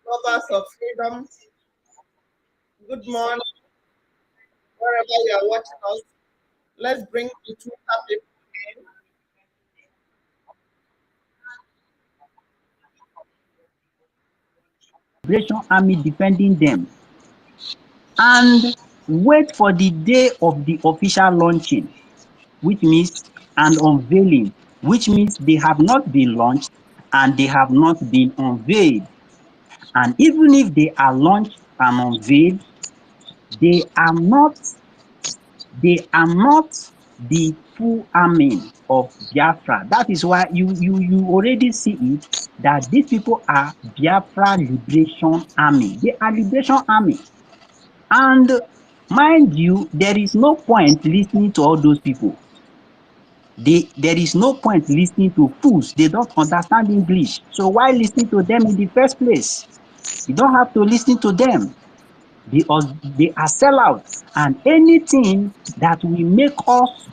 lovers of freedom, good morning, wherever you are watching us. Let's bring the Twitter people in. Liberation Army defending them, and wait for the day of the official launching, which means and unveiling, which means they have not been launched and they have not been unveiled. And even if they are launched and unveiled, they are not the full army of Biafra. That is why you already see it that these people are Biafra Liberation Army. They are Liberation Army. And mind you, there is no point listening to all those people. There is no point listening to fools. They don't understand English. So why listening to them in the first place? You don't have to listen to them. They are sellouts, and anything that will make us,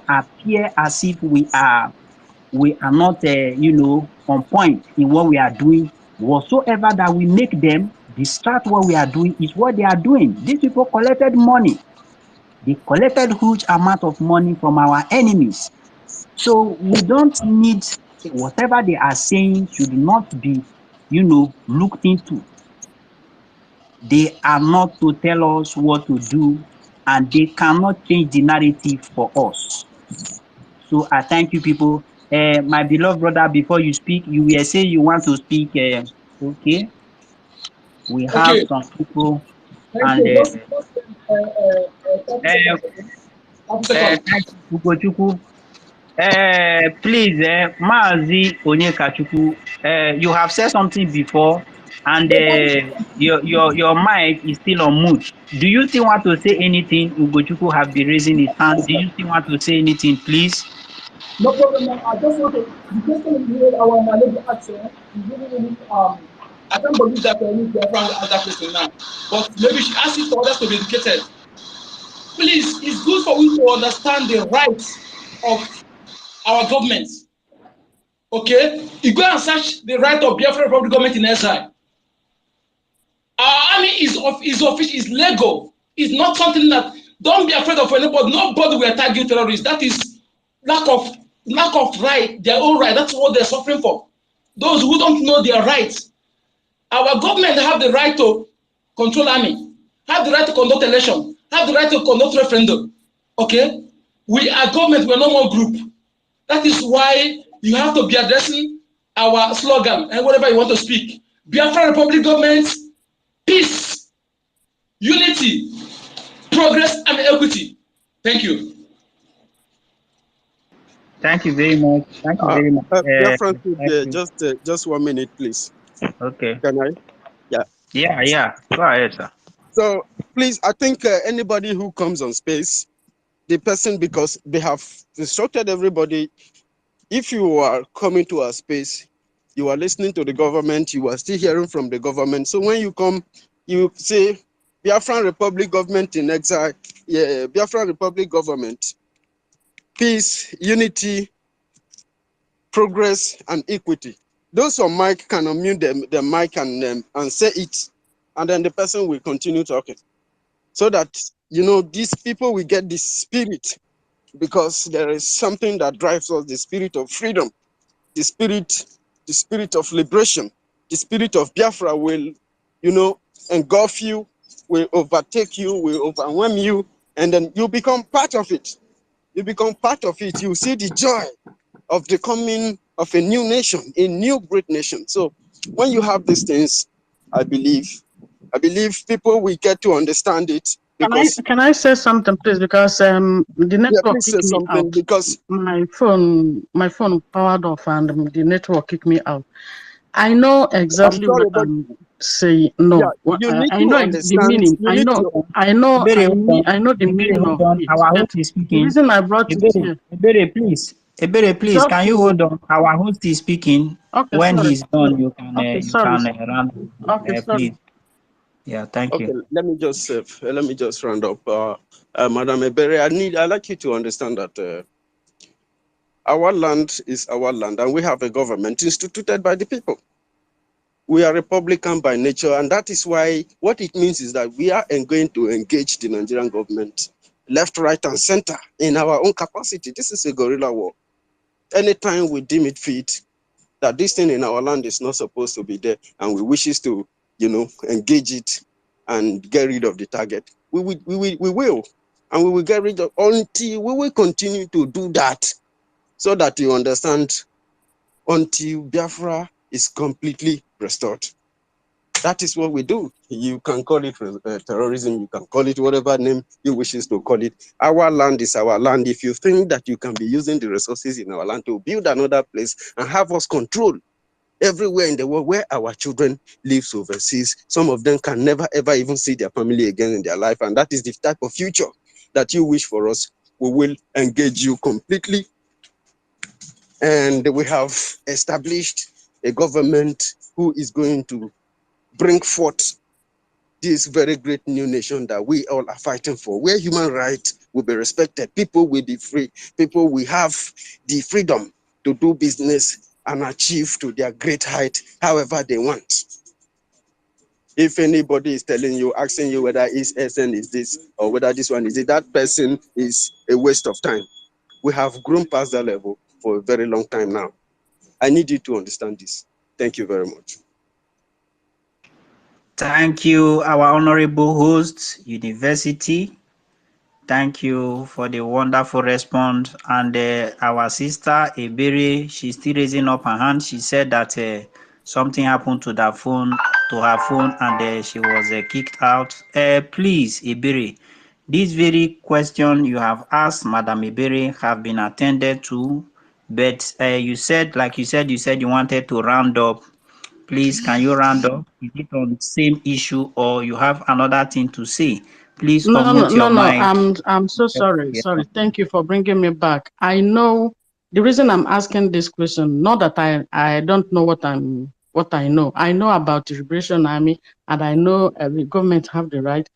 appear as if we are not, on point in what we are doing, whatsoever that will make them distract what we are doing is what they are doing. These people collected money. They collected huge amount of money from our enemies. So we don't need whatever they are saying should not be, looked into. They are not to tell us what to do, and they cannot change the narrative for us. So I thank you, people. My beloved brother, before you speak, you will say you want to speak. Okay, we have Okay. some people, Thank and you. Just 30 seconds. 30 seconds. thank you, Ugochukwu. Please, Mazi Onyekachukwu, you have said something before, and your mic is still on mute. Do you still want to say anything? Ugochukwu have been raising his hand. Do you still want to say anything, please? No problem, man. I just want to. The question you heard our lady answer is really. I can't believe that I need to ask that question now. But maybe she asked it for others to be educated. Please, it's good for we to understand the rights of our government. Okay? You go and search the right of Biafra Republic government in exile. Our army is official, is legal. It's not something that, don't be afraid of anybody. Nobody will attack you terrorists. That is lack of right, their own right. That's what they're suffering for. Those who don't know their rights. Our government have the right to control army, have the right to conduct election, have the right to conduct referendum. Okay? We are government, we are no more group. That is why you have to be addressing our slogan and whatever you want to speak. Biafra Republic government, peace, unity, progress, and equity. Thank you. Thank you very much. Thank you very much. Just 1 minute, please. Okay. Can I? Yeah. Yeah. Go ahead, sir. So, please, I think anybody who comes on space, the person, because they have instructed everybody, if you are coming to our space, you are listening to the government, you are still hearing from the government. So when you come, you say, Biafran Republic government in exile, Biafran Republic government, peace, unity, progress, and equity. Those on mic can unmute the mic and say it, and then the person will continue talking. So that, these people will get this spirit, because there is something that drives us, the spirit of freedom, the spirit of liberation, the spirit of Biafra will, engulf you, will overtake you, will overwhelm you, and then you become part of it. You become part of it. You see the joy of the coming of a new nation, a new great nation. So when you have these things, I believe people will get to understand it. Can I say something, please? Because the network kicked me out. Because my phone powered off and the network kicked me out. I know exactly what I'm saying. No, yeah, I know the meaning. I know the meaning of it. Our host is speaking. The reason I brought it here. Ebere, please, can you hold on? Our host is speaking. Okay, when sorry. he's done, you can run. Okay, please. Yeah, thank you. Let me just round up. Madam Ebere, I'd like you to understand that our land is our land, and we have a government instituted by the people. We are Republican by nature, and that is why what it means is that we are going to engage the Nigerian government left, right, and center in our own capacity. This is a guerrilla war. Anytime we deem it fit that this thing in our land is not supposed to be there, and we wishes to, engage it and get rid of the target, we will, and we will get rid of until we will continue to do that, so that you understand, until Biafra is completely restored. That is what we do. You can call it terrorism, you can call it whatever name you wishes to call it. Our land is our land. If you think that you can be using the resources in our land to build another place and have us control everywhere in the world where our children live overseas, some of them can never ever even see their family again in their life, and that is the type of future that you wish for us, we will engage you completely. And we have established a government who is going to bring forth this very great new nation that we all are fighting for, where human rights will be respected, people will be free, people will have the freedom to do business and achieve to their great height however they want. If anybody is telling you, asking you whether SN is this or whether this one is it, that person is a waste of time. We have grown past that level for a very long time now. I need you to understand this. Thank you very much. Thank you, our honorable host, University. Thank you for the wonderful response. And our sister, Ebere, she's still raising up her hand. She said that something happened to her phone, and she was kicked out. Please, Ebere, this very question you have asked, Madam Ebere, have been attended to. But you said you wanted to round up. Please, can you round up? Is it on the same issue or you have another thing to say? Please No, no, unmute no, your no. mic. I'm so sorry. Sorry. Thank you for bringing me back. I know the reason I'm asking this question, not that I don't know what I know. I know about the Liberation Army, and I know the government have the right.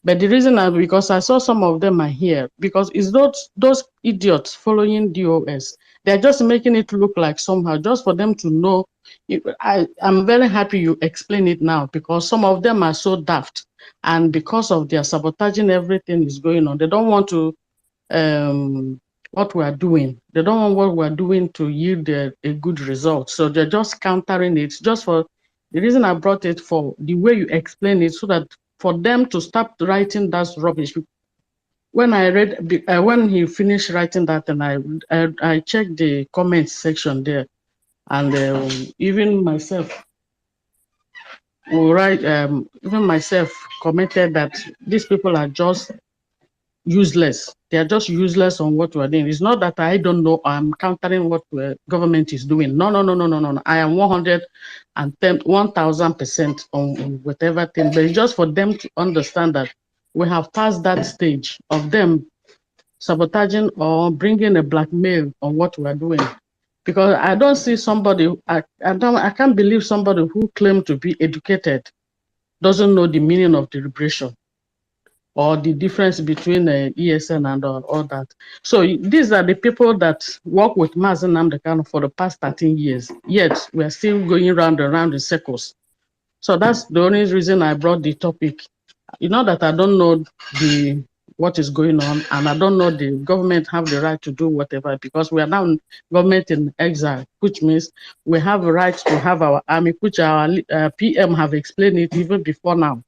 But the reason is because I saw some of them are here, because it's those idiots following DOS. They're just making it look like somehow, just for them to know. I'm very happy you explain it now, because some of them are so daft. And because of their sabotaging everything is going on, they don't want to what we are doing. They don't want what we are doing to yield a good result. So they're just countering it. Just for the reason I brought it, for the way you explain it, so that for them to stop writing that rubbish. When I read, when he finished writing that, and I checked the comments section there, and even myself even myself commented that these people are just useless. They are just useless on what we're doing. It's not that I don't know, I'm countering what the government is doing. No, no, no, no, no, no, no. I am 1,000% on whatever thing. But it's just for them to understand that we have passed that stage of them sabotaging or bringing a blackmail on what we're doing. Because I don't see somebody, I can't believe somebody who claimed to be educated doesn't know the meaning of deliberation or the difference between ESN and all that. So these are the people that work with Mazen Namdekan for the past 13 years, yet we're still going round and round in circles. So that's the only reason I brought the topic. You know that I don't know what is going on, and I don't know the government have the right to do whatever, because we are now government in exile, which means we have a right to have our army, which our PM have explained it even before now.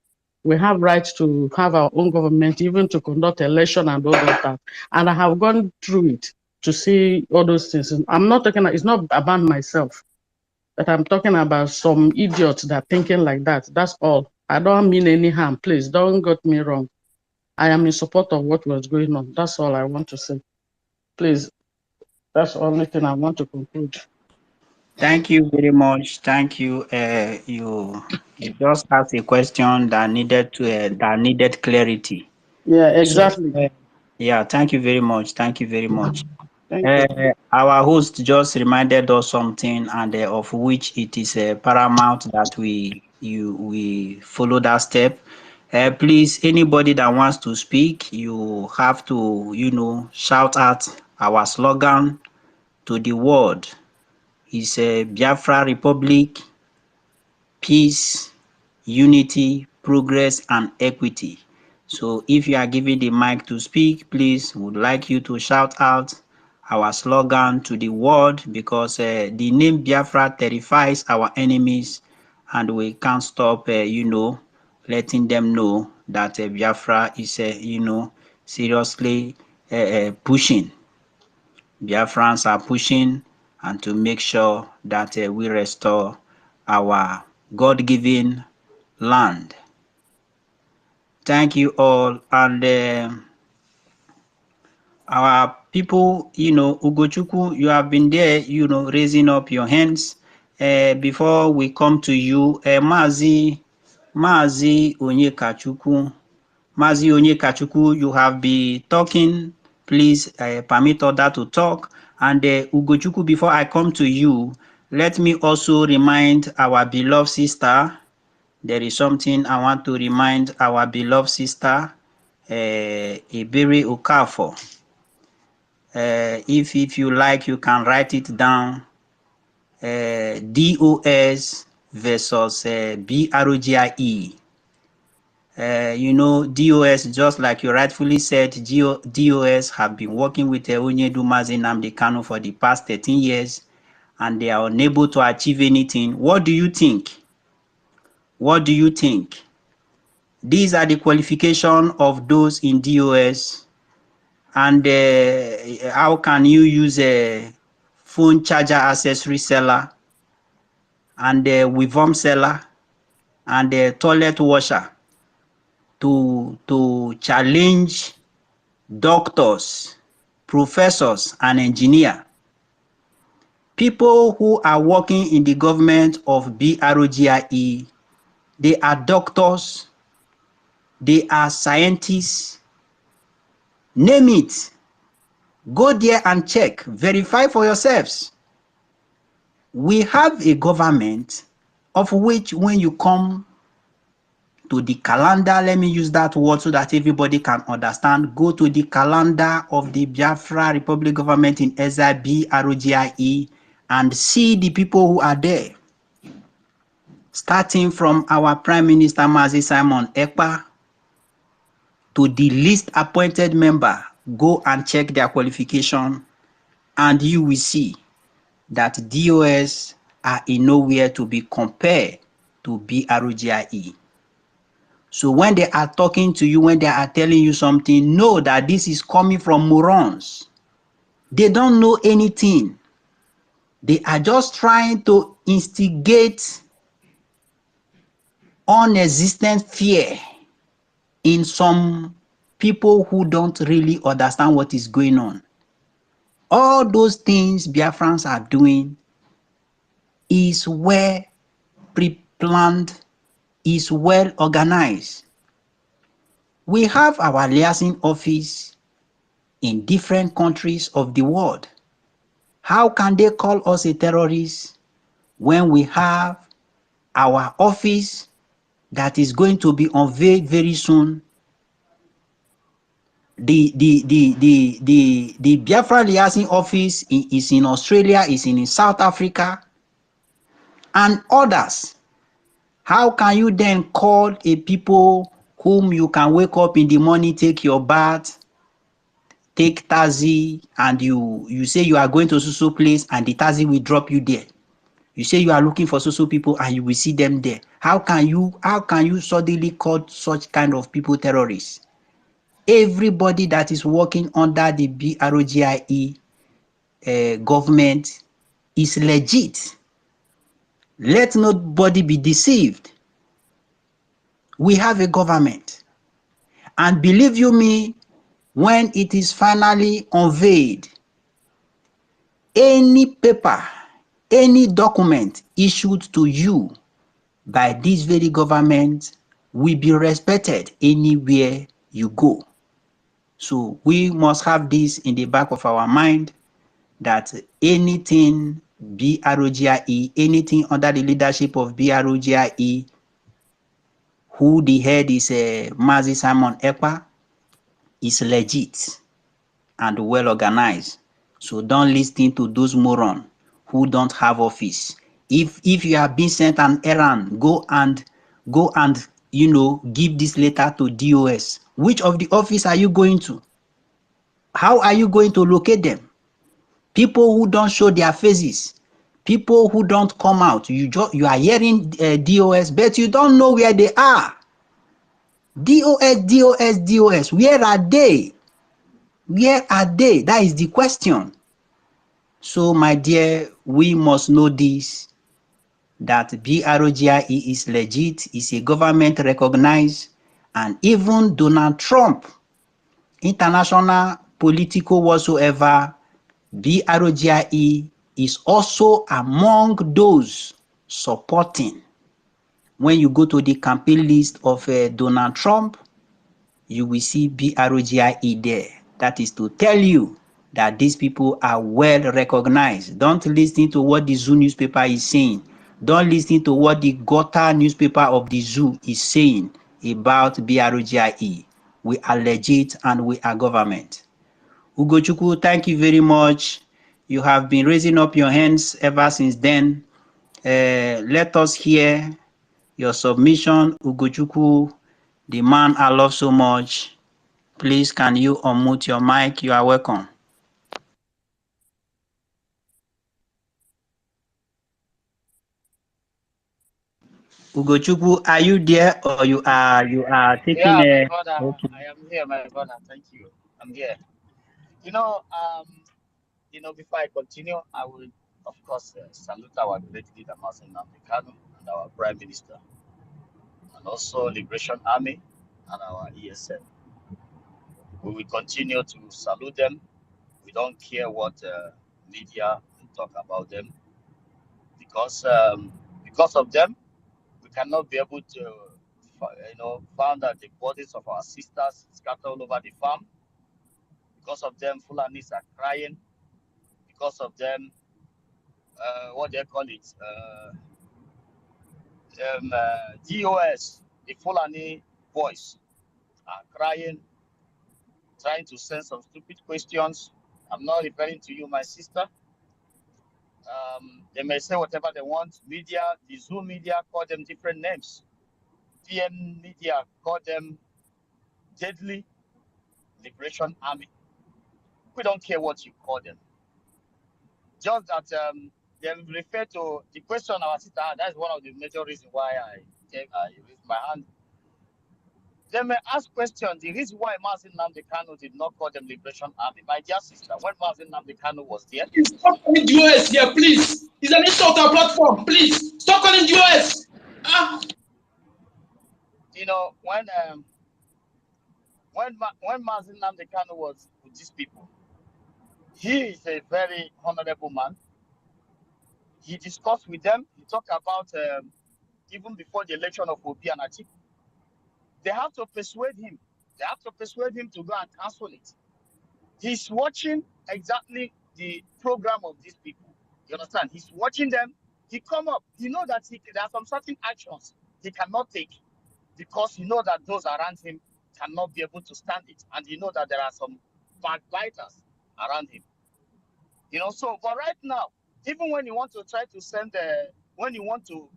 We have rights to have our own government, even to conduct election and all of that. And I have gone through it to see all those things. I'm not talking, it's not about myself, but I'm talking about some idiots that are thinking like that. That's all. I don't mean any harm. Please don't get me wrong. I am in support of what was going on. That's all I want to say. Please, that's the only thing I want to conclude. Thank you very much. Thank you. You just asked a question that needed clarity. Yeah, So exactly. yeah, thank you very much. Thank you very much. Thank you. Our host just reminded us something, and of which it is paramount that we follow that step. Please, anybody that wants to speak, you have to shout out our slogan to the world. It's Biafra Republic, peace, unity, progress, and equity. So if you are given the mic to speak, please, would like you to shout out our slogan to the world, because the name Biafra terrifies our enemies, and we can't stop, letting them know that Biafra is, seriously pushing. Biafrans are pushing, and to make sure that we restore our God-given land. Thank you all. And our people, Ugochukwu, you have been there, raising up your hands. Before we come to you, Mazi Onyekachukwu. Mazi Onyekachukwu, you have been talking. Please permit others to talk. And Ugochukwu, before I come to you, let me also remind our beloved sister. There is something I want to remind our beloved sister, Ebere Okafor. If you like, you can write it down. DOS versus BROGIE. DOS, just like you rightfully said, DOS have been working with Onyedu Mazi Nnamdi Kanu for the past 13 years, and they are unable to achieve anything. What do you think? What do you think? These are the qualifications of those in DOS. And how can you use a phone charger accessory seller, and a WIVOM seller, and a toilet washer to challenge doctors, professors, and engineers? People who are working in the government of BROGIE, they are doctors, they are scientists, name it. Go there and check, verify for yourselves. We have a government of which, when you come to the calendar, let me use that word so that everybody can understand. Go to the calendar of the Biafra Republic government in exile, BROGIE, and see the people who are there. Starting from our Prime Minister Mazi Simon Ekpa to the least appointed member, go and check their qualification, and you will see that DOS are in nowhere to be compared to BROGIE. So when they are talking to you, when they are telling you something, know that this is coming from morons. They don't know anything. They are just trying to instigate unexistent fear in some people who don't really understand what is going on. All those things Biafrans are doing is well pre-planned, is well organized. We have our liaison office in different countries of the world. How can they call us a terrorist when we have our office that is going to be unveiled very soon? The Biafra liaison office is in Australia, is in South Africa, and others. How can you then call a people whom you can wake up in the morning, take your bath, take taxi, and you say you are going to so place, and the taxi will drop you there? You say you are looking for so people, and you will see them there. How can you suddenly call such kind of people terrorists? Everybody that is working under the BROGIE government is legit. Let nobody be deceived. We have a government, and believe you me, when it is finally unveiled, any paper, any document issued to you by this very government will be respected anywhere you go. So we must have this in the back of our mind, that anything BROGIE, anything under the leadership of BROGIE, who the head is Mazi Simon Ekpa, is legit and well organized. So don't listen to those morons who don't have office If you are being sent an errand, go and give this letter to DOS. Which of the office are you going to? How are you going to locate them? People who don't show their faces, people who don't come out. You are hearing DOS, but you don't know where they are. DOS. Where are they? Where are they? That is the question. So, my dear, we must know this, that BROGIE is legit, is a government recognized, and even Donald Trump, international political whatsoever, BROGIE is also among those supporting. When you go to the campaign list of Donald Trump, you will see BROGIE there. That is to tell you that these people are well recognized. Don't listen to what the Zoo newspaper is saying. Don't listen to what the Gotha newspaper of the Zoo is saying about BROGIE. We are legit and we are government. Ugochukwu, thank you very much. You have been raising up your hands ever since then. Let us hear your submission, Ugochukwu, the man I love so much. Please, can you unmute your mic? You are welcome. Ugochukwu, are you there or you are taking Yeah, my a brother, okay? I am here, my brother. Thank you. I'm here. Before I continue, I will, of course, salute our great leader, Mazen Nnamdi Kanu, and our Prime Minister, and also Liberation Army and our ESN. We will continue to salute them. We don't care what media talk about them, because of them, we cannot be able to, find out the bodies of our sisters scattered all over the farm. Because of them, Fulanis are crying. Because of them, what they call it, DOS, the Fulani boys, are crying, trying to send some stupid questions. I'm not referring to you, my sister. They may say whatever they want. Media, the Zoom media, call them different names. PM media call them Deadly Liberation Army. We don't care what you call them. Just that they refer to the question our sister had. That's one of the major reasons why I raised my hand. They may ask questions. The reason why Mazen Nnamdi Kanu did not call them Liberation Army, my dear sister, when Mazen Nnamdi Kanu was there. Stop calling the US here, please. It's an insult to our platform. Please stop calling the US. When Mazen Nnamdi Kanu was with these people, he is a very honorable man. He discussed with them. He talked about even before the election of Obi and Atiku. They have to persuade him. They have to persuade him to go and cancel it. He's watching exactly the program of these people. You understand? He's watching them. He come up. He know that there are some certain actions he cannot take because he know that those around him cannot be able to stand it, and he know that there are some backbiters around him. But right now, even when you want to try to send, when you want to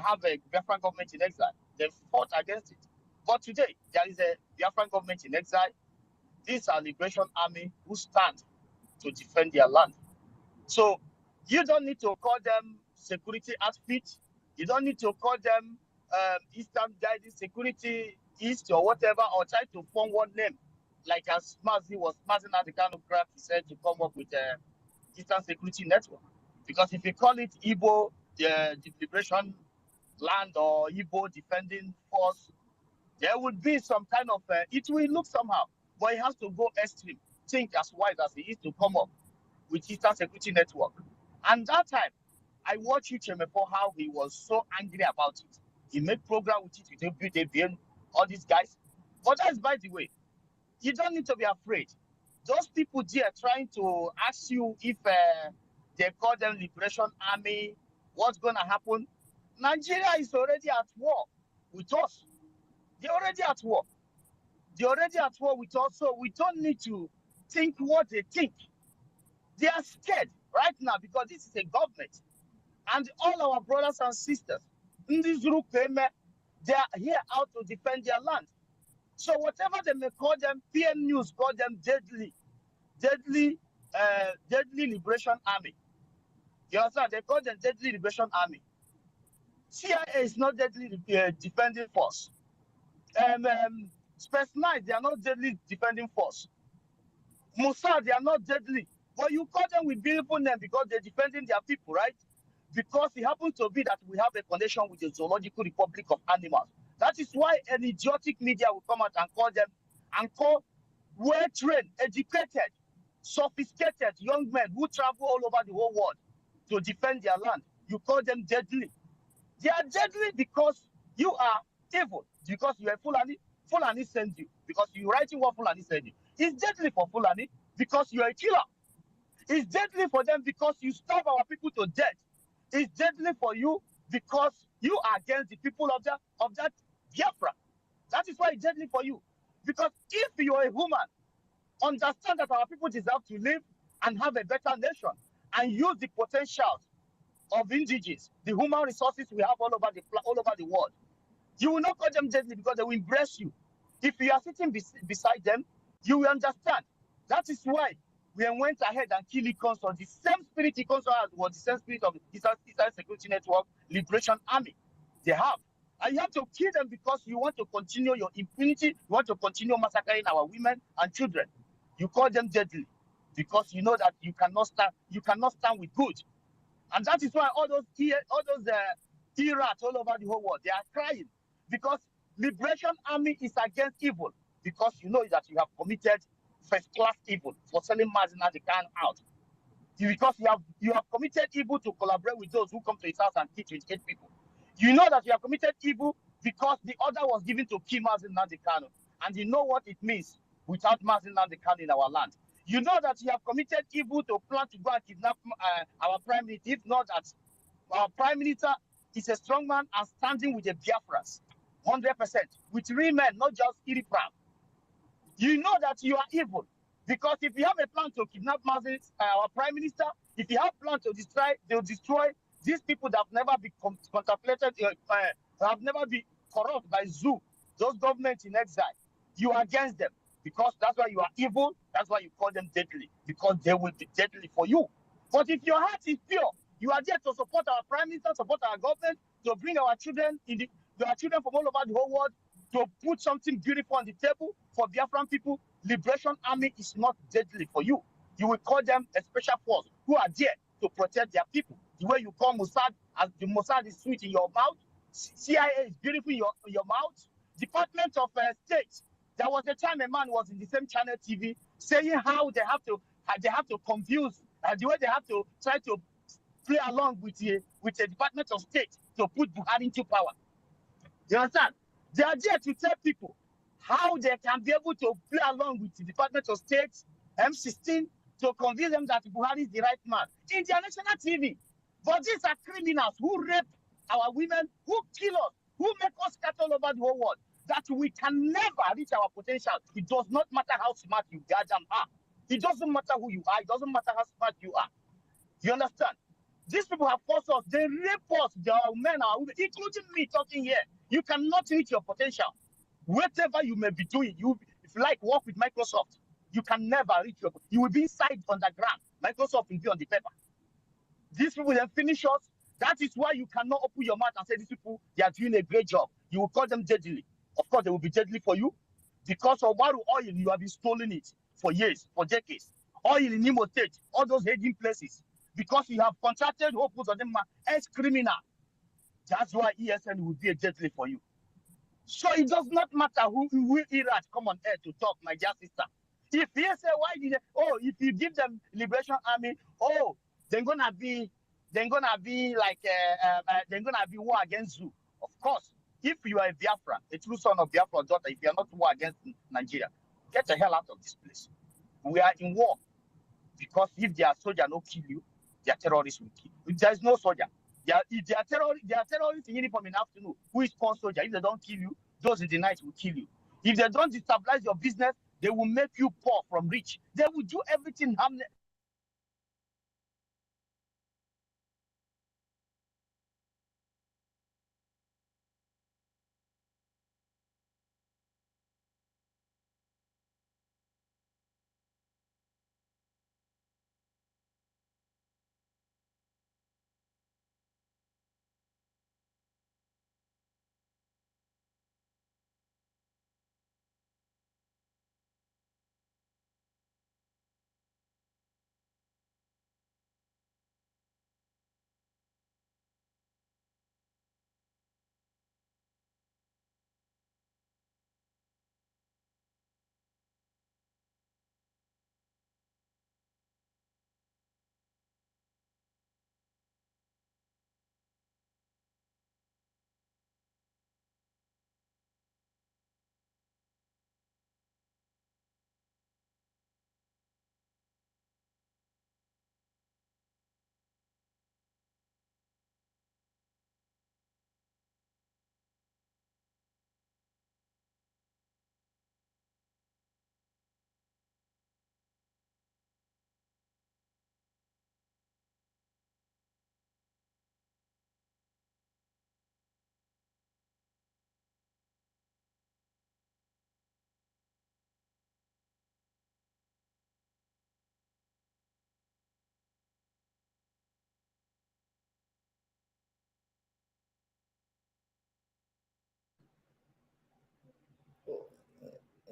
have a Biafran government in exile, they fought against it. But today, there is a Biafran government in exile. These are Liberation Army who stand to defend their land. So you don't need to call them security outfit. You don't need to call them Eastern Guiding Security East or whatever, or try to form one name. Like as Mazen Nnamdi Kanu craft, he said to come up with Eastern Security Network. Because if you call it Igbo the Liberation Land or Igbo Defending Force, there would be some kind of, it will look somehow, but it has to go extreme. Think as wide as he is to come up with Eastern Security Network. And that time, I watched Uchemepo how he was so angry about it. He made program with it, with ABN, all these guys. But that's by the way. You don't need to be afraid. Those people there trying to ask you if they call them Liberation Army, what's going to happen? Nigeria is already at war with us. They're already at war. They're already at war with us, so we don't need to think what they think. They are scared right now because this is a government. And all our brothers and sisters in this group, they are here out to defend their land. So whatever they may call them, PM News call them deadly liberation army. You understand? They call them deadly liberation army. CIA is not deadly defending force. Space Nine, they are not deadly defending force. Mossad, they are not deadly. But you call them with beautiful names because they're defending their people, right? Because it happens to be that we have a connection with the Zoological Republic of Animals. That is why an idiotic media will come out and call them, and call well-trained, educated, sophisticated young men who travel all over the whole world to defend their land. You call them deadly. They are deadly because you are evil, because you are Fulani. Fulani sends you, because you're writing what Fulani sends you. It's deadly for Fulani because you are a killer. It's deadly for them because you starve our people to death. It's deadly for you because you are against the people of that Biafra. That is why it's deadly for you. Because if you are a woman, understand that our people deserve to live and have a better nation and use the potentials of indigenous, the human resources we have all over the world. You will not call them deadly because they will embrace you. If you are sitting beside them, you will understand. That is why we went ahead and killed Ikonso. The same spirit Ikonso has was the same spirit of the Eastern Security Network Liberation Army. They have. And you have to kill them because you want to continue your impunity. You want to continue massacring our women and children. You call them deadly because you know that you cannot stand. You cannot stand with good. And that is why all those irats all over the whole world, they are crying because Liberation Army is against evil, because you know that you have committed first-class evil for selling Mazin and the can out. Because you have committed evil to collaborate with those who come to his house and kill 28 people. You know that you have committed evil because the order was given to kill Mazin and the Kanu, and you know what it means without Mazin and the Kanu in our land. You know that you have committed evil to plan to go and kidnap our prime minister. If not that, our prime minister is a strong man and standing with the Biafras, 100%, with real men, not just Iripram. You know that you are evil because if you have a plan to kidnap our prime minister, if you have a plan to destroy these people that have never been contemplated, have never been corrupt by Zoo, those governments in exile, you are against them. Because that's why you are evil, that's why you call them deadly, because they will be deadly for you. But if your heart is pure, you are there to support our prime minister, support our government, to bring our children from all over the whole world, to put something beautiful on the table for Biafran people. Liberation Army is not deadly for you. You will call them a special force who are there to protect their people. The way you call Mossad, as the Mossad is sweet in your mouth, CIA is beautiful in your mouth, Department of State. There was a time a man was in the same channel TV saying how they have to confuse, the way they have to try to play along with the Department of State to put Buhari into power. You understand? They are there to tell people how they can be able to play along with the Department of State, M16, to convince them that Buhari is the right man in their national TV. But these are criminals who rape our women, who kill us, who make us scatter all over the whole world. That we can never reach our potential. It does not matter how smart you goddamn are. It doesn't matter who you are. It doesn't matter how smart you are. You understand? These people have forced us. They rape us. They are men, our women, including me talking here. You cannot reach your potential. Whatever you may be doing, if you like work with Microsoft, you can never reach your. You will be inside underground. Microsoft will be on the paper. These people then finish us. That is why you cannot open your mouth and say these people, they are doing a great job. You will call them deadly. Of course, they will be deadly for you because of Waru oil. You have been stolen it for years, for decades. Oil in Imo State, all those hidden places, because you have contracted hopes of them as criminal. That's why ESN will be a deadly for you. So it does not matter who Iraq come on air to talk, my dear sister. If he say why did if you give them Liberation Army, they're gonna be like they're gonna be war against you. Of course. If you are a Biafra, a true son of Biafra daughter, if you are not war against Nigeria, get the hell out of this place. We are in war because if their soldier no kill you, their terrorists will kill you. If there is no soldier, if they are terrorists in uniform in the afternoon, who is poor soldier? If they don't kill you, those in the night will kill you. If they don't destabilize your business, they will make you poor from rich. They will do everything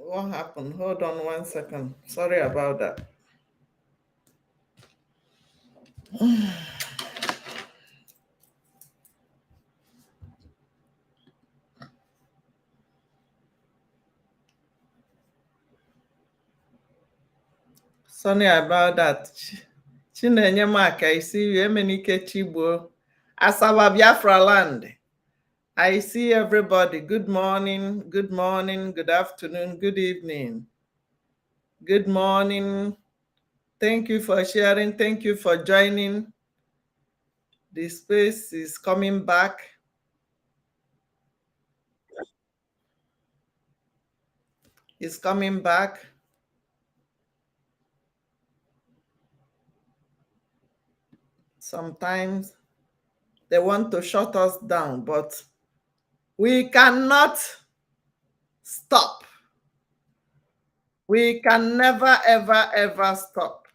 What happened? Hold on 1 second. Sorry about that. Sorry about that. Chinenye Mark, I see you. Emenike Chibo. Asaba Biafra land. I see everybody. Good morning, good afternoon, good evening. Good morning. Thank you for sharing. Thank you for joining. The space is coming back. It's coming back. Sometimes they want to shut us down, but we cannot stop. We can never, ever, ever stop.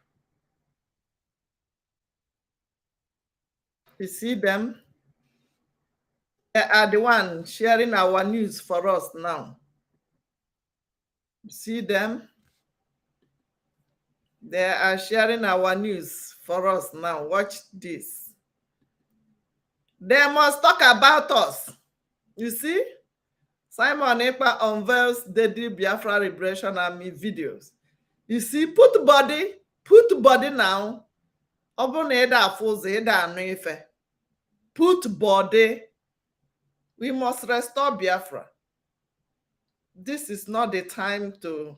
You see them? They are the ones sharing our news for us now. You see them? They are sharing our news for us now. Watch this. They must talk about us. You see? Simon Ekpa unveils Dedi Biafra Liberation Army videos. You see, put body now. Put body. We must restore Biafra. This is not the time to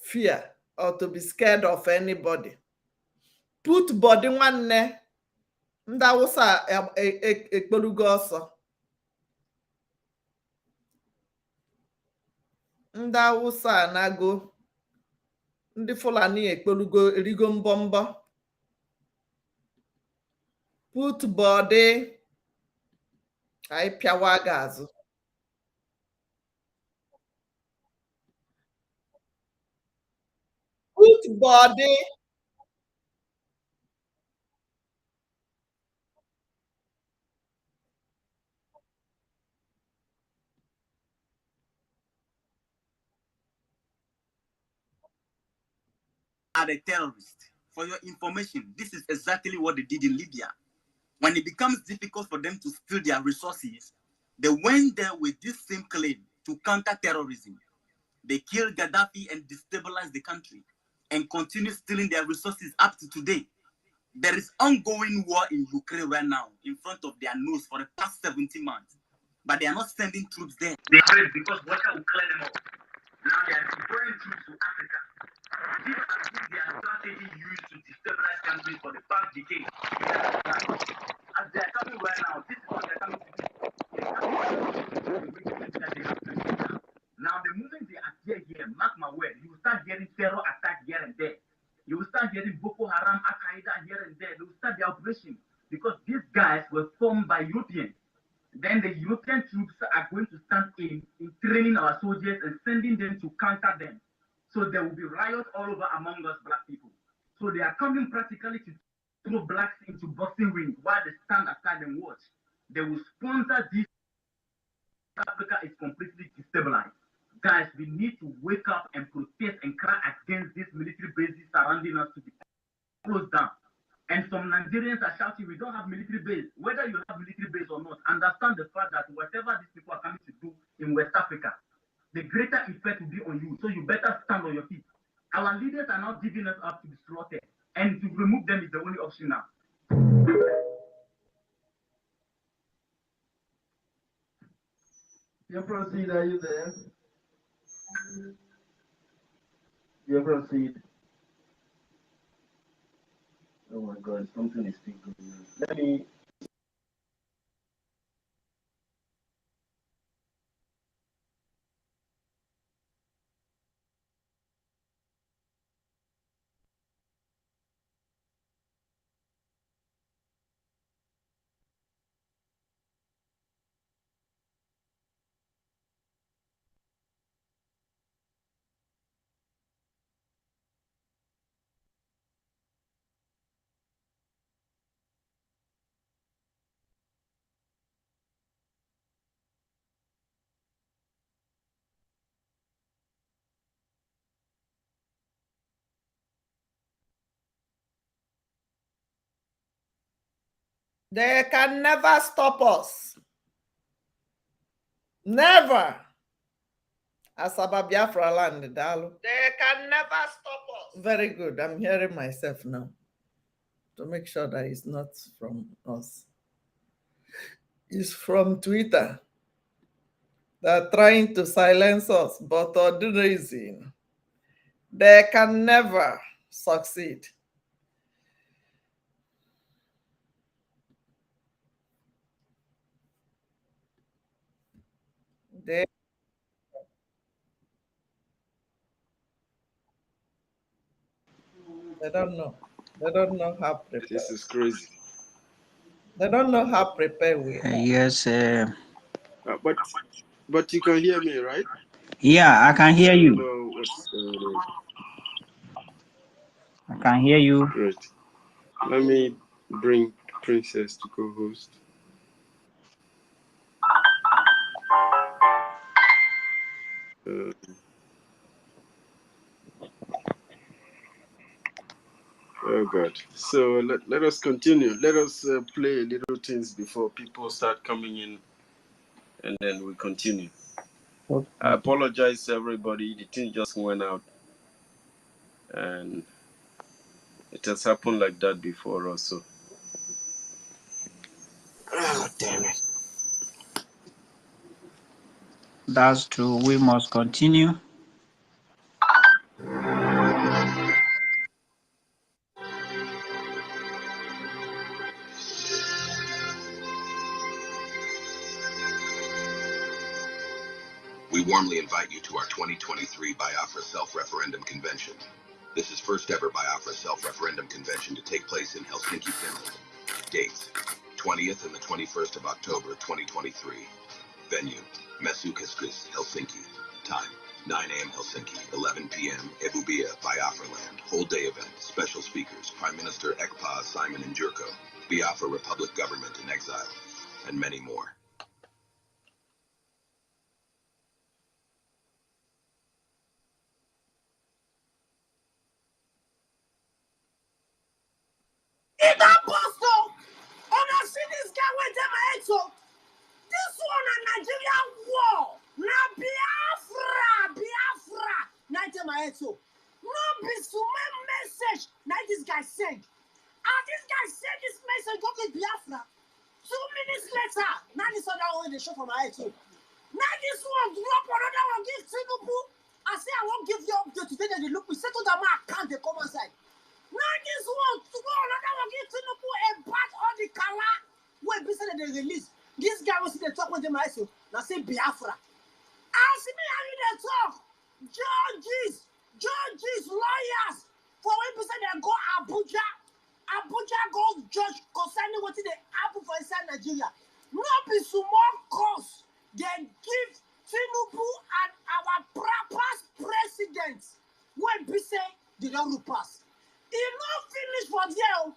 fear or to be scared of anybody. Put body nwanne. Ndị Awụsa ekpelugo ọsọ. Ndị Awụsa anago. Ndị Fulani ekpelugo erigo mbọmbọ. Put body. Anyị pịawa gị azụ. Put body. Are the terrorists. For your information, this is exactly what they did in Libya. When it becomes difficult for them to steal their resources, they went there with this same claim to counter terrorism. They killed Gaddafi and destabilized the country and continue stealing their resources up to today. There is ongoing war in Ukraine right now in front of their nose for the past 70 months. But they are not sending troops there. They are because water will clear them off. Now they are deploying troops to Africa. This has been their strategy used to destabilize countries for the past decade. As they are coming right now, this is what they're coming to do. Now, the moment they appear here, mark my word, you will start getting terror attacks here and there. You will start getting Boko Haram, Al Qaeda here and there. They will start the operation because these guys were formed by Europeans. Then the European troops are going to stand in training our soldiers and sending them to counter them. So there will be riots all over among us black people. So they are coming practically to throw blacks into boxing rings while they stand aside and watch. They will sponsor this. Africa is completely destabilized. Guys, we need to wake up and protest and cry against these military bases surrounding us to be closed down. And some Nigerians are shouting, we don't have military base. Whether you have military base or not, understand the fact that whatever these people are coming to do in West Africa, the greater effect will be on you. So you better stand on your feet. Our leaders are not giving us up to be slaughtered. And to remove them is the only option now. You proceed, are you there? You proceed. Oh my God, something is still going on. Let me. They can never stop us. Never. Asaba Biafra land, Dalu. They can never stop us. Very good. I'm hearing myself now to make sure that it's not from us. It's from Twitter. They're trying to silence us, but for the reason they can never succeed. They don't know. They don't know how prepared. This is crazy. They don't know how prepared we are. Yes. But you can hear me, right? Yeah, I can hear I don't you. know what's going on. I can hear you. Great. Let me bring Princess to co-host. Oh God. So let us continue. Let us play little things before people start coming in, and then we continue. Okay. I apologize to everybody. The thing just went out, and it has happened like that before also. Oh, damn it. That's true. We must continue. We warmly invite you to our 2023 Biafra Self-Referendum Convention. This is first ever Biafra Self-Referendum Convention to take place in Helsinki, Finland. Dates: 20th and the 21st of October 2023. Venue: Messukeskus, Helsinki. Time: 9 a.m. Helsinki, 11 p.m. Ebubia, Biafra Land. Whole day event. Special speakers: Prime Minister Ekpa Simon Njurko, Biafra Republic Government in Exile, and many more. It apostle, and I see this guy with them head so. This one a Nigerian war. Na Biafra. Na my head so. No be sume message. Na this guy send. And this guy send this message go to Biafra. 2 minutes later, now this other one they show for my head so. Now this one drop another one give Tinubu. I say I won't give you update today. They look we settle the man account they come outside. Now this one to go another one give Tinubu and part all the kala wey be say they release. This guy was they talk with them myself. Now say Biafra. Ask me how you they talk. Judges, lawyers. For when be say they go Abuja go judge concerning what they happen for inside Nigeria. No be small cause. They give Tinubu and our past presidents when be say they don't pass. He not finish for there.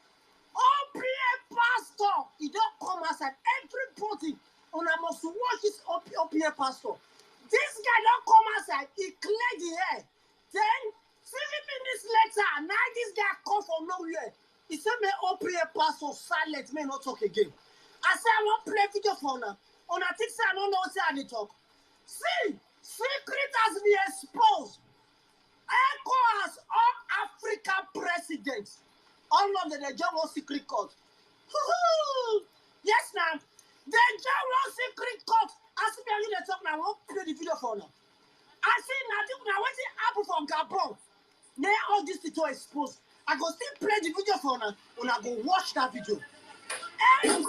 OPA pastor, he don't come outside. Everybody on a must watch this OPA pastor. This guy don't come outside. He cleared the air. Then 7 minutes later, now this guy come from nowhere. He said, "Me OPA pastor silent, may not talk again." I said, "I want play video for now." On a thing say I don't know what I need talk. See, secret has been exposed. Echo has all African presidents. All of them, they just want secret court. Yes, now. They just want secret court. I see me they talk now. I won't play the video for now. I see nothing. Now, what's it happen from Gabon? Now, all this video exposed. I go still play the video for now. When I go watch that video. Echo!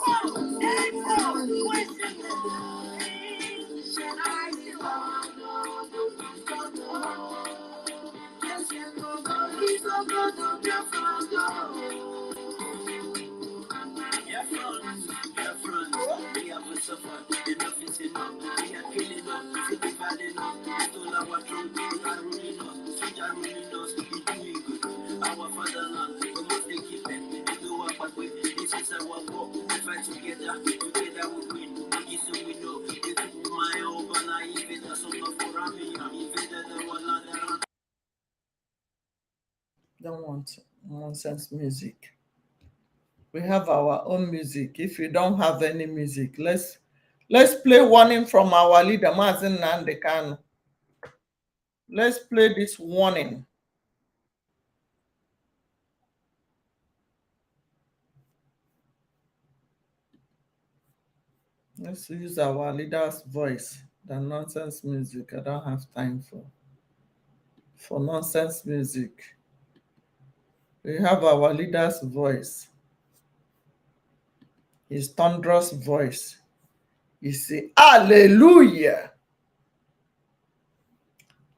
Our fatherland, we must take it back. We do our part way. This is our war. We fight together. Together we win. This is we know. They took my over life. That's all for me. Don't want nonsense music. We have our own music. If you don't have any music, let's play warning from our leader, Mazin Nandekan. Let's play this warning. Let's use our leader's voice. The nonsense music. I don't have time for nonsense music. We have our leader's voice. His thunderous voice. You say, Hallelujah.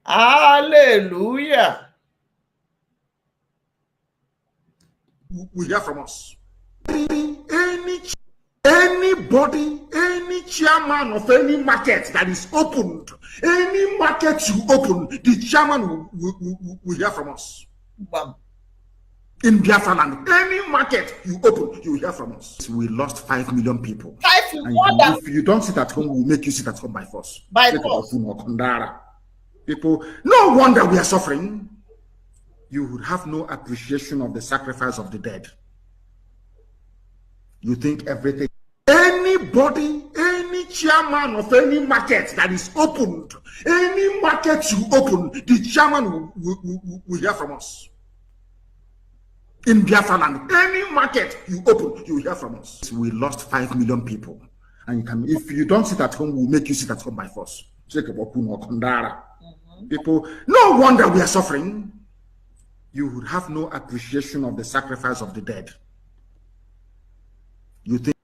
Hallelujah. We hear from us. Anybody, any chairman of any market that is opened, any market you open, the chairman will hear from us. Bam. In Biafra land, any market you open, you will hear from us. We lost 5 million people. If you don't sit at home, we'll make you sit at home by force. By force. People, no wonder we are suffering. You would have no appreciation of the sacrifice of the dead. You think everything. Anybody, any chairman of any market that is opened, any market you open, the chairman will hear from us. In Biafra land, any market you open, you will hear from us. We lost 5 million people. And if you don't sit at home, we'll make you sit at home by force. People, no wonder we are suffering. You would have no appreciation of the sacrifice of the dead. You think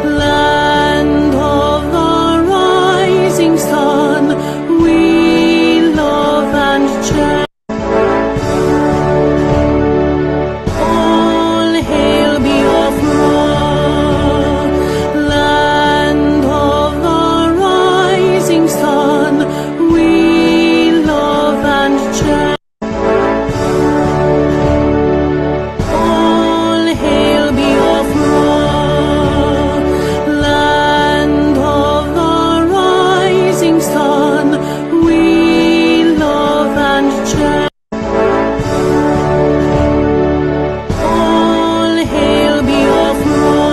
land of the rising sun, we love and cherish. All hail Biafra, land of the rising sun, we love and cherish. All hail Biafra, land of the rising sun, we love and cherish. All hail Biafra,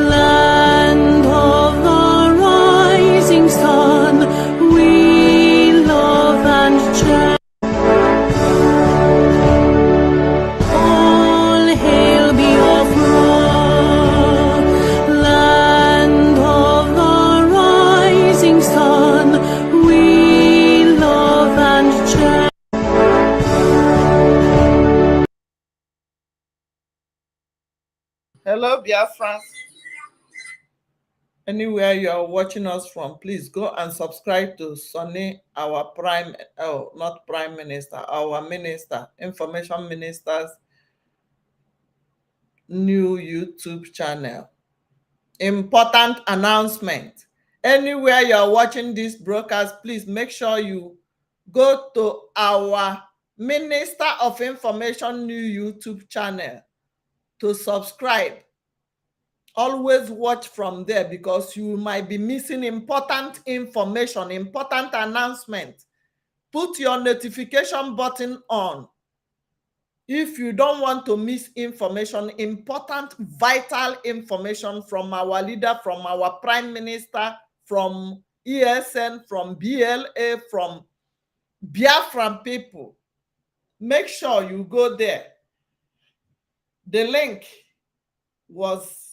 land of the rising sun, we love and cherish. All hail Biafra, land of the rising sun, we love and cherish. Hello, Biafra. Anywhere you are watching us from, please go and subscribe to Sonny, our not Prime Minister, our Minister, Information Minister's new YouTube channel. Important announcement. Anywhere you are watching this broadcast, please make sure you go to our Minister of Information new YouTube channel to subscribe. Always watch from there because you might be missing important information, important announcement. Put your notification button on. If you don't want to miss information, important, vital information from our leader, from our Prime Minister, from ESN, from BLA, from Biafran people, make sure you go there. The link was,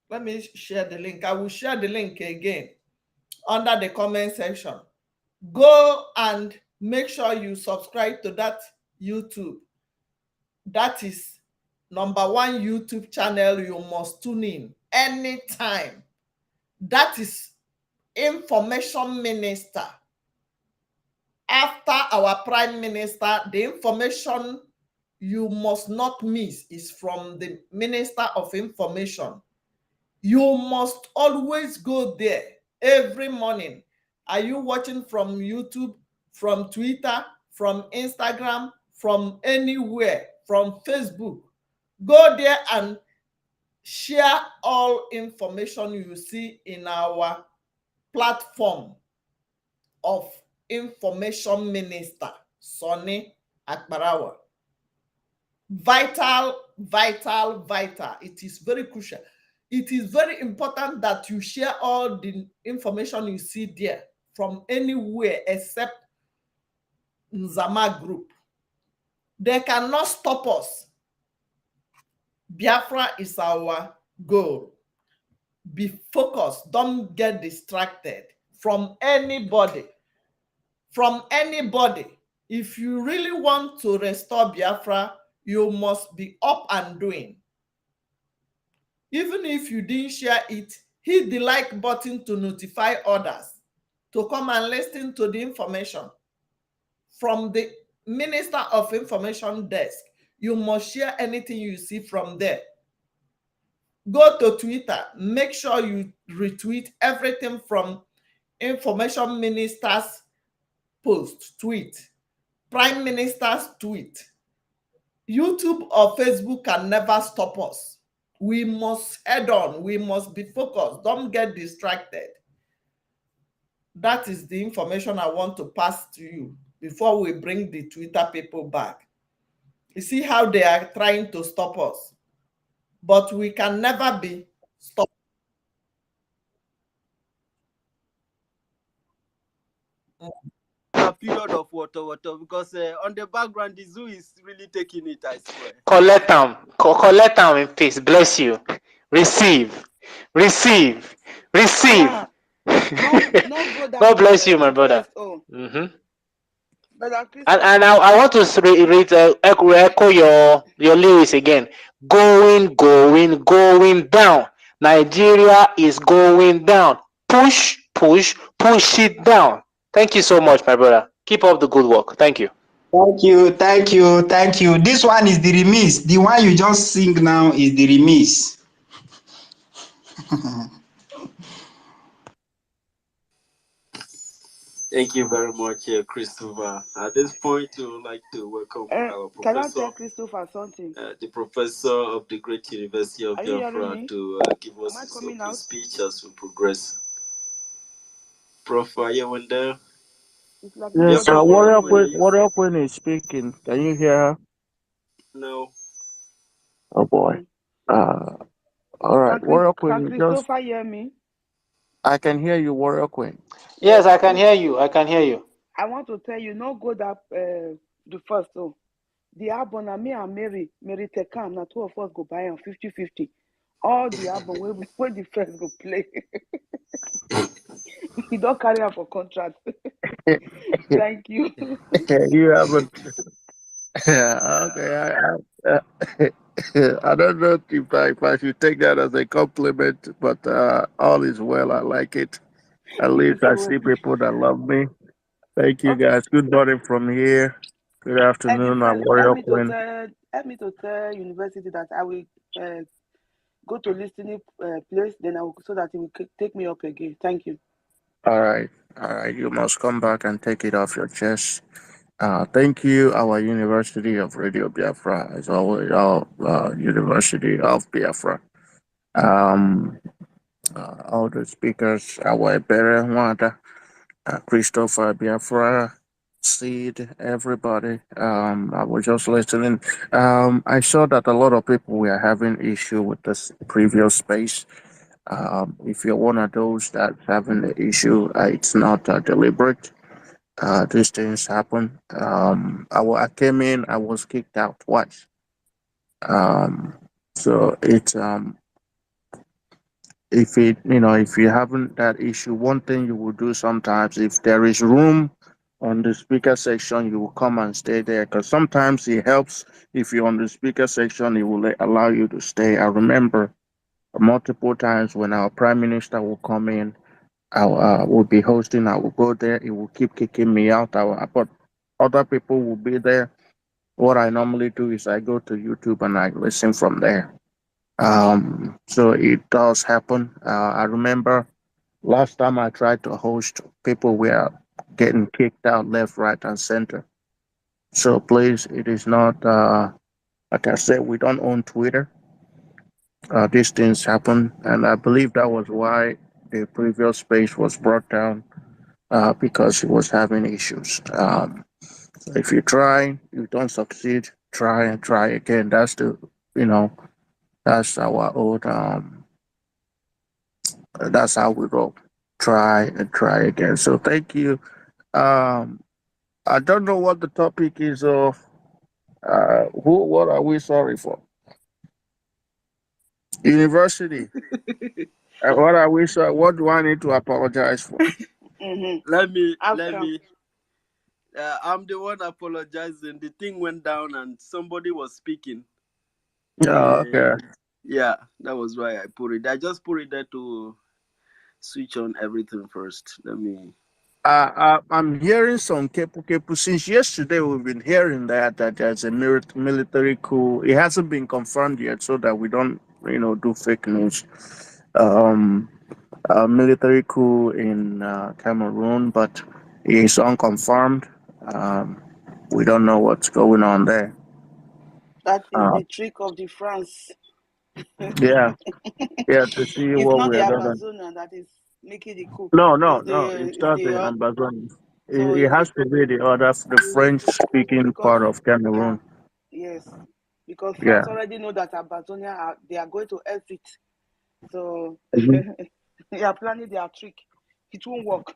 let me share the link. I will share the link again under the comment section. Go and make sure you subscribe to that YouTube. That is #1 YouTube channel you must tune in anytime. That is Information Minister. After our Prime Minister, the information you must not miss is from the Minister of Information. You must always go there every morning. Are you watching from YouTube, from Twitter, from Instagram, from anywhere, from Facebook? Go there and share all information you see in our platform of Information Minister Sonny Akbarawa. Vital, vital, vital. It is very crucial. It is very important that you share all the information you see there from anywhere except Nzama Group. They cannot stop us. Biafra is our goal. Be focused. Don't get distracted from anybody. From anybody. If you really want to restore Biafra, you must be up and doing. Even if you didn't share it, hit the like button to notify others to come and listen to the information from the Minister of Information desk. You must share anything you see from there. Go to Twitter. Make sure you retweet everything from Information Minister's post, tweet, Prime Minister's tweet. YouTube or Facebook can never stop us. We must head on. We must be focused. Don't get distracted. That is the information I want to pass to you before we bring the Twitter people back. You see how they are trying to stop us, but we can never be stopped. A period of water, because on the background, the zoo is really taking it, I swear. Collect them in peace. Bless you. Receive. Ah, no go God down bless you, my brother. Oh, Mm-hmm. Brother And I want to echo your lyrics again. Going down. Nigeria is going down. Push it down. Thank you so much, my brother. Keep up the good work. Thank you. Thank you. This one is the remix. The one you just sing now is the remix. Thank you very much, Christopher. At this point, we would like to welcome our professor. Can I tell Christopher something? The professor of the Great University of Biafra to give us his opening speech as we progress. Prof, are you on there? Like yes, Warrior Queen is speaking. Can you hear her? No. Oh boy. All right, Warrior Queen. Can Christopher hear me? I can hear you, Warrior Queen. Yes, I can hear you. I want to tell you, no go that the first. So the album, me and Mary Tekam, now two of us go buy on 50-50. All the album where the first go play. You don't carry up for contract. Thank you. You haven't. Okay. I don't know if I should take that as a compliment, but all is well. I like it. At least I see people that love me. Thank you, guys. Good morning from here. Good afternoon, I'm Warrior Queen. Help me to tell university that I will go to listening place, then so that it will take me up again. Thank you. All right. You must come back and take it off your chest. Thank you, our University of Radio Biafra, as always, our University of Biafra. All the speakers, our Bere Wanda, Christopher Biafra, Seed, everybody. I was just listening. I saw that a lot of people were having issue with this previous space. If you're one of those that's having the issue, it's not deliberate. These things happen. I came in, I was kicked out twice. So it's if you haven't that issue, one thing you will do sometimes, if there is room on the speaker section, you will come and stay there, because sometimes it helps if you're on the speaker section, it will allow you to stay. I remember multiple times when our prime minister will come in, I will be hosting, I will go there, it will keep kicking me out. But other people will be there. What I normally do is I go to YouTube and I listen from there. So it does happen. I remember last time I tried to host, people were getting kicked out left, right, and center. So please, it is not, like I said, we don't own Twitter. These things happen. And I believe that was why the previous page was brought down because he was having issues. So if you try, you don't succeed, try and try again. That's the, you know, that's our old, that's how we roll. Try and try again. So thank you. Um, I don't know what the topic is of. What are we sorry for? University. What are we sorry? What do I need to apologize for? Mm-hmm. Let me let Africa. me. I'm the one apologizing. The thing went down and somebody was speaking. Oh, okay. Yeah, that was why I put it. I just put it there to switch on everything first. Let me. I'm hearing some kepu kepu since yesterday. We've been hearing that there's a military coup. It hasn't been confirmed yet, so that we don't, do fake news. Um, a military coup in Cameroon, but it's unconfirmed. Um, we don't know what's going on there. That is Uh, the trick of the France. yeah, yeah, to see It's what not we the are gonna. Amazonian that is making the coup. No, no, It's no. the It's it's not the the Amazon. so It has to be the French speaking because part of yeah, Cameroon. yes, because Yeah. France already know that Amazonia they are going to exit. So Mhm. they are planning their trick. It won't work.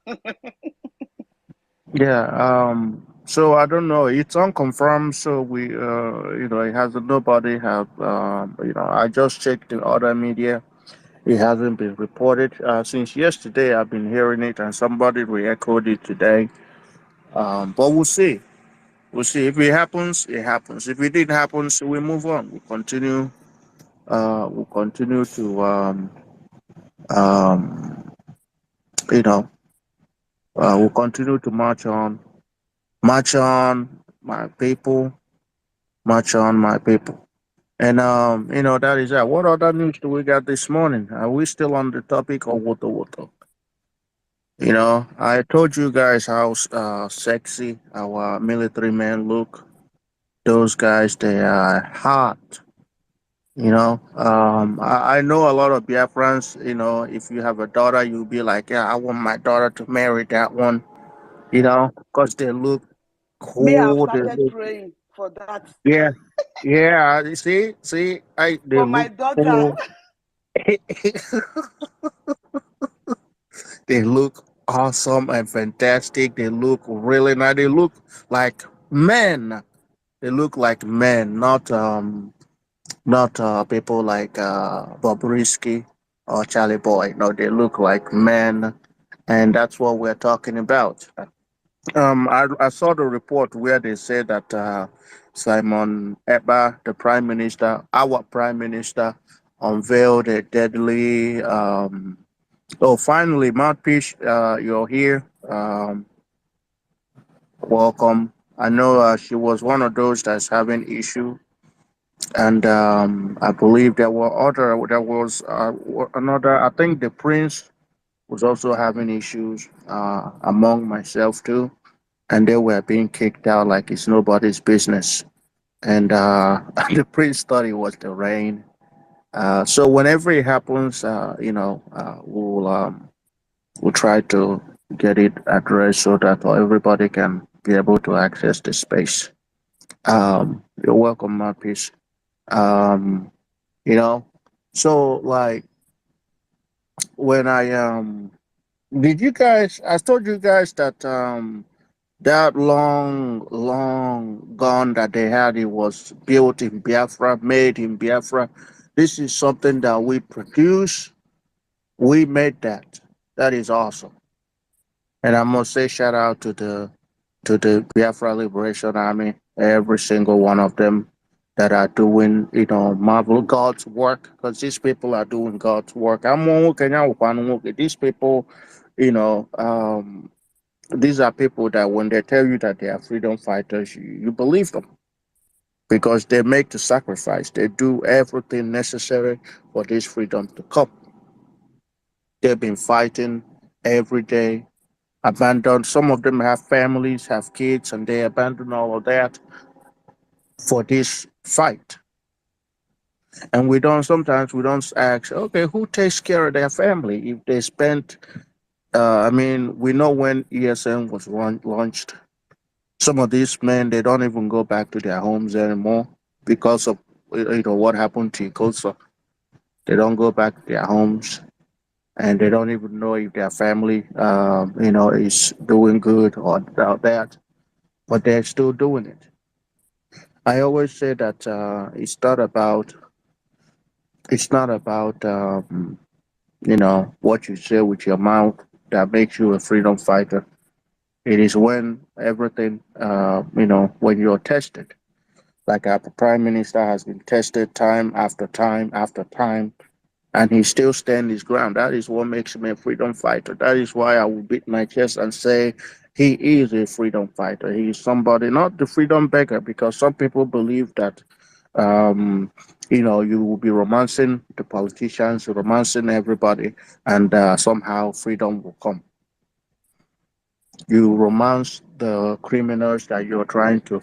Yeah. So I don't know. It's unconfirmed. So it has nobody have. I just checked the other media. It hasn't been reported since yesterday. I've been hearing it, and somebody re-echoed it today. But we'll see. We'll see if it happens. It happens. If it didn't happen, so we move on. We continue. We'll continue to um, you know, we'll continue to march on, my people, march on, my people. And that is that. What other news do we got this morning? Are we still on the topic of water water? I told you guys how sexy our military men look. Those guys, they are hot. I know a lot of Biafrans. If you have a daughter, you'll be like, yeah, I want my daughter to marry that one. Because they look Me, have cool. They started look, praying for that yeah, yeah. You see, they for look my daughter. cool. They look awesome and fantastic. They look really nice. They look like men. They look like men, not people like Bobrisky or Charlie Boy. No, they look like men, and that's what we're talking about. I saw the report where they said that Simon Eba, the Prime Minister, our Prime Minister, unveiled a deadly. Oh, finally, Mouthpiece, you're here. Welcome. I know she was one of those that's having issue, and I believe there were other. There was another. I think the Prince was also having issues among myself too, and they were being kicked out like it's nobody's business. And the Prince thought it was the rain. So whenever it happens, we'll try to get it addressed so that everybody can be able to access the space. You're welcome, my piece. Um, you know, so like when did you guys? I told you guys that that long, long gun that they had, it was built in Biafra, made in Biafra. This is something that we produce. We made that. That is awesome. And I must say shout out to the Biafra Liberation Army, every single one of them that are doing, marvel God's work, because these people are doing God's work. These people, you know, um, these are people that when they tell you that they are freedom fighters, you believe them because they make the sacrifice. They do everything necessary for this freedom to come. They've been fighting every day, abandoned. Some of them have families, have kids, and they abandon all of that for this fight. And sometimes we don't ask, okay, who takes care of their family if they spent, we know when ESN was launched, some of these men, they don't even go back to their homes anymore because of, what happened to Ikosa. They don't go back to their homes and they don't even know if their family, is doing good or bad, but they're still doing it. I always say that it's not about what you say with your mouth that makes you a freedom fighter. It is when everything, when you're tested. Like our prime minister has been tested time after time after time, and he still stands his ground. That is what makes him a freedom fighter. That is why I will beat my chest and say he is a freedom fighter. He is somebody, not the freedom beggar, because some people believe that um, you will be romancing the politicians, romancing everybody, and somehow freedom will come. You romance the criminals that you're trying to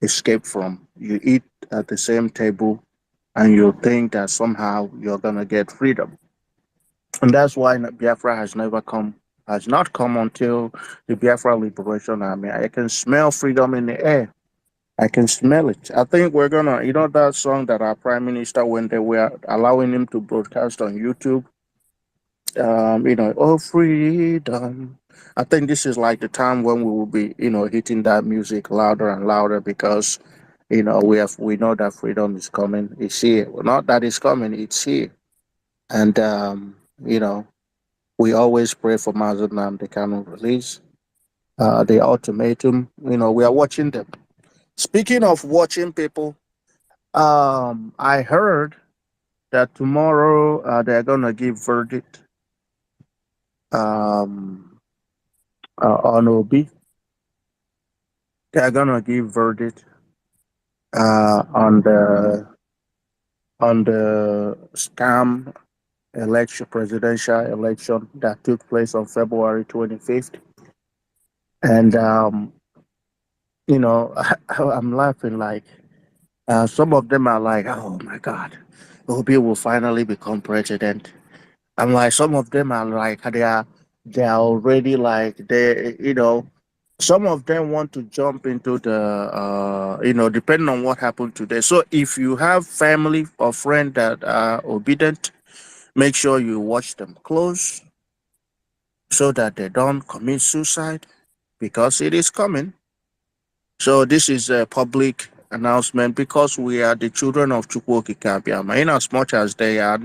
escape from. You eat at the same table, and you think that somehow you're gonna get freedom. And that's why Biafra has not come until the Biafra Liberation Army. I can smell freedom in the air. I can smell it. I think we're gonna, that song that our prime minister, when they were allowing him to broadcast on YouTube, oh freedom. I think this is like the time when we will be, hitting that music louder and louder because, we know that freedom is coming. It's here. Well, not that it's coming. It's here. And we always pray for Mazen the Kanu release. The ultimatum. We are watching them. Speaking of watching people, I heard that tomorrow they're gonna give verdict on Obi. They're gonna give verdict on the scam election, presidential election that took place on February 25th. And I'm laughing like some of them are like, oh my God, Obi will finally become president. I'm like, some of them are like, they are already like, some of them want to jump into the, depending on what happened today. So if you have family or friend that are obedient, make sure you watch them close so that they don't commit suicide because it is coming. So this is a public announcement because we are the children of Chukwuoki Kabiama. In as much as they are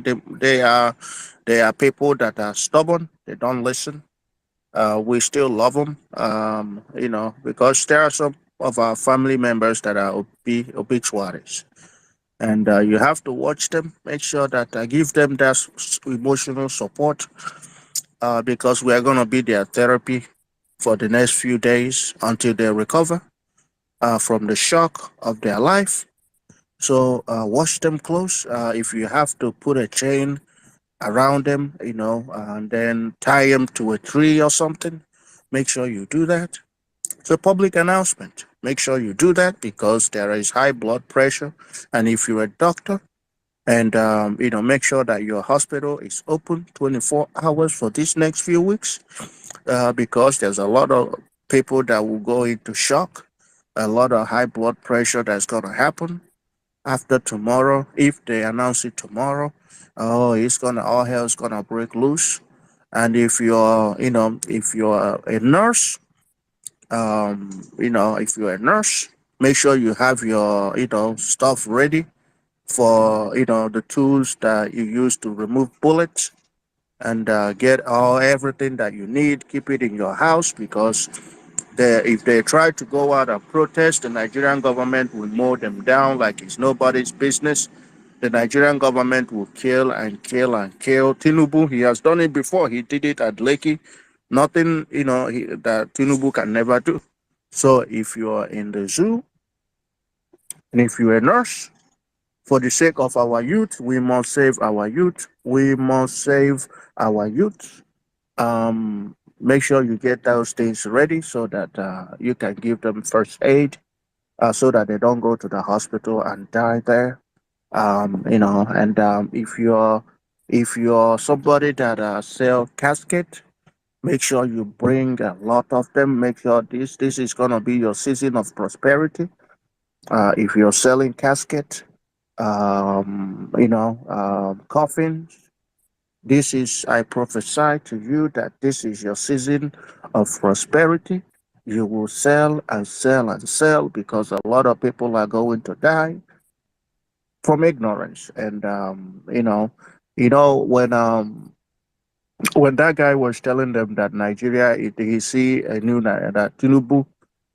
people that are stubborn, they don't listen. We still love them, because there are some of our family members that are obituaries, and you have to watch them. Make sure that give them that emotional support, because we are going to be their therapy for the next few days until they recover from the shock of their life. So watch them close. If you have to put a chain around them, and then tie them to a tree or something, make sure you do that. It's a public announcement. Make sure you do that because there is high blood pressure. And if you're a doctor, and make sure that your hospital is open 24 hours for these next few weeks, because there's a lot of people that will go into shock, a lot of high blood pressure that's going to happen after tomorrow. If they announce it tomorrow, oh, all hell's gonna break loose. And if you're a nurse, if you're a nurse, make sure you have your stuff ready for the tools that you use to remove bullets, and get everything that you need. Keep it in your house because if they try to go out and protest, the Nigerian government will mow them down like it's nobody's business. The Nigerian government will kill and kill and kill. Tinubu, he has done it before. He did it at Lekki. Nothing, that Tinubu can never do. So if you are in the zoo and if you're a nurse, for the sake of our youth, we must save our youth. We must save our youth. Make sure you get those things ready so that you can give them first aid, so that they don't go to the hospital and die there. And if you're somebody that sell casket, make sure you bring a lot of them. Make sure this is gonna be your season of prosperity. If you're selling casket, coffins, this is, I prophesy to you that this is your season of prosperity. You will sell and sell and sell because a lot of people are going to die from ignorance. And when that guy was telling them that Nigeria, he see a that Tinubu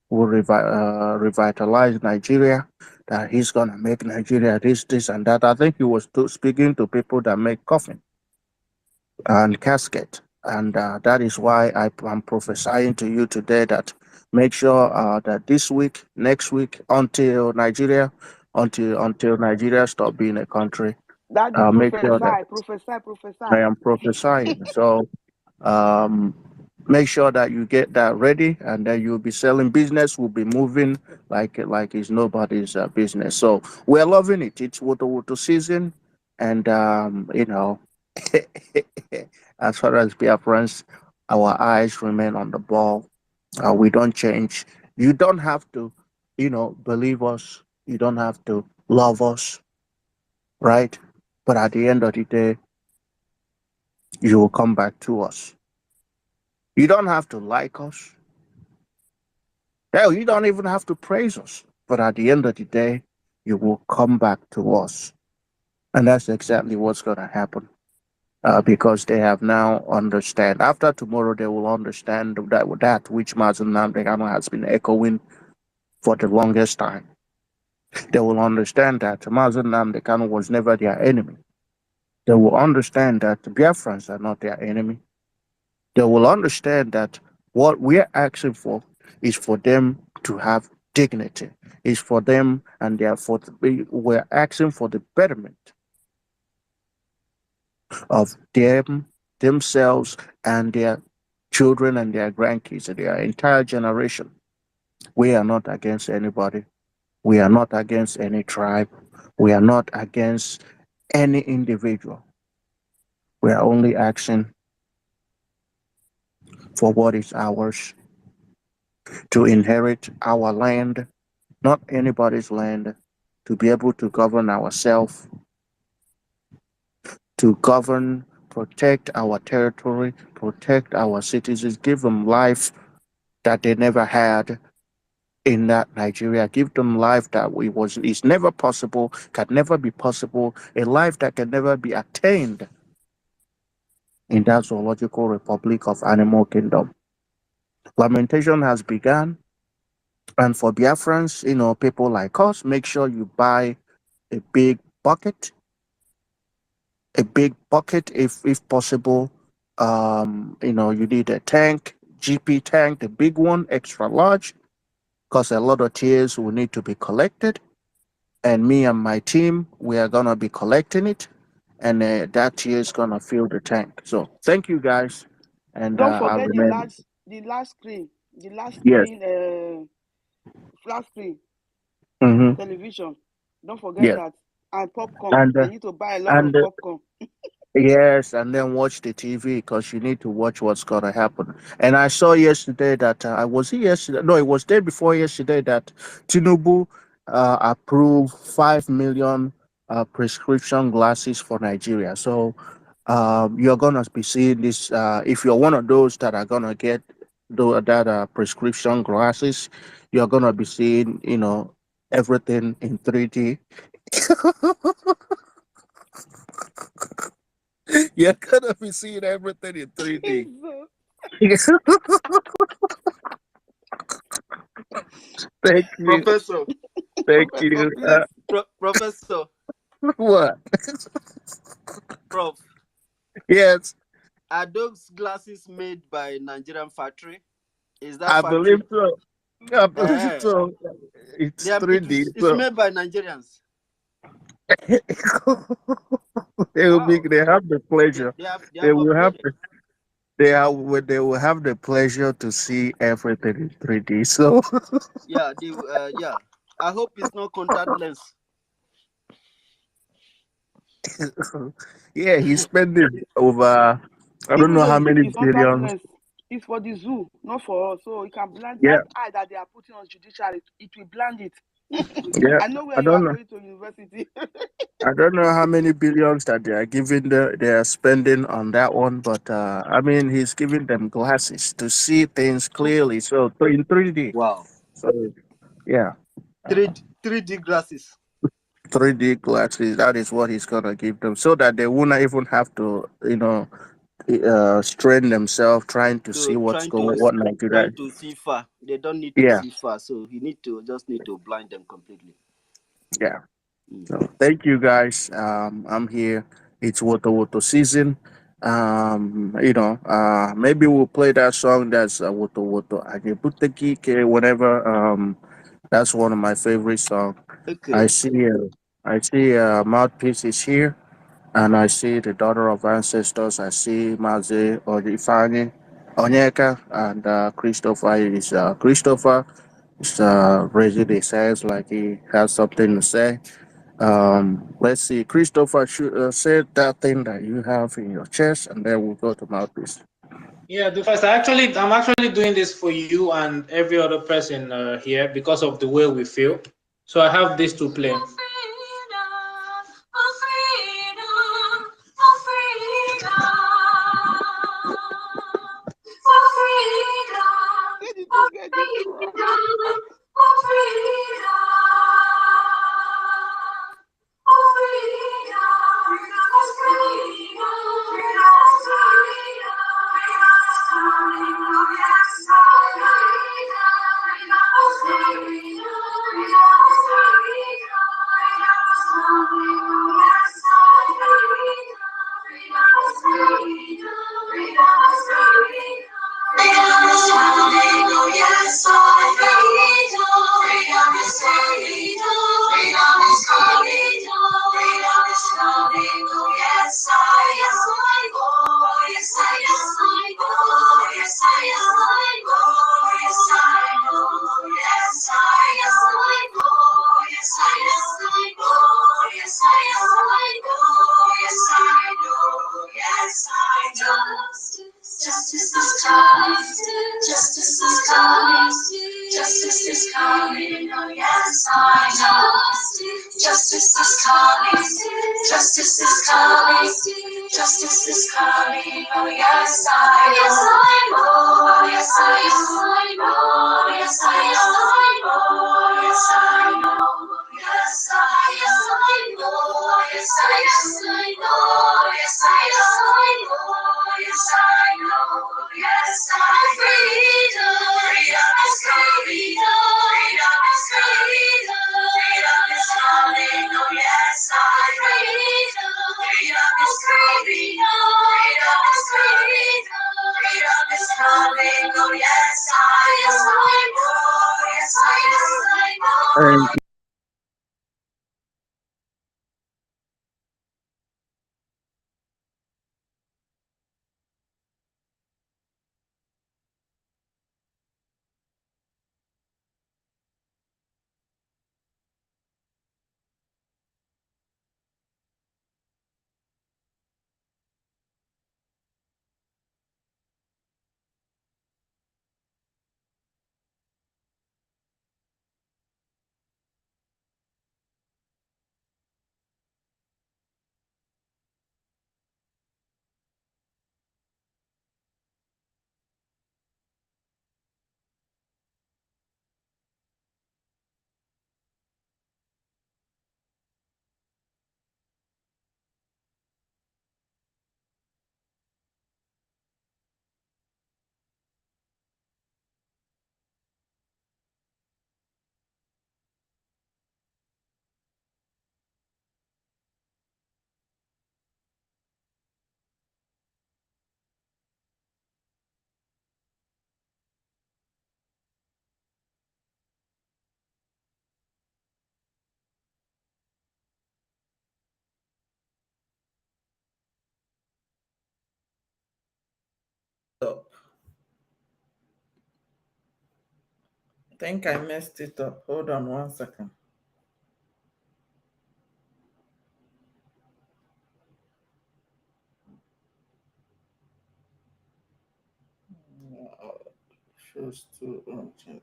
will revitalize Nigeria, that he's gonna make Nigeria this and that. I think he was speaking to people that make coffin and casket. And that is why I'm prophesying to you today that make sure that this week, next week, until Nigeria stop being a country, Daddy, make sure that I prophesy. am prophesying. So um, make sure that you get that ready, and then you'll be selling. Business will be moving like it's nobody's business. So we're loving it. It's water season, and as far as Biafrans, our eyes remain on the ball. We don't change. You don't have to, believe us. You don't have to love us, right? But at the end of the day, you will come back to us. You don't have to like us. Hell, you don't even have to praise us. But at the end of the day, you will come back to us. And that's exactly what's going to happen. Because they have now understand. After tomorrow, they will understand that which Mazen Namdekano has been echoing for the longest time. They will understand that Mazen Namdekano was never their enemy. They will understand that the Biafrans are not their enemy. They will understand that what we're asking for is for them to have dignity, is for them, and therefore we're asking for the betterment of themselves, and their children and their grandkids and their entire generation. We are not against anybody. We are not against any tribe. We are not against any individual. We are only asking for what is ours, to inherit our land, not anybody's land, to be able to govern ourselves, to govern, protect our territory, protect our citizens, give them life that they never had in that Nigeria, give them life that is never possible, can never be possible, a life that can never be attained in that zoological republic of animal kingdom. Lamentation has begun, and for Biafrans, people like us, make sure you buy a big bucket, if possible. You need a tank, GP tank, the big one, extra large, because a lot of tears will need to be collected. And me and my team, we are gonna be collecting it, and that tear is gonna fill the tank. So thank you guys, and Don't I forget remember. the last screen, Yes. flat screen Mm-hmm. television. Don't forget Yes. that. And popcorn. And I need to buy a lot of and popcorn. yes, and then watch the TV because you need to watch what's gonna happen. And I saw yesterday that I was here yesterday. No, it was day before yesterday that Tinubu approved 5 million prescription glasses for Nigeria. So you're gonna be seeing this. If you're one of those that are gonna get that prescription glasses, you're gonna be seeing, everything in 3D. You're gonna be seeing everything in 3D. Jesus. Thank you. Professor, Thank Professor, you. please. Professor, What? Prof, Yes, are those glasses made by Nigerian factory? Is that I believe factory? so. I believe Eh, so. It's 3D. it's So made by Nigerians. Wow. they have the pleasure. They They have will have upgraded. the they will have the pleasure to see everything in 3D. So Yeah, I hope it's not contact lens. Yeah, he's spending over, I don't Even know though how it's, many it's under billions. duress, it's for the zoo, not for us. So it can blind Yeah, that eye that they are putting on judiciary. It will blind it. yeah. I know where I you are don't know. going to university. I don't know how many billions that they are giving they are spending on that one, but I mean he's giving them glasses to see things clearly. So in 3D. Wow. So yeah, 3D glasses. 3D glasses. That is what he's gonna give them, so that they won't even have to, strain themselves trying to see To what's trying going, to what Nigeria. trying to see far. They don't need to Yeah, see far, so he need to blind them completely. yeah. Mm. So thank you guys. I'm here. It's Woto Woto season. Maybe we'll play that song that's Woto Woto Anyebuteki Ke whatever. That's one of my favorite songs. I Okay. see Mouthpiece is here, and I see the daughter of ancestors. I see Maze Odifani Onyeka, and Christopher is raising his hands like he has something to say. Let's see. Christopher should say that thing that you have in your chest, and then we'll go to Mouthpiece. Yeah, the first I'm actually doing this for you and every other person here because of the way we feel. So I have this to play. Where did you get this from? Justice is coming. Justice is coming. Justice is coming. Oh yes, I know. Justice is coming. Justice is coming. Justice is coming. Oh yes, I know. Yes, I know. Yes, I know. Yes, I know. Yes, I know. Yes, I know. Yes, I know. Yes, I know. Yes, I freedom. Freedom is freedom. Freedom is freedom. Freedom is coming. Oh yes, I freedom. Freedom is freedom. Freedom is freedom. Freedom is coming. Oh yes, I know. Yes, I know. And Up. I think I messed it up. Hold on one second. Choose to urgent.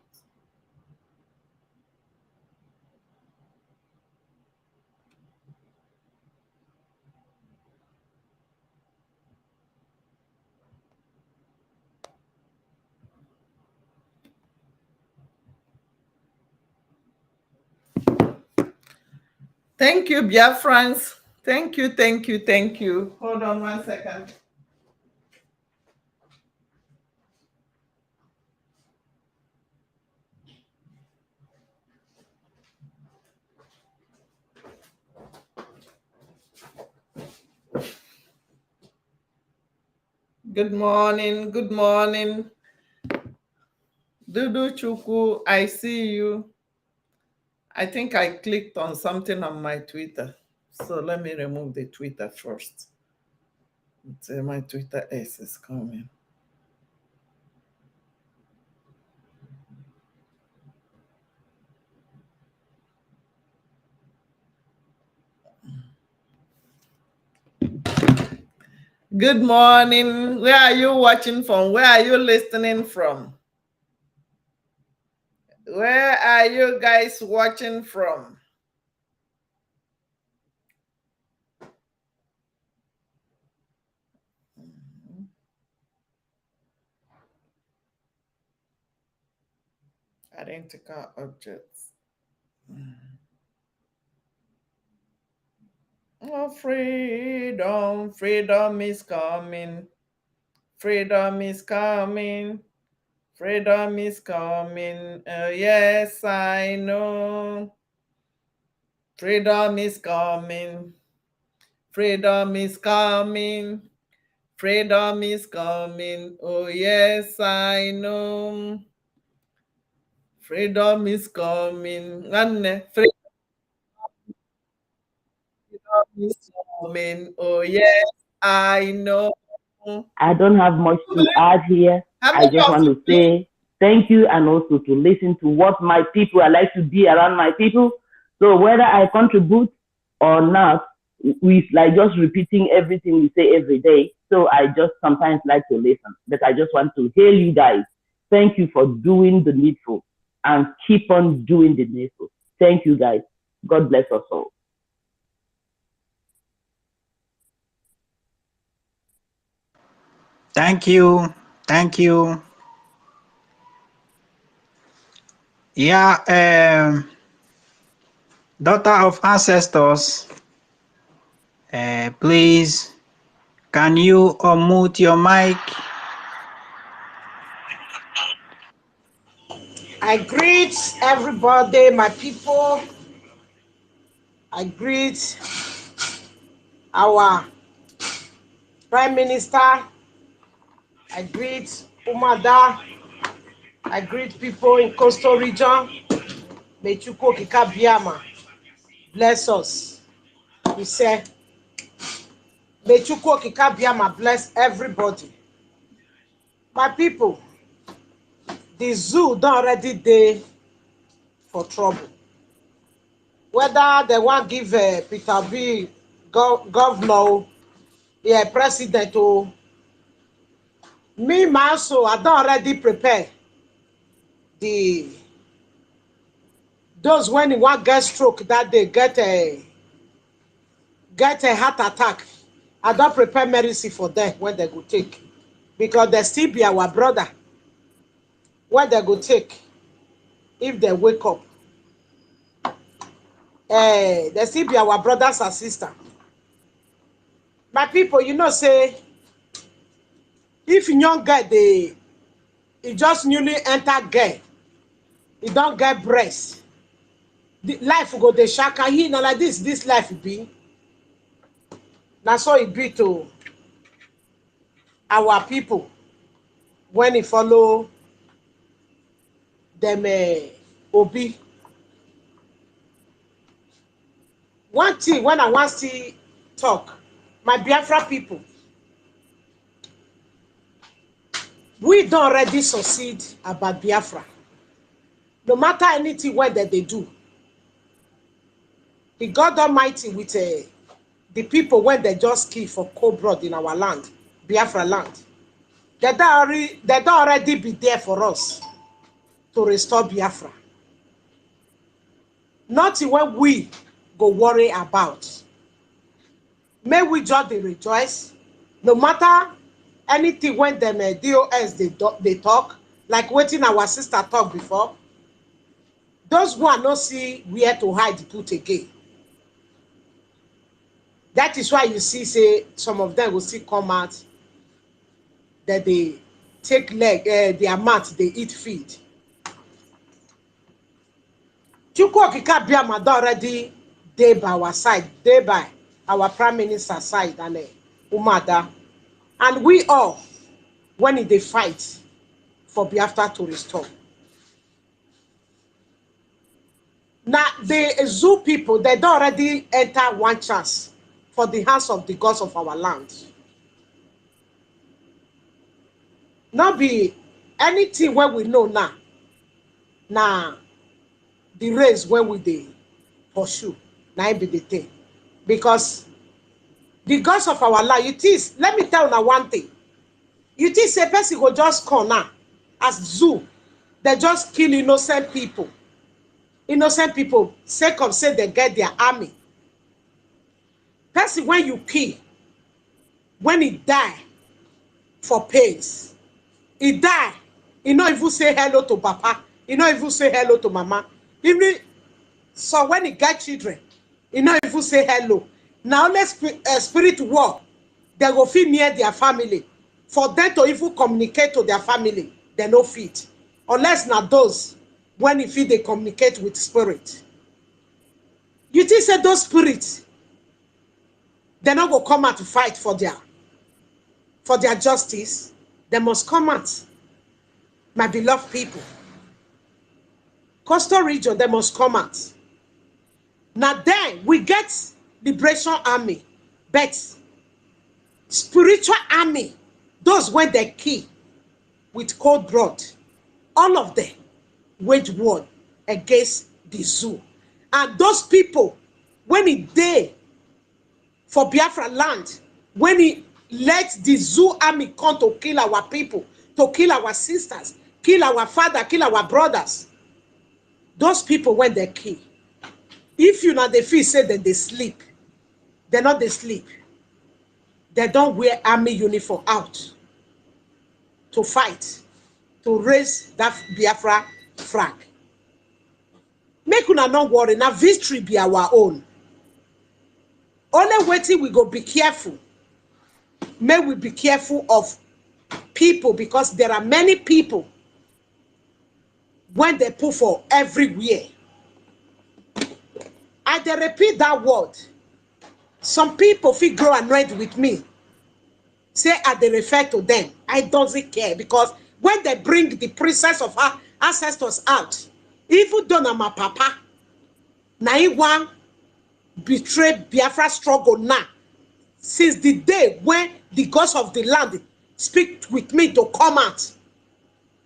Thank you, Biafrans. Thank you, thank you, thank you. Hold on 1 second. Good morning, good morning. Dudu Chuku, I see you. I think I clicked on something on my Twitter. So let me remove the Twitter first. My Twitter S is coming. Good morning. Where are you watching from? Where are you listening from? Where are you guys watching from? Identical objects. Oh, freedom, freedom is coming. Freedom is coming. Freedom is coming. Yes, I know. Freedom is coming. Freedom is coming. Freedom is coming. Oh, yes, I know. Freedom is coming. Freedom is coming. Oh, yes, I know. I don't have much to add here. How I many just of want you? to say thank you and also to listen to what my people, I like to be around my people. So whether I contribute or not, we like just repeating everything we say every day. So I just sometimes like to listen, but I just want to hail you guys. Thank you for doing the needful and keep on doing the needful. Thank you guys. God bless us all. Thank you. Thank you. Yeah, daughter of ancestors, please, can you unmute your mic? I greet everybody, my people. I greet our Prime Minister. I greet Umada. I greet people in coastal region. May Chukwu Okike Abiyama bless us. We say, may Chukwu Okike Abiyama bless everybody. My people, the zoo don't already dey for trouble. Whether they want give Peter B governor, yeah, president, or me myself, I don't already prepare those when you want get stroke that they get a heart attack. I don't prepare medicine for them when they go take, because they still be our brother when they go take. If they wake up, they still be our brothers and sisters. My people, you know, say if young guy he just newly enter girl, he don't get breast, the life go dey shaka. He na like this life be. Na so it be to our people when he follow them Obi. One thing when I want to talk, my Biafra people, we don't already succeed about Biafra. No matter anything what that they do, the God Almighty with the people when they just kill for cold blood in our land, Biafra land. They don't already be there for us to restore Biafra. Nothing when we go worry about. May we just rejoice, no matter anything when them DOS they talk, like waiting our sister talk before. Those who are not see where to hide put again. That is why you see, say some of them will still come out that they take leg, their mat, they eat feed. Chukwokika Biamada already day by our side, day by our Prime Minister's side, and Umada. And we all, when they fight for Biafra to restore. Now, the zoo people, they don't already enter one chance for the hands of the gods of our land. Not be anything where we know now. Now, the race where we they pursue, now be the thing. Because the gods of our land, it is, let me tell you one thing. You think a person go just come now, as zoo, they just kill innocent people. Innocent people, sake of say they get their army. Person when you kill, when he die for pains, he die, he not even say hello to papa, he not even say hello to mama. Even so when he get children, he not even say hello. Now let's spirit war, they go feel near their family. For them to even communicate to their family, they no fit. Unless not those when if they communicate with spirit. You think say those spirits, they not go come out to fight for their justice. They must come out. My beloved people. Coastal region, they must come out. Now then, we get liberation army, but spiritual army, those when they kill with cold blood, all of them wage war against the zoo. And those people, when it day for Biafra land, when he let the zoo army come to kill our people, to kill our sisters, kill our father, kill our brothers, those people when they kill, if you not they feel say that they sleep, they're not they sleep. They don't wear army uniform out to fight, to raise that Biafra flag. Make una not worry, now victory be our own. Only waiting we go be careful. May we be careful of people, because there are many people when they put for everywhere. I dey repeat that word. Some people feel grow annoyed with me. Say I dey refer to them. I doesn't care, because when they bring the princess of our ancestors out, even though na my papa, na he wan betray Biafra struggle now. Since the day when the gods of the land speak with me to come out,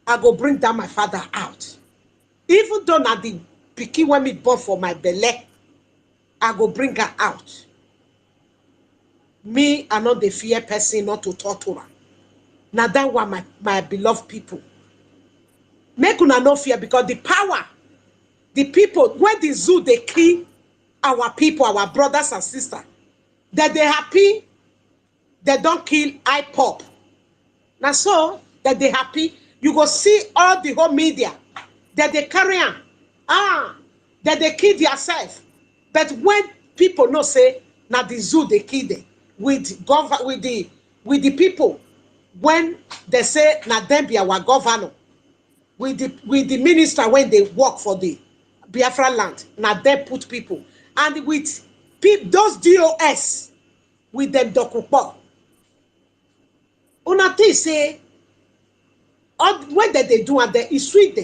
I go bring down my father out. Even though na the pikin when me born for my belly, I go bring her out. Me, I not the fear person, not to torture her. Now that one, my beloved people. Make una no fear, because the power, the people, when the zoo they kill our people, our brothers and sisters, that they happy, they don't kill IPOP. Now so that they happy, you go see all the whole media that they carry on, that they kill themselves. But when people no say, now the zoo they kill them with the people, when they say now them be our governor, with the minister when they work for the Biafra land, now they put people, and with those DOS with them dokupo. Una think say all when they do and they is sweet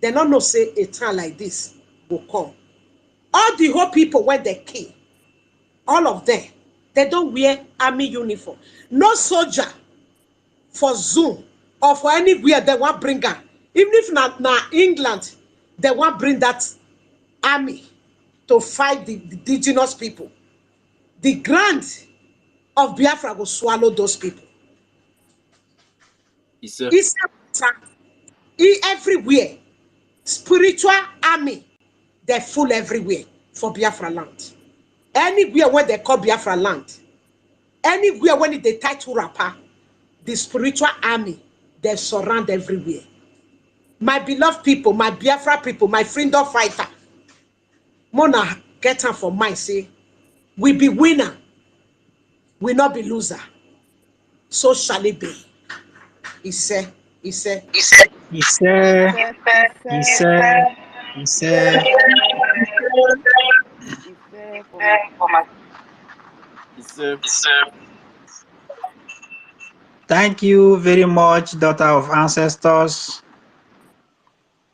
they don't know say a time like this will come. All the whole people when they kill, all of them, they don't wear army uniform. No soldier for Zoom or for anywhere they want bring her. Even if not na England, they want bring that army to fight the indigenous people. The grant of Biafra will swallow those people. Everywhere. Spiritual army, they're full everywhere for Biafra land. Anywhere where they call Biafra land, anywhere when they tie to rapper, the spiritual army, they surround everywhere. My beloved people, my Biafra people, my freedom fighter, Mona get her for mine, say, we be winner, we not be loser. So shall it be. He said. Thank you very much, daughter of ancestors.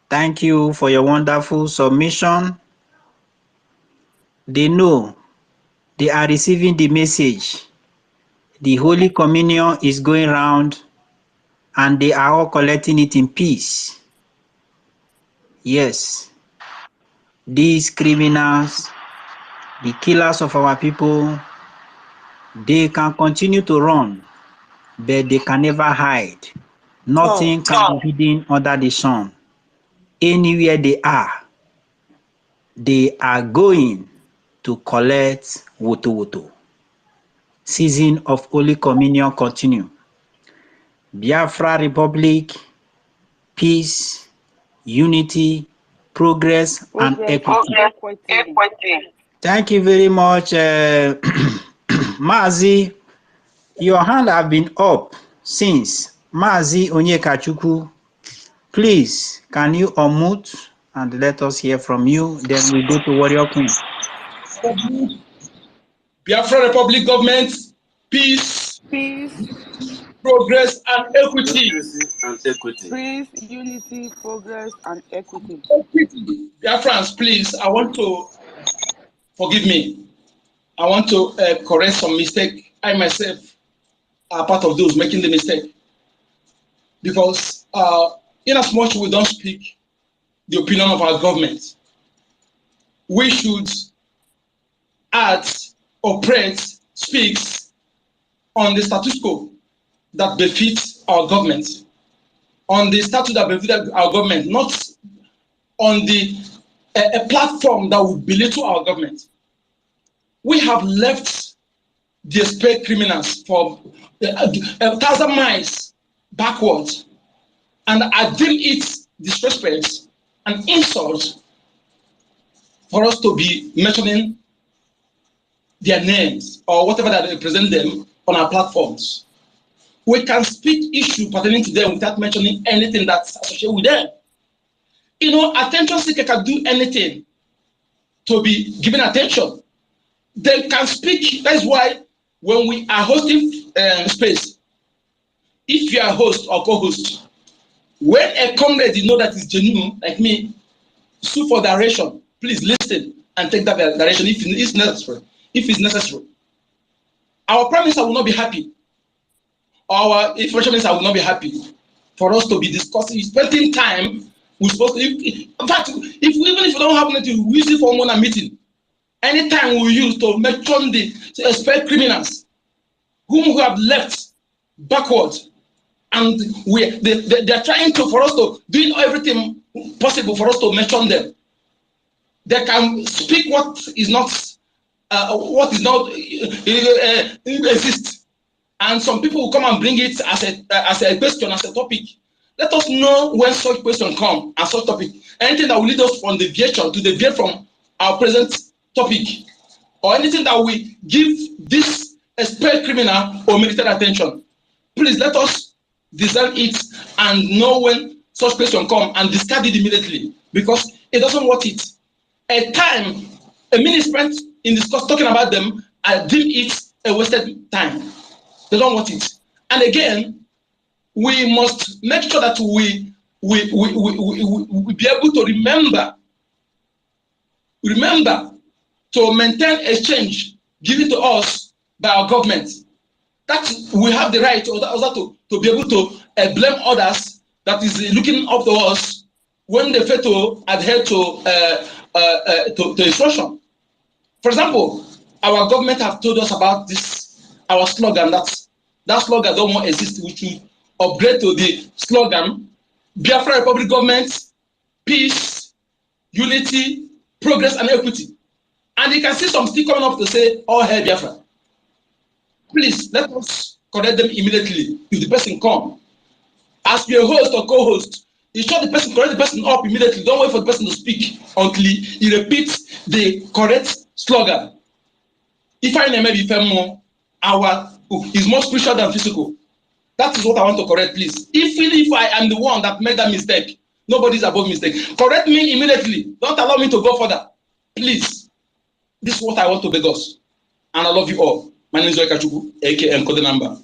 Thank you for your wonderful submission. They know they are receiving the message. The Holy Communion is going round and they are all collecting it in peace. Yes, these criminals, the killers of our people, they can continue to run, but they can never hide. Nothing can be hidden under the sun. Anywhere they are going to collect woto. Season of Holy Communion continue. Biafra Republic, peace, unity, progress, and equity. Thank you very much, Mazi. Your hand have been up since. Mazi Onyekachukwu, please, can you unmute and let us hear from you? Then we go to Warrior Queen. Biafra Republic government, peace, progress, and equity. Peace, unity, progress, and equity. Biafrans, please, I want to forgive me. I want to correct some mistake. I myself are part of those making the mistake. Because in as much we don't speak the opinion of our government, we should act, operate, speaks on the status quo that befits our government, on the statute that befits our government, not on the a platform that would belittle our government. We have left the escaped criminals for 1,000 miles backwards, and I deem it disrespect and insult for us to be mentioning their names or whatever that represent them on our platforms. We can speak issue pertaining to them without mentioning anything that's associated with them. You know, attention seeker can do anything to be given attention. They can speak. That's why when we are hosting space, if you are host or co-host, when a comrade you know that is genuine, like me, sue for direction, please listen and take that direction if it's necessary. If it's necessary. Our prime minister will not be happy. Our information minister will not be happy for us to be discussing, spending time. We're supposed to, in fact, even if we don't have anything, we use it for one meeting. Anytime we use to mention the expect criminals whom we have left backwards, and they're trying to for us to do everything possible for us to mention them. They can speak what is not exist, and some people will come and bring it as a question, as a topic. Let us know when such question come and such topic. Anything that will lead us from deviation to deviate from our present topic, or anything that will give this expert criminal unmerited attention. Please let us discern it and know when such question come and discard it immediately, because it doesn't worth it. A minute spent in discuss talking about them, I deem it a wasted time. They don't want it. And again, we must make sure that we be able to remember to maintain exchange given to us by our government. That we have the right also to be able to blame others that is looking up to us when they fail to adhere to instruction. For example, our government have told us about this, our slogan, that slogan don't more exist, upgrade to the slogan, Biafra Republic Government, peace, unity, progress, and equity. And you can see some still coming up to say, all hail Biafra. Please, let us correct them immediately if the person come. As your host or co-host, you show the person, correct the person up immediately. Don't wait for the person to speak until he repeats the correct slogan. If I name be more, our is more spiritual than physical. That is what I want to correct, please. If I am the one that made that mistake, nobody is above mistake. Correct me immediately. Don't allow me to go further. Please. This is what I want to beg us. And I love you all. My name is Kachuku, aka Code Number.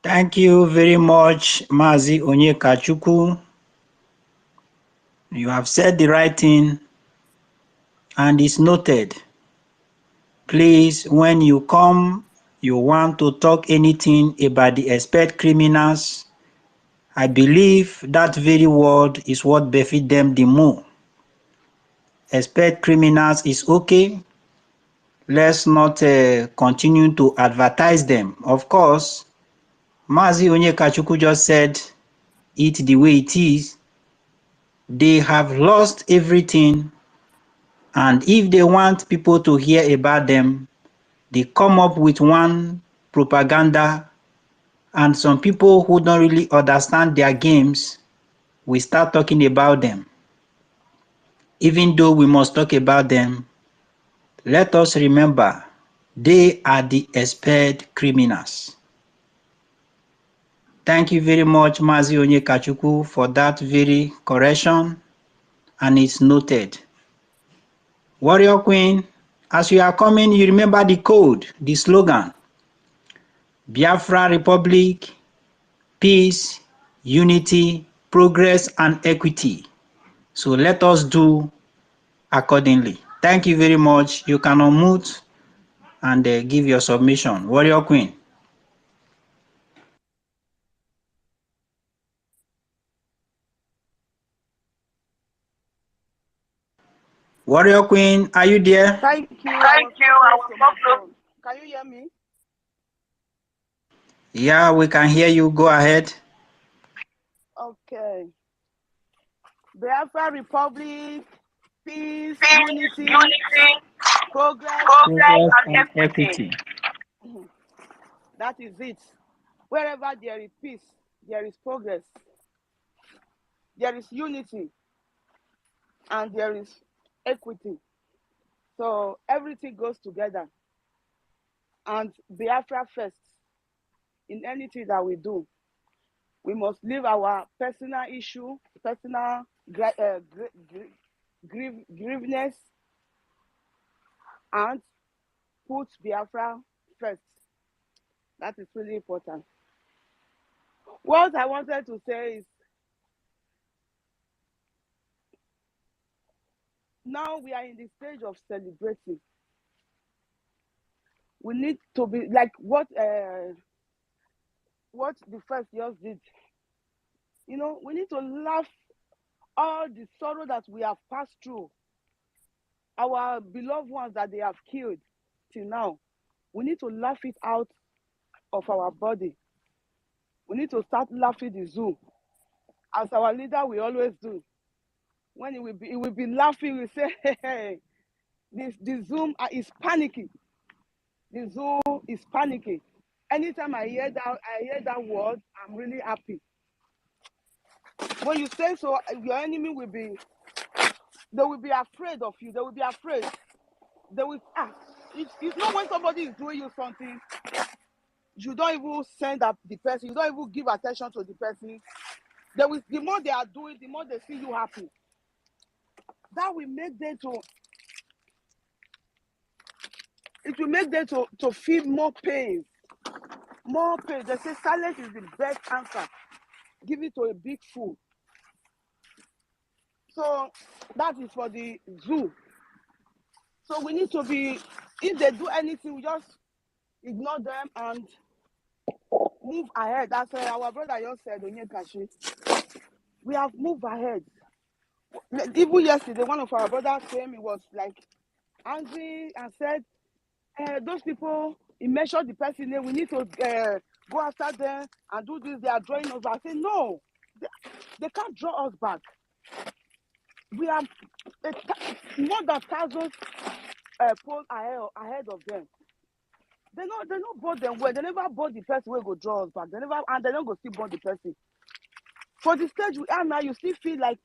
Thank you very much, Mazi Onyekachuku. You have said the right thing and it's noted. Please, when you come, you want to talk anything about the expert criminals, I believe that very word is what befits them the more. Expert criminals is okay. Let's not continue to advertise them. Of course, Mazi Onyekachuku just said it the way it is. They have lost everything, and if they want people to hear about them, they come up with one propaganda, and some people who don't really understand their games will start talking about them. Even though we must talk about them, let us remember they are the expert criminals. Thank you very much, Mazi Onyekachuku, for that very correction, and it's noted. Warrior Queen, as you are coming, you remember the code, the slogan. Biafra Republic, peace, unity, progress, and equity. So let us do accordingly. Thank you very much. You can unmute and give your submission. Warrior Queen. Warrior Queen, are you there? Thank you. I was not close. Can you hear me? Yeah, we can hear you. Go ahead. Okay. Biafra Republic, peace, unity, progress, and equity. That is it. Wherever there is peace, there is progress. There is unity. And there is equity. So everything goes together. And Biafra first. In anything that we do, we must leave our personal issue, personal grievances, and put Biafra first. That is really important. What I wanted to say is, now we are in the stage of celebrating. We need to be like what the first years did. You know, we need to laugh all the sorrow that we have passed through. Our beloved ones that they have killed till now. We need to laugh it out of our body. We need to start laughing the zoo, as our leader will always do. When it will be laughing, we say, hey, the zoo is panicking. The zoo is panicking. Anytime I hear that word, I'm really happy. When you say so, your enemy they will be afraid of you. They will be afraid. They will you know when somebody is doing you something, you don't even send up the person, you don't even give attention to the person. The more they are doing, the more they see you happy. That will make them to feel more pain. More pain. They say silence is the best answer. Give it to a big fool. So that is for the zoo. So we need to be, if they do anything, we just ignore them and move ahead. As our brother just said, Onyekashi, we have moved ahead. Even yesterday, one of our brothers came, he was like angry and said, those people he mentioned the person name. We need to go after them and do this. They are drawing us back. I say, no, they can't draw us back. We are more than thousands poles ahead of them. They not bought them well. They never bought the person who go draw us back. They don't go still bought the person. For the stage we are now, you still feel like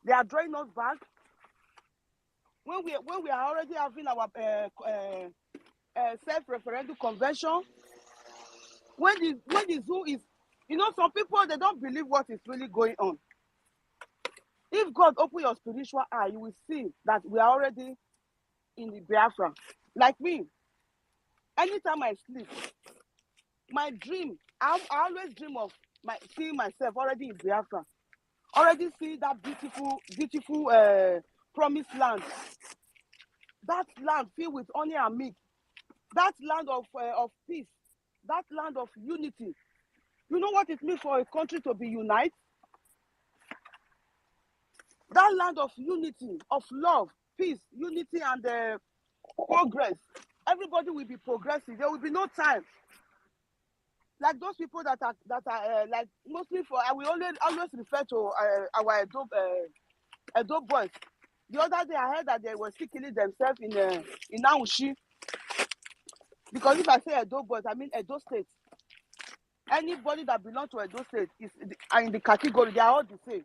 they are drawing us back. When we are already having our self-referendum convention, when the zoo is, some people, they don't believe what is really going on. If God open your spiritual eye, you will see that we are already in the Biafra. Like me, anytime I sleep, my dream, I always dream of seeing myself already in Biafra. Already see that beautiful promised land. That land filled with honey and milk. That land of peace. That land of unity. You know what it means for a country to be united? That land of unity, of love, peace, unity, and progress. Everybody will be progressive. There will be no time. Like those people that are like mostly I will always refer to our Edo boys. The other day I heard that they were still killing themselves in Aushi. Because if I say Edo boys, I mean Edo State. Anybody that belongs to Edo State is in the category. They are all the same.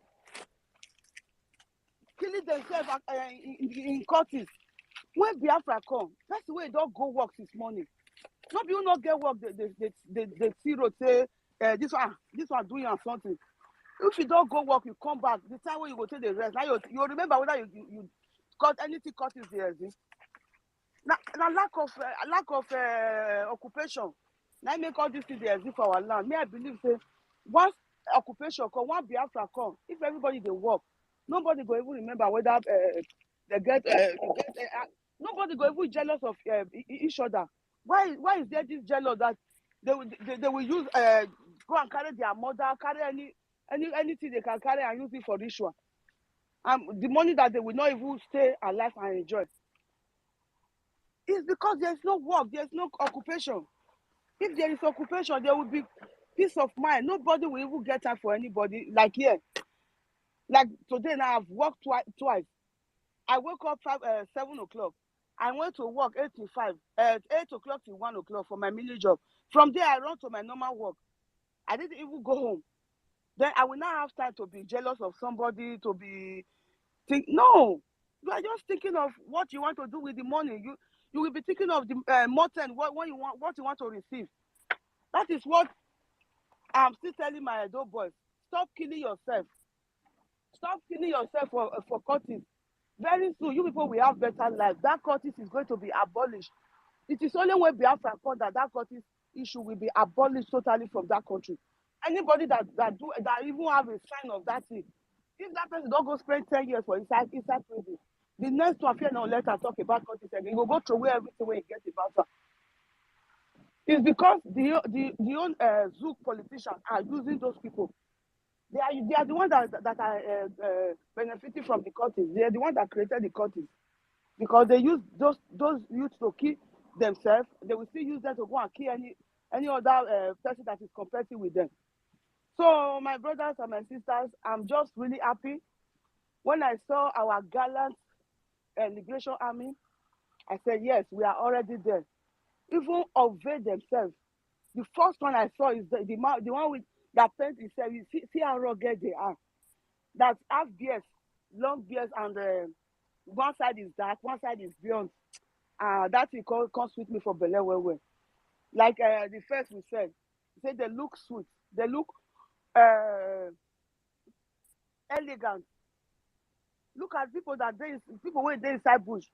Killing themselves in courts. When Biafra come, that's the way they don't go work this morning. Some people not get work. They see road say this one doing something. If you don't go work, you come back. The time when you go take the rest, now you remember whether you got anything cut is there. Now lack of occupation. Now make all these things they exist for our land. Me, I believe say once occupation come, once Biafra come, if everybody they work, nobody go even remember whether they get nobody go even jealous of each other. Why is there this jealous that they will use go and carry their mother, carry anything they can carry and use it for ritual. The money that they will not even stay alive and enjoy. It's because there's no work, there's no occupation. If there is occupation, there will be peace of mind. Nobody will even get time for anybody. Like here, like today now I've worked twice. I woke up 7 o'clock. I went to work 8 to 5, 8 o'clock to 1 o'clock for my mini job. From there, I run to my normal work. I didn't even go home. Then I will not have time to be jealous of somebody, to be no. You are just thinking of what you want to do with the money. You will be thinking of the mountain, what you want to receive. That is what I'm still telling my adult boys. Stop killing yourself. Stop killing yourself for cutting. Very soon, you people will have better life. That cutting is going to be abolished. It is only when Biafra comes that cutting issue will be abolished totally from that country. Anybody that even have a sign of that thing, if that person don't go spend 10 years for inside prison, the next one, no let her talk about cutting again. He will go through everything when he gets about her. It's because the own Zook politicians are using those people. They are the ones that are benefiting from the cuttings. They are the ones that created the cuttings. Because they use those youths to kill themselves. They will still use them to go and kill any other person that is competing with them. So my brothers and my sisters, I'm just really happy. When I saw our gallant Liberation Army, I said, yes, we are already there. Even obey themselves. The first one I saw is the one with that paint itself. You see how rugged they are. That have beards, long beards, and one side is dark, one side is beyond. That will comes with me for Bele well. Like the first we said they look sweet, they look elegant. Look at people when they inside bush,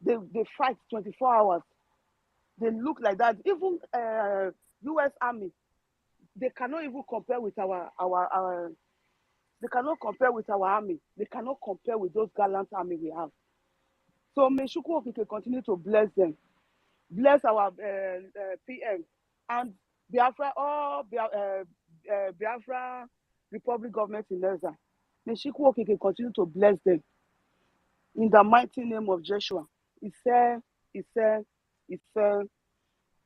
they fight 24 hours. They look like that. Even U.S. Army, they cannot even compare with our they cannot compare with our army. They cannot compare with those gallant army we have. So may Shukwu can continue to bless them. Bless our PM and Biafra, Biafra Republic government in Leza. May Shukwu can continue to bless them. In the mighty name of Joshua. He said.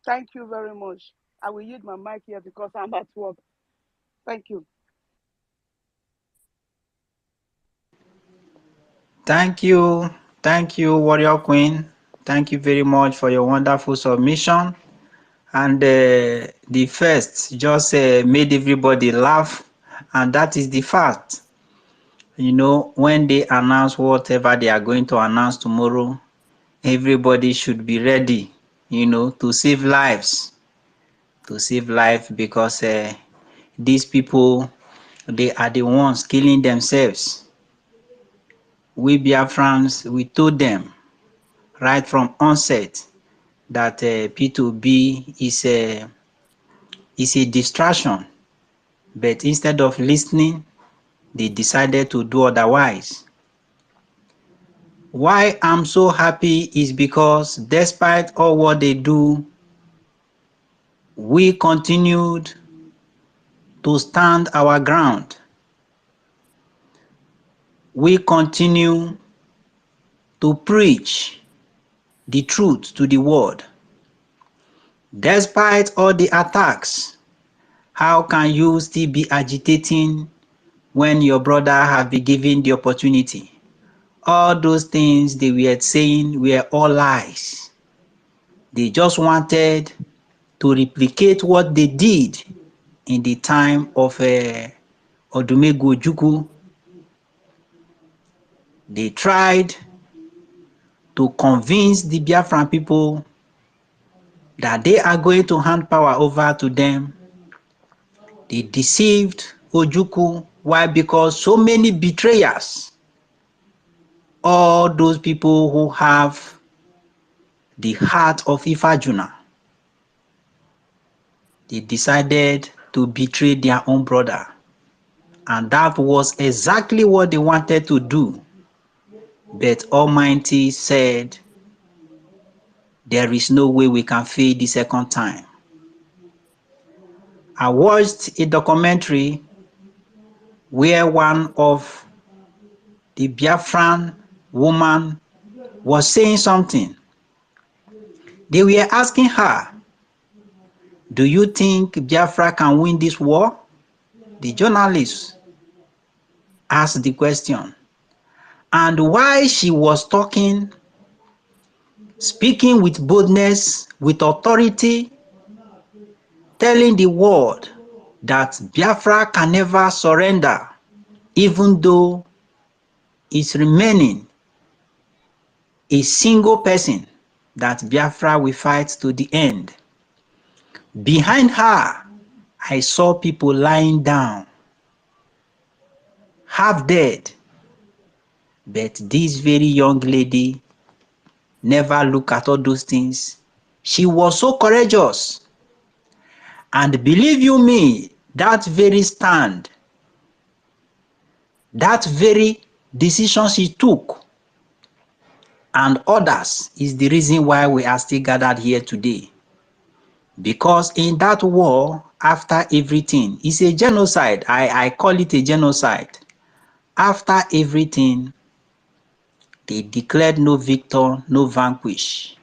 Thank you very much. I will use my mic here because I'm at work. Thank you. Thank you. Thank you, Warrior Queen. Thank you very much for your wonderful submission. And the first just made everybody laugh. And that is the fact. You know, when they announce whatever they are going to announce tomorrow, everybody should be ready, you know, to save lives. To save life, because these people, they are the ones killing themselves. We Biafrans, we told them right from onset that P2B is a distraction, but instead of listening, they decided to do otherwise. Why I'm so happy is because despite all what they do, we continued to stand our ground. We continue to preach the truth to the world. Despite all the attacks, how can you still be agitating when your brother have been given the opportunity? All those things they were saying were all lies. They just wanted to replicate what they did in the time of Odumegwu Ojukwu. They tried to convince the Biafran people that they are going to hand power over to them. They deceived Ojukwu. Why? Because so many betrayers, all those people who have the heart of Ifajuna, they decided to betray their own brother. And that was exactly what they wanted to do. But Almighty said, there is no way we can fail the second time. I watched a documentary where one of the Biafran woman was saying something. They were asking her, do you think Biafra can win this war? The journalist asked the question. And while she was talking, speaking with boldness, with authority, telling the world that Biafra can never surrender, even though it's remaining a single person, that Biafra will fight to the end. Behind her, I saw people lying down, half dead. But this very young lady never looked at all those things. She was so courageous. And believe you me, that very stand, that very decision she took, and others, is the reason why we are still gathered here today. Because in that war, after everything, it's a genocide. I call it a genocide. After everything, they declared no victor, no vanquish.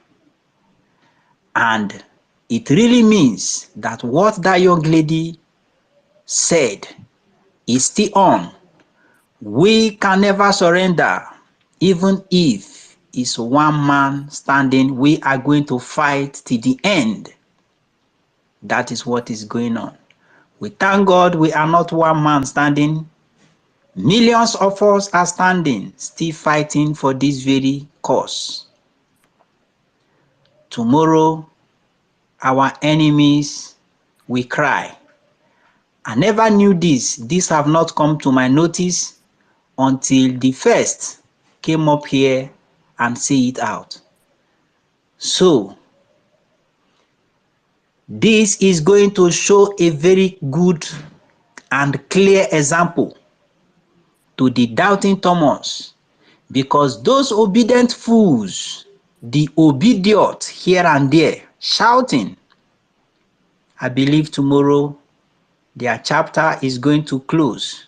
And it really means that what that young lady said is still on. We can never surrender. Even if it's one man standing, we are going to fight till the end. That is what is going on. We thank God we are not one man standing. Millions of us are standing, still fighting for this very cause. Tomorrow, our enemies will cry. I never knew this. This have not come to my notice until the first came up here and say it out. So, this is going to show a very good and clear example to the doubting Thomas, because those obedient fools, the obedient here and there, shouting, I believe tomorrow their chapter is going to close.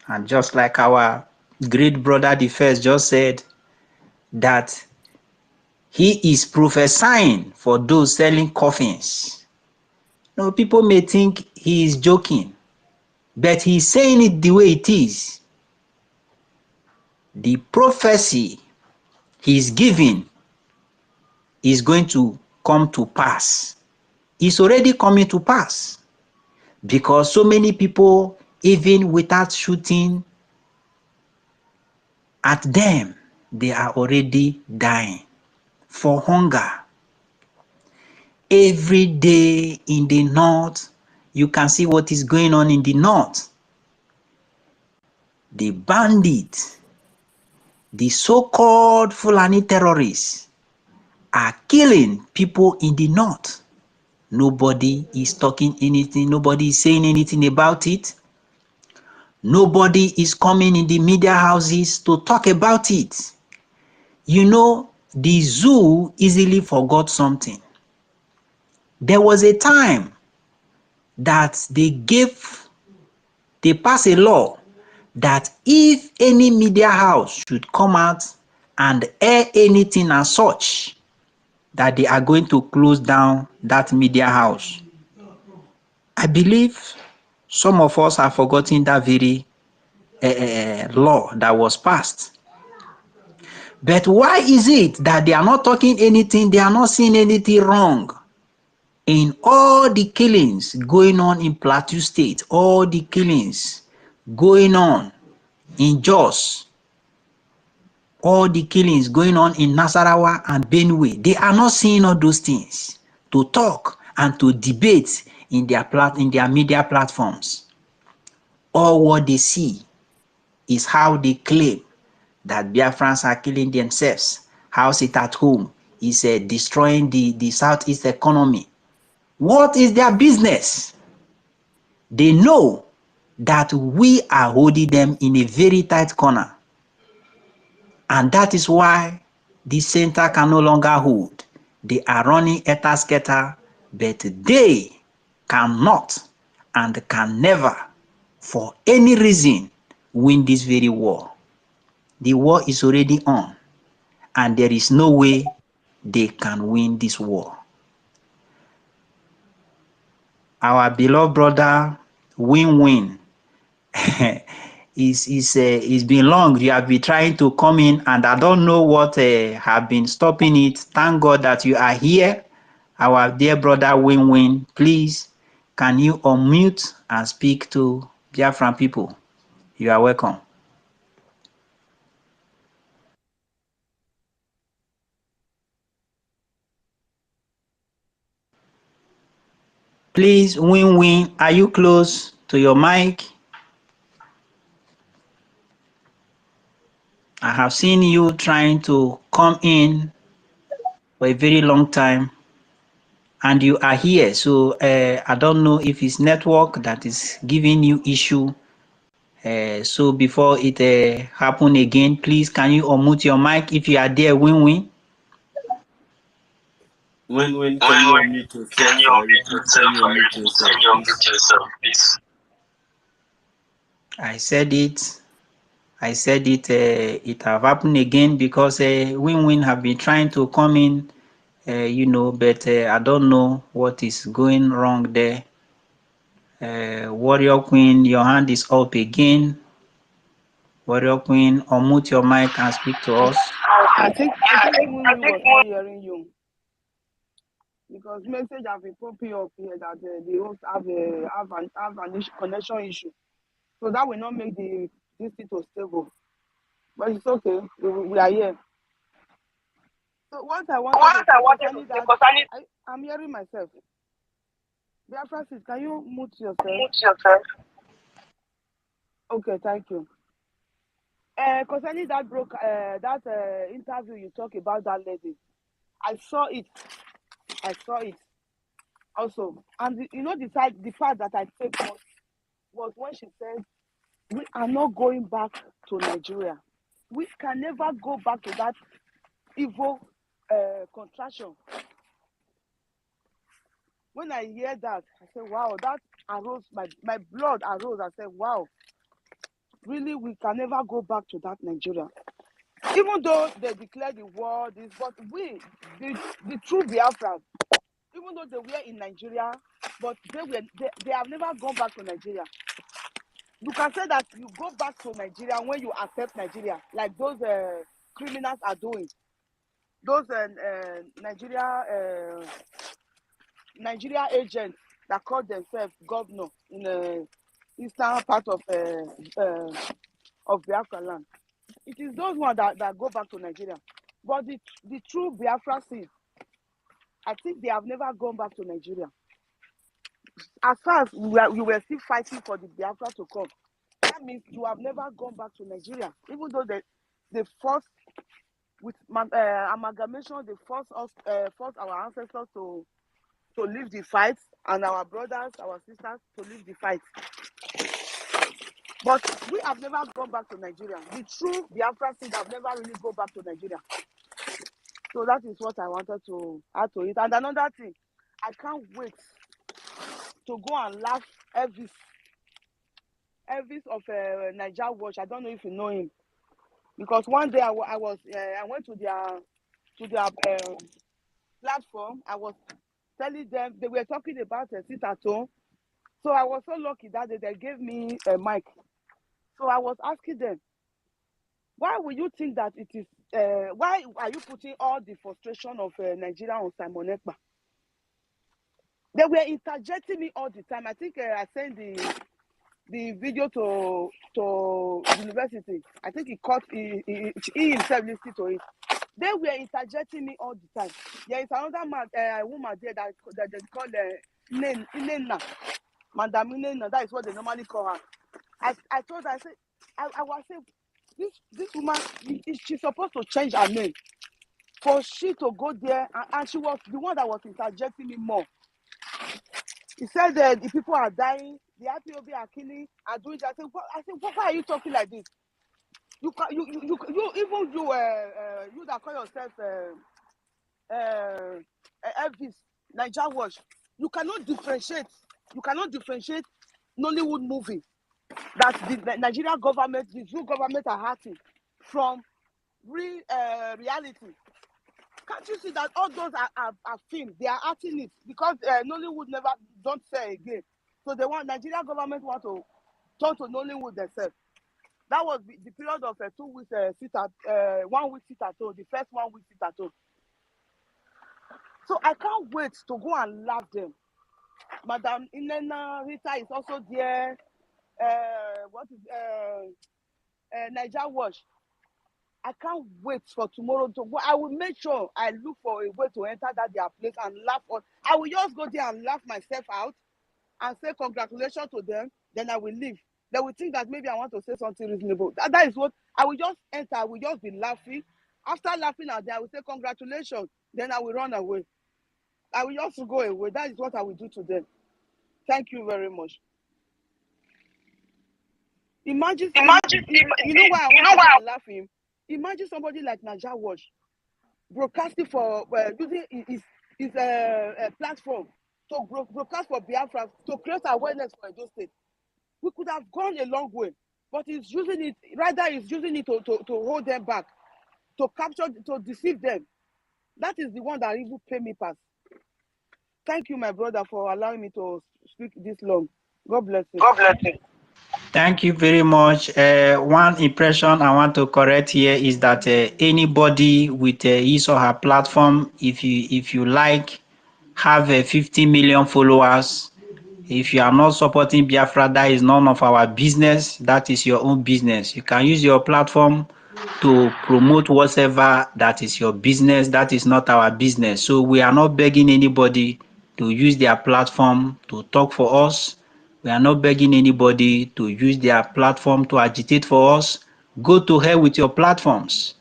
And just like our great brother the first just said, that He is prophesying for those selling coffins. No, people may think he is joking, but he's saying it the way it is. The prophecy he's giving is going to come to pass. It's already coming to pass because so many people, even without shooting at them, they are already dying for hunger. Every day in the north, you can see what is going on in the north. The bandits, the so-called Fulani terrorists are killing people in the north. Nobody is talking anything. Nobody is saying anything about it. Nobody is coming in the media houses to talk about it. You know, the zoo easily forgot something. There was a time that they passed a law that if any media house should come out and air anything as such, that they are going to close down that media house. I believe some of us have forgotten that very law that was passed. But why is it that they are not talking anything, they are not seeing anything wrong in all the killings going on in Plateau State, all the killings going on in Jos, all the killings going on in Nasarawa and Benue? They are not seeing all those things to talk and to debate in their media platforms. All what they see is how they claim that Biafrans are killing themselves. House it at home is destroying the Southeast economy. What is their business? They know that we are holding them in a very tight corner. And that is why the center can no longer hold. They are running eta-sketa, but they cannot and can never, for any reason, win this very war. The war is already on, and there is no way they can win this war. Our beloved brother, win-win. It's been long. You have been trying to come in, and I don't know what have been stopping it. Thank God that you are here. Our dear brother, win-win. Please, can you unmute and speak to Biafran people? You are welcome. Please, win-win, are you close to your mic? I have seen you trying to come in for a very long time, and you are here. So I don't know if it's network that is giving you issue. So before it happen again, please can you unmute your mic if you are there, win-win? When can you unmute yourself? I repeat, can you unmute yourself, please? I said it. It have happened again because win-win have been trying to come in, but I don't know what is going wrong there. Warrior Queen, your hand is up again. Warrior Queen, unmute your mic and speak to us. I think we was not hearing you because message have been popping up here that the host have an connection issue, so that will not make this thing to stable. But it's okay. We are here. So what I wanted to say concerning that, I'm hearing myself. Biafra, can you mute yourself? Okay, thank you. Concerning that interview you talk about that lady, I saw it also, and you know the fact that I take was when she said we are not going back to Nigeria. We can never go back to that evil contraction. When I hear that, I said, wow, that arose, my blood arose. I said, wow, really, we can never go back to that Nigeria. Even though they declared the war, but the true Biafrans, even though they were in Nigeria, but they have never gone back to Nigeria. You can say that you go back to Nigeria when you accept Nigeria, like those criminals are doing. Those Nigeria agents that call themselves governor in the eastern part of Biafra land. It is those ones that go back to Nigeria. But the true Biafra seed, I think they have never gone back to Nigeria. As far as we were still fighting for the Biafra to come, that means you have never gone back to Nigeria. Even though they forced, with amalgamation, they forced our ancestors to leave the fight, and our brothers, our sisters to leave the fight. But we have never gone back to Nigeria. The true Biafra seed have never really gone back to Nigeria. So that is what I wanted to add to it. And another thing, I can't wait to go and laugh Elvis of Niger Watch. I don't know if you know him, because one day I went to their platform. I was telling them, they were talking about a sit at home. So I was so lucky that they gave me a mic. So I was asking them, why will you think that it is? Why are you putting all the frustration of Nigeria on Simon Ekpa? They were interjecting me all the time. I think I sent the video to university. I think he himself listened to it. They were interjecting me all the time. There is another woman there that they call Inena, Madam Inena. That is what they normally call her. I told her, I said, I was saying, this woman, she's supposed to change her name for she to go there, and she was the one that was interjecting me more. He said that the people are dying, the IPOB are killing, are doing that. I said, why are you talking like this? You that call yourself Elvis, Niger Watch, you cannot differentiate. You cannot differentiate Nollywood movie that the Nigerian government, the new government are acting from reality. Can't you see that all those are filmed? They are acting it because Nollywood never don't say again. So Nigerian government want to turn to Nollywood themselves. That was the period of 2 weeks 1 week sit at home, the first 1 week sit at home. So I can't wait to go and laugh them. Madam Inena Rita is also there. Niger Watch. I can't wait for tomorrow to go. I will make sure I look for a way to enter their place and laugh. I will just go there and laugh myself out and say congratulations to them. Then I will leave. They will think that maybe I want to say something reasonable. That is what I will just enter. I will just be laughing. After laughing at them, I will say congratulations. Then I will run away. I will just go away. That is what I will do to them. Thank you very much. Imagine you know why I want to laugh him? Imagine somebody like Niger Watch broadcasting for using his platform to broadcast for Biafra, to create awareness for Edo State. We could have gone a long way, but he's using it to hold them back, to capture, to deceive them. That is the one that even pay me pass. Thank you, my brother, for allowing me to speak this long. God bless you. God bless you. Thank you very much. One impression I want to correct here is that anybody with his or her platform, if you like, have 50 million followers. If you are not supporting Biafra, that is none of our business. That is your own business. You can use your platform to promote whatever that is your business. That is not our business. So we are not begging anybody to use their platform to talk for us. We are not begging anybody to use their platform to agitate for us. Go to hell with your platforms.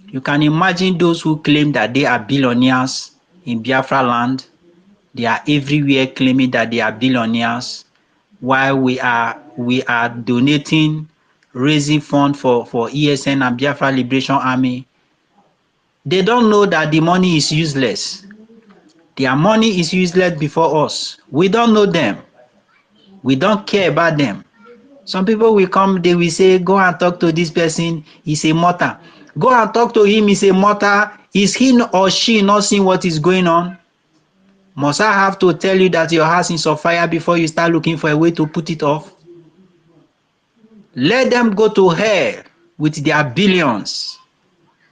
You can imagine those who claim that they are billionaires in Biafra land. They are everywhere claiming that they are billionaires, while we are donating, raising funds for ESN and Biafra Liberation Army. They don't know that the money is useless. Their money is useless before us. We don't know them. We don't care about them. Some people will come, they will say, go and talk to this person, he's a martyr. Go and talk to him. He's a mother. Is he or she not seeing what is going on? Must I have to tell you that your house is on fire before you start looking for a way to put it off? Let them go to hell with their billions,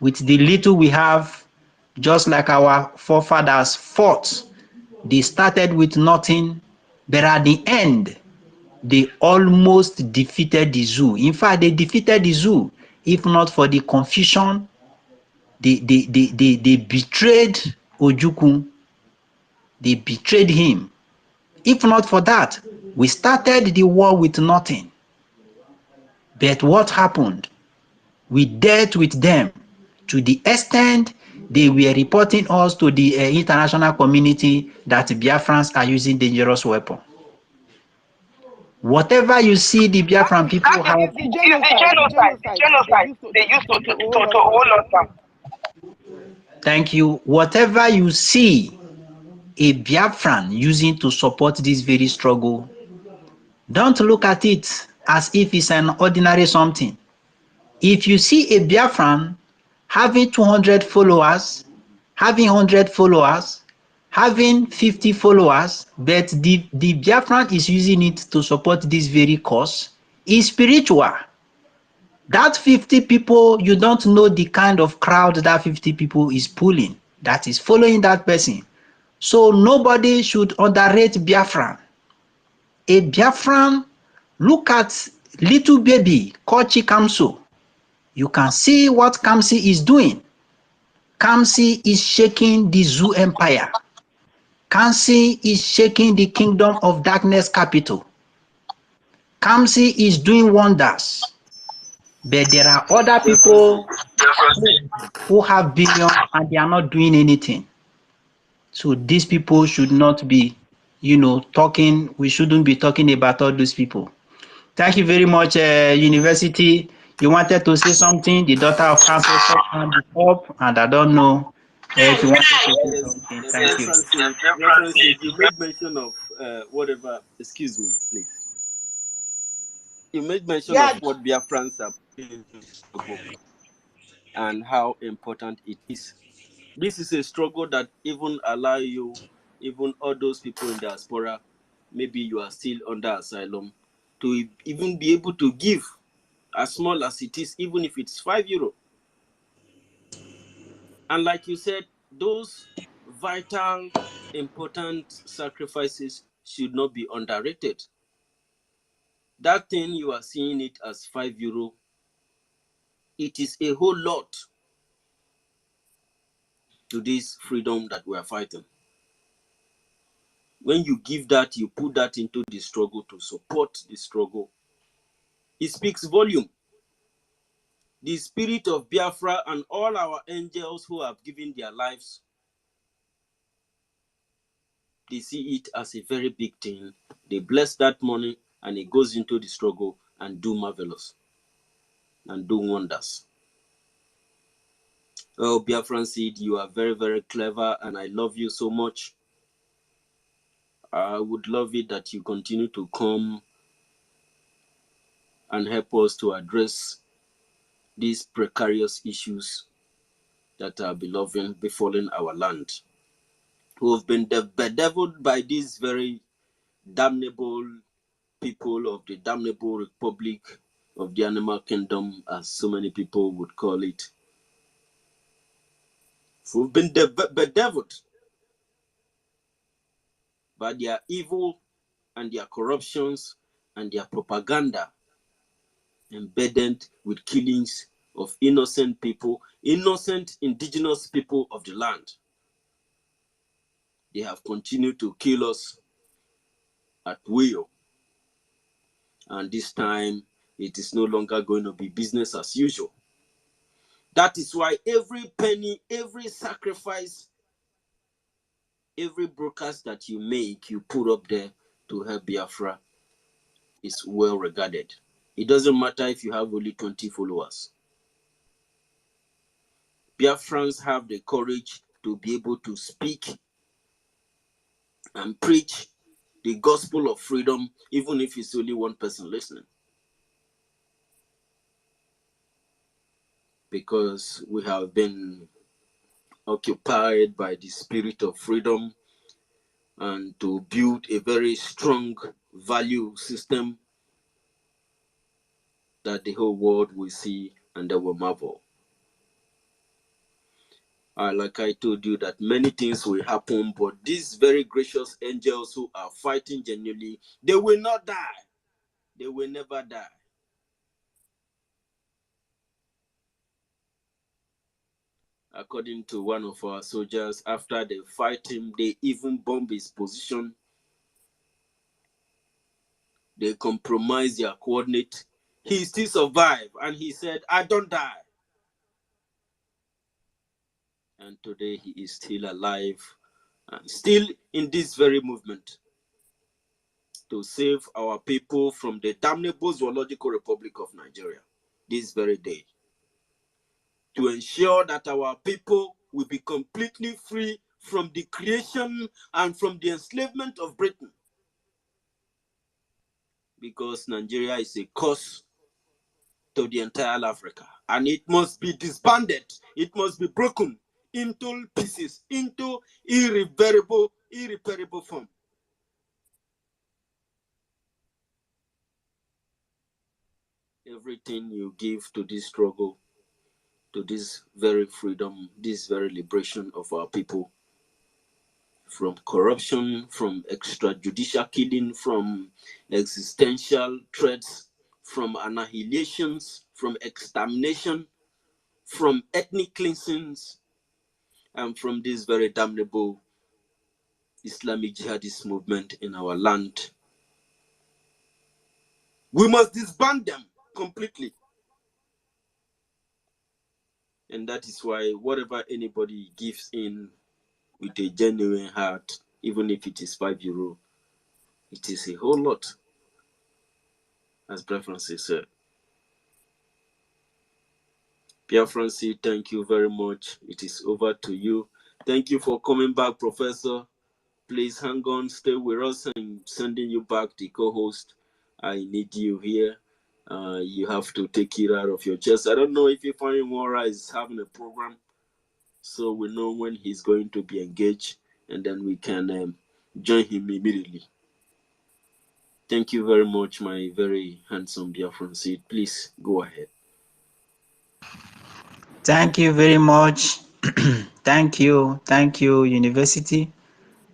with the little we have, just like our forefathers fought. They started with nothing, but at the end, they almost defeated the zoo. In fact, they defeated the zoo. If not for the confusion, they betrayed Ojukwu. They betrayed him. If not for that, we started the war with nothing. But what happened? We dealt with them to the extent they were reporting us to the international community that Biafrans are using dangerous weapons. Whatever you see the Biafran people have, It's the genocide. They used to hold us down. thank you. Whatever you see a Biafran using to support this very struggle, don't look at it as if it's an ordinary something. If you see a Biafran having 200 followers, having 100 followers, having 50 followers, but the Biafran is using it to support this very cause, is spiritual. That 50 people, you don't know the kind of crowd that 50 people is pulling, that is following that person. So nobody should underrate Biafran. A Biafran, look at little baby called Chikamso. You can see what Kamsi is doing. Kamsi is shaking the Zoo Empire. Kamsi is shaking the Kingdom of Darkness capital. Kamsi is doing wonders. But there are other people who have billions and they are not doing anything. So these people should not be, talking. We shouldn't be talking about all those people. Thank you very much, University. You wanted to say something. The daughter of council hand up, and I don't know if you wanted to say something. Thank you. Reference, you made mention of whatever. Excuse me, please. You made mention of what Biafrans are putting into the struggle and how important it is. This is a struggle that even allow you, even all those people in diaspora, maybe you are still under asylum, to even be able to give as small as it is, even if it's €5. And like you said, those vital, important sacrifices should not be underrated. That thing you are seeing it as €5, it is a whole lot to this freedom that we are fighting. When you give that, you put that into the struggle to support the struggle, it speaks volume. The spirit of Biafra and all our angels who have given their lives, they see it as a very big thing. They bless that money and it goes into the struggle and do marvelous and do wonders. Oh, Biafran Seed, you are very, very clever and I love you so much. I would love it that you continue to come and help us to address these precarious issues that are befalling our land, who have been bedeviled by these very damnable people of the damnable republic of the animal kingdom, as so many people would call it, who've been bedeviled by their evil and their corruptions and their propaganda, embedded with killings of innocent people, innocent indigenous people of the land. They have continued to kill us at will. And this time, it is no longer going to be business as usual. That is why every penny, every sacrifice, every broadcast that you make, you put up there to help Biafra is well regarded. It doesn't matter if you have only 20 followers. Biafrans have the courage to be able to speak and preach the gospel of freedom, even if it's only one person listening. because we have been occupied by the spirit of freedom and to build a very strong value system that the whole world will see and they will marvel. Like I told you, that many things will happen, but these very gracious angels who are fighting genuinely, they will not die. They will never die. According to one of our soldiers, after they fight him, they even bomb his position. They compromise their coordinate. He still survived, and he said, I don't die. And today he is still alive and still in this very movement to save our people from the damnable Zoological Republic of Nigeria this very day, to ensure that our people will be completely free from the creation and from the enslavement of Britain, because Nigeria is a curse to the entire Africa, and it must be disbanded. It must be broken into pieces, into irreparable form. Everything you give to this struggle, to this very freedom, this very liberation of our people from corruption, from extrajudicial killing, from existential threats, from annihilations, from extermination, from ethnic cleansings, and from this very damnable Islamic jihadist movement in our land. We must disband them completely. And that is why whatever anybody gives in with a genuine heart, even if it is €5, it is a whole lot, as Brother Francis said. Pierre Francis, thank you very much. It is over to you. Thank you for coming back, Professor. Please hang on, stay with us. I'm sending you back the co-host. I need you here. You have to take it out of your chest. I don't know if Ifeanyi Nwora is having a program, so we know when he's going to be engaged, and then we can join him immediately. Thank you very much, my very handsome Biafran Seed. Please go ahead. Thank you very much. Thank you, University.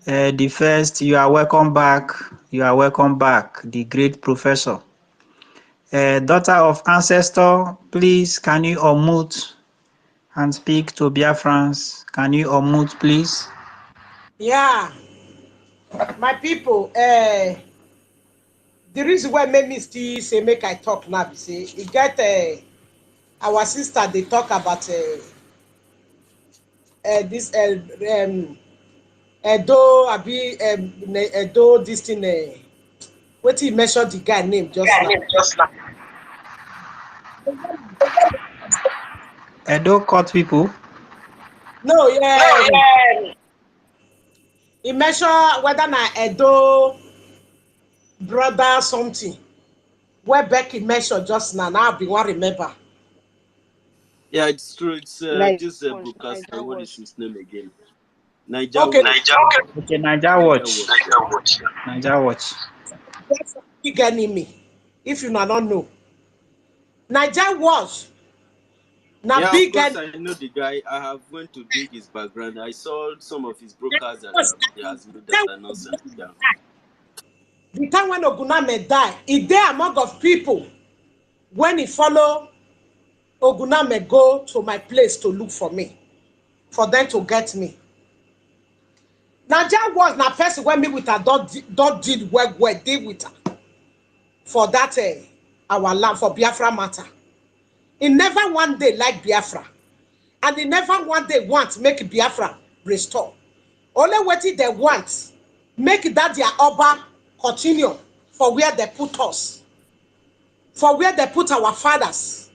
The first, you are welcome back. You are welcome back, the great professor. Daughter of ancestor, please, can you unmute and speak to Biafrans? Can you unmute, please? Yeah, my people, the reason why made me still say make I talk now, be say, you get our sister, they talk about this Edo, Abi, Edo, this thing, what he mentioned the guy name just now. Edo court people? No, yeah. He mentioned whether na Edo brother something. Where Becky mentioned just now, now I want remember. Yeah, it's true. It's this broadcaster. What is his name again? Niger Okay. Watch. Okay, Niger Watch. Niger Watch. That's a big enemy. If you don't know, Niger Watch. Now Yeah, big of course, I know the guy. I have went to dig his background. I saw some of his broadcasts that he has made that are nonsense. Yeah. The time when Oguname died, he there among of people when he follow Oguname go to my place to look for me, for them to get me. Niger was na person when me with her don't deal well deal with her for that our land for Biafra matter. He never one day like Biafra, and he never one day want make Biafra restore. Only what they want make that their Oba continue for where they put us, for where they put our fathers.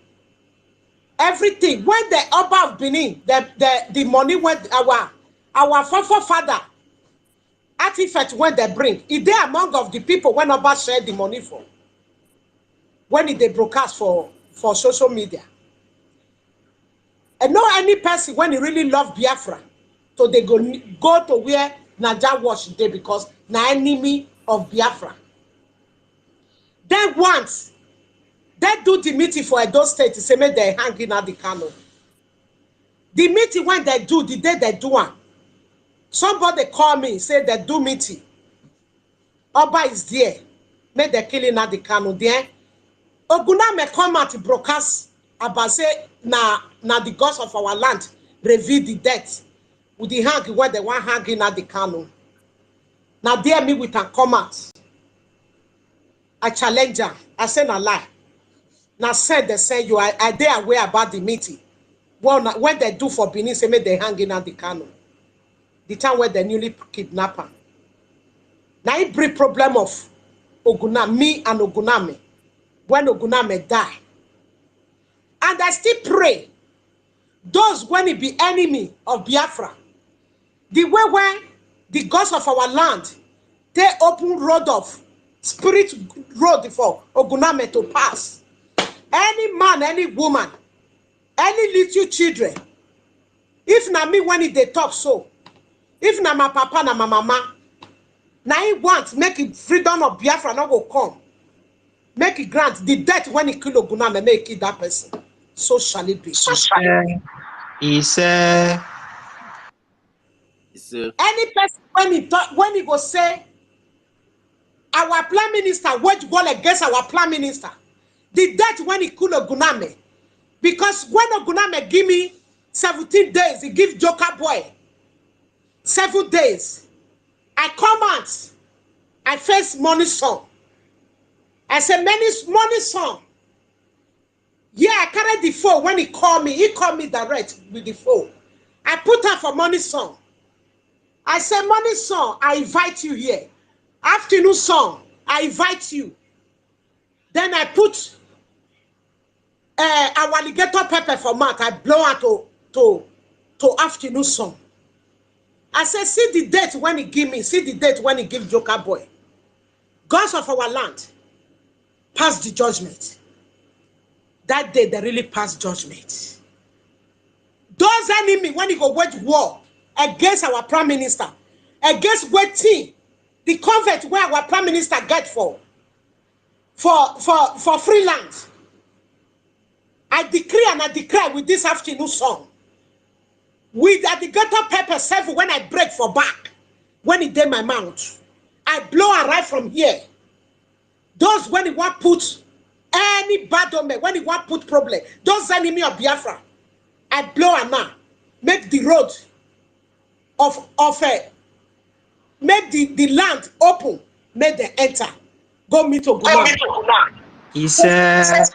Everything when the Oba of Benin, the money went our forefather artifact when they bring, is there among of the people when Oba share the money for, when they broadcast for social media. And no any person when he really love Biafra, so they go to where Naja watch day because na enemy of Biafra. Then once they do the meeting for Edo State, say make they hanging at the Kano. The meeting when they do, the day they do one, somebody call me, say they do meeting. Oba is there, make they killing at the Kano there. Oguna may come out to broadcast about say na the gods of our land reveal the death with the hang where they want hanging at the Kano. Now there me with a come out. I challenge her. I say na lie. Now said they say you are they aware about the meeting. Well, when they do for Benin, say make they hanging at the Kano. The time where they newly kidnapper. Now it bring problem of Oguna, me and Oguname. When Oguname die. And I still pray those when it be enemy of Biafra, the way when the gods of our land, they open road of spirit road for Oguname to pass. Any man, any woman, any little children, if na me when they talk so, if na my papa, na my mama, now he wants make it freedom of Biafra not go come. Make it grant the death when he kill Oguname, make it that person. So shall it be. So shall it be. Any person when he go say our prime minister wage war against our prime minister, the death when he kill Oguname, because when Oguname give me 17 days, he give Joker boy 7 days. I come out, I face money song. I say money song. Yeah, I carried the phone when he called me direct with the phone. I put her for money song. I say money song, I invite you here. Afternoon song, I invite you. Then I put our alligator pepper for mouth. I blow her to afternoon song. I say, see the date when he give me, see the date when he give Joker boy. Gods of our land pass the judgment. That day they really pass judgment. Those enemy when he go wage war against our prime minister, against waiting the convert where our prime minister get for free land. I decree and I declare with this afternoon song. With alligator pepper 7 when I break for back, when it did my mouth, I blow a right from here. Those when he want put any bad on me, when he want put problem, those enemy of Biafra, I blow a now, make the road make the land open, make them enter, go meet Oguna. He said.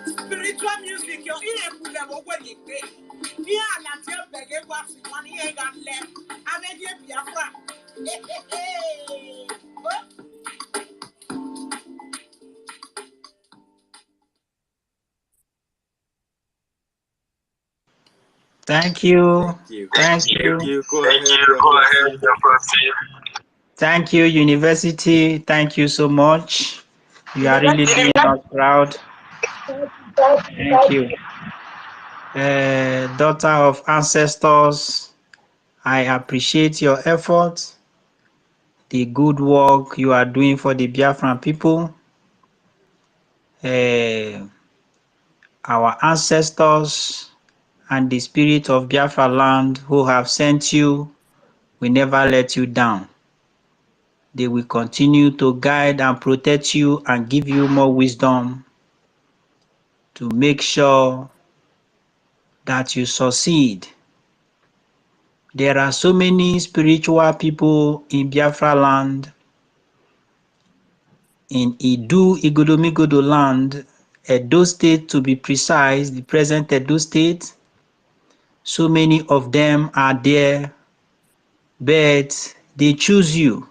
Spiritual music, your ear put them over the day. Me and I tell Begay what's money ain't got left. I made you Biafra. Hey. Thank you. Thank you. Go ahead, Thank you, University. Thank you so much. You are really doing us proud. Thank you. Daughter of ancestors, I appreciate your efforts, the good work you are doing for the Biafran people. Our ancestors and the spirit of Biafra land who have sent you will never let you down. They will continue to guide and protect you and give you more wisdom to make sure that you succeed. There are so many spiritual people in Biafra land, in Idu Igodomigodo land, Edo State to be precise, the present Edo State. So many of them are there, but they choose you.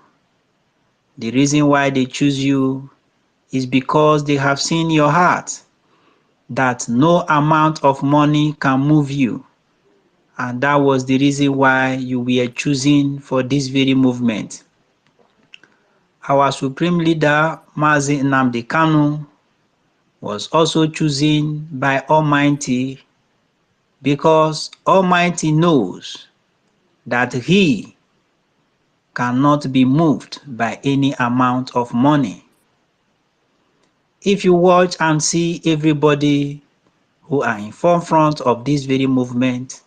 The reason why they choose you is because they have seen your heart, that no amount of money can move you. And that was the reason why you were chosen for this very movement. Our supreme leader, Mazi Nnamdi Kanu, was also chosen by Almighty because Almighty knows that he cannot be moved by any amount of money. If you watch and see everybody who are in forefront of this very movement,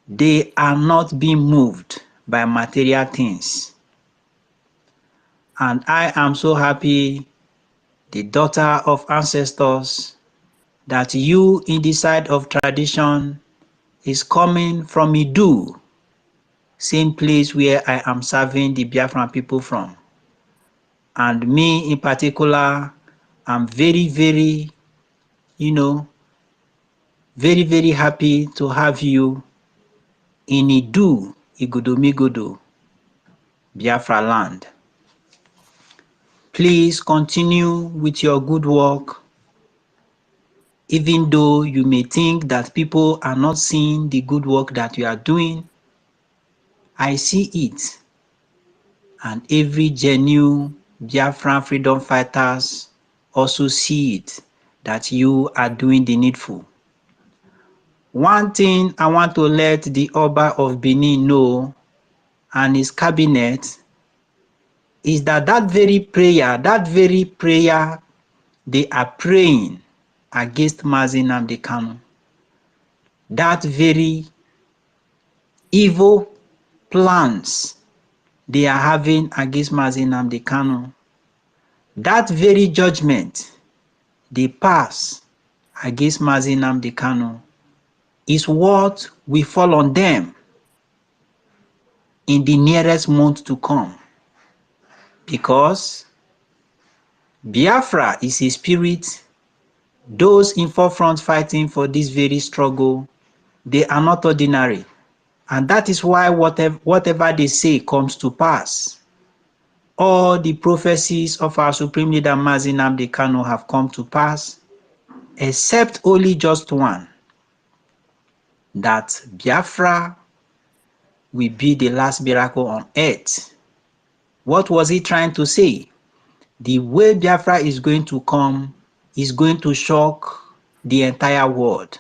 they are not being moved by material things. And I am so happy, the daughter of ancestors, that you in the side of tradition is coming from Idu, same place where I am serving the Biafran people from. And me in particular, I'm very, very, very, very happy to have you in Idu, Igodomigodo, Biafra land. Please continue with your good work, even though you may think that people are not seeing the good work that you are doing. I see it, and every genuine Biafran freedom fighters also see it, that you are doing the needful. One thing I want to let the Oba of Benin know and his cabinet is that that very prayer they are praying against Mazi Nnamdi Kanu, that very evil plans they are having against Mazi Nnamdi Kanu, that very judgment they pass against Mazi Nnamdi Kanu is what will fall on them in the nearest month to come, because Biafra is a spirit. Those in forefront fighting for this very struggle, they are not ordinary. And that is why whatever they say comes to pass. All the prophecies of our Supreme Leader Mazi Nnamdi Kanu have come to pass, except only just one, that Biafra will be the last miracle on earth. What was he trying to say? The way Biafra is going to come is going to shock the entire world.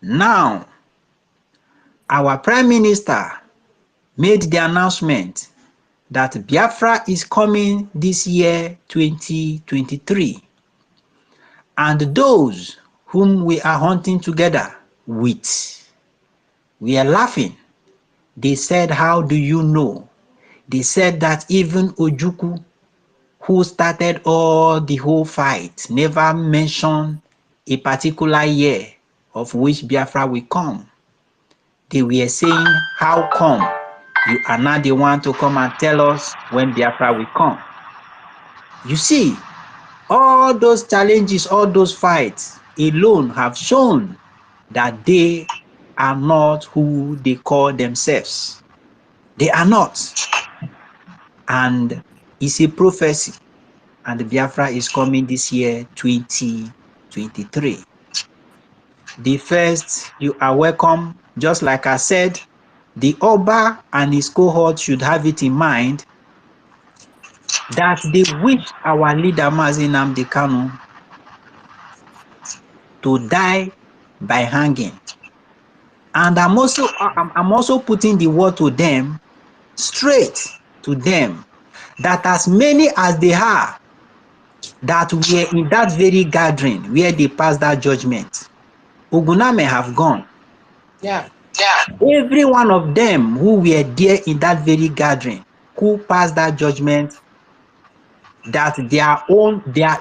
Now, our Prime Minister made the announcement that Biafra is coming this year 2023. And those whom we are hunting together with, we are laughing. They said, how do you know? They said that even Ojukwu, who started all the whole fight, never mentioned a particular year of which Biafra will come. They were saying, how come you are not the one to come and tell us when Biafra will come? You see, all those challenges, all those fights alone have shown that they are not who they call themselves. They are not. And it's a prophecy. And Biafra is coming this year, 2023. The first, you are welcome. Just like I said, the Oba and his cohort should have it in mind that they wish our leader Mazi Nnamdi Kanu to die by hanging. And I'm also putting the word to them, straight to them, that as many as they are that were in that very gathering where they passed that judgment, Oguname have gone. Yeah. Every one of them who were there in that very gathering, who passed that judgment, that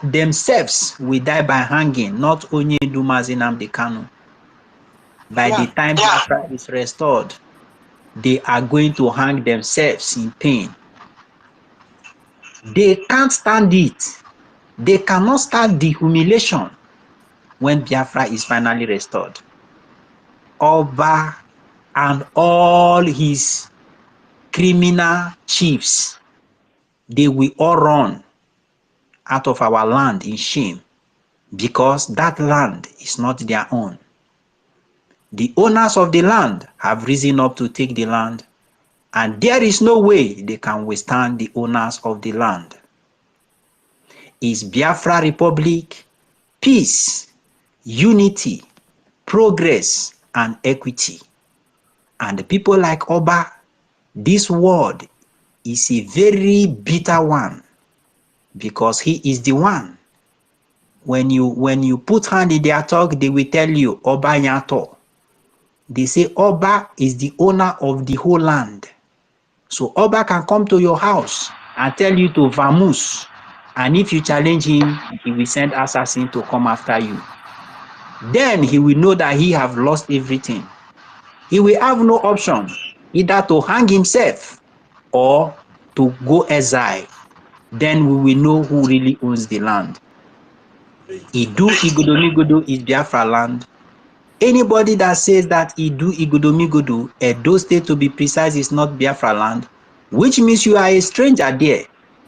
themselves will die by hanging, not only Mazi Nnamdi Kanu. By the time Biafra is restored, they are going to hang themselves in pain. They can't stand it. They cannot stand the humiliation when Biafra is finally restored. Oba and all his criminal chiefs, they will all run out of our land in shame because that land is not their own. The owners of the land have risen up to take the land, and there is no way they can withstand the owners of the land. Is Biafra Republic peace, unity, progress, and equity. And people like Oba, this word is a very bitter one because he is the one. When you put hand in their talk, they will tell you Oba Nyato. They say Oba is the owner of the whole land. So Oba can come to your house and tell you to vamoose. And if you challenge him, he will send assassin to come after you. Then he will know that he have lost everything. He will have no option either to hang himself or to go exile. Then we will know who really owns the land. Idu Igodomigodo is Biafra land. Anybody that says that Idu Igodomigodo, Edo State to be precise, is not Biafra land, which means you are a stranger there.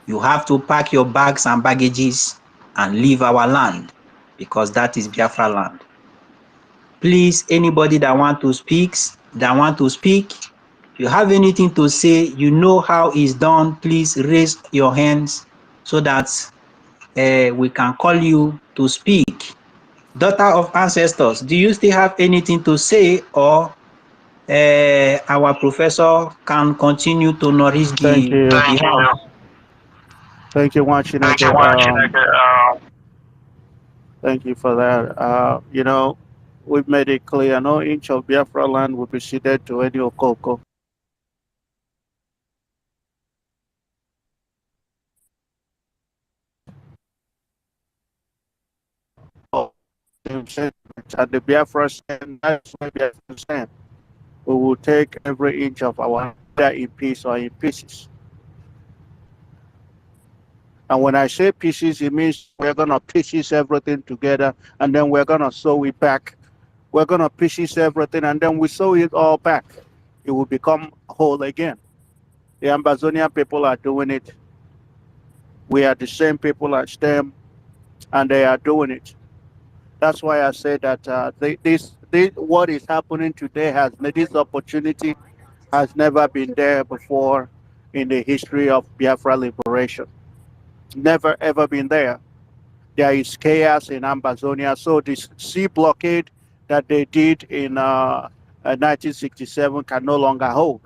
You have to pack your bags and baggages and leave our land because that is Biafra land. Please, anybody that want to speak, if you have anything to say, you know how it's done, please raise your hands so that we can call you to speak. Daughter of ancestors, do you still have anything to say, or our professor can continue to nourish Thank the you. house? Thank you, Wachineke. Thank you for that. We've made it clear no inch of Biafra land will be ceded to any Okoko. At the Biafra stand, that's why Biafra stand. We will take every inch of our land in peace or in pieces. And when I say pieces, it means we're going to pieces everything together and then we're going to sew it back. We're going to pieces everything and then we sew it all back. It will become whole again. The Ambazonian people are doing it. We are the same people as them and they are doing it. That's why I say that what is happening today this opportunity has never been there before in the history of Biafra liberation. Never ever been there. There is chaos in Amazonia. So this sea blockade that they did in 1967 can no longer hold.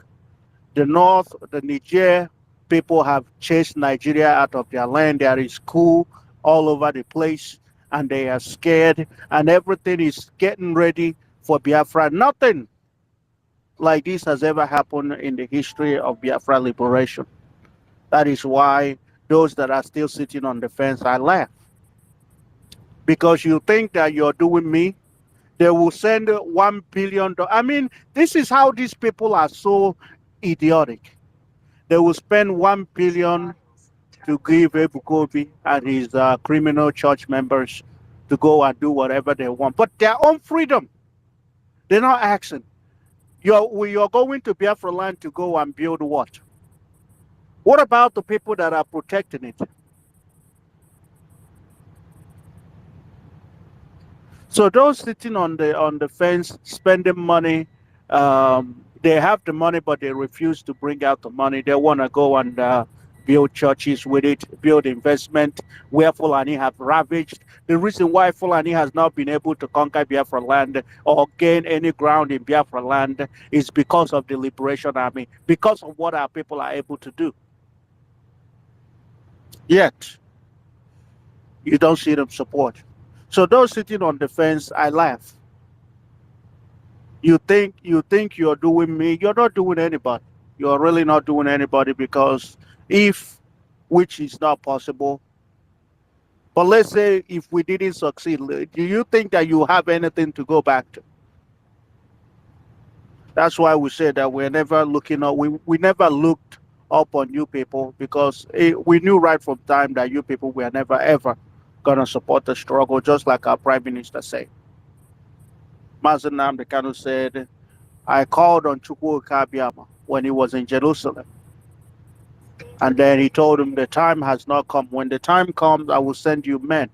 The North, the Niger people have chased Nigeria out of their land. There is coup all over the place, and they are scared, and everything is getting ready for Biafra. Nothing like this has ever happened in the history of Biafra liberation. That is why those that are still sitting on the fence, I laugh. Because you think that you're doing me, they will send $1 billion. I mean, this is how these people are so idiotic. They will spend $1 billion to give Ebukobi and his criminal church members to go and do whatever they want. But their own freedom, they're not asking. You're going to Biafra land to go and build what? What about the people that are protecting it? So those sitting on the fence, spending money, they have the money, but they refuse to bring out the money. They want to go and build churches with it, build investment, where Fulani have ravaged. The reason why Fulani has not been able to conquer Biafra land or gain any ground in Biafra land is because of the Liberation Army, because of what our people are able to do. Yet, you don't see them support. So those sitting on the fence, I laugh. You think you're doing me, you're not doing anybody. You're really not doing anybody, because which is not possible, but let's say if we didn't succeed, do you think that you have anything to go back to? That's why we said that we're never looking up. We never looked up on you people, because we knew right from time that you people were never ever gonna support the struggle, just like our Prime Minister said. Mazen Nnamdi Kanu said, I called on Chukwuka Abiyama when he was in Jerusalem. And then he told him the time has not come. When the time comes, I will send you men.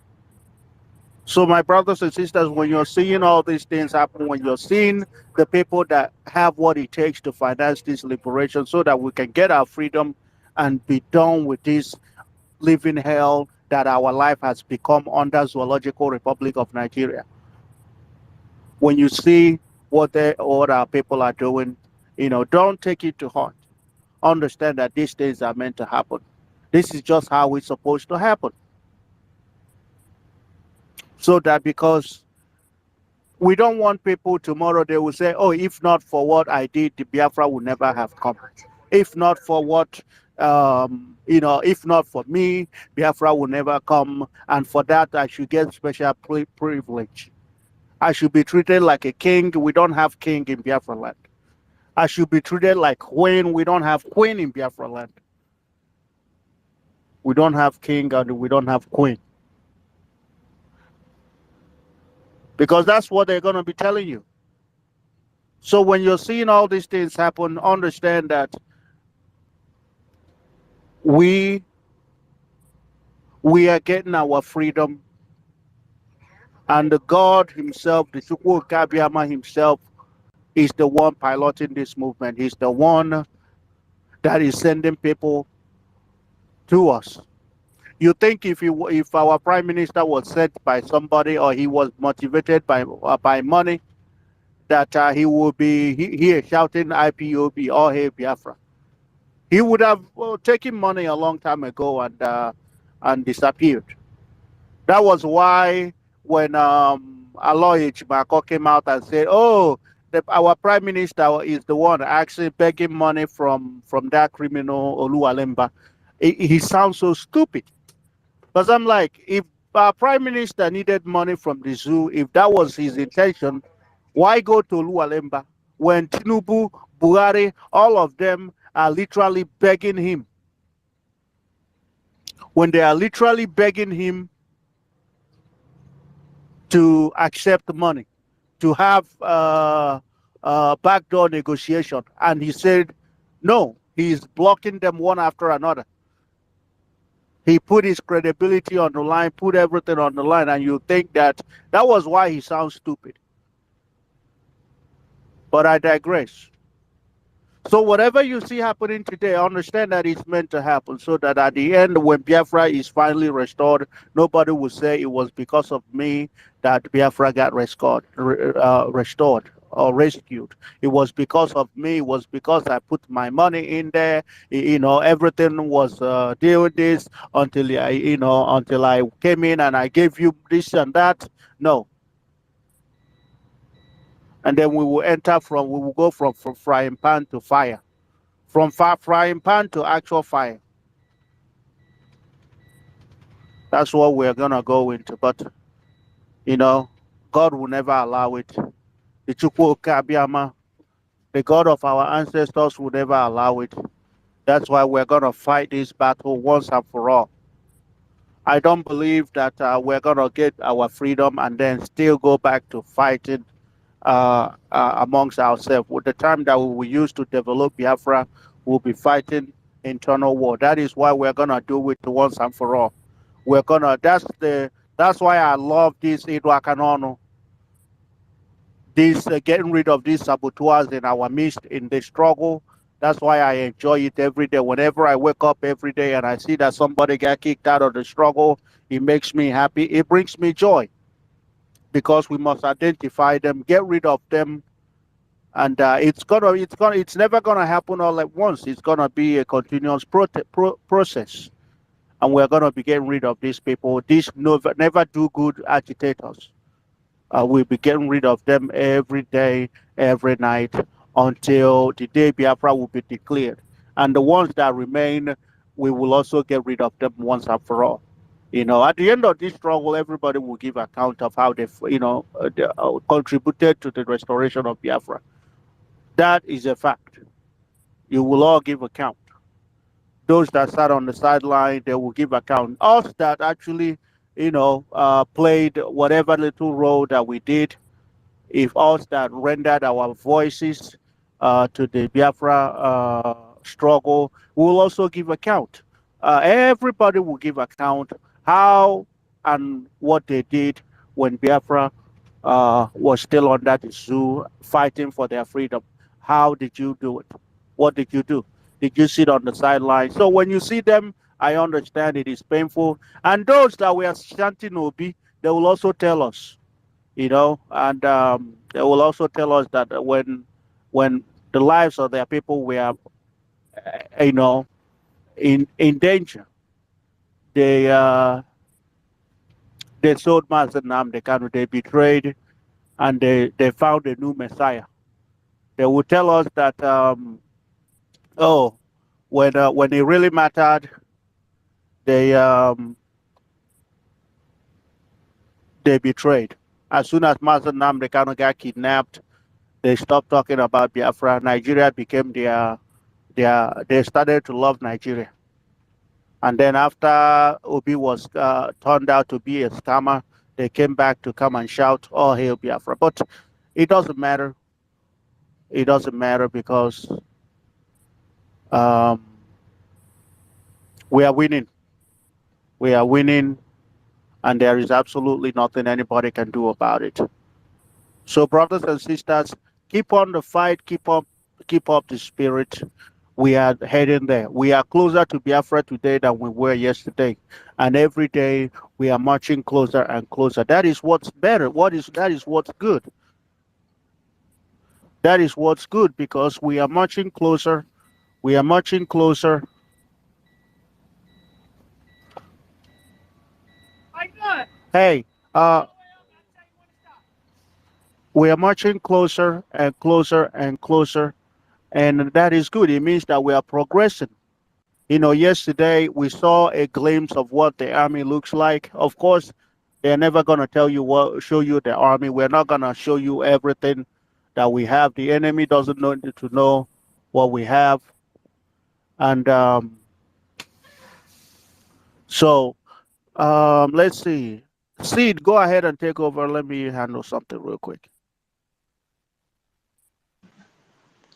So my brothers and sisters, when you're seeing all these things happen, when you're seeing the people that have what it takes to finance this liberation so that we can get our freedom and be done with this living hell that our life has become under Zoological Republic of Nigeria. When you see what our people are doing, don't take it to heart. Understand that these things are meant to happen. This is just how it's supposed to happen. So that, because we don't want people tomorrow, they will say, oh, if not for what I did, the Biafra would never have come. If not for what, if not for me, Biafra will never come. And for that, I should get special privilege. I should be treated like a king. We don't have king in Biafra land. I should be treated like queen. We don't have queen in Biafra land. We don't have king and we don't have queen. Because that's what they're going to be telling you. So when you're seeing all these things happen, understand that we are getting our freedom, and the God himself, the Chukwuka Abiyama himself, is the one piloting this movement. He's the one that is sending people to us. You think if our Prime Minister was sent by somebody, or he was motivated by money, that he would be here shouting IPOB or Hey Biafra? He would have taken money a long time ago and disappeared. That was why when Aloy Chimako came out and said, oh, our Prime Minister is the one actually begging money from that criminal Oluwalemba, he sounds so stupid. Because I'm like, if our Prime Minister needed money from the zoo, if that was his intention, why go to Oluwalemba when Tinubu, Buhari, all of them are literally begging him? When they are literally begging him to accept money, to have backdoor negotiation, and he said no, he's blocking them one after another. He put his credibility on the line, put everything on the line, and you think that was why he sounds stupid. But I digress. So whatever you see happening today, understand that it's meant to happen, so that at the end, when Biafra is finally restored, nobody will say it was because of me that Biafra got restored or rescued. It was because of me. It was because I put my money in there. Everything was doing this until I came in and I gave you this and that. No. And then we will go from frying pan to fire. From frying pan to actual fire. That's what we're gonna go into. But God will never allow it. The Chukwu Kabiama, the God of our ancestors, will never allow it. That's why we're gonna fight this battle once and for all. I don't believe that we're gonna get our freedom and then still go back to fighting amongst ourselves. With the time that we will use to develop Biafra, we'll be fighting internal war. That is why we're gonna do it once and for all. We're gonna. That's why I love this Idwakanono. This getting rid of these saboteurs in our midst in the struggle. That's why I enjoy it every day. Whenever I wake up every day and I see that somebody got kicked out of the struggle, it makes me happy. It brings me joy because we must identify them, get rid of them, and it's never gonna happen all at once. It's gonna be a continuous process, and we're gonna be getting rid of these people, these never do good agitators. We'll be getting rid of them every day, every night, until the day Biafra will be declared. And the ones that remain, we will also get rid of them once and for all. At the end of this struggle, everybody will give account of how they contributed to the restoration of Biafra. That is a fact. You will all give account. Those that sat on the sideline, they will give account. Us that actually, played whatever little role that we did, if us that rendered our voices to the Biafra struggle, we will also give account. Everybody will give account how and what they did when Biafra was still under the zoo fighting for their freedom. How did you do it? What did you do? Did you sit on the sideline? So when you see them, I understand it is painful. And those that were chanting Obi, they will also tell us, and they will also tell us that when the lives of their people were, in danger, they sold Master Nnamdi Kanu, they betrayed, and they found a new Messiah. They will tell us that, when it really mattered, they betrayed. As soon as Master Nnamdi Kanu got kidnapped, they stopped talking about Biafra. Nigeria became they started to love Nigeria. And then after Obi was turned out to be a scammer, they came back to come and shout, "Oh, hail Biafra." But it doesn't matter. It doesn't matter because um, we are winning. We are winning, and there is absolutely nothing anybody can do about it. So, brothers and sisters, keep on the fight. Keep up the spirit. We are heading there. We are closer to Biafra today than we were yesterday. And every day we are marching closer and closer. That is what's better. That is what's good. That is what's good because we are marching closer. We are marching closer. Hey, we are marching closer and closer and closer. And that is good. It means that we are progressing. Yesterday we saw a glimpse of what the army looks like. Of course, they're never going to show you the army. We're not going to show you everything that we have. The enemy doesn't need to know what we have. And so let's see. Seed, go ahead and take over. Let me handle something real quick.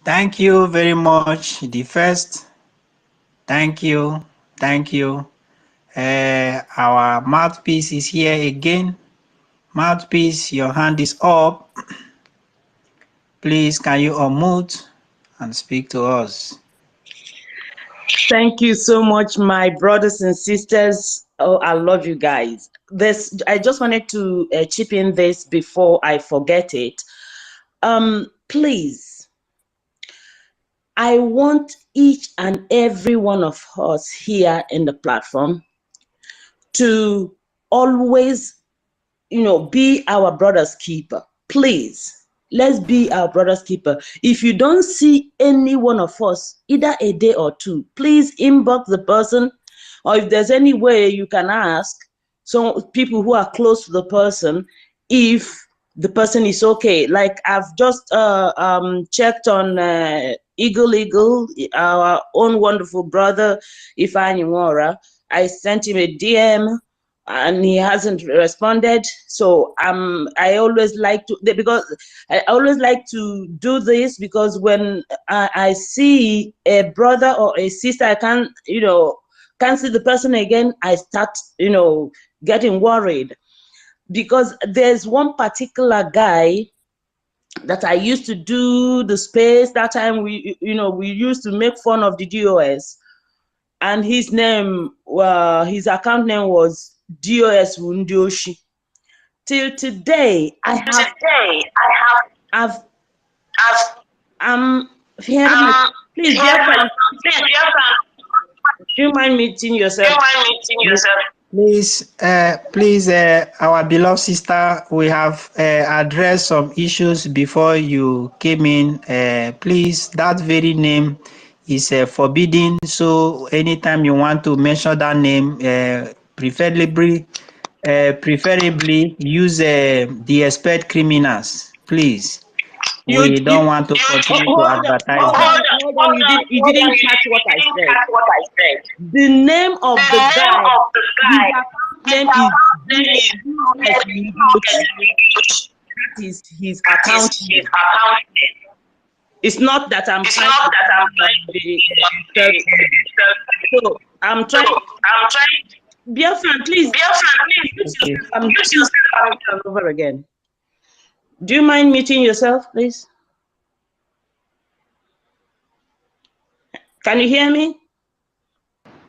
Thank you very much. The first, thank you. Our mouthpiece is here again. Mouthpiece, your hand is up. Please, can you unmute and speak to us. Thank you so much, my brothers and sisters. Oh, I love you guys. I just wanted to chip in this before I forget it. Please, I want each and every one of us here in the platform to always, be our brother's keeper. Please, let's be our brother's keeper. If you don't see any one of us, either a day or two, please inbox the person, or if there's any way you can ask some people who are close to the person if the person is okay. Like I've just checked on Eagle, our own wonderful brother, Ifeanyi Nwora. I sent him a DM and he hasn't responded. So I always like to, because I always like to do this, because when I see a brother or a sister, I can't see the person again, I start, getting worried. Because there's one particular guy that I used to do the space. That time we used to make fun of the DOS, and his name, his account name was DOS Wundioshi. Till today, please, Biafra, do you mind muting yourself? Please, our beloved sister, we have addressed some issues before you came in. Please, that very name is forbidden. So anytime you want to mention that name, preferably use the expert criminals, please. We don't want to continue to advertise them. Hold on. You didn't catch what I said. The name of the guy, his account name is that is his account name. It's not that I'm trying so I'm trying. Biafra, please. I'm just over again. Do you mind muting yourself, please? Can you hear me?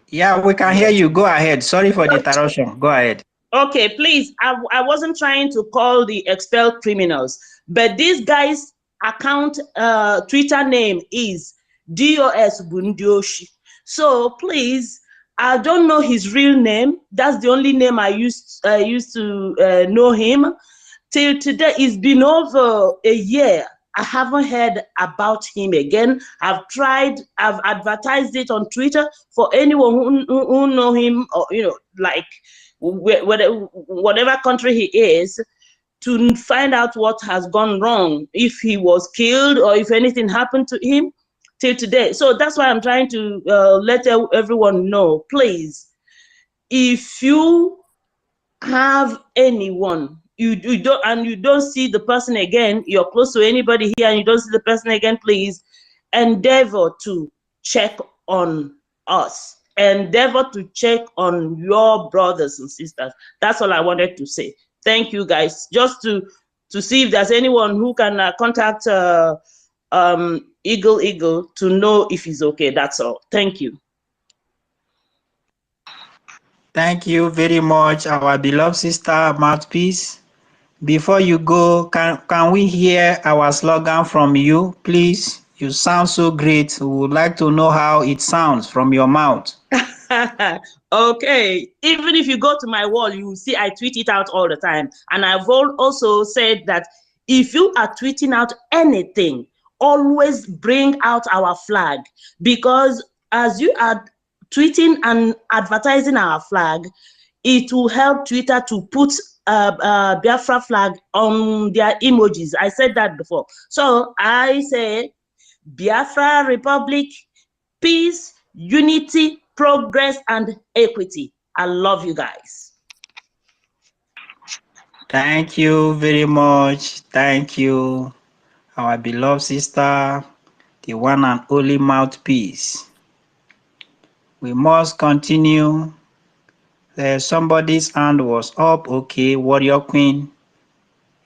Yeah, we can hear you. Go ahead. Sorry for the interruption. Go ahead. Okay, please. I wasn't trying to call the expelled criminals, but this guy's account Twitter name is DOS Bundioshi. So please, I don't know his real name. That's the only name I used to know him. Till today, it's been over a year. I haven't heard about him again. I've advertised it on Twitter for anyone who know him, or like whatever country he is, to find out what has gone wrong, if he was killed or if anything happened to him till today. So that's why I'm trying to let everyone know, please, if you have anyone, you don't see the person again, you're close to anybody here and you don't see the person again, please endeavor to check on us. Endeavor to check on your brothers and sisters. That's all I wanted to say. Thank you, guys. Just to see if there's anyone who can contact Eagle to know if he's okay. That's all. Thank you. Thank you very much, our beloved sister Mouthpiece. Before you go, can we hear our slogan from you, please? You sound so great. We would like to know how it sounds from your mouth. Okay. Even if you go to my wall, you will see I tweet it out all the time. And I've also said that if you are tweeting out anything, always bring out our flag, because as you are tweeting and advertising our flag, it will help Twitter to put Biafra flag on their emojis. I said that before. So I say Biafra Republic, peace, unity, progress, and equity. I love you guys. Thank you very much. Thank you, our beloved sister, the one and only Mouthpiece. We must continue. Somebody's hand was up. Okay, Warrior Queen,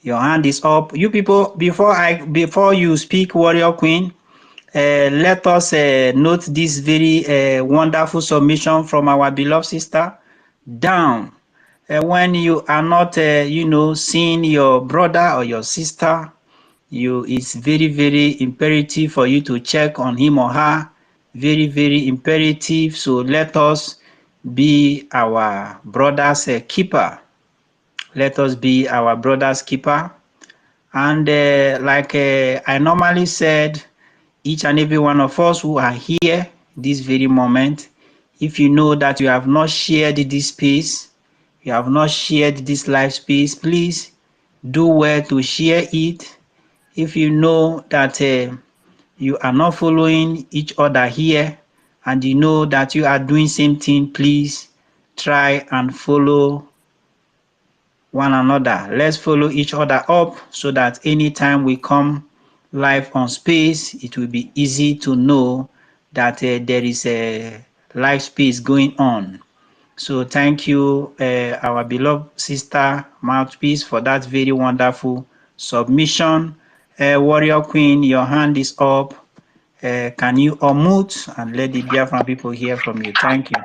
your hand is up. You people, before you speak, Warrior Queen, Let us note this very wonderful submission from our beloved sister. Down. When you are not, seeing your brother or your sister, it's very, very imperative for you to check on him or her. Very, very imperative. So let us be our brother's keeper. Let us be our brother's keeper. And like I normally said, each and every one of us who are here this very moment, if you know that you have not shared this space, you have not shared this live space, please do well to share it. If you know that you are not following each other here and you know that you are doing same thing, please try and follow one another. Let's follow each other up so that anytime we come live on space, it will be easy to know that there is a live space going on. So thank you, our beloved sister Mouthpiece, for that very wonderful submission. Warrior Queen, your hand is up. Can you unmute and let the Biafran people hear from you? Thank you.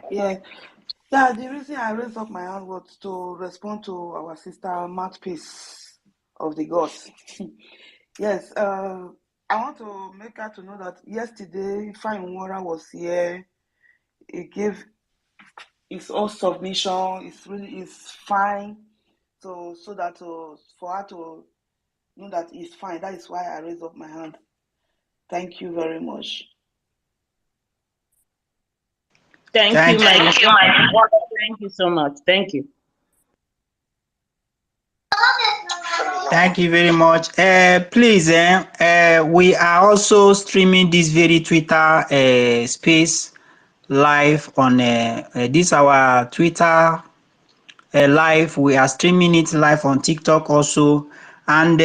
Yeah, the reason I raised up my hand was to respond to our sister Mouthpiece of the gods. Yes, I want to make her to know that yesterday Fine Wara was here. He gave his own submission. It's fine. So that for her to know that it's fine. That is why I raised up my hand. Thank you very much. Thank you, my brother. Thank you so much. Thank you. Thank you very much. Please, we are also streaming this very Twitter space live on this our Twitter live. We are streaming it live on TikTok also. And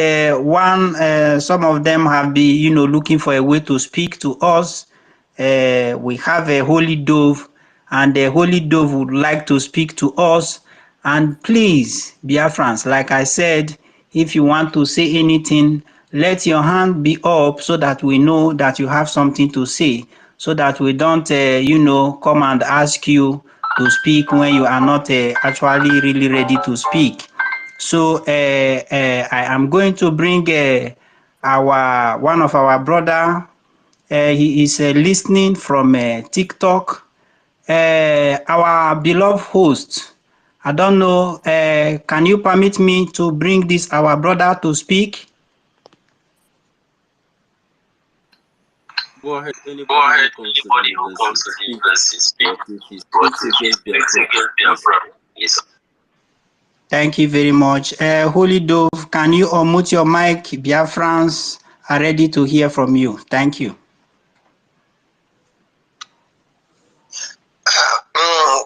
some of them have been, looking for a way to speak to us. We have a Holy Dove, and the Holy Dove would like to speak to us. And please, Biafrans, like I said, if you want to say anything, let your hand be up so that we know that you have something to say, so that we don't, come and ask you to speak when you are not actually really ready to speak. So I am going to bring one of our brother. He is listening from TikTok. Our beloved host, I don't know, can you permit me to bring this our brother to speak? Go ahead. Anybody who comes to the university speak. But if he speaks against Biafra, yes. Thank you very much. Holy Dove, can you unmute your mic? Biafrans are ready to hear from you. Thank you.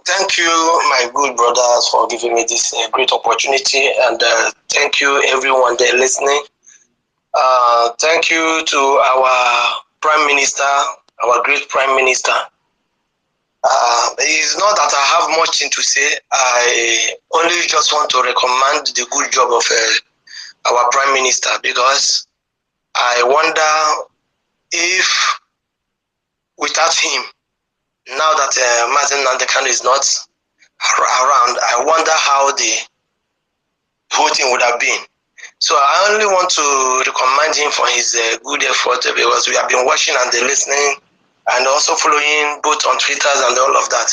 Thank you, my good brothers, for giving me this great opportunity, and thank you, everyone there listening. Thank you to our Prime Minister, our great Prime Minister. It's not that I have much thing to say. I only just want to recommend the good job of our Prime Minister, because I wonder if without him, now that Martin Nandekano is not around, I wonder how the voting would have been. So I only want to recommend him for his good effort, because we have been watching and listening and also following both on Twitter and all of that.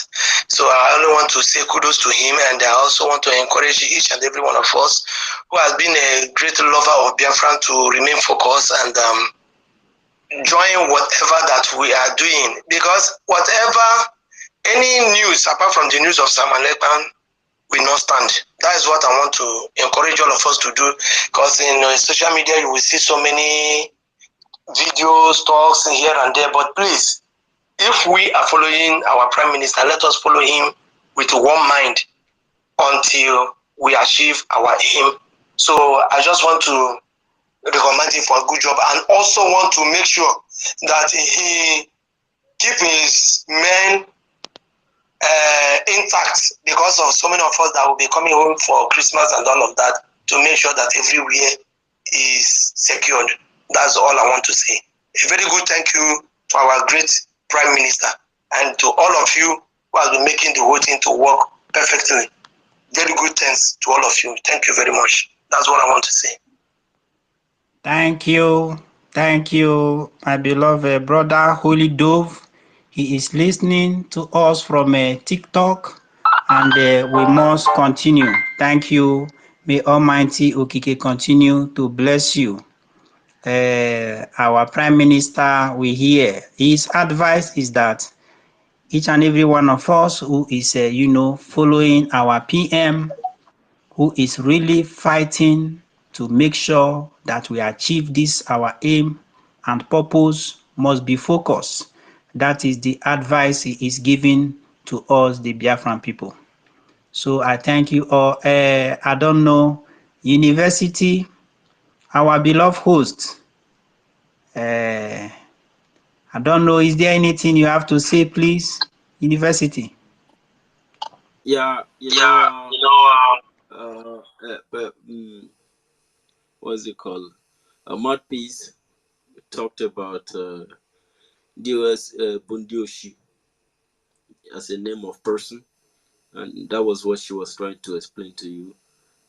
So I only want to say kudos to him, and I also want to encourage each and every one of us who has been a great lover of Biafra to remain focused and join whatever that we are doing, because whatever, any news apart from the news of Salman Lepan will not stand. That is what I want to encourage all of us to do, because in social media you will see so many videos, talks here and there, but please, if we are following our Prime Minister, let us follow him with one mind until we achieve our aim. So I just want to recommend him for a good job, and also want to make sure that he keep his men intact, because of so many of us that will be coming home for Christmas and all of that, to make sure that everywhere is secured. That's all I want to say. A very good thank you to our great Prime Minister, and to all of you who have been making the whole thing to work perfectly. Very good thanks to all of you. Thank you very much. That's what I want to say. Thank you. Thank you, my beloved brother, Holy Dove. He is listening to us from TikTok, and we must continue. Thank you. May Almighty Okike continue to bless you. Our Prime Minister, we hear his advice is that each and every one of us who is, following our PM, who is really fighting to make sure that we achieve this, our aim and purpose must be focused. That is the advice he is giving to us, the Biafran people. So I thank you all. I don't know, University, our beloved host, I don't know, is there anything you have to say, please, University? Yeah, what's it called? A mouthpiece talked about DOS Bundioshi as a name of person, and that was what she was trying to explain to you.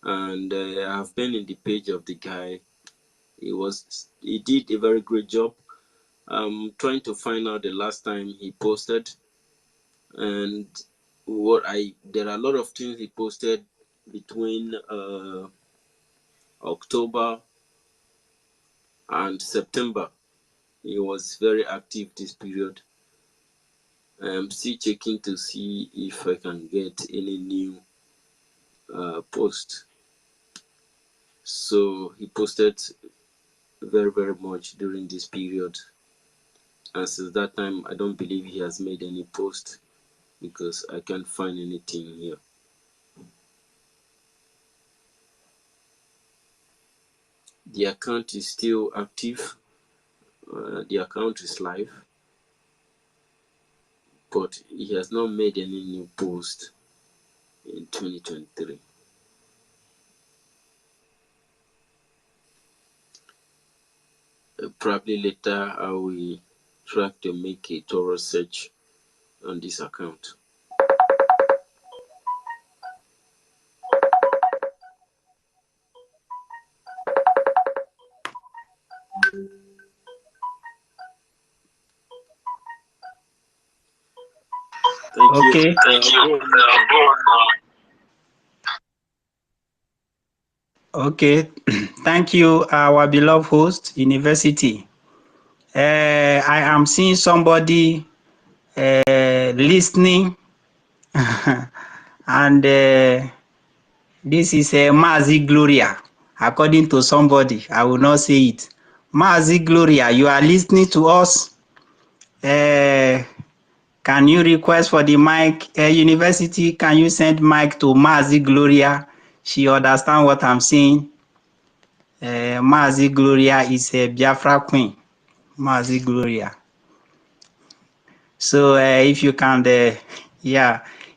And I've been in the page of the guy. He did a very great job. I'm trying to find out the last time he posted, and there are a lot of things he posted between October and September. He was very active this period. I'm still checking to see if I can get any new post. So he posted very, very much during this period. And since that time, I don't believe he has made any post because I can't find anything here. The account is still active. The account is live, but he has not made any new post in 2023. Probably later I will try to make a thorough search on this account. Thank Okay. you. Okay, thank you, our beloved host, University. I am seeing somebody listening, and this is Mazi Gloria. According to somebody, I will not say it. Mazi Gloria, you are listening to us. Can you request for the mic? University, can you send mic to Mazi Gloria? She understand what I'm saying. Mazi Gloria is a Biafra queen. Mazi Gloria. So if you can, if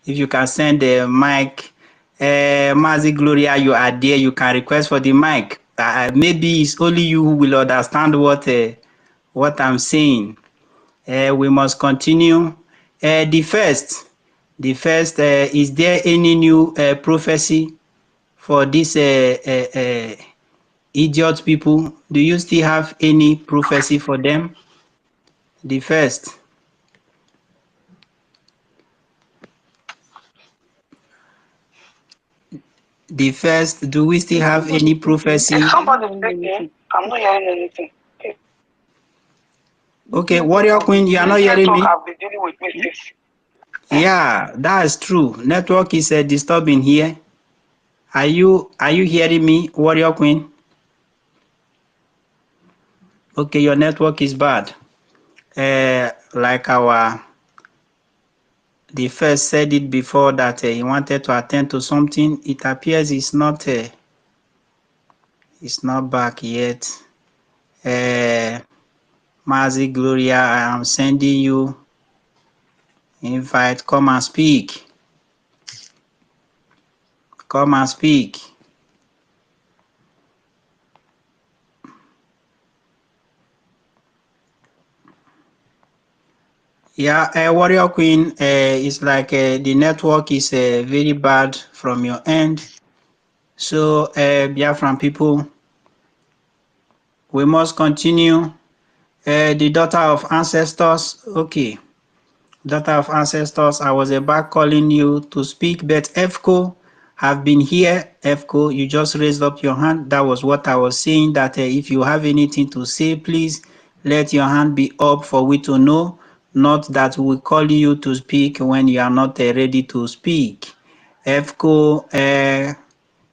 you can send the mic, Mazi Gloria, you are there. You can request for the mic. Maybe it's only you who will understand what I'm saying. We must continue. The first, is there any new prophecy for these idiot people? Do you still have any prophecy for them? The first. Do we still have any prophecy? Somebody speaking. I'm not hearing anything. Okay, Warrior Queen, you are not hearing me? I've been dealing with mistakes. Yeah, that's true. Network is disturbing here. Are you hearing me, Warrior Queen? Okay, your network is bad. Like the first said it before that he wanted to attend to something. It appears it's not back yet. Mazi Gloria, I am sending you invite. Come and speak. Come and speak. Yeah, Warrior Queen, it's like the network is very bad from your end. So, Biafran people, we must continue. The daughter of ancestors, okay. Daughter of ancestors, I was about calling you to speak, but EFCO have been here. EFCO, you just raised up your hand. That was what I was saying, that if you have anything to say, please let your hand be up for we to know, not that we call you to speak when you are not ready to speak. EFCO,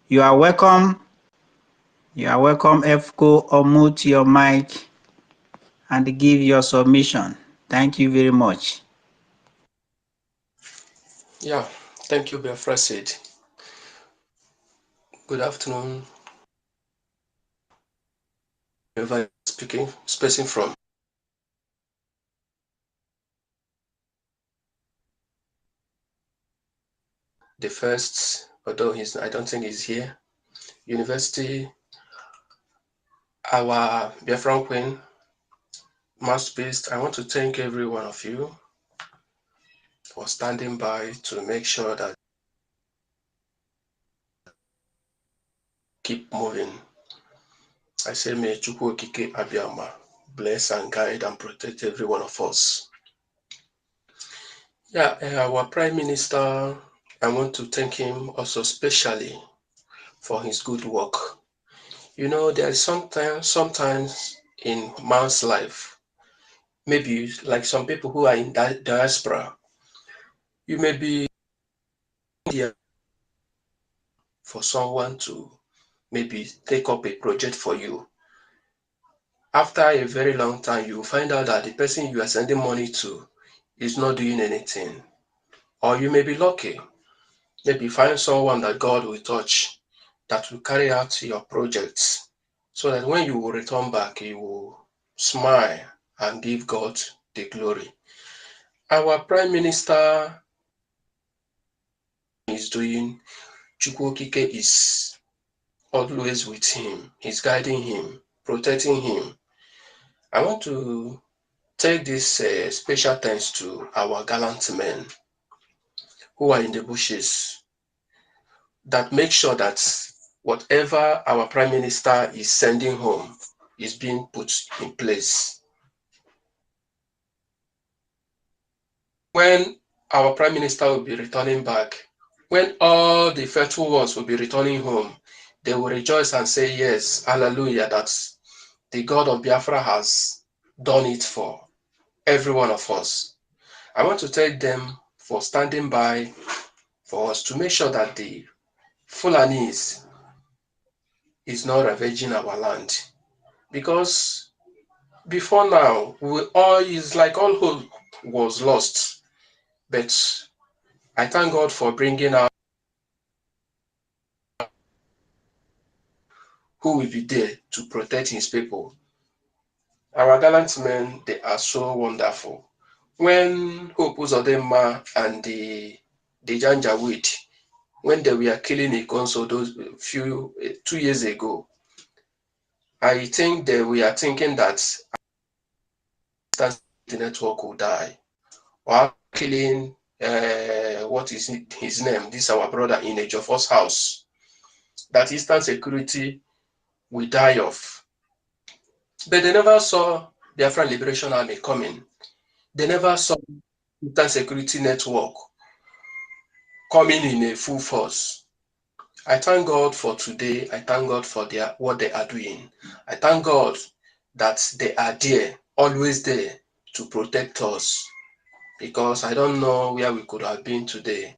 you are welcome. You are welcome, EFCO. Unmute your mic and give your submission. Thank you very much. Yeah, thank you, Biafra said. Good afternoon, whoever speaking from. The first, although I don't think he's here, University, our Biafran Queen, Masterpiece. I want to thank every one of you for standing by to make sure that keep moving. I say, may Chukwu Okike Abiyama bless and guide and protect every one of us. Yeah, our Prime Minister, I want to thank him also specially for his good work. You know, there is sometimes in man's life, maybe like some people who are in diaspora, you may be there for someone to maybe take up a project for you. After a very long time, you find out that the person you are sending money to is not doing anything. Or you may be lucky, maybe find someone that God will touch that will carry out your projects, so that when you will return back, you will smile and give God the glory. Our Prime Minister is doing, Chukwu Okike is always with him. He's guiding him, protecting him. I want to take this special thanks to our gallant men who are in the bushes that make sure that whatever our Prime Minister is sending home is being put in place. When our Prime Minister will be returning back, when all the faithful ones will be returning home, they will rejoice and say, yes, hallelujah, that the God of Biafra has done it for every one of us. I want to thank them for standing by for us to make sure that the Fulanese is not ravaging our land. Because before now, it's like all hope was lost. But I thank God for bringing out who will be there to protect his people. Our gallant men, they are so wonderful. When Hope Uzodinma and the Janjaweed, when they were killing Ikonso those 2 years ago, I think they were thinking that the network will die. Or killing, what is his name? This is our brother in Ejiofor's house. That Eastern Security will die off. But they never saw the Biafran Liberation Army coming. They never saw Eastern Security Network coming in a full force. I thank God for today. I thank God for what they are doing. I thank God that they are there, always there to protect us, because I don't know where we could have been today.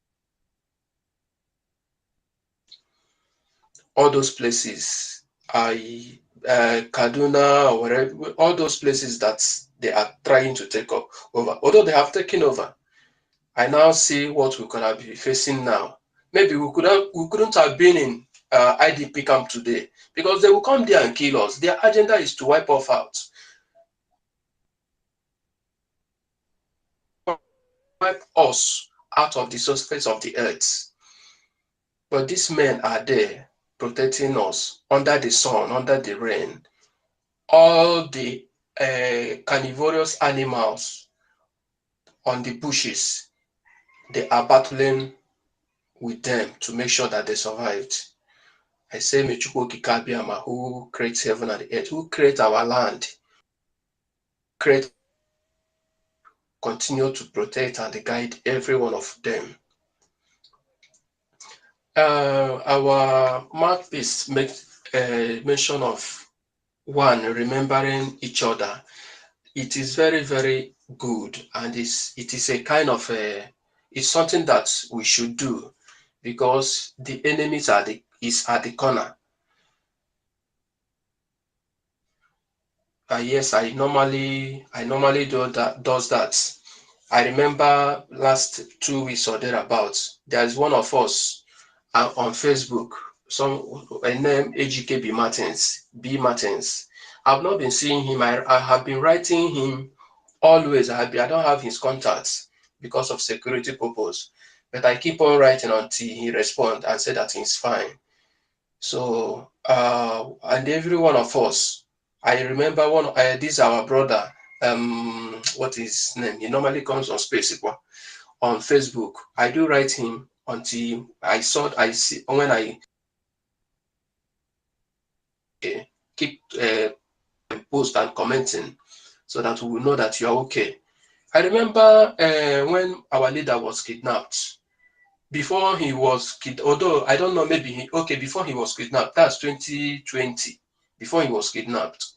All those places, Kaduna or wherever, all those places that they are trying to take over, although they have taken over, I now see what we could have been facing now. Maybe we couldn't have been in IDP camp today, because they will come there and kill us. Their agenda is to wipe us out. Wipe us out of the surface of the earth. But these men are there protecting us under the sun, under the rain. All the carnivorous animals on the bushes, they are battling with them to make sure that they survived. I say, Mechukwu Kikabiama, who creates heaven and the earth, who creates our land, continue to protect and guide every one of them. Our mouthpiece makes mention of one, remembering each other. It is very, very good, and it is a kind of it's something that we should do, because the enemies is at the corner. Yes, I normally does that. I remember last 2 weeks or thereabouts, there is one of us on Facebook, a name AGK B Martins. I've not been seeing him. I have been writing him always. I don't have his contacts because of security purpose, but I keep on writing until he responds and say that he's fine. So and every one of us, I remember this is our brother. What is his name? He normally comes on Space on Facebook. I do write him until I see when I keep post and commenting, so that we will know that you are okay. I remember when our leader was kidnapped. Before he was kidnapped, although I don't know, before he was kidnapped, that's 2020. Before he was kidnapped,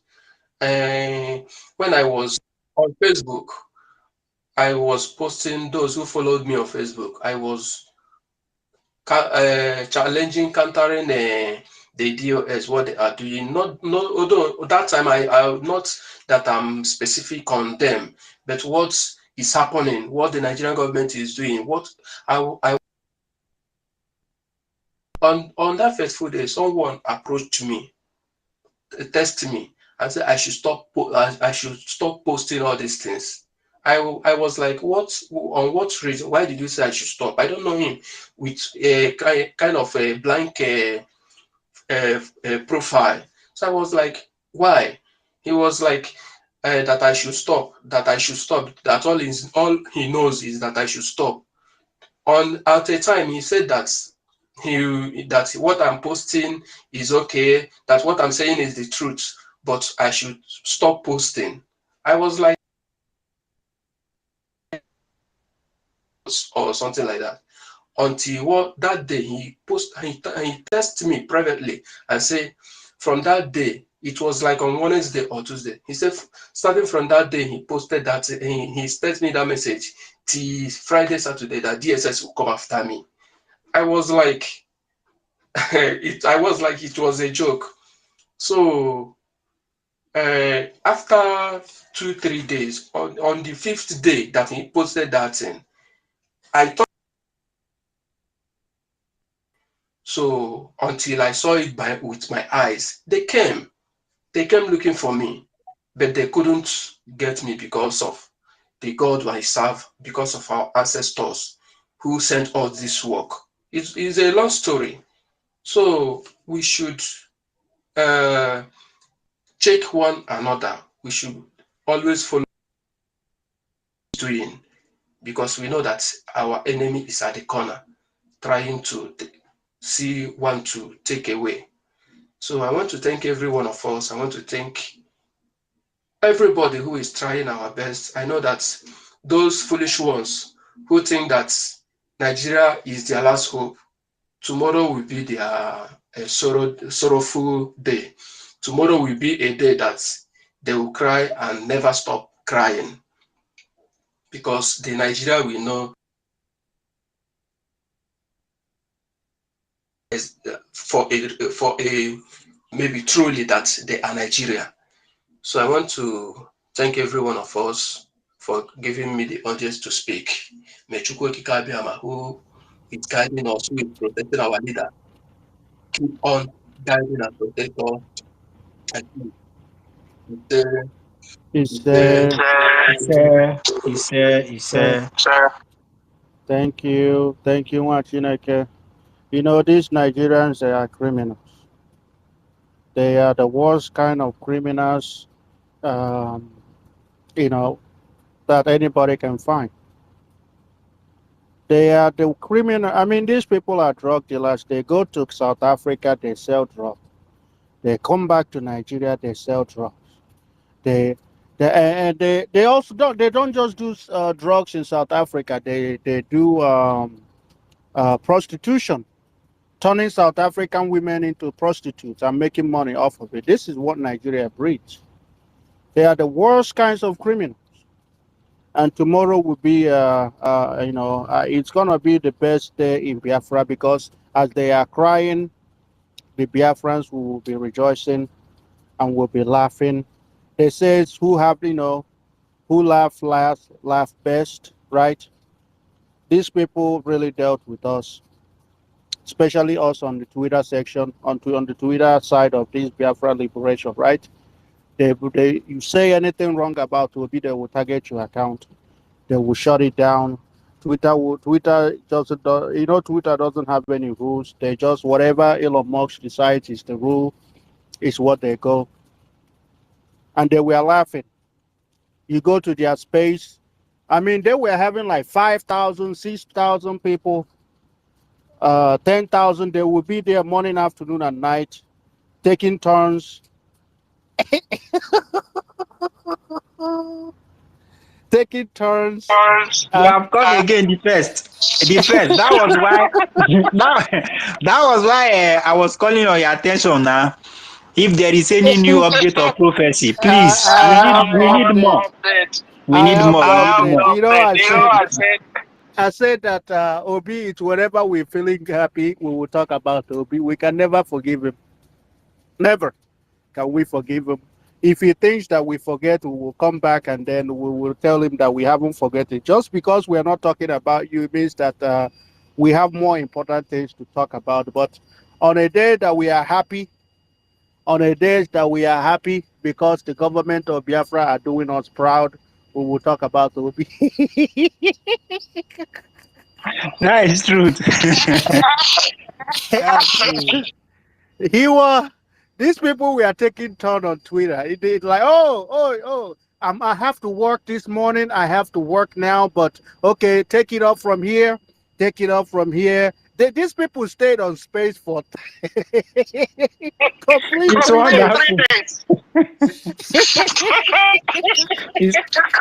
when I was on Facebook, I was posting. Those who followed me on Facebook, I was challenging, countering the DOS, what they are doing. Although that time I not that I'm specific on them, but what is happening, what the Nigerian government is doing, what I on that fateful day, someone approached me, texted me, and said I should stop posting all these things. I was like, what? On what reason? Why did you say I should stop? I don't know him, with a kind of a blank profile. So I was like, why? He was like, that I should stop. That I should stop. That all he knows is that I should stop. At a time, he said that that what I'm posting is okay, that what I'm saying is the truth, but I should stop posting. I was like, or something like that. Until that day he texted me privately and say, from that day, it was like on Wednesday or Tuesday. He said, starting from that day, he posted that he texted me that message till Friday, Saturday, that DSS will come after me. I was like, it was a joke. So after 2-3 days, on the 5th day that he posted that thing, I thought. So until I saw it with my eyes, they came looking for me, but they couldn't get me because of the God I serve, because of our ancestors who sent us this work. It's a long story. So we should check one another. We should always follow what he's doing, because we know that our enemy is at the corner trying to want to take away. So I want to thank every one of us. I want to thank everybody who is trying our best. I know that those foolish ones who think that Nigeria is their last hope, tomorrow will be their sorrowful day. Tomorrow will be a day that they will cry and never stop crying, because the Nigeria we know is for a maybe truly that they are Nigeria. So I want to thank every one of us for giving me the audience to speak. Mechukwu Kikabiama, who is guiding us, who is protecting our leader, keep on guiding and protecting us. Thank you. Thank you, Machineke. You know, these Nigerians, they are criminals. They are the worst kind of criminals, you know, that anybody can find. They are the criminal. I mean, these people are drug dealers. They go to South Africa, they sell drugs. They come back to Nigeria, they sell drugs. They also don't just do drugs in South Africa. They do prostitution, turning South African women into prostitutes and making money off of it. This is what Nigeria breeds. They are the worst kinds of criminals. And tomorrow will be, it's gonna be the best day in Biafra, because as they are crying, the Biafrans will be rejoicing and will be laughing. They say who have, who laugh last, laugh best, right? These people really dealt with us, especially us on the Twitter section, on the Twitter side of this Biafra liberation, right? You say anything wrong about Obi, they will target your account. They will shut it down. Twitter doesn't, Twitter doesn't have any rules. They just, whatever Elon Musk decides is the rule, is what they go. And they were laughing. You go to their space. I mean, they were having like 5,000, 6,000 people, 10,000. They will be there morning, afternoon, and night, taking turns. Taking turns. You have come again, the first. That was why. that was why I was calling on your attention now. If there is any new update or prophecy, please, we need more. We need more. I said that Obi, it's whenever we're feeling happy, we will talk about Obi. We can never forgive him. Never can we forgive him. If he thinks that we forget, we will come back and then we will tell him that we haven't forgotten. Just because we're not talking about you means that we have more important things to talk about. But on a day that we are happy, because the government of Biafra are doing us proud, we will talk about Obi. That is truth. That's true. These people we are taking turn on Twitter. It's like, I have to work this morning. I have to work now, but okay, take it up from here. Take it up from here. These people stayed on space for complete It's 3 days.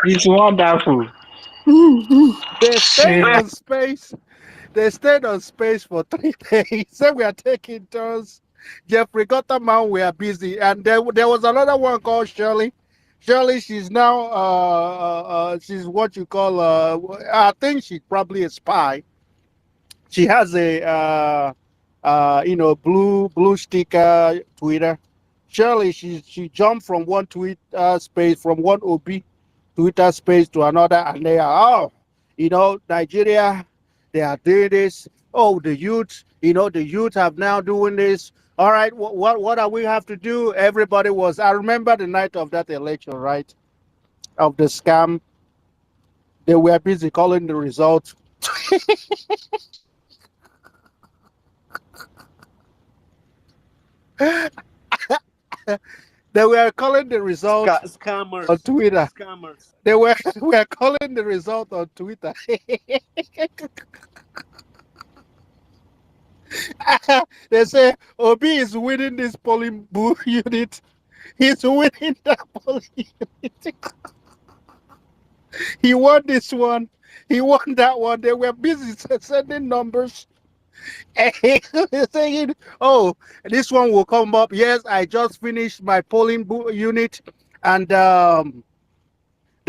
It's wonderful. They stayed on space. They stayed on space for 3 days. So we are taking turns. Jeffrey Gotterman, we are busy. And there was another one called Shirley. Shirley, she's now, she's what you call, I think she's probably a spy. She has a, blue sticker Twitter. Shirley, she jumped from one tweet space, from one OB Twitter space to another, and they are, Nigeria, they are doing this. Oh, the youth, the youth have now doing this. All right, what do we have to do? Everybody was, I remember the night of that election, right? Of the scam. They were busy calling the results. They were calling the result Scammers. on Twitter. Scammers. They were calling the result on Twitter. They say Obi is winning this polling booth unit. He's winning that polling unit. He won this one. He won that one. They were busy sending numbers. Saying, oh, this one will come up. Yes, I just finished my polling unit, and the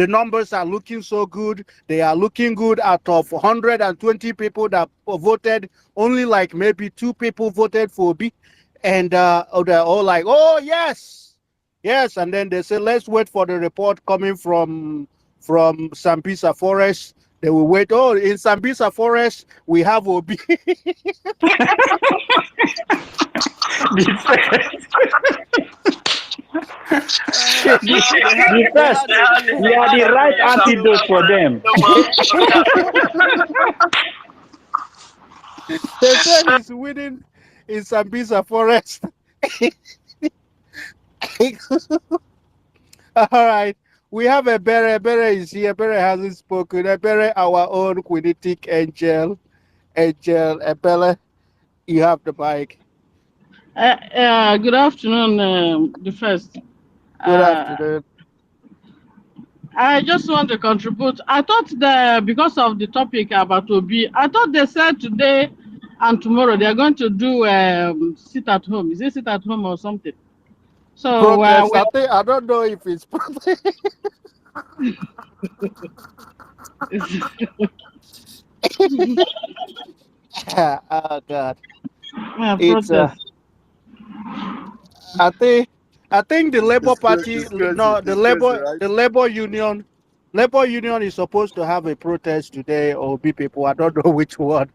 numbers are looking so good. They are looking good. Out of 120 people that voted, only like maybe 2 people voted for B, and they're all like, oh yes, yes. And then they say, let's wait for the report coming from Sambisa Forest. They will wait. Oh, in Sambisa Forest, we have OB. The first, we are the right antidote for them. They said he's winning in Sambisa Forest. All right. we have Ebere. Ebere is here. Ebere hasn't spoken. Ebere, our own Quinitic angel. Angel Ebele, you have the mic. Good afternoon, the first. Good afternoon. I just want to contribute. I thought that because of the topic about Obi, I thought they said today and tomorrow they are going to do sit at home. Is it sit at home or something? So Protest. I don't know if it's protest. Oh God. It's I think the Labour Party, the Labour Union is supposed to have a protest today, or be people. I don't know which one.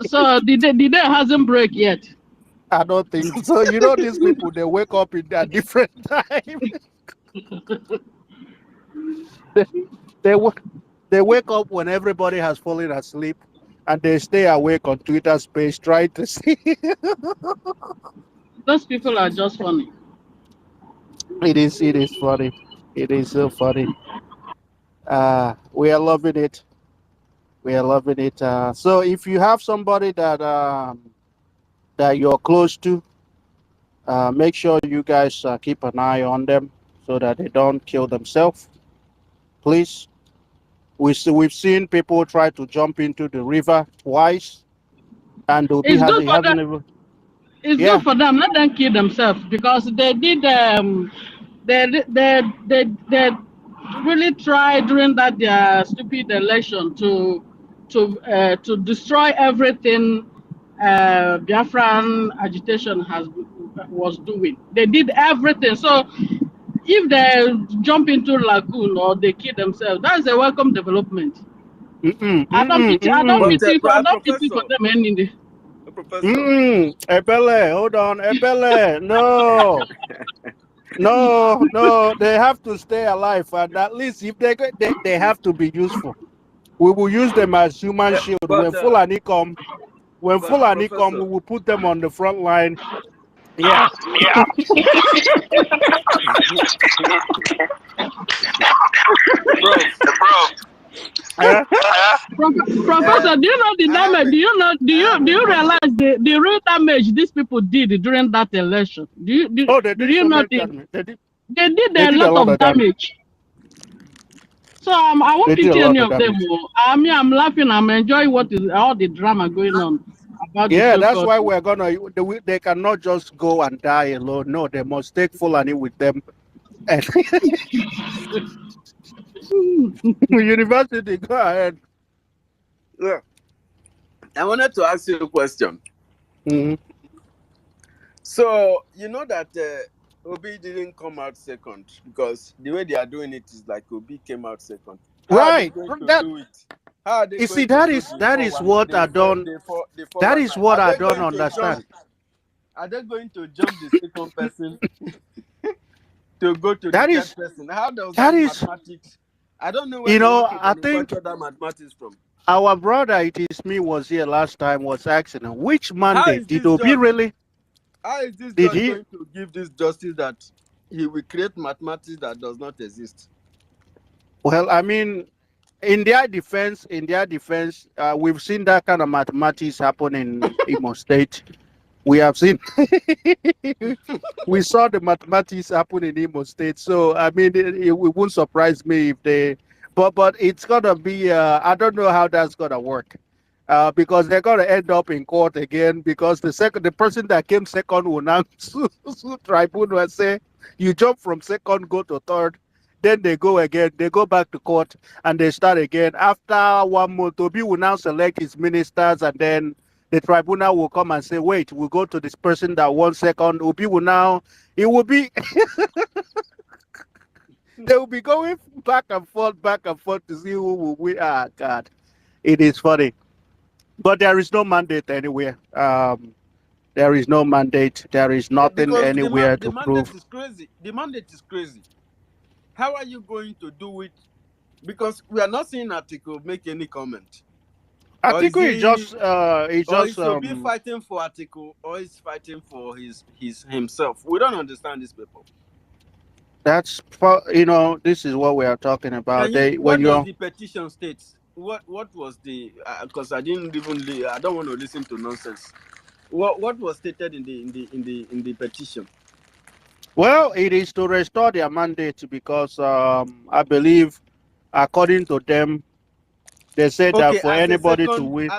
So the day hasn't break yet. I don't think so. You know, these people, they wake up in a different time. they wake up when everybody has fallen asleep, and they stay awake on Twitter space trying to see. Those people are just funny. It is funny. It is so funny. We are loving it. We are loving it. So if you have somebody that you're close to, make sure you guys keep an eye on them so that they don't kill themselves. Please. We've seen people try to jump into the river twice, and Obi It's hasn't It's good for them. Let them kill themselves because they did. They really tried during that their stupid election to destroy everything Biafran agitation was doing. They did everything. So if they jump into lagoon or they kill themselves, that's a welcome development. I don't pity for them anyway. Ebele, hold on, Ebele, no. No, they have to stay alive, and at least if they have to be useful. We will use them as human shield. When Fulani come, we will put them on the front line. Yeah. Professor, do you know the damage? Do you realize the real damage these people did during that election? Do you know they did a lot of damage. So I won't pity any of them. I mean, I'm laughing. I'm enjoying all the drama going on. About that's why we're gonna. They cannot just go and die alone. No, they must take Fulani with them. University, go ahead. Yeah. I wanted to ask you a question. Mm-hmm. So, you know that Obi didn't come out second because the way they are doing it is like Obi came out second. Right. How are they you see, that is what I don't. That is what I don't understand. Are they going to jump the second person to go to the third person? How does that mathematics? I don't know where I think that mathematics from. Our brother, it is me, was here last time, was asking him, which mandate did Obi really? How is this judge going to give this justice that he will create mathematics that does not exist? Well, I mean, in their defense, we've seen that kind of mathematics happen in Imo State. We have seen, we saw the mathematics happen in Imo State. So, I mean, it wouldn't surprise me if they, but it's going to be, I don't know how that's going to work. Because they're going to end up in court again because the person that came second will now sue tribunal and say, you jump from second, go to third. Then they go again, they go back to court and they start again. After 1 month, Obi will now select his ministers and then the tribunal will come and say, wait, we'll go to this person that won second. Obi will now, it will be, they will be going back and forth to see who will win. Ah, God, it is funny. But there is no mandate anywhere. There is no mandate. There is nothing anywhere to prove. The mandate is crazy. How are you going to do it? Because we are not seeing Atiku make any comment. Atiku is just be fighting for Atiku, or he's fighting for his himself. We don't understand these people. That's this is what we are talking about. Can you? They when What does you're the petition state? What was the? Because I didn't even. I don't want to listen to nonsense. What was stated in the petition? well, it is to restore their mandate because I believe, according to them, they said that Okay, for anybody to win.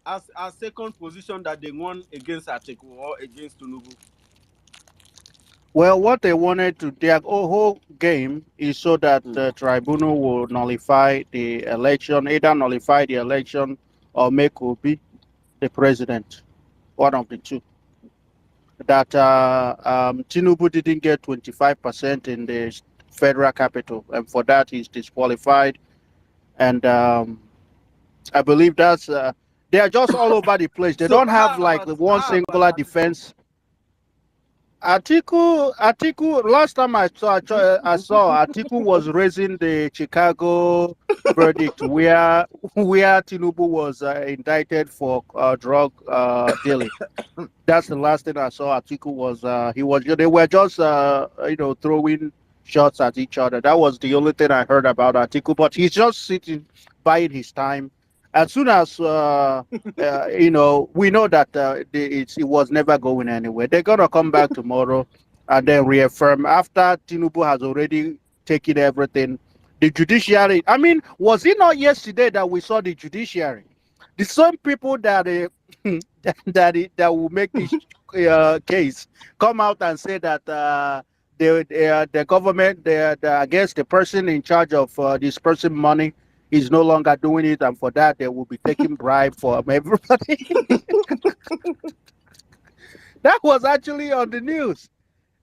as a second position that they won against Atiku or against Tinubu. Well, what they wanted to their whole game is so that the tribunal will nullify the election, either nullify the election or make Obi the president, one of the two. That Tinubu didn't get 25% in the federal capital, and for that he's disqualified. And I believe that's they are just all over the place. They So don't have like the one how about singular defense. Atiku. Last time I saw Atiku was raising the Chicago verdict where Tinubu was indicted for drug dealing. That's the last thing I saw. Atiku was they were just throwing shots at each other. That was the only thing I heard about Atiku. But he's just sitting, buying his time. As soon as we know that it was never going anywhere. They're gonna come back tomorrow and then reaffirm after Tinubu has already taken everything. The judiciary. I mean, was it not yesterday that we saw the judiciary? The same people that that will make this case come out and say that the government, I guess the person in charge of dispersing money is no longer doing it, and for that they will be taking bribe from everybody. That was actually on the news.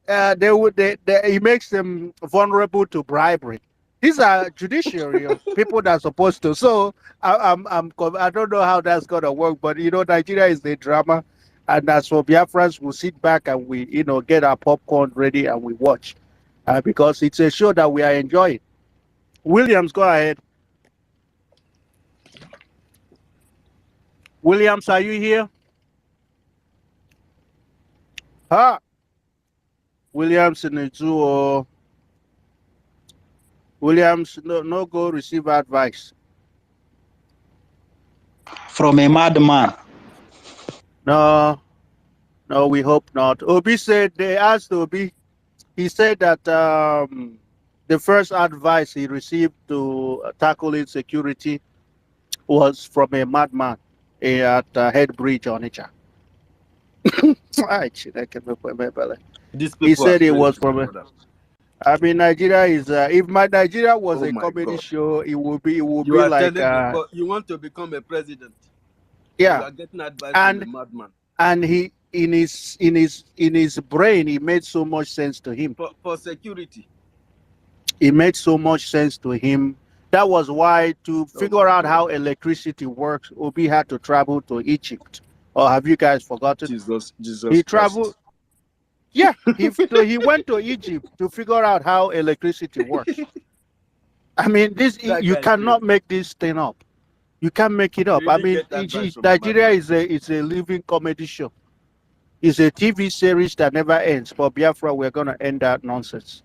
It makes them vulnerable to bribery. These are judiciary people that are supposed to. So I don't know how that's gonna work, but Nigeria is the drama, and as for Biafrans, we'll sit back and we get our popcorn ready and we watch, because it's a show that we are enjoying. Williams, go ahead. Williams, are you here? Williams in the zoo or Williams, no go receive advice from a madman. No, we hope not. Obi said they asked Obi. He said that the first advice he received to tackle insecurity was from a madman at Head Bridge, Onitsha. He said it was from a. I mean, Nigeria is. If Nigeria was a comedy show, it would be. It would be like. But you want to become a president. Yeah. You are getting advice from a madman. And he, in his brain, it made so much sense to him. For security. It made so much sense to him. That was why, to figure out how electricity works, Obi had to travel to Egypt. Or have you guys forgotten? Jesus. He traveled. Yeah, he went to Egypt to figure out how electricity works. I mean, you cannot make this thing up. You can't make it up. I mean, Nigeria is a living comedy show. It's a TV series that never ends. For Biafra, we're gonna end that nonsense.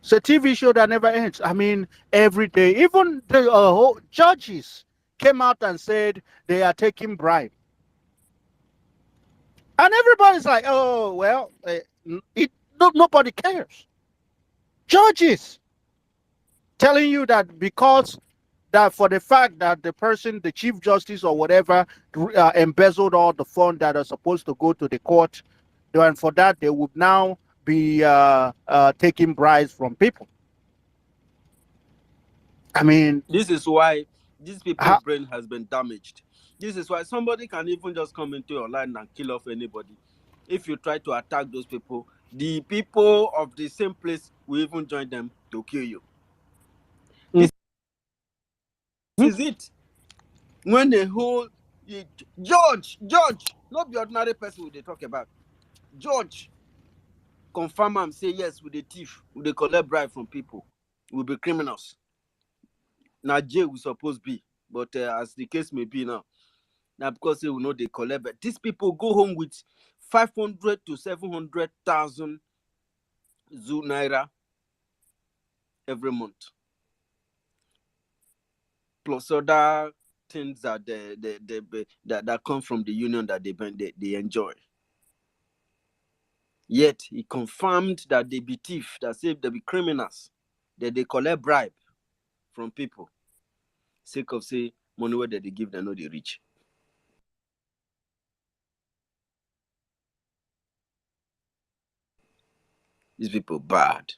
It's a TV show that never ends. I mean, every day, even the judges came out and said they are taking bribe, and everybody's like, "Oh well, nobody cares." Judges telling you that because that for the fact that the person, the chief justice or whatever, embezzled all the funds that are supposed to go to the court, and for that they would now be taking bribes from people. I mean, this is why these people's brain has been damaged. This is why somebody can even just come into your line and kill off anybody. If you try to attack those people, the people of the same place will even join them to kill you. This is it. When the whole George, not the ordinary person they talk about. George confirm and say yes, with the thief, with the collect bribe from people, will be criminals. Now jail will suppose be, but as the case may be now because they will know they collect. But these people go home with 500 to 700,000 naira every month, plus other things that that come from the union that they enjoy. Yet he confirmed that they be thief, that say they be criminals, that they collect bribe from people, sake of say money where they give them, no they rich. These people bad.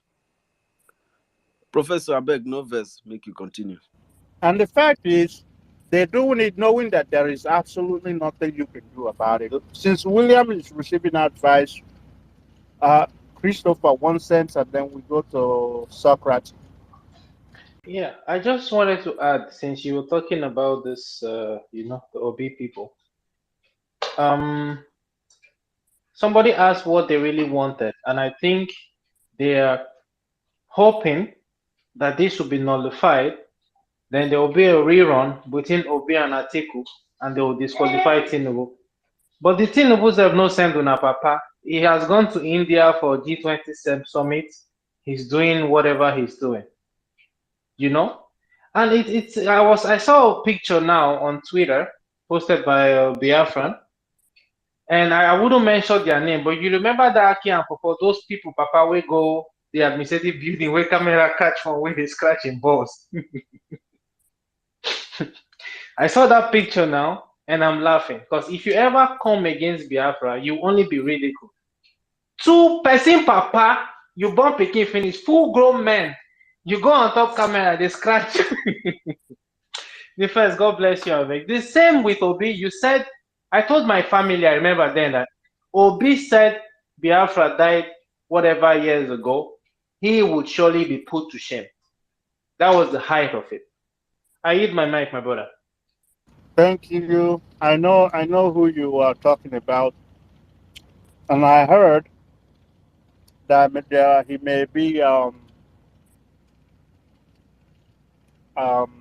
Professor Abeg, no verse, make you continue. And the fact is, they're doing it knowing that there is absolutely nothing you can do about it. Since William is receiving advice, Christopher 1 cent, and then we go to Socrates. Yeah, I just wanted to add, since you were talking about this, the OB people. Somebody asked what they really wanted, and I think they are hoping that this will be nullified. Then there will be a rerun between Obi and Atiku, and they will disqualify Tinubu. But the Tinubus have no send on papa. He has gone to India for G20 summit. He's doing whatever he's doing. And I saw a picture now on Twitter posted by Biafran, and I wouldn't mention their name, but you remember that Aki and Popo, those people, Papa, we go the administrative building where camera catch from where they scratching balls. I saw that picture now, and I'm laughing because if you ever come against Biafra, you only be ridiculed. 2-person papa, you born pikin finish, full grown men. You go on top camera, they scratch. The first, God bless you, Avek. The same with Obi. You said, I told my family, I remember then that Obi said Biafra died whatever years ago. He would surely be put to shame. That was the height of it. I eat my mic, my brother. Thank you. I know who you are talking about, and I heard that he may be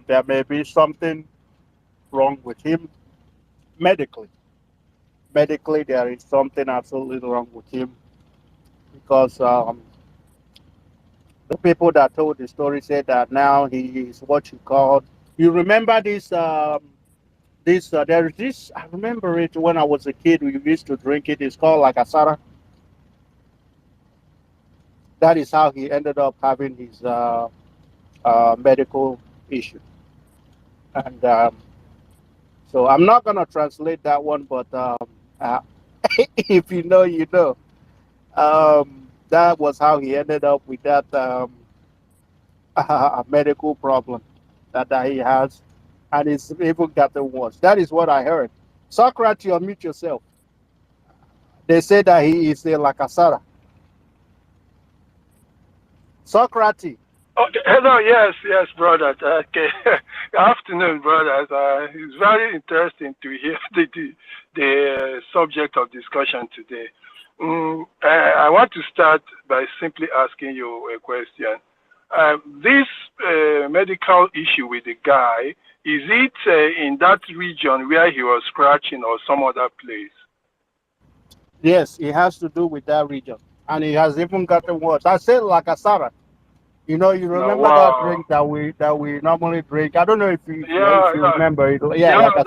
there may be something wrong with him medically. Medically, there is something absolutely wrong with him because the people that told the story said that now he is what you call. You remember this? There is this. I remember it when I was a kid. We used to drink it. It's called like asara. That is how he ended up having his medical issue. And so I'm not gonna translate that one, but if you know, you know. That was how he ended up with that medical problem that he has, and it's even gotten worse. That is what I heard. Socrates, unmute yourself. They say that he is a Lakasara. Socrates. Okay. Hello, yes, brothers. Okay. Good afternoon, brothers. It's very interesting to hear the subject of discussion today. I want to start by simply asking you a question. This medical issue with the guy, is it in that region where he was scratching or some other place? Yes, it has to do with that region. And it has even gotten worse. I said Lakasara. You know, you remember that drink that we normally drink. I don't know if you remember it. Yeah, like I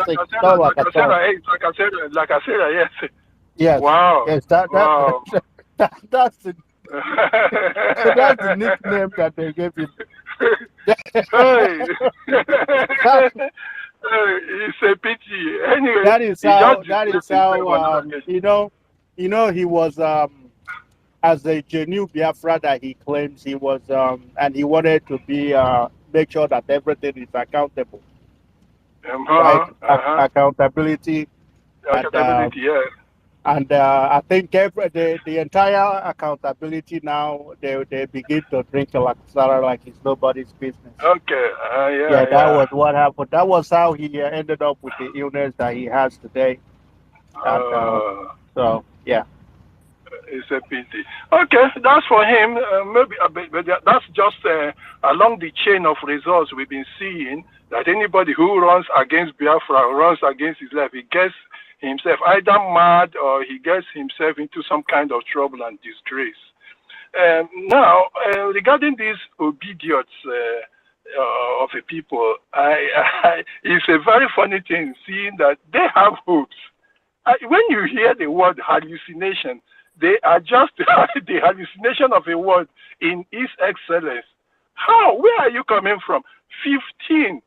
said, yes. Yes. Wow. Yes, that's the that's the nickname that they gave him. It's a pity. Anyway, that is how you know he was as a genuine Biafra that he claims he was and he wanted to be make sure that everything is accountable. Right? Accountability. Accountability, yes. And I think the entire accountability now they begin to drink Lakasara like it's nobody's business. Okay. That was what happened. That was how he ended up with the illness that he has today. So yeah. It's a pity. Okay, that's for him. Maybe, but that's just along the chain of results we've been seeing that anybody who runs against Biafra, runs against his life, he gets himself either mad or he gets himself into some kind of trouble and disgrace. Now, regarding these obedience of the people, it's a very funny thing seeing that they have hopes. When you hear the word hallucination, they are just the hallucination of a word in its excellence. How? Where are you coming from? 15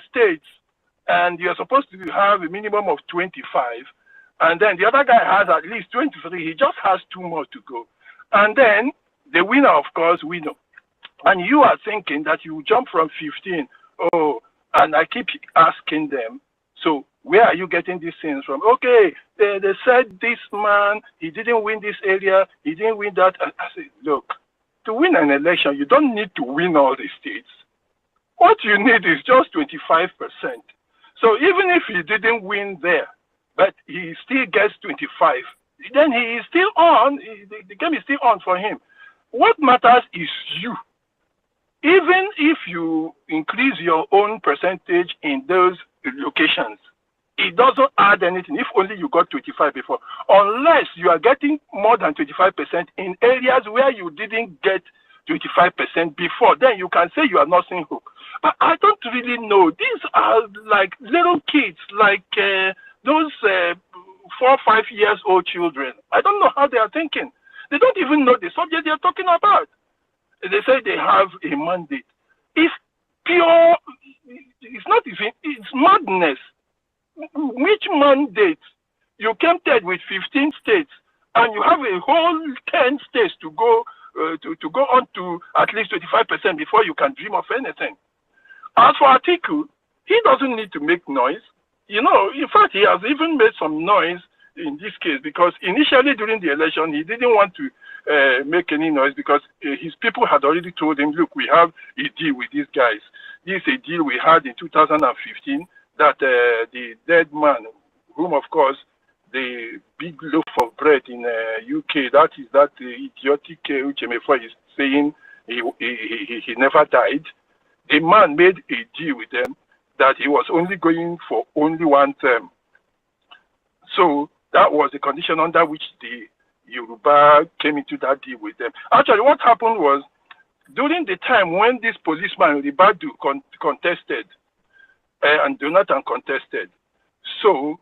states, and you're supposed to have a minimum of 25, and then the other guy has at least 23. He just has 2 more to go. And then the winner, of course, we know. And you are thinking that you jump from 15. Oh, and I keep asking them, so where are you getting these things from? Okay, they said this man, he didn't win this area, he didn't win that. And I said, look, to win an election, you don't need to win all the states. What you need is just 25%. So even if he didn't win there, but he still gets 25, then he is still on, the game is still on for him. What matters is you. Even if you increase your own percentage in those locations, it doesn't add anything if only you got 25 before. Unless you are getting more than 25% in areas where you didn't get 25% before, then you can say you are not seeing hope. But I don't really know. These are like little kids, like those 4 or 5 years old children. I don't know how they are thinking. They don't even know the subject they are talking about. They say they have a mandate. It's pure, it's not even, it's madness. Which mandate? You came third with 15 states, and you have a whole 10 states to go to go on to at least 25% before you can dream of anything. As for Atiku, he doesn't need to make noise. You know, in fact, he has even made some noise in this case, because initially during the election, he didn't want to make any noise because his people had already told him, look, we have a deal with these guys. This is a deal we had in 2015 that the dead man, whom of course the big loaf of bread in UK, that is that idiotic Uchemefo is saying he never died. The man made a deal with them that he was only going for only 1 term. So that was the condition under which the Yoruba came into that deal with them. Actually, what happened was, during the time when this policeman, Ribadu, contested, and Jonathan contested, so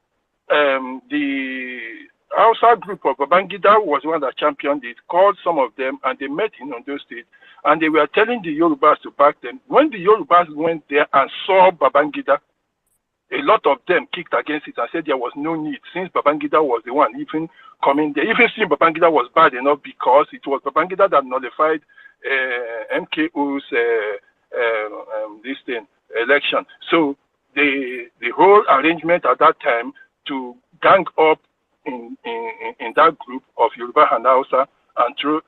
the Hausa group of Babangida was one that championed it, called some of them, and they met in Ondo State, and they were telling the Yorubas to back them. When the Yorubas went there and saw Babangida, a lot of them kicked against it and said there was no need, since Babangida was the one even coming there. Even seeing Babangida was bad enough because it was Babangida that nullified MKO's election. So the whole arrangement at that time to gang up in that group of Yoruba and Hausa and throw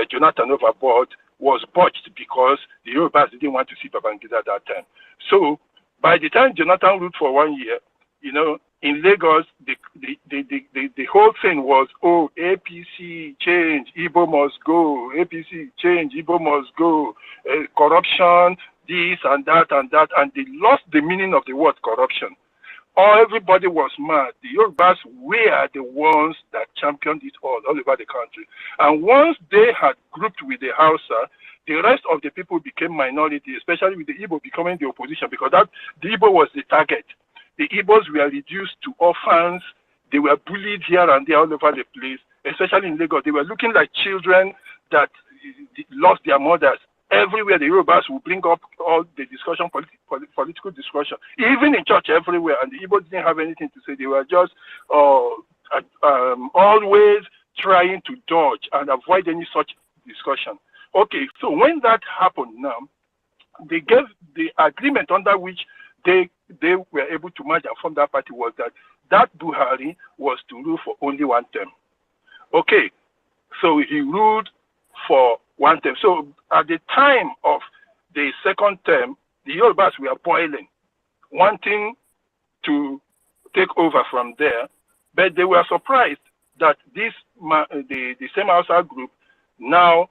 Jonathan overboard was botched because the Yorubas didn't want to see Babangida at that time. So by the time Jonathan ruled for 1 year, you know, in Lagos, the whole thing was, oh, APC change, Igbo must go, APC change, Igbo must go, corruption, this and that, and they lost the meaning of the word corruption. Everybody was mad. The Yorubas were the ones that championed it all over the country. And once they had grouped with the Hausa, the rest of the people became minority, especially with the Igbo becoming the opposition, because the Igbo was the target. The Igbos were reduced to orphans. They were bullied here and there all over the place, especially in Lagos. They were looking like children that lost their mothers. Everywhere the Yorubas will bring up all the discussion, political discussion, even in church everywhere, and the Igbos didn't have anything to say. They were just always trying to dodge and avoid any such discussion. Okay, so when that happened now, they gave the agreement under which they were able to merge and form that party was that Buhari was to rule for only 1 term. Okay, so he ruled for 1 term. So at the time of the 2nd term, the Yorubas were boiling, wanting to take over from there, but they were surprised that the same Hausa group, now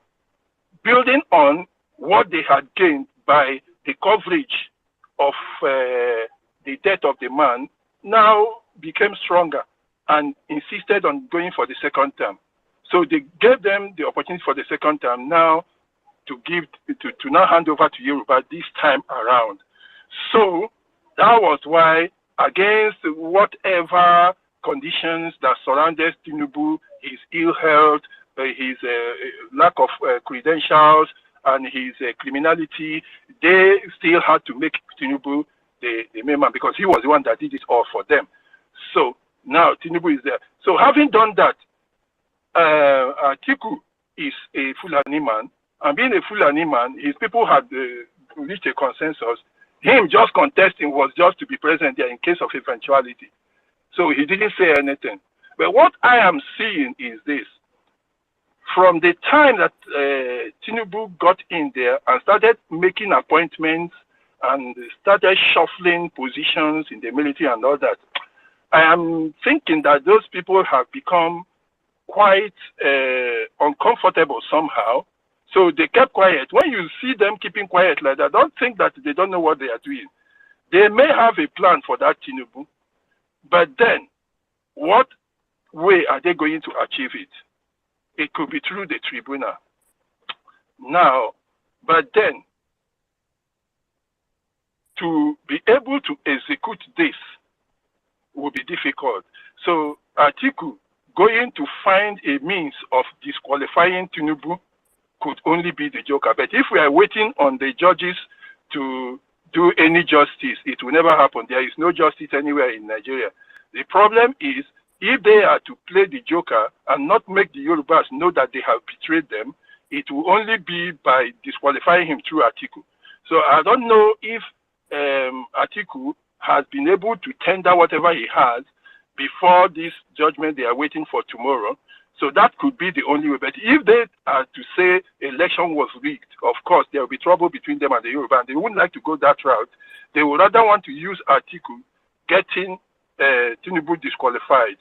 building on what they had gained by the coverage of the death of the man, now became stronger. and insisted on going for the second term. So they gave them the opportunity for the second term now to now hand over to Yoruba this time around. So that was why, against whatever conditions that surrounded Tinubu, his ill health, his lack of credentials, and his criminality, they still had to make Tinubu the main man because he was the one that did it all for them. So now Tinubu is there. So having done that, Atiku is a Fulani man, and being a Fulani man, his people had reached a consensus. Him just contesting was just to be present there in case of eventuality. So he didn't say anything. But what I am seeing is this. From the time that Tinubu got in there and started making appointments and started shuffling positions in the military and all that, I am thinking that those people have become quite uncomfortable somehow. So they kept quiet. When you see them keeping quiet like that, don't think that they don't know what they are doing. They may have a plan for that Tinubu, but then what way are they going to achieve it? It could be through the tribunal. Now, but then to be able to execute this will be difficult. So Atiku going to find a means of disqualifying Tinubu could only be the joker. But if we are waiting on the judges to do any justice, it will never happen. There is no justice anywhere in Nigeria. The problem is, if they are to play the joker and not make the Yorubas know that they have betrayed them, it will only be by disqualifying him through Atiku. So I don't know if Atiku has been able to tender whatever he has before this judgment they are waiting for tomorrow. So that could be the only way. But if they are to say election was rigged, of course, there will be trouble between them and the Yoruba, and they wouldn't like to go that route. They would rather want to use Atiku getting Tinubu disqualified.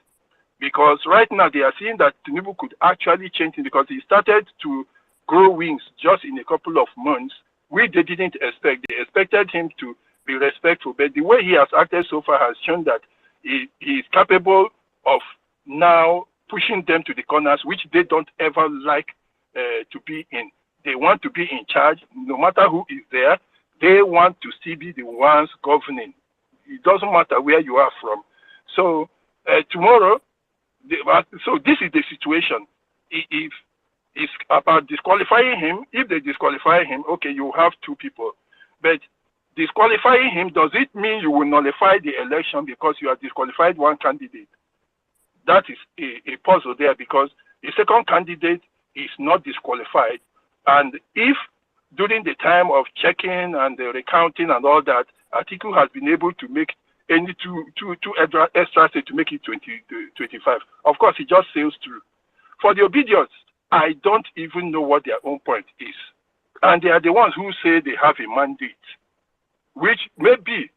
Because right now they are seeing that Tinubu could actually change it because he started to grow wings just in a couple of months, which they didn't expect. They expected him to be respectful. But the way he has acted so far has shown that he is capable of now pushing them to the corners, which they don't ever like to be in. They want to be in charge. No matter who is there, they want to still be the ones governing. It doesn't matter where you are from. So tomorrow, so this is the situation. If it's about disqualifying him, if they disqualify him, okay, you have two people. But disqualifying him, does it mean you will nullify the election because you have disqualified one candidate? That is a puzzle there because the second candidate is not disqualified. And if during the time of checking and the recounting and all that, Atiku has been able to make any two extra states to make it 25. Of course, he just sails through. For the obedience, I don't even know what their own point is. And they are the ones who say they have a mandate, which maybe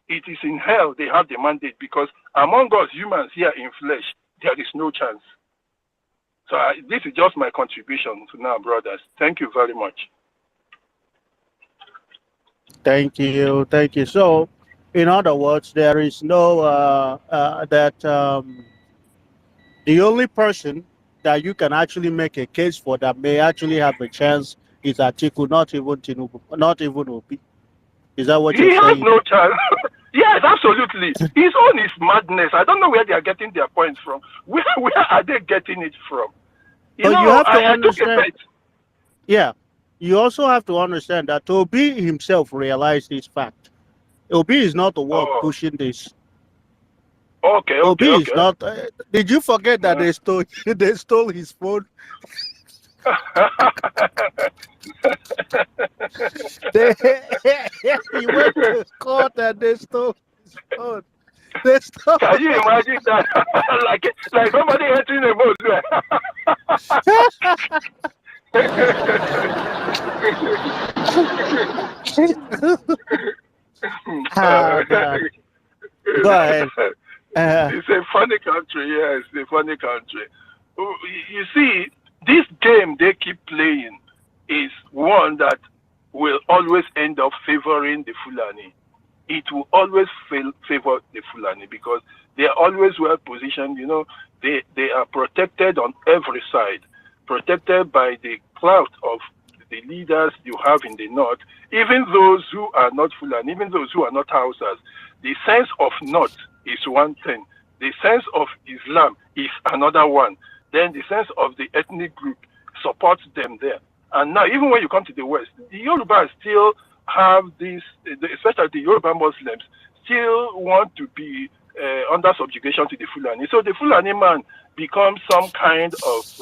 it is in hell they have the mandate because among us humans here in flesh, there is no chance. So this is just my contribution to now, brothers. Thank you very much. Thank you. Thank you. So, in other words, there is no, the only person that you can actually make a case for that may actually have a chance is Atiku, not even Tinubu, not even Obi. Is that what you're saying? He has no chance. Yes, absolutely. His own is madness. I don't know where they are getting their points from. Where are they getting it from? You know, you have to I took a bet. Yeah. You also have to understand that Obi himself realized this fact. Obi is not the one pushing this. Okay. Obi is not. Did you forget that they stole his phone? He went to court and they stole his phone. They stole. Can you imagine that? like somebody entering a boat. God. Go ahead. It's a funny country, yes, a funny country. You see, this game they keep playing is one that will always end up favoring the Fulani. it will always favor the Fulani because they are always well positioned. You know, they are protected on every side, protected by the clout of the leaders you have in the north, even those who are not Fulani, even those who are not Hausas. The sense of north is one thing. The sense of Islam is another one. Then the sense of the ethnic group supports them there. And now, even when you come to the West, the Yorubas still have this, especially the Yoruba Muslims, still want to be under subjugation to the Fulani. So the Fulani man becomes some kind of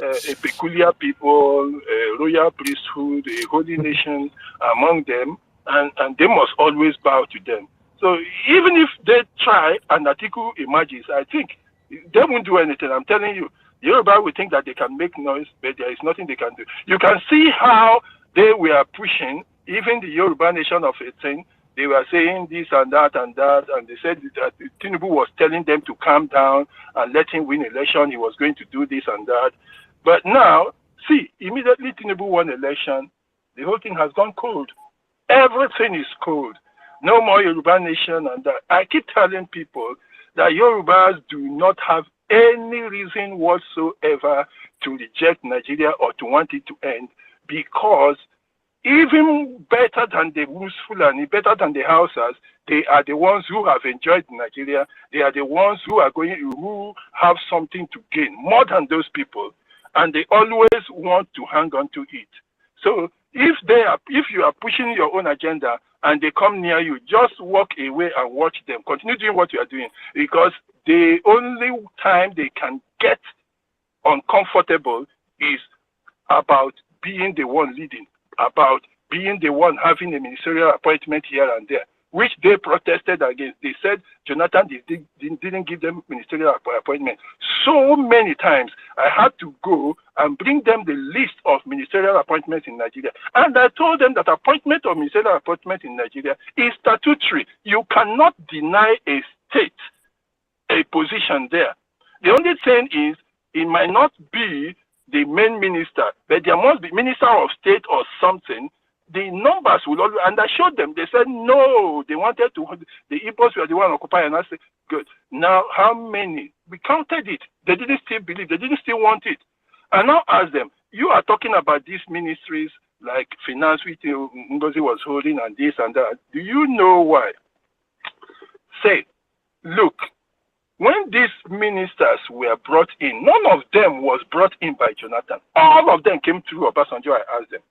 a peculiar people, a royal priesthood, a holy nation among them, and they must always bow to them. So even if they try and Atiku emerges, I think they won't do anything. I'm telling you, the Yoruba will think that they can make noise, but there is nothing they can do. You can see how they were pushing, even the Yoruba nation of 18, they were saying this and that, and they said that Tinubu was telling them to calm down and let him win election. He was going to do this and that. But now, see, immediately Tinubu won election, the whole thing has gone cold. Everything is cold. No more Yoruba nation and that. I keep telling people that Yorubas do not have any reason whatsoever to reject Nigeria or to want it to end, because even better than the Fulani, better than the Hausas, they are the ones who have enjoyed Nigeria. They are the ones who have something to gain more than those people, and they always want to hang on to it. So if you are pushing your own agenda and they come near you, just walk away and watch them. Continue doing what you are doing, because the only time they can get uncomfortable is about being the one leading, about being the one having a ministerial appointment here and there, which they protested against. They said Jonathan didn't give them ministerial appointment. So many times I had to go and bring them the list of ministerial appointments in Nigeria. And I told them that appointment of ministerial appointment in Nigeria is statutory. You cannot deny a state a position there. The only thing is, it might not be the main minister, but there must be minister of state or something. The numbers will always, and I showed them, they said no, they wanted to, the Igbos were the one occupying, and I said, good. Now, how many? We counted it. They didn't still believe, they didn't still want it. And now ask them, you are talking about these ministries like finance, which Ngozi was holding, and this and that. Do you know why? Say, look, when these ministers were brought in, none of them was brought in by Jonathan. All of them came through Obasanjo, I asked them.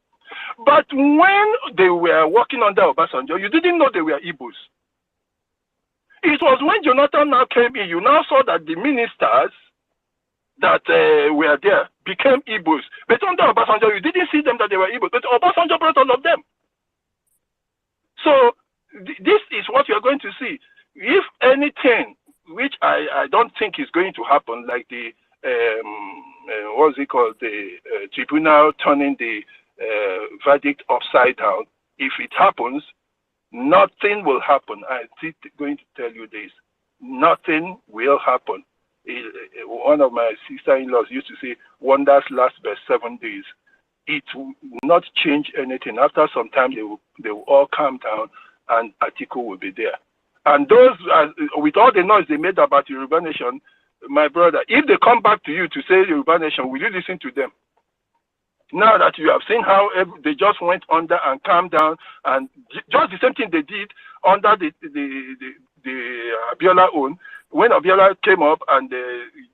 But when they were working under Obasanjo, you didn't know they were Igbos. It was when Jonathan now came in, you now saw that the ministers that were there became Igbos. But under Obasanjo, you didn't see them that they were Igbos. But Obasanjo brought all of them. So this is what you're going to see. If anything, which I don't think is going to happen, like the, what's it called, the tribunal turning the verdict upside down, if it happens, nothing will happen. I'm going to tell you this. Nothing will happen. One of my sister-in-laws used to say, wonders last but 7 days. It will not change anything. After some time, they will all calm down and Atiku will be there. And those, with all the noise they made about Yoruba Nation, my brother, if they come back to you to say Yoruba Nation, will you listen to them? Now that you have seen how they just went under and calmed down, and just the same thing they did under the Abiola own, when Abiola came up and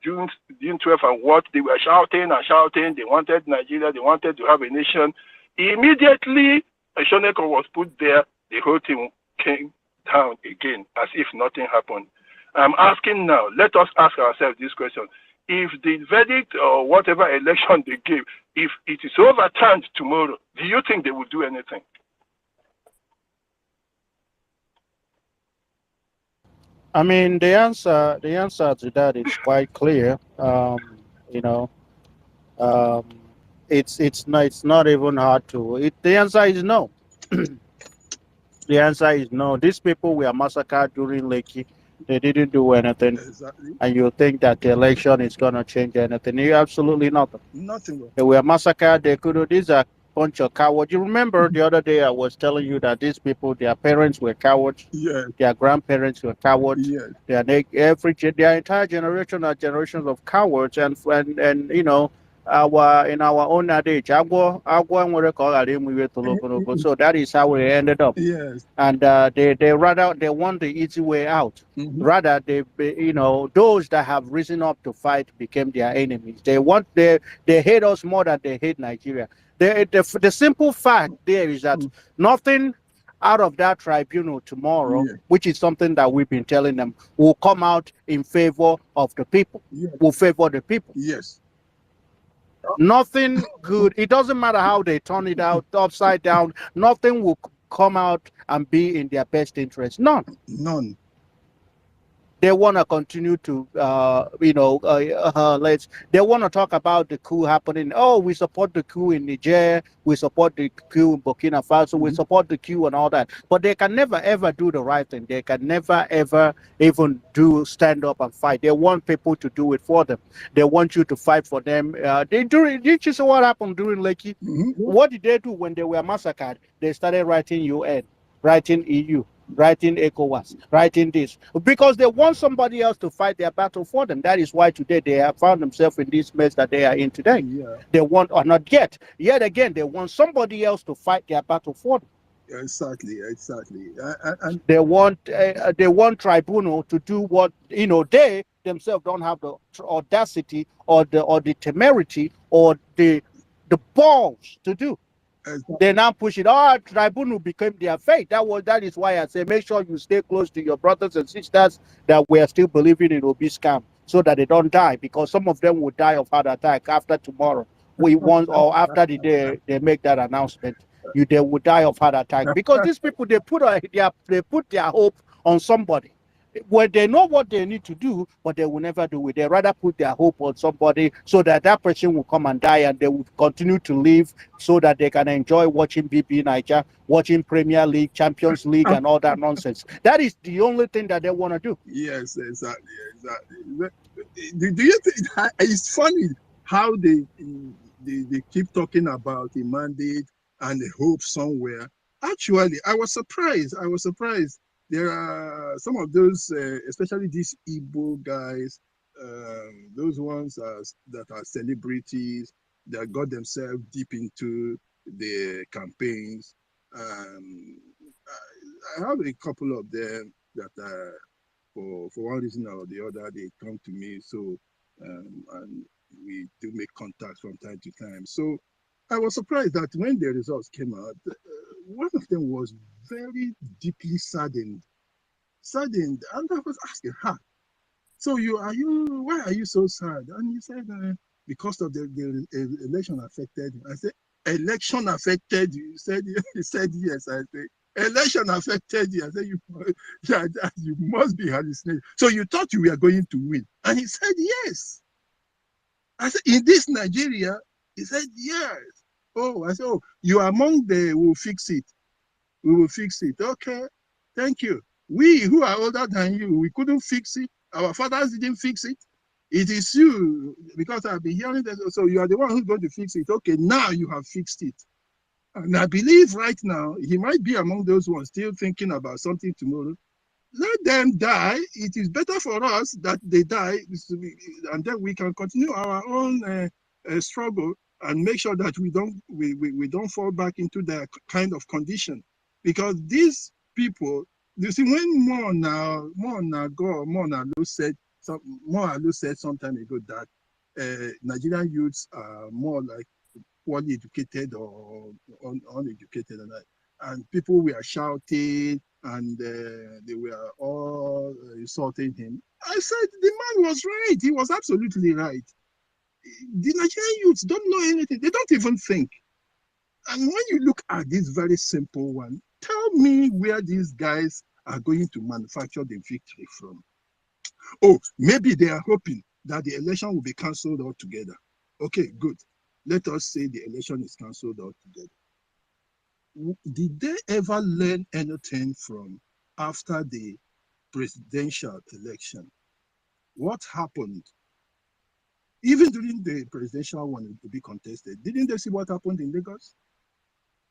June 12 and what, they were shouting and shouting, they wanted Nigeria, they wanted to have a nation. Immediately, Shoneko was put there, the whole thing came down again as if nothing happened. I'm asking now, let us ask ourselves this question. If the verdict or whatever election they gave, if it is overturned tomorrow, do you think they will do anything? I mean, the answer to that is quite clear. It's not even hard to. The answer is no. The answer is no. These people were massacred during Lekki. They didn't do anything. Exactly. And you think that the election is going to change anything. Absolutely nothing. Nothing will. They were massacred. They couldn't. These are bunch of cowards. You remember the other day I was telling you that these people, their parents were cowards, Yes. their grandparents were cowards, Yes. their entire generation are generations of cowards, and you know, our in our own age, so that is how we ended up. Yes. And they want the easy way out. Mhm. Rather, you know, those that have risen up to fight became their enemies. They hate us more than they hate Nigeria. The simple fact there is that nothing out of that tribunal tomorrow, Yeah. which is something that we've been telling them, will come out in favor of the people, Yes. will favor the people. Yes. Nothing good. It doesn't matter how they turn it out upside down. Nothing will come out and be in their best interest. None. None. They want to continue to, they want to talk about the coup happening. Oh, we support the coup in Niger. We support the coup in Burkina Faso. We support the coup and all that. But they can never, ever do the right thing. They can never, ever even stand up and fight. They want people to do it for them. They want you to fight for them. Did you see what happened during Lekki? What did they do when they were massacred? They started writing UN, writing EU, writing ECOWAS, writing this, because they want somebody else to fight their battle for them. That is why today they have found themselves in this mess that they are in today. Yeah. They want, or not yet again, they want somebody else to fight their battle for them. Exactly. And they want tribunal to do what, you know, they themselves don't have the audacity or the temerity or the balls to do. They now push it. Oh, tribunal became their fate. That is why I say make sure you stay close to your brothers and sisters that we are still believing in Obi scam, so that they don't die, because some of them will die of heart attack after tomorrow. Or after the day they make that announcement, they will die of heart attack, because these people they put their hope on somebody. Well, they know what they need to do, but they will never do it. They rather put their hope on somebody so that that person will come and die, and they will continue to live so that they can enjoy watching BP Niger, watching Premier League, Champions League, and all that nonsense. That is the only thing that they want to do. Yes, exactly. Do you think it's funny how they keep talking about a mandate and a hope somewhere? Actually, I was surprised. There are some of those, especially these Igbo guys, those ones that are celebrities that got themselves deep into the campaigns. I have a couple of them that for one reason or the other, they come to me. So, and we do make contacts from time to time. So I was surprised that when the results came out, one of them was very deeply saddened. And I was asking her, so why are you so sad? And he said, because of the election affected him. I said, election affected you? He said yes. I said, election affected you? I said, you must be hallucinating. So you thought you were going to win? And he said, yes. I said, in this Nigeria? He said, yes. Oh, I said, oh, you are among the, we'll fix it. We will fix it. Okay, thank you. We who are older than you, we couldn't fix it. Our fathers didn't fix it. It is you, because I've been hearing that. So you are the one who's going to fix it. Okay, now you have fixed it. And I believe right now, he might be among those ones still thinking about something tomorrow. Let them die. It is better for us that they die, and then we can continue our own struggle and make sure that we don't fall back into that kind of condition. Because these people, you see, when Alu said some time ago that Nigerian youths are more like poorly educated or uneducated, and people were shouting and they were all insulting him. I said the man was right. He was absolutely right. The Nigerian youths don't know anything. They don't even think. And when you look at this very simple one, tell me where these guys are going to manufacture the victory from. Oh, maybe they are hoping that the election will be cancelled altogether. Okay, good. Let us say the election is cancelled altogether. Did they ever learn anything from after the presidential election? What happened? Even during the presidential one to be contested, didn't they see what happened in Lagos?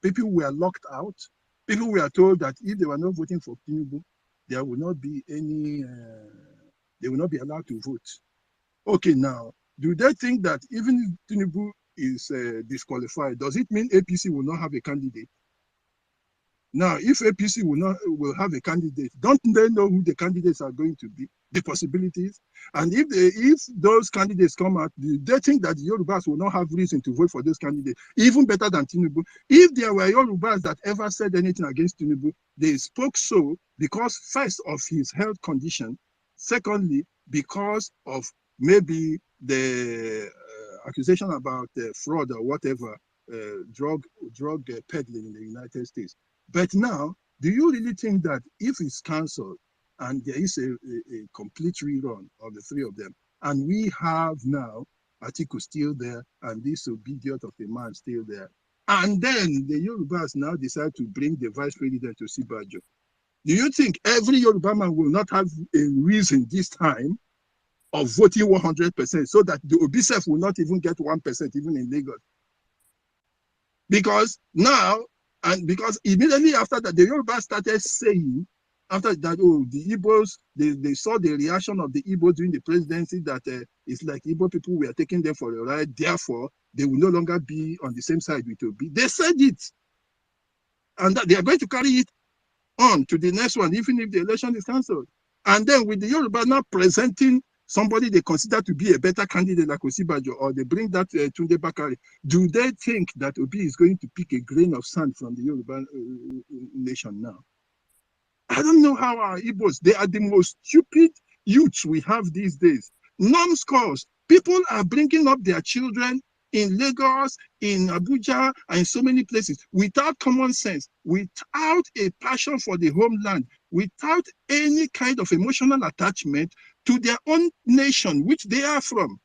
People were locked out. People were told that if they were not voting for Tinubu, there will not be any, they will not be allowed to vote. Okay, now, do they think that even if Tinubu is disqualified, does it mean APC will not have a candidate? Now, if APC will have a candidate, don't they know who the candidates are going to be, the possibilities? And if those candidates come out, they think that the Yorubas will not have reason to vote for those candidates, even better than Tinubu. If there were Yorubas that ever said anything against Tinubu, they spoke so because first of his health condition, secondly, because of maybe the accusation about fraud or whatever, drug peddling in the United States. But now, do you really think that if it's cancelled and there is a complete rerun of the three of them, and we have now Atiku still there and this idiot of a man still there, and then the Yorubas now decide to bring the vice president to Sibajo, do you think every Yoruba man will not have a reason this time of voting 100% so that the Obisef will not even get 1% even in Lagos? Because now, and because immediately after that, the Yoruba started saying, after that, oh, the Igbos, they saw the reaction of the Igbos during the presidency that it's like Igbo people were taking them for a ride, therefore, they will no longer be on the same side with Obi. They said it. And that they are going to carry it on to the next one, even if the election is cancelled. And then with the Yoruba now presenting somebody they consider to be a better candidate like Osibajo, or they bring that Tunde Bakari, do they think that Obi is going to pick a grain of sand from the Yoruba nation now? I don't know how our Igbos, they are the most stupid youths we have these days. Numbskulls. People are bringing up their children in Lagos, in Abuja, and in so many places without common sense, without a passion for the homeland, without any kind of emotional attachment to their own nation, which they are from.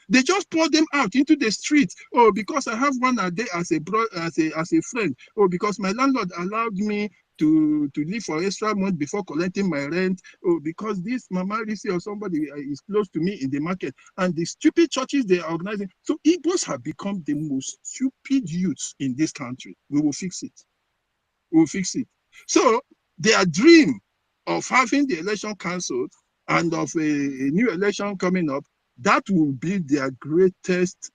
They just pour them out into the streets. Oh, because I have one a day as a friend. Oh, because my landlord allowed me to live for extra month before collecting my rent. Oh, because this Mama Risi or somebody is close to me in the market. And the stupid churches they are organizing. So Igbos have become the most stupid youths in this country. We will fix it. We will fix it. So their dream of having the election cancelled and of a new election coming up, that will be their greatest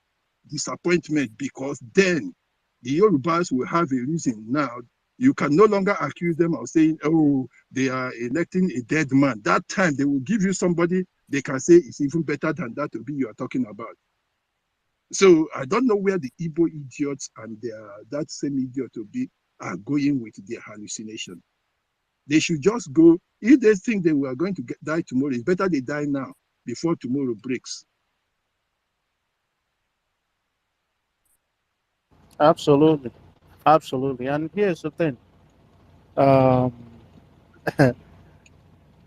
disappointment, because then the Yorubas will have a reason now. You can no longer accuse them of saying, oh, they are electing a dead man. That time they will give you somebody they can say is even better than that to be you are talking about. So I don't know where the Igbo idiots and that same idiot to be are going with their hallucination. They should just go. If they think they were going to die tomorrow, it's better they die now before tomorrow breaks. Absolutely. Absolutely. And here's the thing.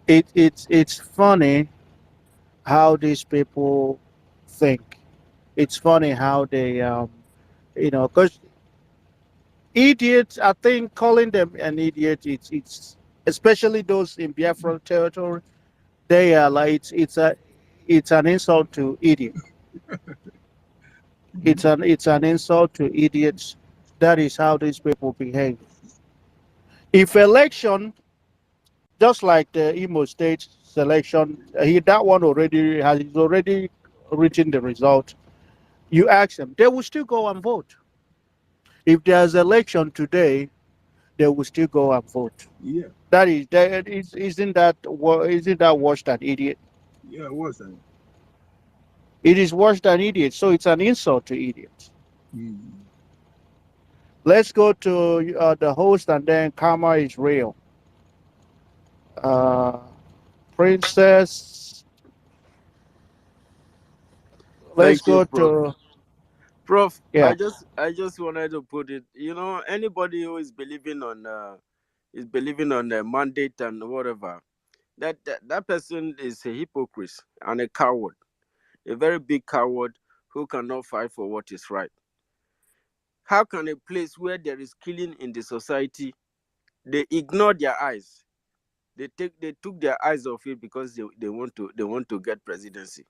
It's funny how these people think. It's funny how they because idiots, I think calling them an idiot, it's especially those in Biafra territory, they are like it's an insult to idiot. It's an insult to idiots. That is how these people behave. If election, just like the Imo State selection, that one is already reaching the result. You ask them, they will still go and vote. If there's election today, they will still go and vote. Yeah. Isn't that worse than idiot? Yeah, it was. It is worse than idiot. So it's an insult to idiots. Mm. Let's go to the host, and then karma is real. Princess. Let's Thank you, go Prof. to Prof, yeah. I just wanted to put it. Anybody who is believing on the mandate and whatever, that person is a hypocrite and a coward, a very big coward who cannot fight for what is right. How can a place where there is killing in the society, they ignore their eyes? They took their eyes off it because they want to get presidency.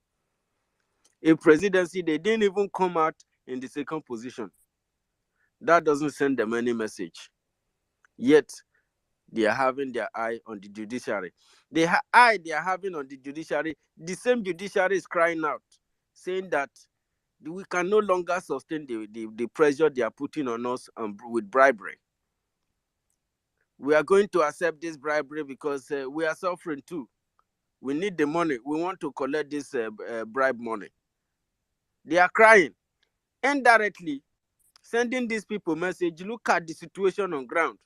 In presidency, they didn't even come out in the second position. That doesn't send them any message. Yet, they are having their eye on the judiciary. The eye they are having on the judiciary, the same judiciary is crying out, saying that we can no longer sustain the pressure they are putting on us with bribery. We are going to accept this bribery because we are suffering too. We need the money. We want to collect this bribe money. They are crying. Indirectly, sending these people message, look at the situation on ground.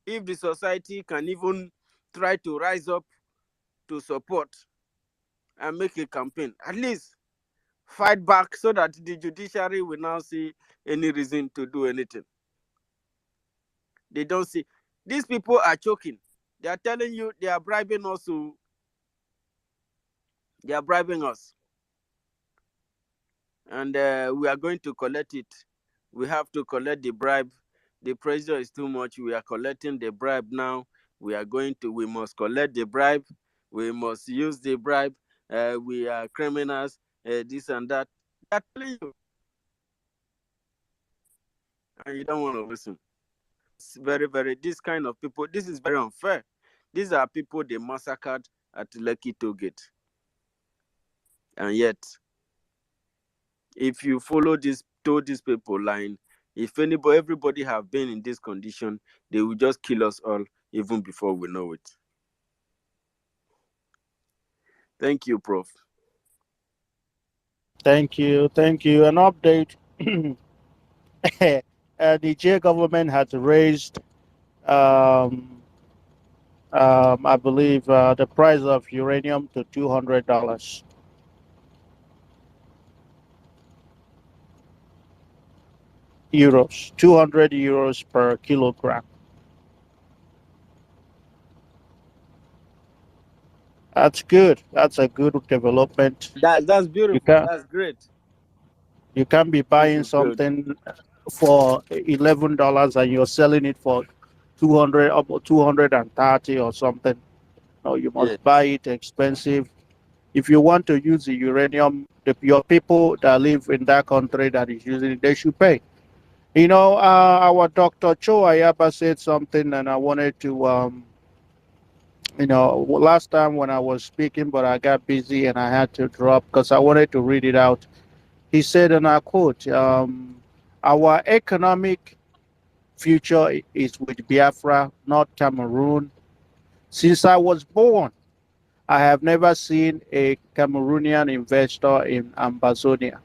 If the society can even try to rise up to support and make a campaign, at least fight back so that the judiciary will now see any reason to do anything. They don't see. These people are choking. They are telling you they are bribing us. They are bribing us. And we are going to collect it. We have to collect the bribe. The pressure is too much. We are collecting the bribe now. We must collect the bribe. We must use the bribe. We are criminals, this and that. They're telling you. And you don't want to listen. It's this kind of people, this is very unfair. These are people they massacred at Lekki Toll Gate. And yet, if you follow these people line, if everybody have been in this condition, they will just kill us all even before we know it. Thank you, Prof. Thank you. An update. The Niger government has raised, I believe, the price of uranium to $200. Euros, 200 euros per kilogram. That's good. That's a good development. That's beautiful. That's great. You can be buying something for $11 and you're selling it for 200, about 230 or something. No, you must buy it expensive. If you want to use the uranium, your people that live in that country that is using it, they should pay. You know, our Dr. Cho Ayaba said something, and I wanted to, last time when I was speaking, but I got busy and I had to drop because I wanted to read it out. He said, and I quote, our economic future is with Biafra, not Cameroon. Since I was born, I have never seen a Cameroonian investor in Amazonia.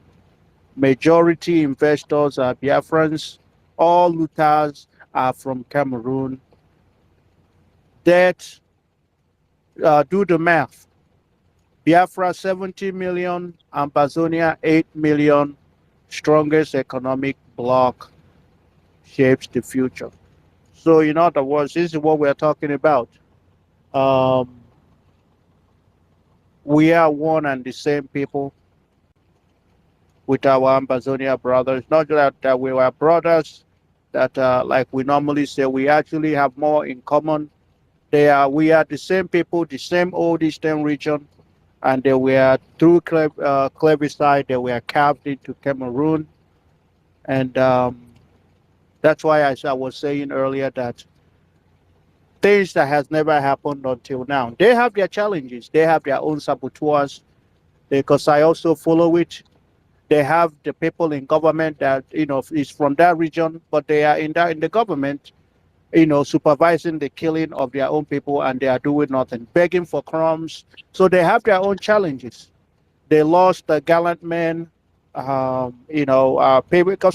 Majority investors are Biafrans. All looters are from Cameroon. That, do the math. Biafra 70 million, Amazonia 8 million. Strongest economic bloc shapes the future. So in other words, this is what we're talking about. We are one and the same people with our Amazonia brothers. Not that we were brothers, that like we normally say, we actually have more in common. We are the same people, the same old Eastern region, and they were through Cleviside, they were carved into Cameroon. And that's why, as I was saying earlier, that things that has never happened until now. They have their challenges. They have their own saboteurs, because I also follow it. They have the people in government that is from that region, but they are in the government, supervising the killing of their own people, and they are doing nothing, begging for crumbs. So they have their own challenges. They lost a gallant man, because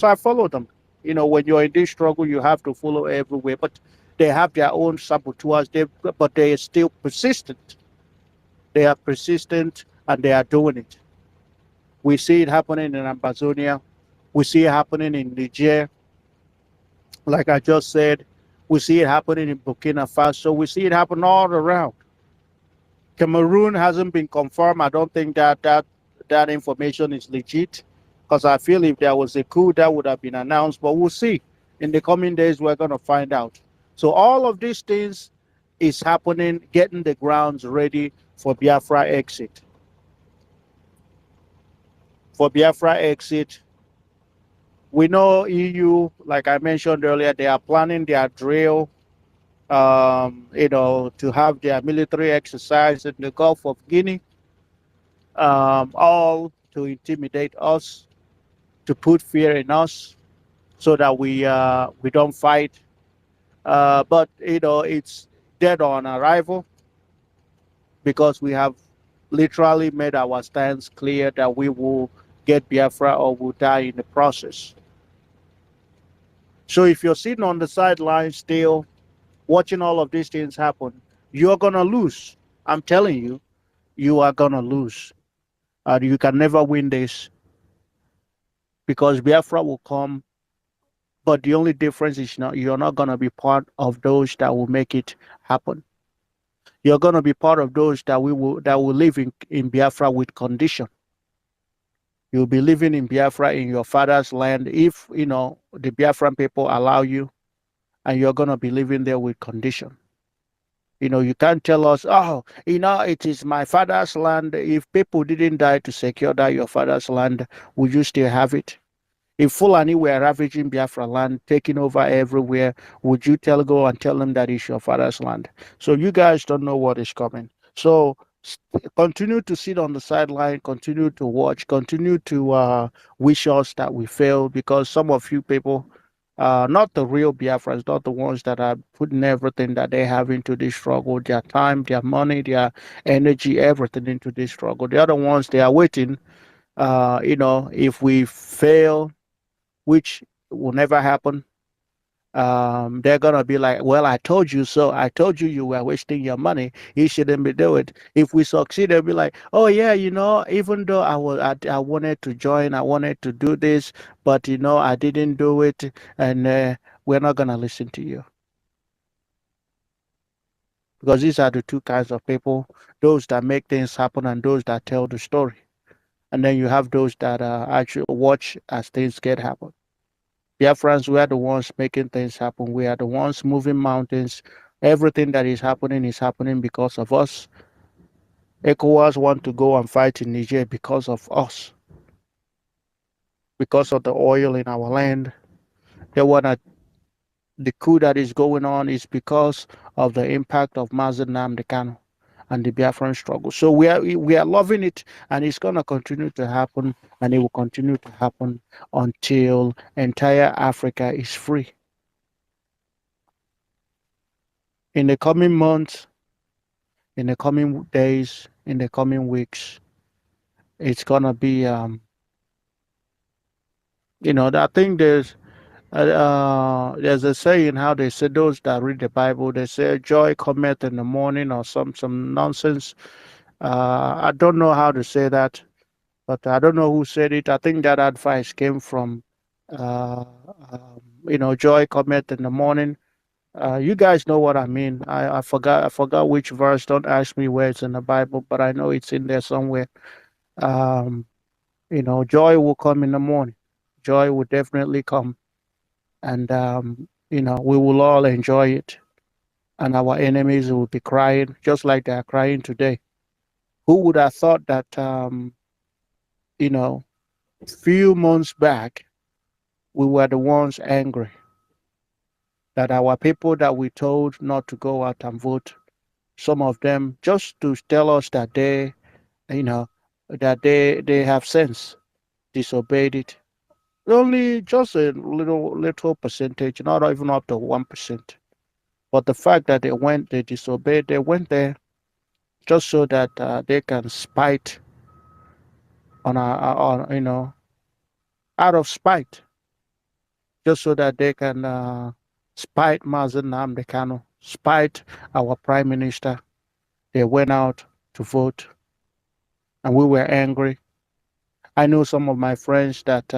I follow them. When you're in this struggle, you have to follow everywhere. But they have their own saboteurs. But they are still persistent. They are persistent, and they are doing it. We see it happening in Amazonia. We see it happening in Niger. Like I just said, we see it happening in Burkina Faso. We see it happen all around. Cameroon hasn't been confirmed. I don't think that information is legit, because I feel if there was a coup, that would have been announced. But we'll see. In the coming days, we're going to find out. So all of these things is happening, getting the grounds ready for Biafra exit. For Biafra exit, We know EU, like I mentioned earlier, they are planning their drill, to have their military exercise in the Gulf of Guinea, all to intimidate us, to put fear in us, so that we don't fight. But it's dead on arrival, because we have literally made our stance clear that we will get Biafra or will die in the process. So if you're sitting on the sidelines still watching all of these things happen, you're gonna lose. I'm telling you, you are gonna lose. You can never win this, because Biafra will come, but the only difference is you're not gonna be part of those that will make it happen. You're gonna be part of those that will live in Biafra with condition. You'll be living in Biafra in your father's land if the Biafran people allow you, and you're gonna be living there with condition. You can't tell us, oh, it is my father's land. If people didn't die to secure that your father's land, would you still have it? If Fulani were ravaging Biafra land, taking over everywhere, would you go and tell them that it's your father's land? So you guys don't know what is coming. So continue to sit on the sideline, continue to watch, continue to wish us that we fail, because some of you people, not the real Biafrans, not the ones that are putting everything that they have into this struggle, their time, their money, their energy, everything into this struggle. The other ones, they are waiting. If we fail, which will never happen, they're gonna be like, well, I told you so. I told you you were wasting your money. You shouldn't be doing it. If we succeed, they'll be like, oh yeah, even though I wanted to join, I wanted to do this, but I didn't do it, and we're not gonna listen to you, because these are the two kinds of people: those that make things happen and those that tell the story. And then you have those that actually watch as things get happen. Biafrans, we are the ones making things happen. We are the ones moving mountains. Everything that is happening because of us. ECOWAS want to go and fight in Niger because of us, because of the oil in our land. They want the coup that is going on is because of the impact of Mazen Nnamdi Kanu and the Biafran struggle. So we are loving it, and it's going to continue to happen, and it will continue to happen until entire Africa is free. In the coming months, in the coming days, in the coming weeks, it's gonna be I think there's a saying how they say, those that read the Bible, they say joy cometh in the morning, or some nonsense. I don't know how to say that, but I don't know who said it. I think that advice came from joy cometh in the morning. You guys know what I mean. I forgot which verse. Don't ask me where it's in the Bible, but I know it's in there somewhere. Um, joy will come in the morning. Joy will definitely come, and we will all enjoy it. And our enemies will be crying just like they are crying today. Who would have thought that few months back we were the ones angry that our people that we told not to go out and vote, some of them, just to tell us that you know, they have sense, disobeyed it. Only just a little percentage, not even up to 1%. But the fact that they disobeyed, they went there just so that they can spite on out of spite, just so that they can spite Mazen Nnamdi Kanu, spite our prime minister. They went out to vote, and we were angry. I know some of my friends that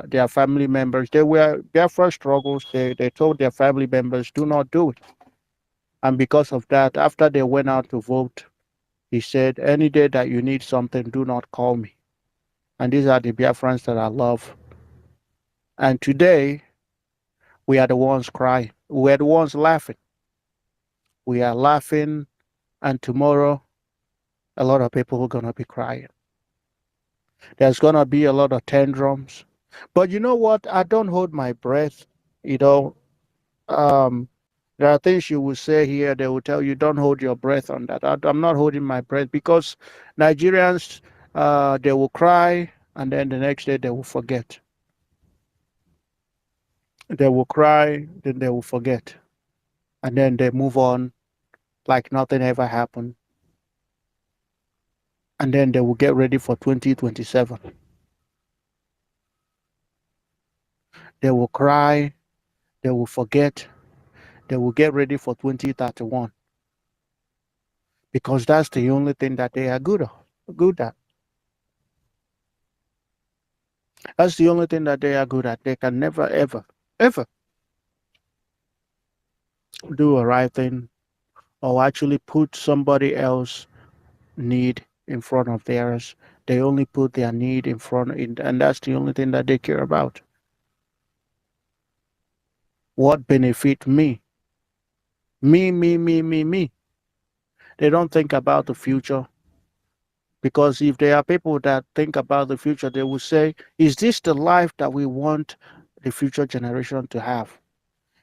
their family members, they were their first struggles. They told their family members, do not do it. And because of that, after they went out to vote, he said, any day that you need something, do not call me. And these are the Biafrans that I love. And today, we are the ones crying. We are the ones laughing. We are laughing, and tomorrow, a lot of people are going to be crying. There's going to be a lot of tantrums. But you know what? I don't hold my breath. You know, um, there are things you will say here. They will tell you, don't hold your breath on that. I'm not holding my breath because Nigerians, they will cry and then the next day they will forget. They will cry, then they will forget. And then they move on like nothing ever happened. And then they will get ready for 2027. They will cry, they will forget, they will get ready for 2031 because that's the only thing that they are good at. That's the only thing that they are good at. They can never, ever, ever do a right thing or actually put somebody else need in front of theirs. They only put their need in front, and that's the only thing that they care about. What benefit me? Me. They don't think about the future. Because if there are people that think about the future, they will say, is this the life that we want the future generation to have?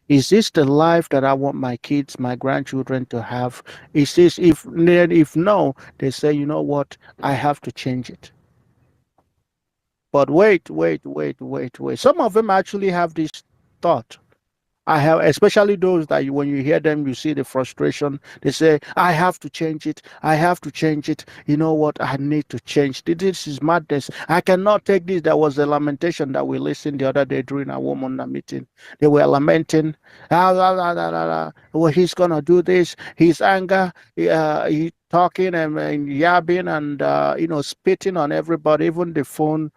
Is this the life that I want my kids, my grandchildren to have? Is this, if no, they say, you know what, I have to change it. But wait. Some of them actually have this thought. I have, especially those that when you hear them, you see the frustration. They say, I have to change it. I have to change it. You know what? I need to change. This is madness. I cannot take this. There was a lamentation that we listened the other day during our woman meeting. They were lamenting, well, he's going to do this. His anger, he talking and yabbing and, spitting on everybody, even the phone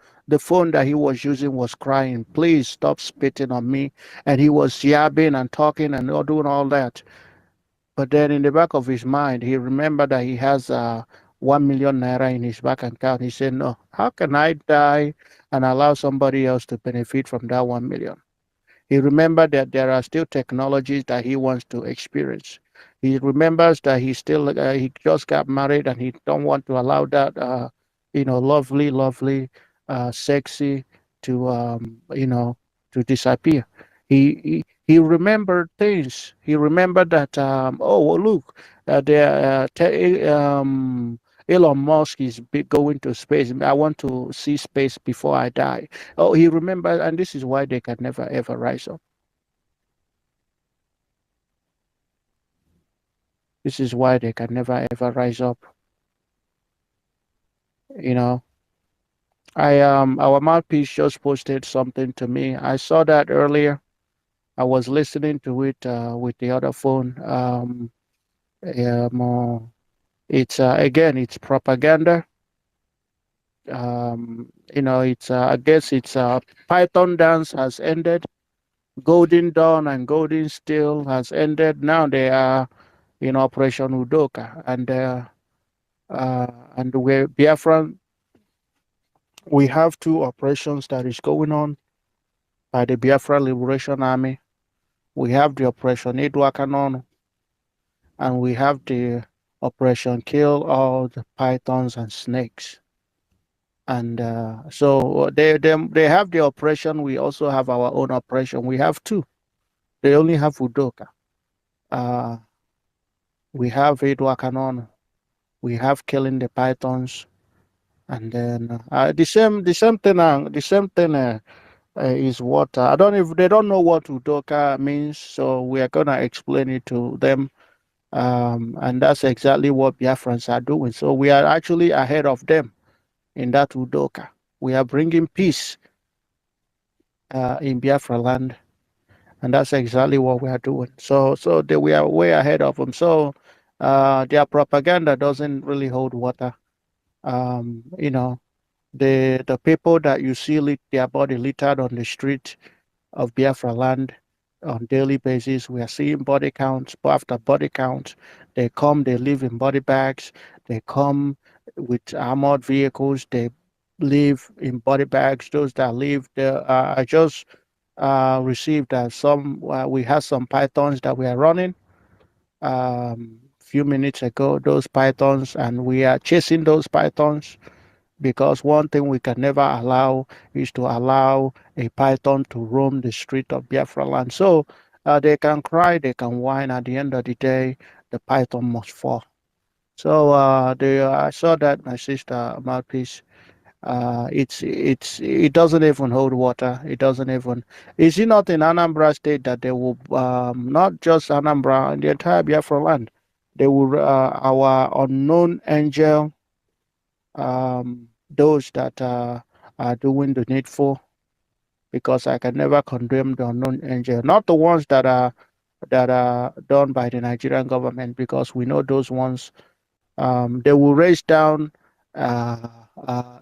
that he was using was crying, please stop spitting on me. And he was yabbing and talking and doing all that. But then in the back of his mind, he remembered that he has 1 million naira in his bank account. He said, no, how can I die and allow somebody else to benefit from that 1 million? He remembered that there are still technologies that he wants to experience. He remembers that he just got married and he don't want to allow that lovely sexy to to disappear. He remembered things. He remembered that oh well, look, Elon Musk is going to space. I want to see space before I die. Oh, he remembered, and this is why they can never ever rise up. This is why they can never ever rise up. You know, our mouthpiece just posted something to me. I saw that earlier. I was listening to it with the other phone. It's again, it's propaganda. It's I guess it's Python dance has ended. Golden Dawn and Golden Steel has ended. Now they are in Operation Udoka, and we're Biafran. We have two operations that is going on by the Biafra Liberation Army. We have the Operation Idwakanon, and we have the Operation Kill All the Pythons and Snakes. And so they have the operation. We also have our own operation. We have two. They only have Udoka. We have Idwakanon. We have Killing the Pythons. And then the same thing is what I don't if they don't know what Udoka means, so we are gonna explain it to them, and that's exactly what Biafrans are doing. So we are actually ahead of them in that Udoka. We are bringing peace in Biafra land, and that's exactly what we are doing. So we are way ahead of them. So their propaganda doesn't really hold water. You know, the people that you see their body littered on the street of Biafra land on daily basis, we are seeing body counts after body counts. They come, they live in body bags. They come with armored vehicles. They live in body bags. Those that live there, I just received we have some pythons that we are running few minutes ago, those pythons, and we are chasing those pythons. because one thing we can never allow is to allow a python to roam the street of Biafra land. So they can cry, they can whine. At the end of the day, the python must fall. So I saw that, my sister Mouthpiece. It doesn't even hold water. It doesn't even. Is it not in Anambra State that they will not just Anambra, in the entire Biafra land, they will our unknown angel, those that are doing the needful, because I can never condemn the unknown angel, not the ones that are done by the Nigerian government, because we know those ones. They will raise down an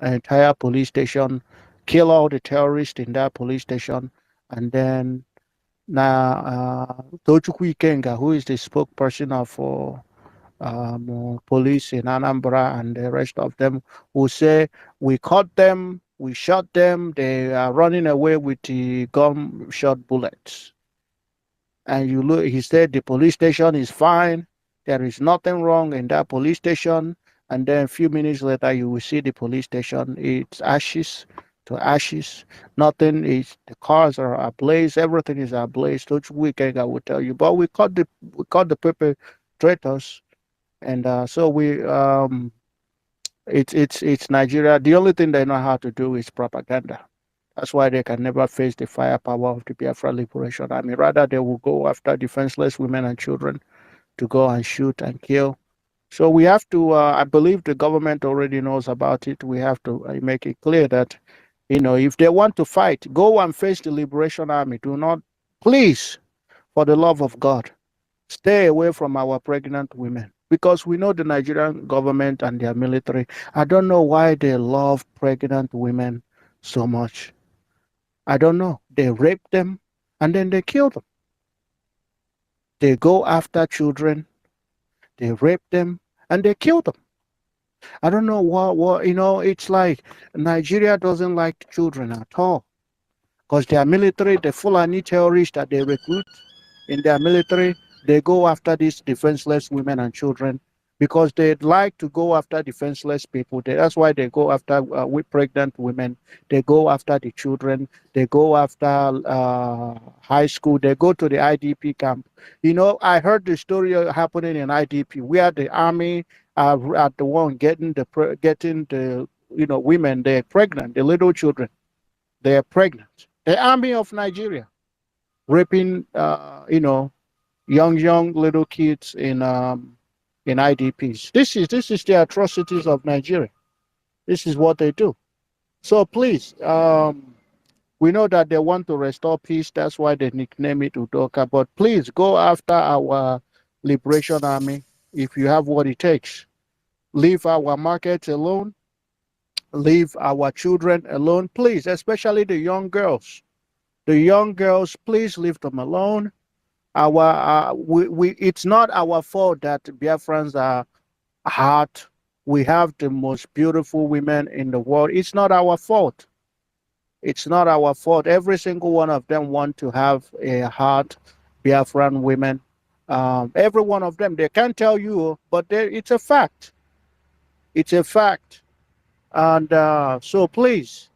entire police station, kill all the terrorists in that police station, and then now Tochukwu Ikenga, who is the spokesperson of police in Anambra, and the rest of them, will say, we caught them, we shot them, they are running away with the gunshot bullets. And you look, he said the police station is fine, there is nothing wrong in that police station. And then a few minutes later, you will see the police station, it's ashes to ashes. Nothing is, the cars are ablaze, everything is ablaze. Which weekend I will tell you. But we caught the perpetrators. And so it's Nigeria. The only thing they know how to do is propaganda. That's why they can never face the firepower of the Biafra Liberation Army. Rather, they will go after defenseless women and children to go and shoot and kill. So we have to, I believe the government already knows about it. We have to make it clear that, if they want to fight, go and face the Liberation Army. Do not, please, for the love of God, stay away from our pregnant women. Because we know the Nigerian government and their military, I don't know why they love pregnant women so much. I don't know. They rape them and then they kill them. They go after children, they rape them and they kill them. I don't know what it's like Nigeria doesn't like children at all. Because their military, the Fulani terrorists that they recruit in their military, they go after these defenseless women and children because they'd like to go after defenseless people. That's why they go after with pregnant women. They go after the children. They go after high school. They go to the IDP camp. I heard the story happening in IDP where the army are the one getting the women. They're pregnant, the little children. They are pregnant. The army of Nigeria raping young little kids in IDPs. This is the atrocities of Nigeria. This is what they do. So please, we know that they want to restore peace. That's why they nickname it Udoka. But please go after our Liberation Army if you have what it takes. Leave our markets alone. Leave our children alone, please, especially the young girls. The young girls, please leave them alone. It's not our fault that Biafrans are hot. We have the most beautiful women in the world. It's not our fault. It's not our fault. Every single one of them want to have a hot Biafran women. Every one of them, they can't tell you, but it's a fact. It's a fact. And so please,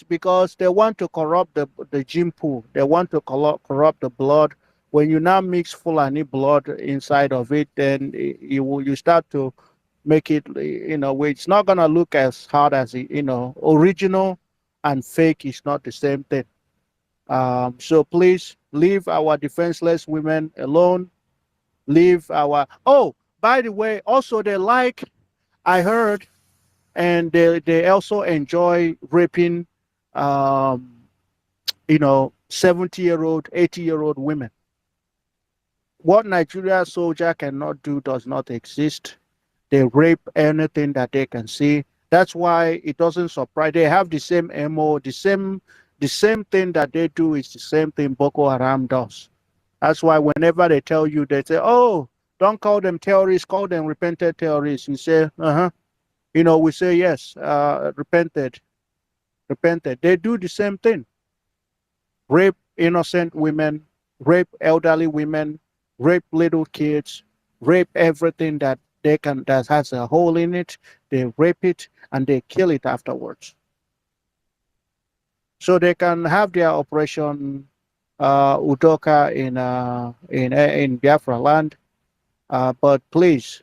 because they want to corrupt the gene pool. They want to corrupt the blood. When you now mix Fulani blood inside of it, then you start to make it, it's not going to look as hard as, original and fake is not the same thing. So please leave our defenseless women alone. Leave by the way, also I heard, and they also enjoy raping 70-year-old 80-year-old women. What Nigeria soldier cannot do does not exist. They rape anything that they can see. That's why it doesn't surprise. They have the same MO, the same thing that they do is the same thing Boko Haram does. That's why whenever they tell you, they say, oh, don't call them terrorists, call them repented terrorists. You say, we say, yes, repented. They do the same thing. Rape innocent women, rape elderly women, rape little kids, rape everything that that has a hole in it, they rape it and they kill it afterwards. So they can have their operation Udoka in Biafra land, but please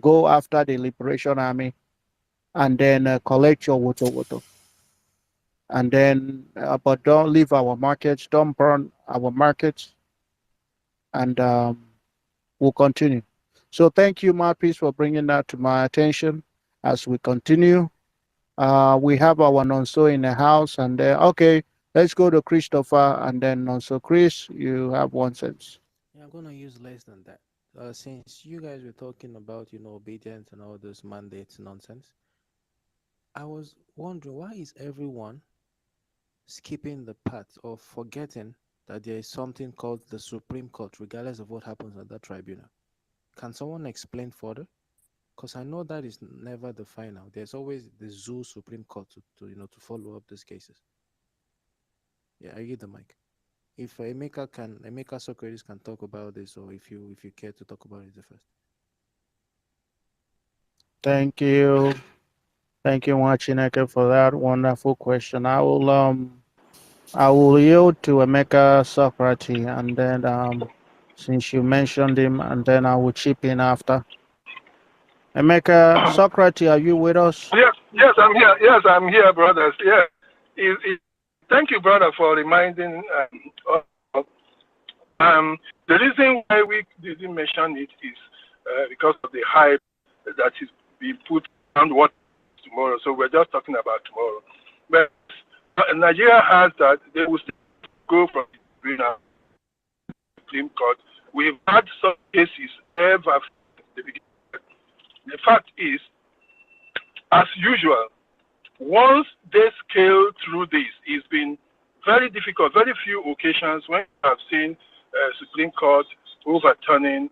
go after the Liberation Army and then collect your woto, and then but don't leave our markets, don't burn our markets, and we'll continue. So thank you, Marpis, for bringing that to my attention as we continue. We have our Nonso in the house, and okay, let's go to Christopher, and then Nonso. Chris, you have 1 cent. Yeah, I'm gonna use less than that. Since you guys were talking about, obedience and all those mandates nonsense, I was wondering, why is everyone skipping the part or forgetting that there is something called the Supreme Court, regardless of what happens at that tribunal? Can someone explain further? Because I know that is never the final. There's always the Zoo Supreme Court to follow up these cases. Yeah, I get the mic. If Emeka Socrates can talk about this, or if you care to talk about it first. Thank you, Wachineke, for that wonderful question. I will yield to Emeka Socrates, and then since you mentioned him, and then I will chip in after. Emeka Socrates, are you with us? Yes, I'm here. Yes, I'm here, brothers. Yeah. Thank you, brother, for reminding. The reason why we didn't mention it is because of the hype that is being put around what tomorrow. So we're just talking about tomorrow. But Nigeria has that. They will still go from the Supreme Court. We've had some cases ever from the beginning. The fact is, as usual, once they scale through this, it's been very difficult. Very few occasions when I've seen Supreme Court overturning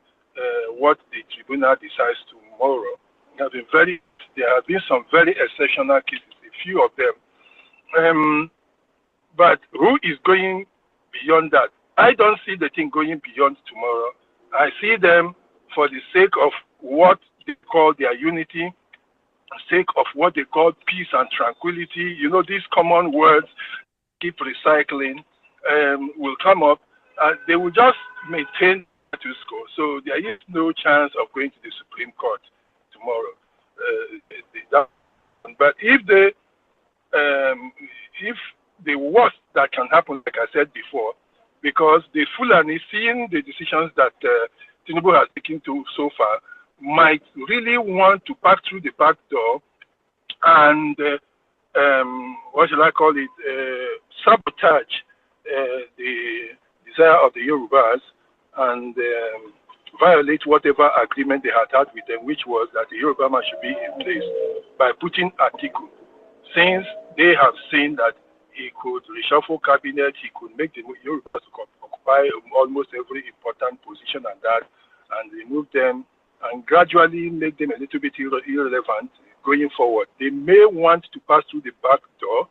what the tribunal decides tomorrow. There have been some very exceptional cases, a few of them. But who is going beyond that? I don't see the thing going beyond tomorrow. I see them for the sake of what they call their unity, sake of what they call peace and tranquility. These common words keep recycling will come up, and they will just maintain status quo. So there is no chance of going to the Supreme Court tomorrow. But if the worst that can happen, like I said before, because the Fulani, seeing the decisions that Tinubu has taken to so far, might really want to pass through the back door and what shall I call it, sabotage the desire of the Yorubas and violate whatever agreement they had with them, which was that the Yoruba man should be in place, by putting Atiku. Since they have seen that he could reshuffle cabinet, he could make the Yorubas occupy almost every important position and remove them and gradually make them a little bit irrelevant going forward. They may want to pass through the back door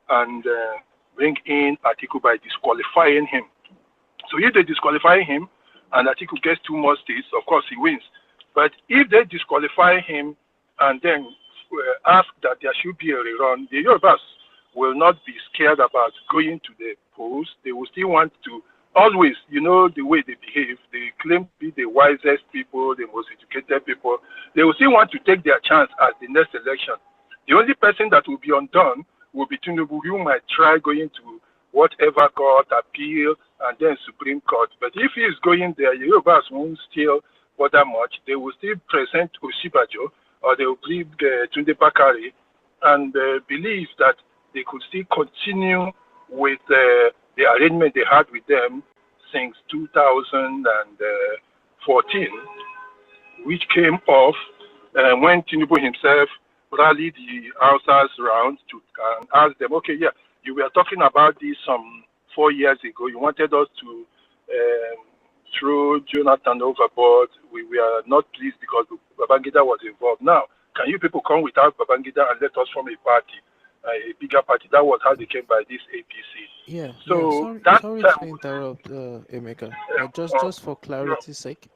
and bring in Atiku by disqualifying him. So if they disqualify him and Atiku gets 2 more states, of course he wins. But if they disqualify him and then ask that there should be a rerun, the Yorubas will not be scared about going to the polls. They will still want to always, the way they behave, they claim to be the wisest people, the most educated people. They will still want to take their chance at the next election. The only person that will be undone will be Tinubu, who might try going to whatever court, appeal, and then Supreme Court. But if he is going there, the Yorubas won't still bother much. They will still present Oshibajo, or they will bring Tunde Bakari, and believe that they could still continue with the arrangement they had with them since 2014, which came off when Tinubu himself rallied the Hausas round to ask them, okay, yeah, you were talking about this some 4 years ago. You wanted us to throw Jonathan overboard. We were not pleased because Babangida was involved. Now, can you people come without Babangida and let us form a party? A bigger party. That was how they came by this APC. Yeah. So Sorry to interrupt, Emeka. But just for clarity's sake,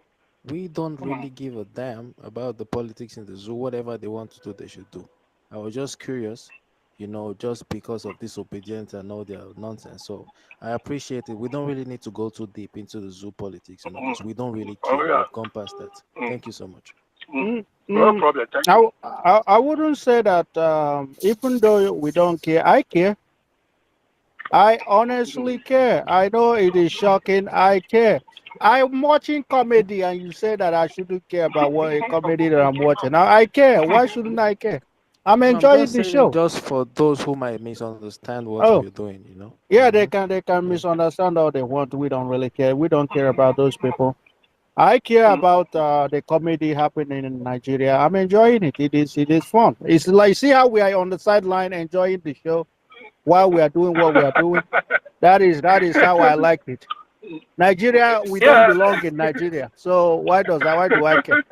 We don't really give a damn about the politics in the zoo. Whatever they want to do, they should do. I was just curious, just because of disobedience and all their nonsense. So I appreciate it. We don't really need to go too deep into the zoo politics, because we don't really Oh, care. yeah. We've gone past that. Thank you so much. No problem. Thank you. I wouldn't say that even though we don't care, I care. I honestly care. I know it is shocking. I care. I'm watching comedy and you say that I shouldn't care about what a comedy that I'm watching. Now I care. Why shouldn't I care? I'm No, I'm enjoying just the saying, show. just for those who might misunderstand what Oh, we're doing, yeah, they can misunderstand all they want. We don't really care. We don't care about those people. I care about the comedy happening in Nigeria. I'm enjoying it. It is fun. It's like, see how we are on the sideline enjoying the show while we are doing what we are doing. That is how I like it. Nigeria, we don't Yeah. belong in Nigeria. So why do I care?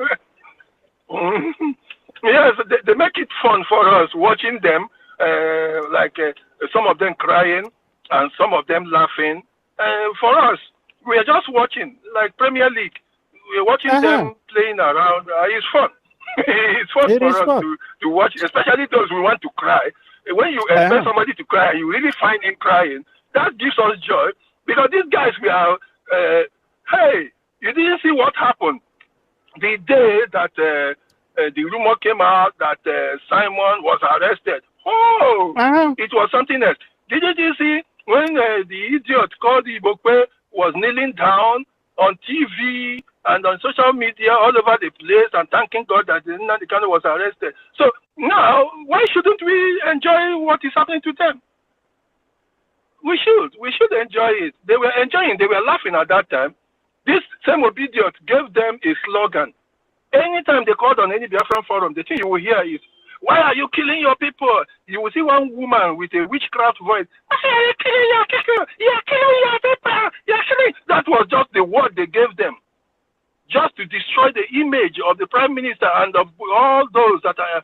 Yes, they make it fun for us watching them, some of them crying and some of them laughing. For us, we are just watching, like Premier League. We're watching them playing around. It's fun. It's fun It for is us fun. to watch, especially those who want to cry. When you expect somebody to cry and you really find him crying, that gives us joy, because these guys hey, you didn't see what happened the day that the rumor came out that Simon was arrested. Oh, it was something else. Didn't you see when the idiot called Ibokwe was kneeling down on TV and on social media all over the place and thanking God that Nnamdi Kanu was arrested? So now, why shouldn't we enjoy what is happening to them? We should enjoy it. They were enjoying, they were laughing at that time. This same idiot gave them a slogan. Anytime they called on any Biafran forum, the thing you will hear is, why are you killing your people? You will see one woman with a witchcraft voice. Why are you killing your people? You're killing your people. You're killing. That was just the word they gave them, just to destroy the image of the prime minister and of all those that are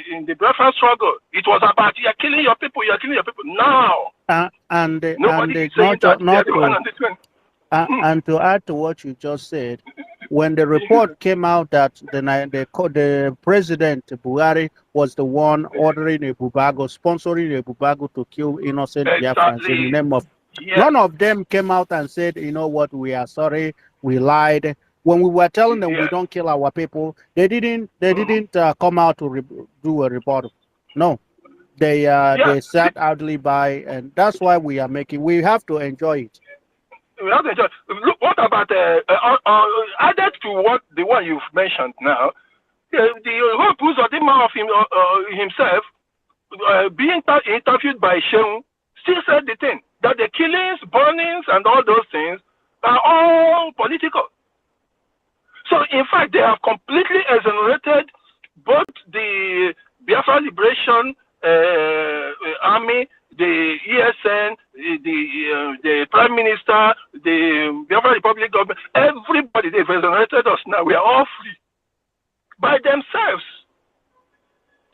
in the Biafran struggle. It was about, you're killing your people. You're killing your people. Now, nobody is saying that they're the one on the twin. And to add to what you just said, when the report came out that the president Buhari was the one ordering a Bubago, sponsoring a Bubago to kill innocent Biafrans in the name of, none of them came out and said, you know what, we are sorry, we lied. When we were telling them we don't kill our people, they didn't come out to do a rebuttal. No, they sat idly by, and that's why we have to enjoy it. Look, what about added to what the one you've mentioned now? The Hope Uzodinma of himself, being interviewed by Shehu, still said the thing that the killings, burnings, and all those things are all political. So, in fact, they have completely exonerated both the Biafra Liberation Army, the ESN, the Prime Minister, the Biafra Republic government, everybody. They've exonerated us now. We are all free by themselves.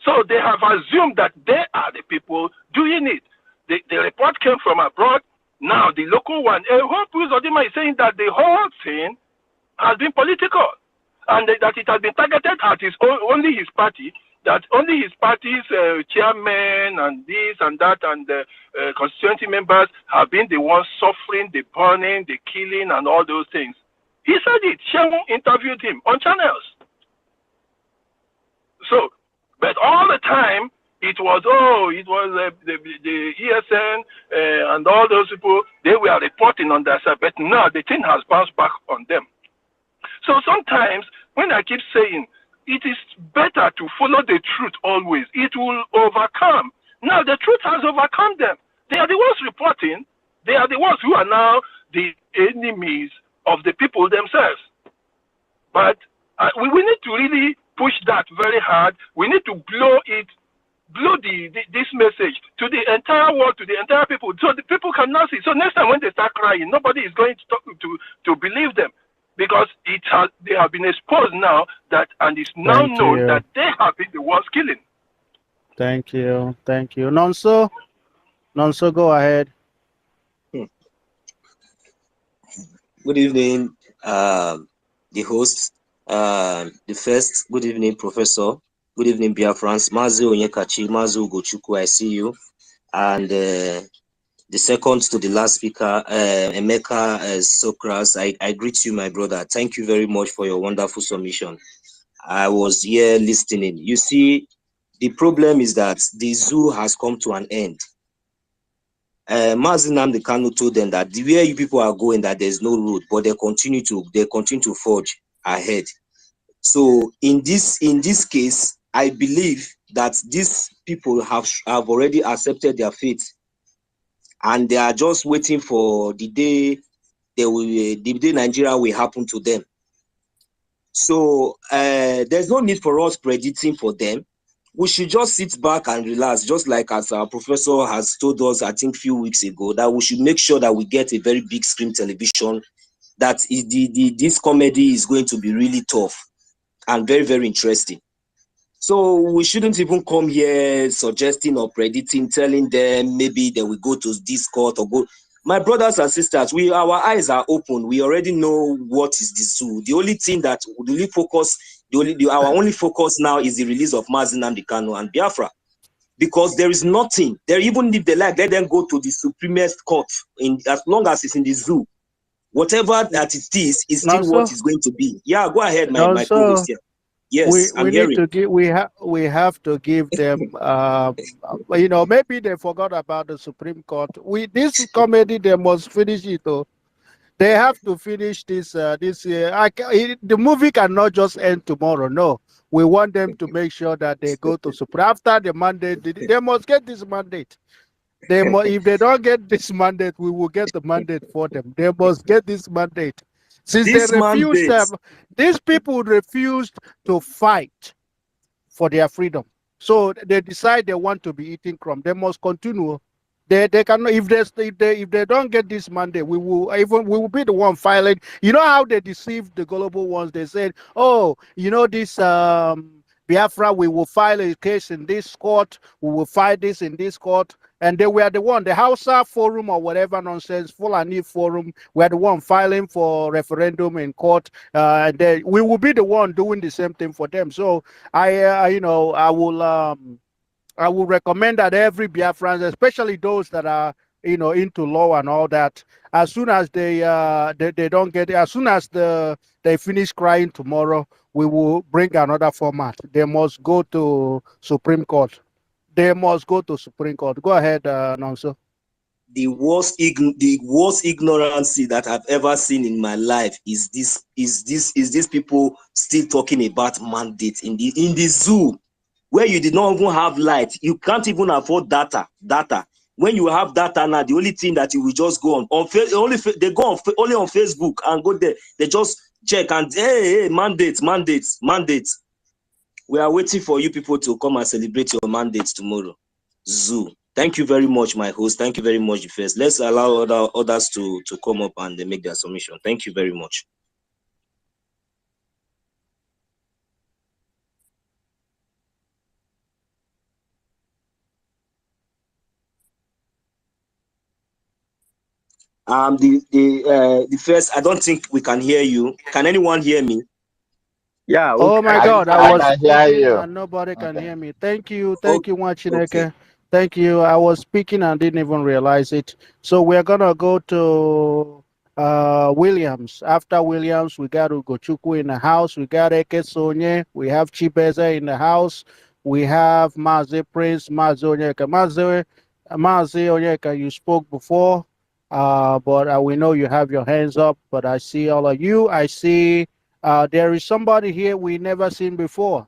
So they have assumed that they are the people doing it. The report came from abroad. Now the local one, Hope Uzodinma is saying that the whole thing has been political, and that it has been targeted at only his party, that only his party's chairman and this and that and constituency members have been the ones suffering the burning, the killing, and all those things. He said it. Shehu interviewed him on channels. So, but all the time, it was the ESN and all those people, they were reporting on that side, but now the thing has bounced back on them. So sometimes, when I keep saying, it is better to follow the truth always, it will overcome. Now the truth has overcome them. They are the ones reporting. They are the ones who are now the enemies of the people themselves. But we need to really push that very hard. We need to blow this message to the entire world, to the entire people, so the people can now see. So next time when they start crying, nobody is going to believe them, because they have been exposed now, and it's now known that they have been the ones killing. Thank you. Nonso, go ahead. Good evening. the host. The first, good evening, Professor. Good evening, Biafrans. Mazi Onyekachi, Mazi Ugochukwu, I see you. And the second to the last speaker, Emeka Sokras, I greet you, my brother. Thank you very much for your wonderful submission. I was here listening. You see, the problem is that the zoo has come to an end. Mazi Nnamdi Kanu told them that the way you people are going, that there's no road, but they continue to forge ahead. So in this case, I believe that these people have already accepted their fate, and they are just waiting for the day Nigeria will happen to them. So there's no need for us predicting for them. We should just sit back and relax, just like as our professor has told us, I think a few weeks ago, that we should make sure that we get a very big screen television, that this comedy is going to be really tough and very, very interesting. So we shouldn't even come here suggesting or predicting, telling them maybe they will go to this court or go. My brothers and sisters, our eyes are open. We already know what is the zoo. The only thing that our only focus now is the release of Mazi Nnamdi Kanu and Biafra, because there is nothing. Even if they like, let them go to the supremest court. As long as it's in the zoo, whatever that it is still what it's going to be. Yeah, go ahead, my co-host here. Yes, I'm hearing. We have to give them maybe they forgot about the Supreme Court. This comedy, they must finish it though. They have to finish this year. The movie cannot just end tomorrow. No, we want them to make sure that they go to Supreme after the mandate. They must get this mandate. If they don't get this mandate, we will get the mandate for them. They must get this mandate. Since they refused, these people refused to fight for their freedom. So they decide they want to be eating crumb. They must continue. They cannot. If they don't get this mandate, we will be the one filing. You know how they deceived the global ones? They said, "Oh, this Biafra, we will file a case in this court. We will fight this in this court." And they were the one, the Hausa Forum or whatever nonsense, Fulani Forum, were the one filing for referendum in court. And we will be the one doing the same thing for them. So I will recommend that every Biafran, especially those that are into law and all that, as soon as they don't get it, as soon as they finish crying tomorrow, we will bring another format. They must go to Supreme Court. They must go to Supreme Court. Go ahead, Nonso. The worst ignorance that I've ever seen in my life is these people still talking about mandates in the zoo, where you did not even have light. You can't even afford data. When you have data now, the only thing that you will just go on they go on only on Facebook and go there. They just check and hey, mandates. We are waiting for you people to come and celebrate your mandates tomorrow. Zoo. Thank you very much, my host. Thank you very much, first. Let's allow others to come up and make their submission. Thank you very much. The first, I don't think we can hear you. Can anyone hear me? Yeah. Okay. Oh my God, I was speaking and nobody can hear me. Thank you, Wachineke. Okay. Thank you. I was speaking and didn't even realize it. So we're gonna go to Williams. After Williams, we got Ugochukwu in the house. We got Eke Sonye. We have Chibeze in the house. We have Mazi Prince, Mazi Onyeka. Mazi Onyeka, you spoke before, but we know you have your hands up. But I see all of you. I see. There is somebody here we never seen before.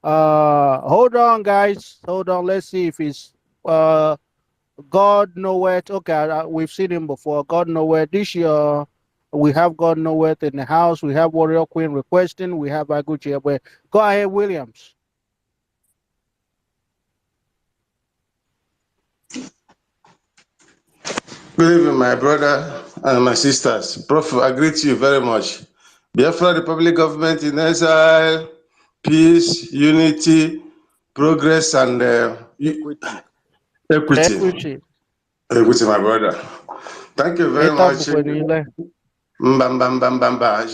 Hold on, guys. Hold on. Let's see if it's God Nowhere. Okay, we've seen him before. God Nowhere. This year, we have God Nowhere in the house. We have Warrior Queen requesting. We have Aguchi. But go ahead, Williams. Good evening, my brother and my sisters. Prof, I greet you very much. Biafra Republic Government in exile, peace, unity, progress, and equity. Equity, my brother. Thank you very much. Mbamba.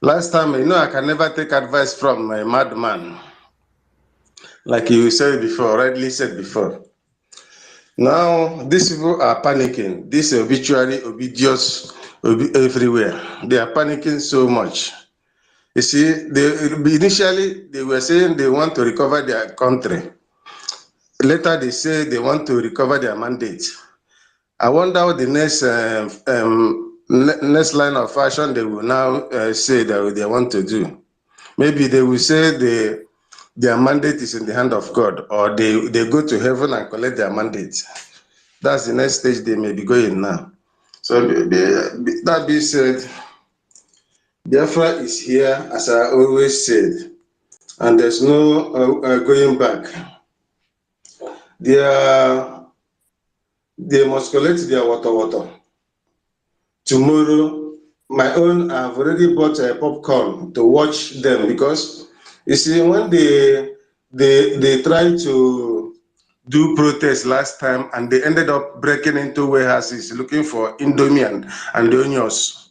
Last time, I can never take advice from a madman. Like you said before, rightly said before. Now, these people are panicking. This obituary, obedience, everywhere. They are panicking so much. You see, initially they were saying they want to recover their country. Later, they say they want to recover their mandate. I wonder what the next line of action they will now say that they want to do. Maybe they will say their mandate is in the hand of God, or they go to heaven and collect their mandate. That's the next stage they may be going now. So that being said, Biafra is here, as I always said, and there's no going back. They must collect their water. Tomorrow, my own, I've already bought a popcorn to watch them, because you see, when they tried to do protest last time and they ended up breaking into warehouses looking for Indomie and onions.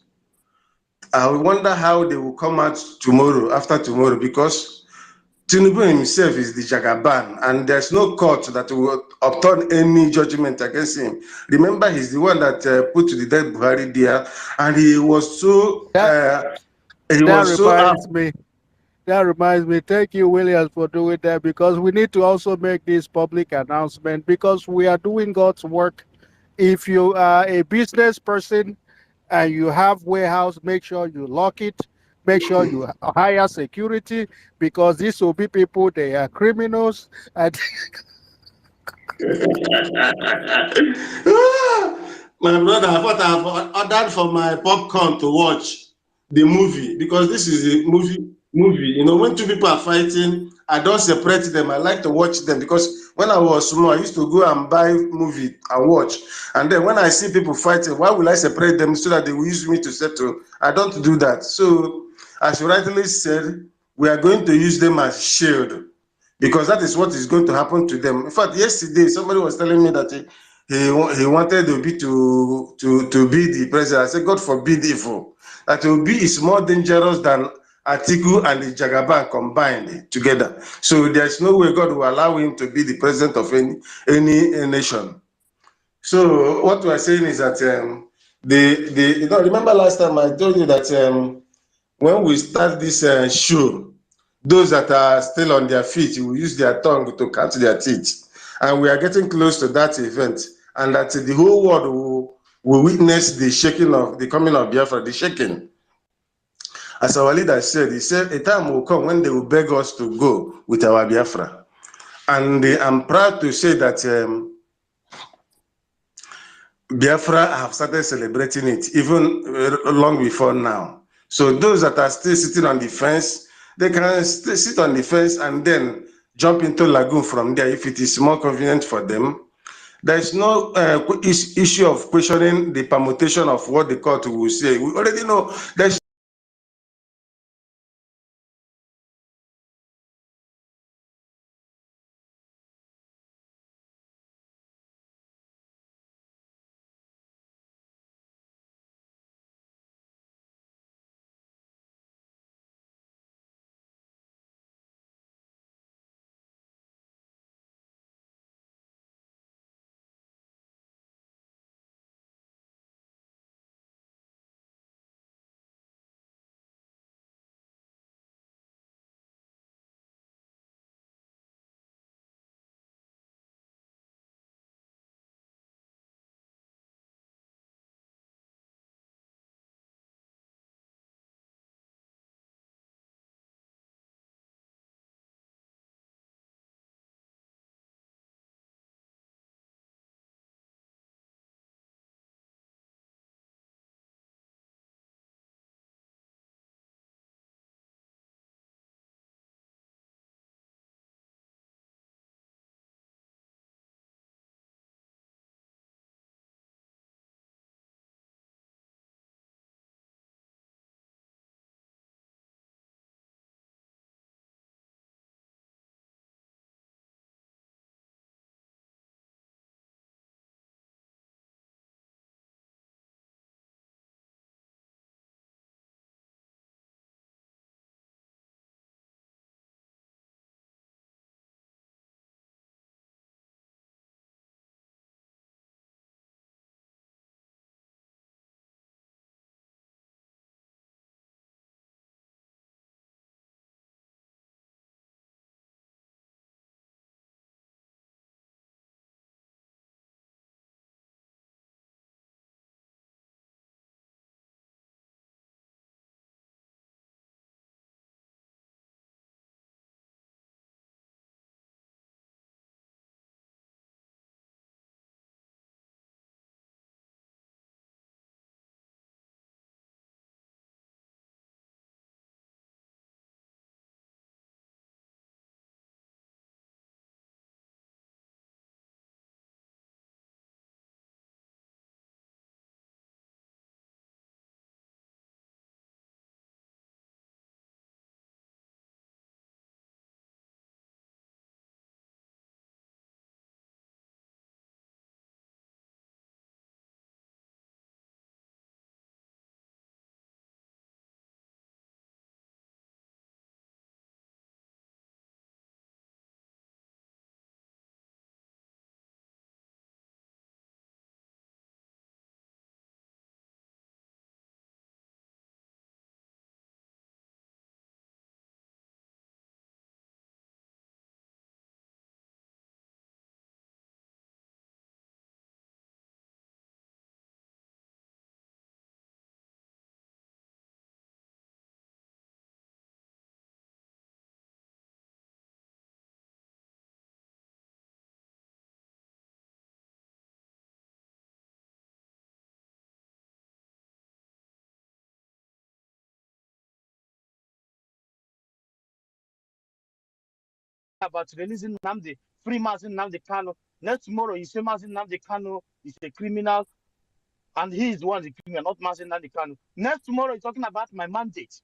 I wonder how they will come out tomorrow, after tomorrow, because Tinubu himself is the Jagaban, and there's no court that will upturn any judgment against him. Remember, he's the one that put to the death Buhari there, and he was so That reminds me. Thank you, Williams, for doing that, because we need to also make this public announcement, because we are doing God's work. If you are a business person and you have warehouse, make sure you lock it. Make sure you hire security, because these will be people, they are criminals. And my brother, I thought I've ordered for my popcorn to watch the movie, because this is a movie. When two people are fighting, I don't separate them. I like to watch them, because when I was small, I used to go and buy movie and watch. And then when I see people fighting, why will I separate them so that they will use me to settle? I don't do that. So, as you rightly said, we are going to use them as shield, because that is what is going to happen to them. In fact, yesterday somebody was telling me that he wanted Obi to be the president. I said, God forbid evil. That Obi is more dangerous than Atiku and the Jagaban combined together. So there's no way God will allow him to be the president of any nation. So what we are saying is that remember last time I told you that when we start this show, those that are still on their feet will use their tongue to cut their teeth. And we are getting close to that event, and that the whole world will witness the shaking of the coming of Biafra, the shaking. As our leader said, he said, a time will come when they will beg us to go with our Biafra. And I'm proud to say that Biafra have started celebrating it even long before now. So those that are still sitting on the fence, they can still sit on the fence and then jump into Lagoon from there if it is more convenient for them. There is no issue of questioning the permutation of what the court will say. We already know there's about releasing Nnamdi, free Mazi Nnamdi Kanu. Next tomorrow, you say Mazi Nnamdi Kanu is a criminal, and he is the one the criminal, not Mazi Nnamdi Kanu. Next tomorrow, you're talking about my mandate.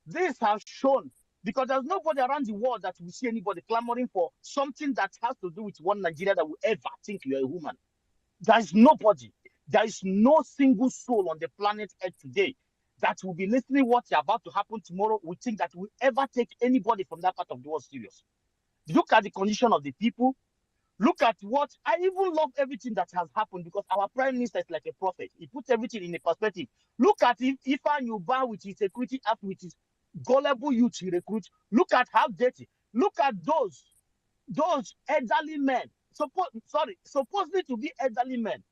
This has shown, because there's nobody around the world that will see anybody clamoring for something that has to do with one Nigeria that will ever think you're a woman. There is nobody. There is no single soul on the planet Earth today that will be listening what is about to happen tomorrow. We think that will ever take anybody from that part of the world serious. Look at the condition of the people. Look at what I even love everything that has happened, because our prime minister is like a prophet. He puts everything in a perspective. Look at Ifan Yuba with his security act, with his gullible youth he recruits. Look at how dirty. Look at those elderly men, supposedly to be elderly men,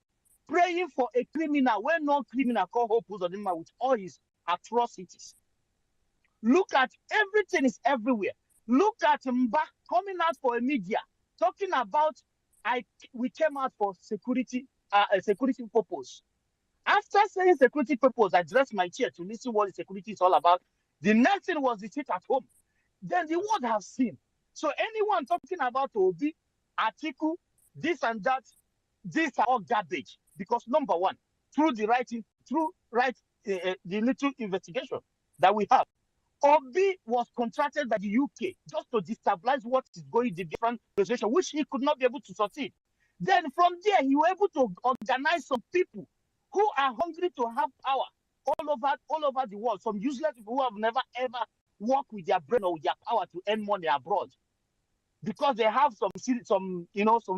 praying for a criminal when no criminal called Hope Uzodinma with all his atrocities. Look at everything is everywhere. Look at Mba coming out for a media talking about we came out for security purpose. After saying security purpose, I dressed my chair to listen what the security is all about. The next thing was the sit at home. Then the world have seen. So anyone talking about Obi, Atiku, this and that, these are all garbage. Because number one, through the little investigation that we have, Obi was contracted by the UK just to destabilize what is going in the different position, which he could not be able to succeed. Then from there, he was able to organize some people who are hungry to have power all over the world. Some useless people who have never ever worked with their brain or with their power to earn money abroad, because they have some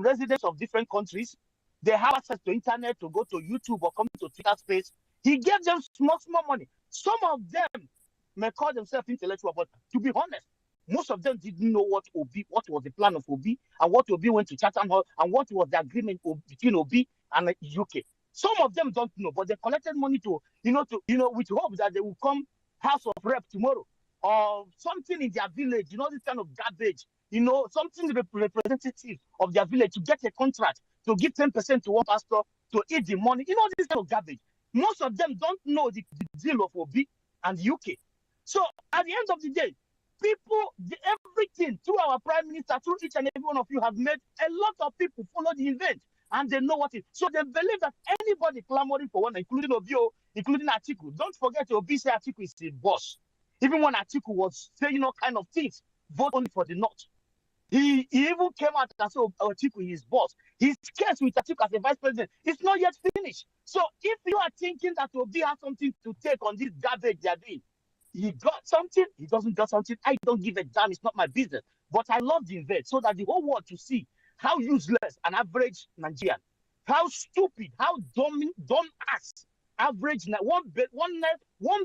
residents of different countries. They have access to internet to go to YouTube or come to Twitter space. He gave them small money. Some of them may call themselves intellectual, but to be honest, most of them didn't know what was the plan of Obi, and what Obi went to Chatham Hall, and what was the agreement between Obi and the UK. Some of them don't know, but they collected money with hope that they will come House of Rep tomorrow or something in their village. This kind of garbage. Something representative of their village to get a contract to give 10% to one pastor to eat the money. This kind of garbage. Most of them don't know the deal of Obi and the UK. So at the end of the day, everything through our prime minister, through each and every one of you, have made a lot of people follow the event, and they know what it is. So they believe that anybody clamoring for one, including Obi, including Atiku. Don't forget, Obi said Atiku is the boss. Even when Atiku was saying all kind of things, vote only for the North. He even came out and said Atiku is boss. His case with Atiku as a vice president is not yet finished. So if you are thinking that Obi has something to take on this garbage they are doing, he got something, he doesn't got something, I don't give a damn, it's not my business. But I love the event so that the whole world to see how useless an average Nigerian, how stupid, how dumb ass average one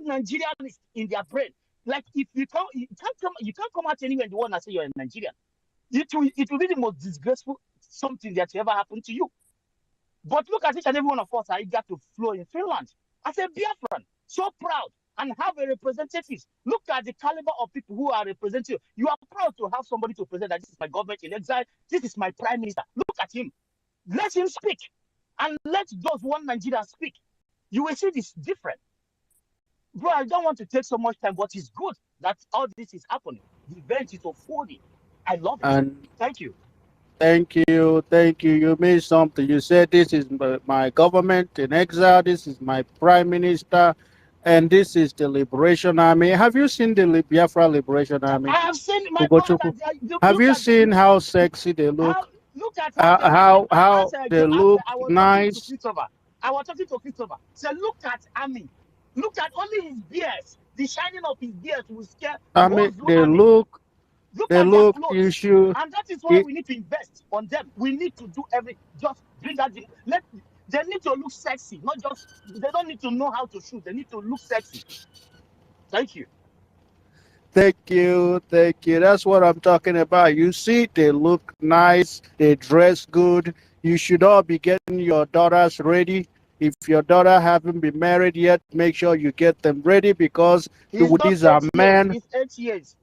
Nigerian is in their brain. Like if you can't come out anywhere in the world and say you're a Nigerian. It will be the most disgraceful something that ever happened to you. But look at each and every one of us are eager to flow in Finland. As a Biafran, so proud, and have a representative. Look at the caliber of people who are representing you. You are proud to have somebody to present that this is my government in exile, this is my prime minister. Look at him. Let him speak. And let those one Nigeria speak. You will see this different. Bro, I don't want to take so much time, but it's good that all this is happening. The event is unfolding. I love it. And thank you. Thank you. You made something. You said this is my government in exile. This is my prime minister. And this is the Liberation Army. Have you seen the Biafra Liberation Army? I have seen my brother. Have you seen how sexy they look? Look at how they look nice. I was talking to Christopher. So look at Army. Look at only his beard. The shining of his beard will scare. I mean, they look. You should. And that is why we need to invest on them. We need to do just bring that. They need to look sexy, not just. They don't need to know how to shoot. They need to look sexy. Thank you. Thank you. That's what I'm talking about. You see, they look nice. They dress good. You should all be getting your daughters ready. If your daughter haven't been married yet, make sure you get them ready, because these are men. He's 8 years.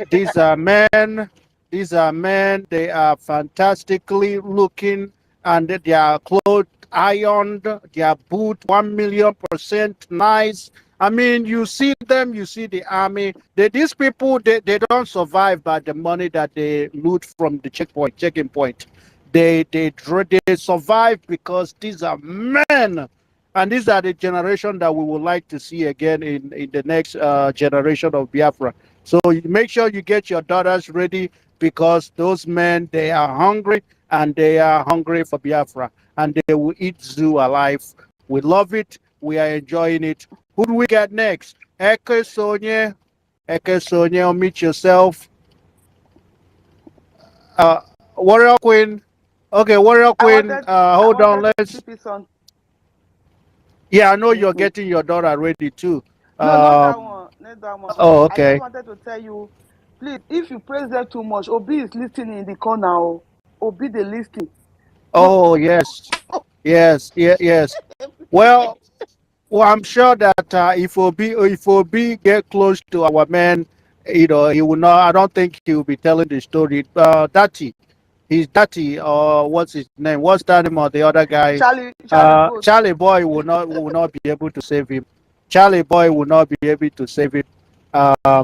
These are men. They are fantastically looking, and they are clothed, ironed, their boot 1,000,000% nice, I mean, you see them, you see the army. These people, they don't survive by the money that they loot from the checking point. They survive because these are men, and these are the generation that we would like to see again in the next generation of Biafra. So make sure you get your daughters ready, because those men, they are hungry, and they are hungry for Biafra, and they will eat zoo alive. We love it. We are enjoying it. Who do we get next? Eke Sonye. Eke Sonye, unmute yourself. Warrior Queen. Okay, Warrior Queen. Hold on. Let's. Yeah, I know you're getting your daughter ready too. No, not that one. Not that one. Oh, I okay. just wanted to tell you, please, if you praise them too much, Obi is listening in the corner. Obi, they listening. Oh, yes. Yes, yes. Well, I'm sure that if Obi get close to our man, he will not. I don't think he will be telling the story. Daddy, he's Daddy, or what's his name? What's the name of the other guy? Charlie Post. Charlie Boy will not be able to save him. Charlie Boy will not be able to save him.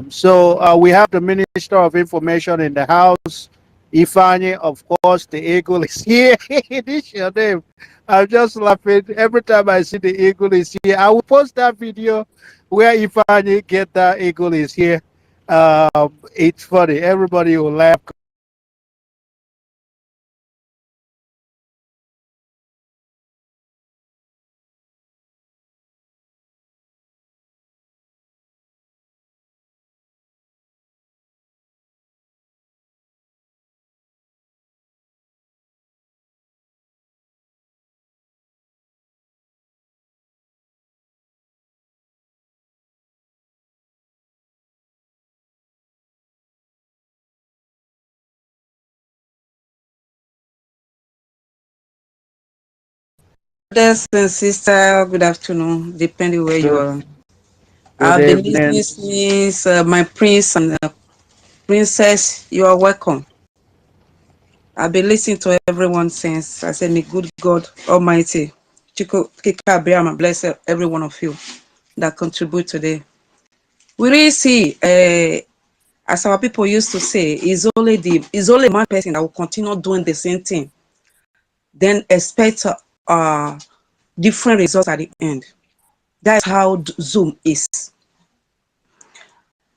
So we have the Minister of Information in the house. Ifani, of course, the eagle is here. This is your name. I'm just laughing every time I see the eagle is here. I will post that video where Ifani get that eagle is here. It's funny. Everybody will laugh. Brothers and sisters, good afternoon, depending where you are. I've been listening since my prince and princess, you are welcome. I've been listening to everyone since. I said, may good God Almighty, Chico Kika Abraham, bless every one of you that contribute today. We really see, as our people used to say, is only one person that will continue doing the same thing, then expect different results at the end. That's how Zoom is.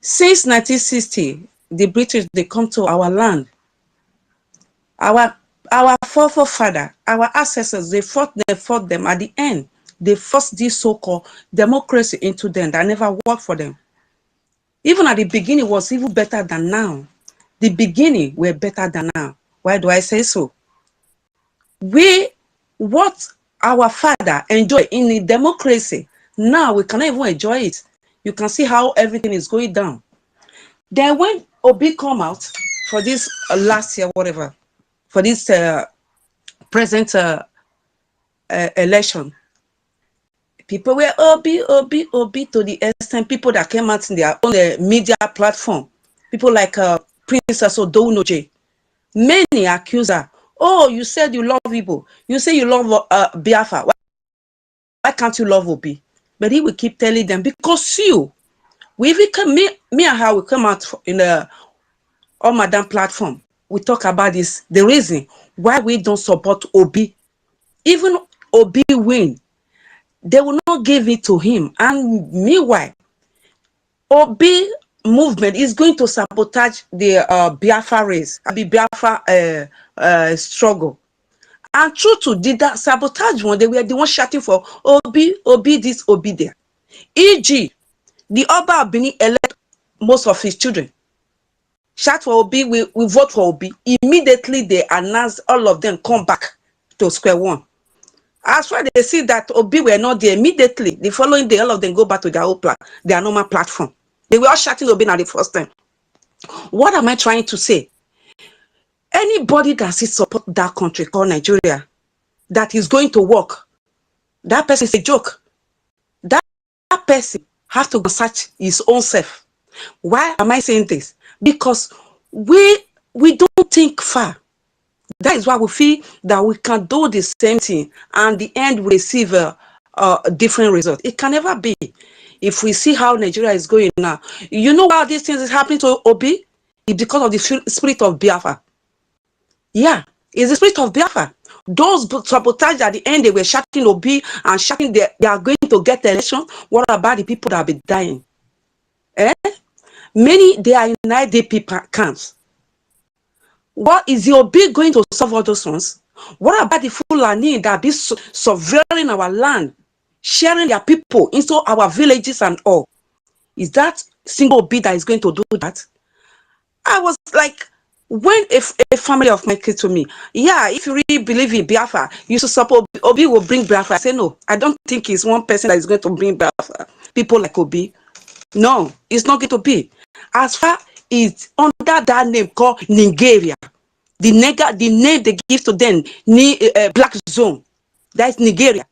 Since 1960, the British, they come to our land. Our forefather, our ancestors, they fought them at the end. They forced this so-called democracy into them that never worked for them. Even at the beginning, it was even better than now. The beginning were better than now. Why do I say so? What our father enjoyed in the democracy, now we cannot even enjoy it. You can see how everything is going down. Then when Obi come out for this last year, whatever, for this present election, people were Obi to the extent people that came out in their own media platform, people like Princess Odounoje, many accuse her. Oh, you said you love Igbo. You say you love Biafra. Why can't you love Obi? But he will keep telling them, because we even come, me and her will come out in the All Madam platform. We talk about this, the reason why we don't support Obi. Even Obi win, they will not give it to him. And meanwhile, Obi movement is going to sabotage the Biafra race, the Biafra struggle. And true to did that sabotage one, they were the one shouting for Obi this, Obi there. E.g., the Oba of Benin elect most of his children. Shout for Obi, we vote for Obi. Immediately they announced all of them come back to square one. As far as they see that Obi were not there, immediately the following day, all of them go back to their normal platform. They were all shouting Obi now the first time. What am I trying to say? Anybody that support that country called Nigeria, that is going to work, that person is a joke. That person has to search his own self. Why am I saying this? Because we don't think far. That is why we feel that we can do the same thing and the end we receive a different result. It can never be. If we see how Nigeria is going now, you know why these things is happening to Obi? It's because of the spirit of Biafra. Yeah, it's the spirit of Biafra. Those sabotage at the end, they were shouting Obi and shouting they are going to get the election. What about the people that have been dying? Many, they are in IDP camps. What is the Obi going to solve all those ones? What about the Fulani that be sovereign our land, sharing their people into our villages and all? Is that single Obi that is going to do that? I was like, when a family of mine came to me, yeah, if you really believe in Biafra, you should support Obi will bring Biafra. I say, no, I don't think it's one person that is going to bring Biafra. People like Obi. No, it's not going to be. As far as under that name called Nigeria, the name they give to them, black zone, that's Nigeria.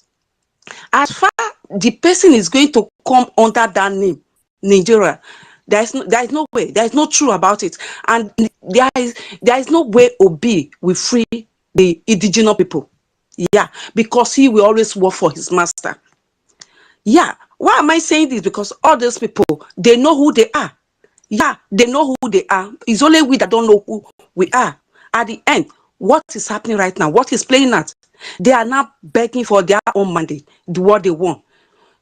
As far the person is going to come under that name, Nigeria, there is no way, there is no true about it, and there is no way Obi will free the indigenous people. Yeah, because he will always work for his master. Yeah, why am I saying this? Because all those people, they know who they are. Yeah, they know who they are. It's only we that don't know who we are. At the end, what is happening right now? What is playing out? They are now begging for their own mandate, do what they want.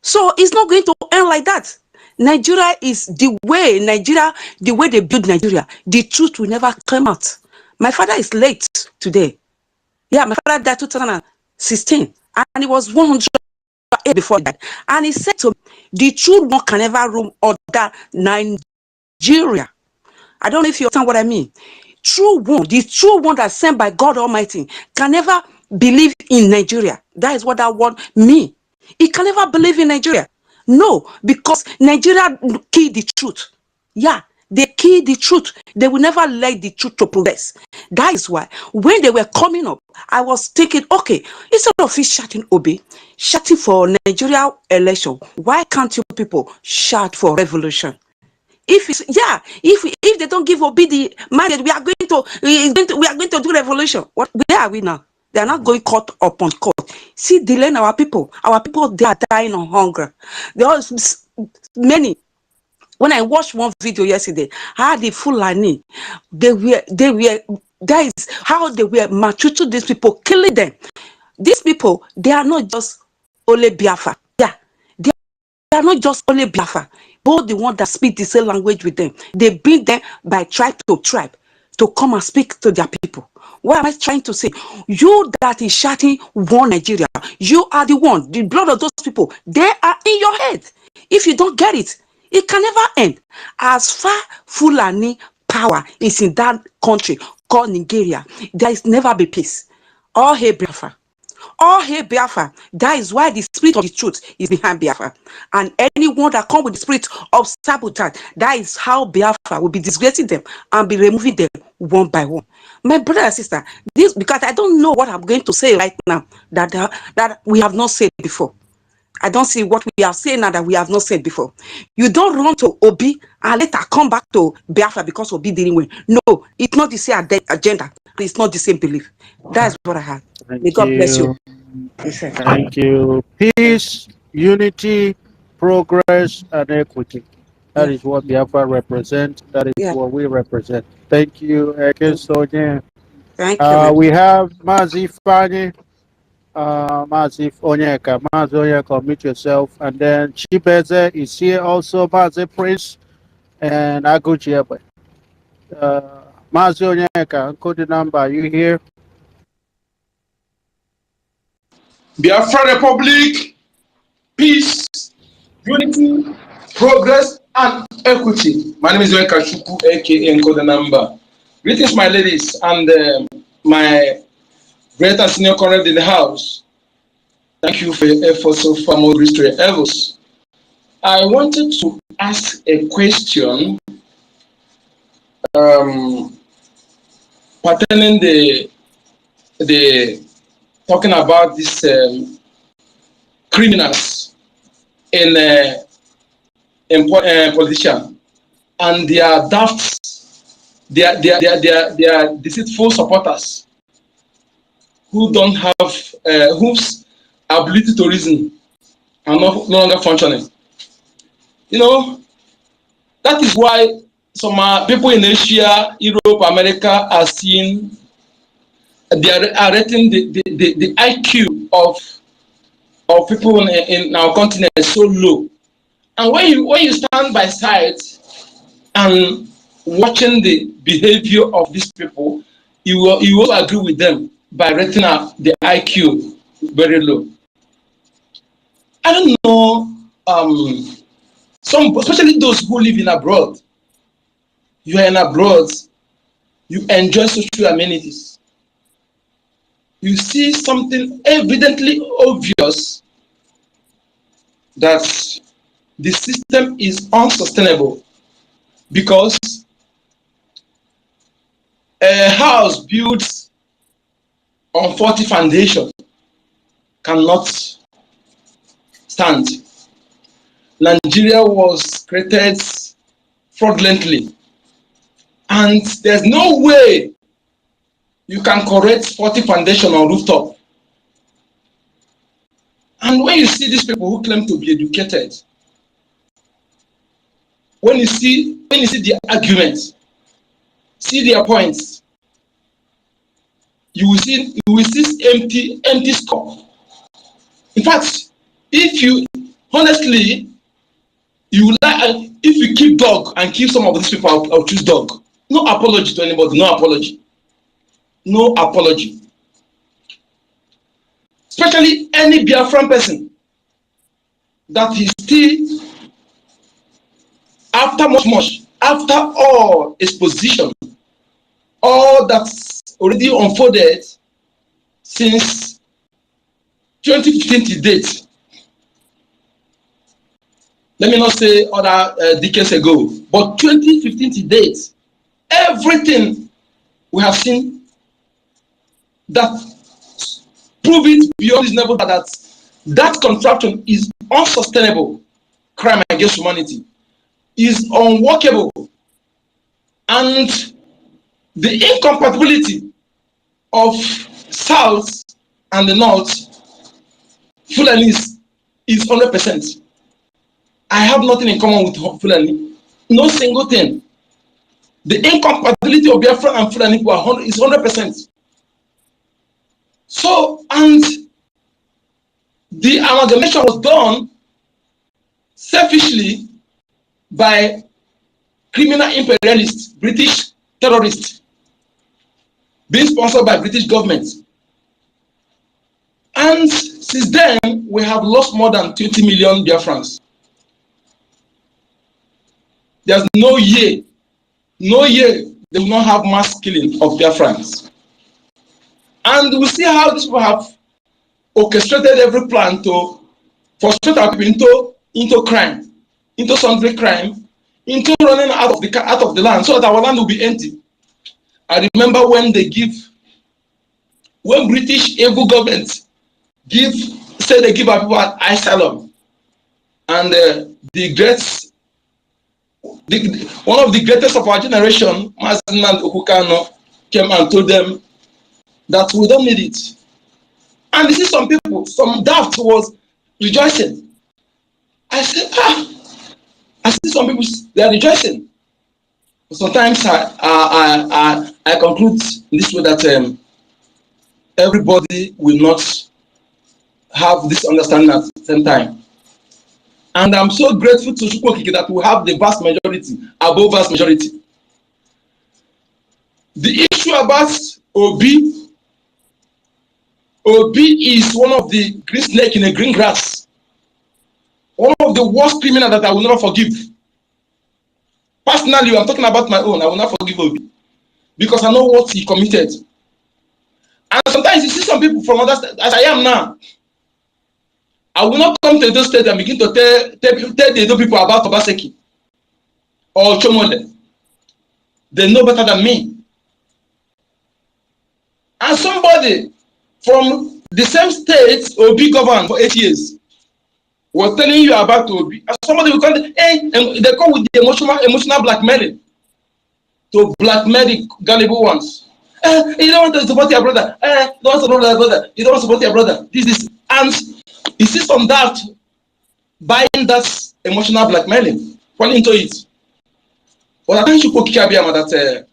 So it's not going to end like that. Nigeria is the way they build Nigeria. The truth will never come out. My father is late today. Yeah, my father died 2016, and he was 100 before that. And he said to me, the true one can never rule other Nigeria. I don't know if you understand what I mean. The true one that's sent by God Almighty can never believe in Nigeria. That is what that word means. He can never believe in Nigeria. No, because Nigeria killed the truth. Yeah, they killed the truth. They will never let the truth to progress. That is why when they were coming up, I was thinking, okay, instead of it shouting Obi, shouting for Nigeria election, why can't you people shout for revolution? If they don't give Obi the mandate, we are going to do revolution. Where are we now? They are not going court upon court. See, delaying our people. Our people, they are dying of hunger. There are many. When I watched one video yesterday, how the Fulani, that is how they were maltreating these people, killing them. These people, they are not just only Biafra. Yeah, they are not just only Biafra. Both the ones that speak the same language with them, they bring them by tribe to tribe to come and speak to their people. What am I trying to say? You that is shouting one Nigeria, you are the one. The blood of those people, they are in your head. If you don't get it, it can never end. As far Fulani power is in that country called Nigeria, there is never be peace. All hail Biafra. All hail Biafra. That is why the spirit of the truth is behind Biafra. And anyone that comes with the spirit of sabotage, that is how Biafra will be disgracing them and be removing them one by one. My brother and sister, this because I don't know what I'm going to say right now that we have not said before. I don't see what we have said now that we have not said before. You don't run to Obi and later come back to Biafra because Obi didn't win. No, it's not the same agenda. It's not the same belief. That's what I have. May God bless you. Thank you. Peace, unity, progress, and equity. That is what Biafra represents. That is what we represent. Thank you, Eke Sonia. Thank you. We have Mazi Fani, Mazi Onyeka. Mazi Onyeka, meet yourself. And then Chibeze is here also, Mazi Prince, and Aguchi Ebe. Mazi Onyeka, code number, are you here? Biafra Republic, peace, unity, progress, and equity. My name is Wenka Shuku, aka Encode Number. Greetings, my ladies, and my great and senior colleague in the house. Thank you for your efforts so far, more grace to your levels. I wanted to ask a question pertaining the talking about these criminals in politicians and their daft, their deceitful supporters who don't have whose ability to reason are no longer functioning. You know, that is why some people in Asia, Europe, America are seeing, they are rating the IQ of people in our continent so low. And when you stand by side and watching the behavior of these people, you will agree with them by rating the IQ very low. I don't know, some, especially those who live in abroad. You are in abroad, you enjoy social amenities. You see something evidently obvious that the system is unsustainable, because a house built on faulty foundation cannot stand. Nigeria was created fraudulently, and there's no way you can correct faulty foundation on rooftop. And when you see these people who claim to be educated, when you see their arguments, see their points, you will see empty score. In fact, if you honestly, if you keep dog and keep some of these people, I'll choose dog. No apology to anybody. No apology. No apology. Especially any Biafran person that is still, after much, after all exposition, all that's already unfolded since 2015 to date. Let me not say other decades ago, but 2015 to date, everything we have seen that prove it beyond this level that contraption is unsustainable. Crime against humanity is unworkable, and the incompatibility of South and the North Fulani is 100%. I have nothing in common with Fulani, no single thing. The incompatibility of Biafra and Fulani is 100%. So, and the amalgamation was done selfishly by criminal imperialists, British terrorists, being sponsored by British government. And since then, we have lost more than 20 million Biafrans. There's no year they will not have mass killing of Biafrans. And we see how these people have orchestrated every plan to frustrate our people into crime, into sundry crime, into running out of the land so that our land will be empty. I remember when British evil government say they give our people asylum, and one of the greatest of our generation, Mazinan Okukano, came and told them that we don't need it. And you see some people, some daft was rejoicing. I said, I see some people, they are rejoicing. Sometimes I conclude in this way that everybody will not have this understanding at the same time. And I'm so grateful to Chukwokike that we have the vast majority, above vast majority. The issue about Obi is one of the green snake in the green grass. One of the worst criminals that I will never forgive. Personally, I'm talking about my own. I will not forgive Obi because I know what he committed. And sometimes you see some people from other states, as I am now, I will not come to those states and begin to tell the people about Obaseki or Chomole. They know better than me. And somebody from the same state Obi governed for 8 years was telling you about Obi. And somebody will come, and they come with the emotional blackmailing to blackmail the gullible ones. You don't want to support your brother. You don't want to support your brother. You don't want to support your brother. This. And you see some doubt buying that emotional blackmailing, fall into it. But I think Chukwu Kikiabiyama that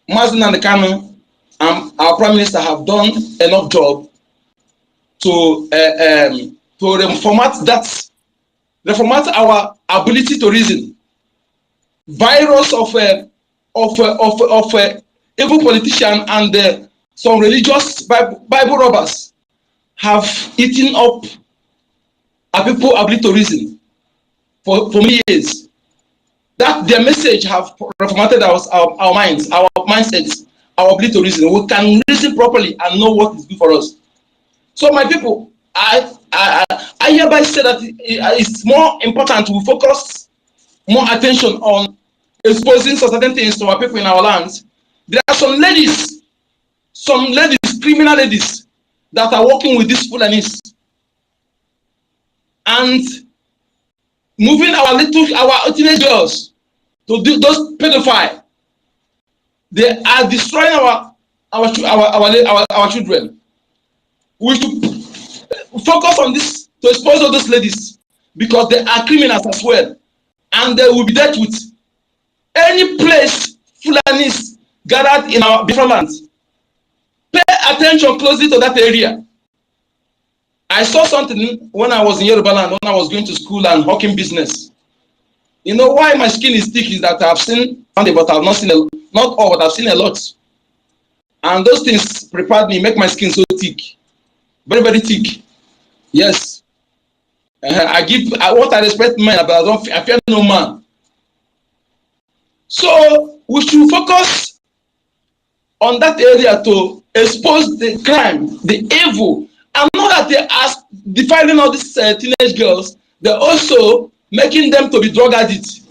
Mazin and the Kanu and our Prime Minister have done enough job to reformat our ability to reason. Virus of evil politician and some religious Bible robbers have eaten up our people ability to reason for many years. That their message have reformatted our minds, our mindsets, our ability to reason. We can reason properly and know what is good for us. So my people, I hereby say that it's more important to focus more attention on exposing certain things to our people in our lands. There are some ladies, criminal ladies, that are working with these Fulanis and moving our teenage girls to do those pedophiles. They are destroying our children. We should focus on this to expose all those ladies because they are criminals as well, and they will be dealt with. Any place Fulanis gathered in our different lands, pay attention closely to that area. I saw something when I was in Yoruba land, when I was going to school and hawking business. You know why my skin is thick is that I've seen, but I've not seen not all, but I've seen a lot. And those things prepared me, make my skin so thick, very, very thick. Yes, what I respect men, but I fear no man. So we should focus on that area to expose the crime, the evil. And not that they are defiling all these teenage girls, they're also making them to be drug addicts.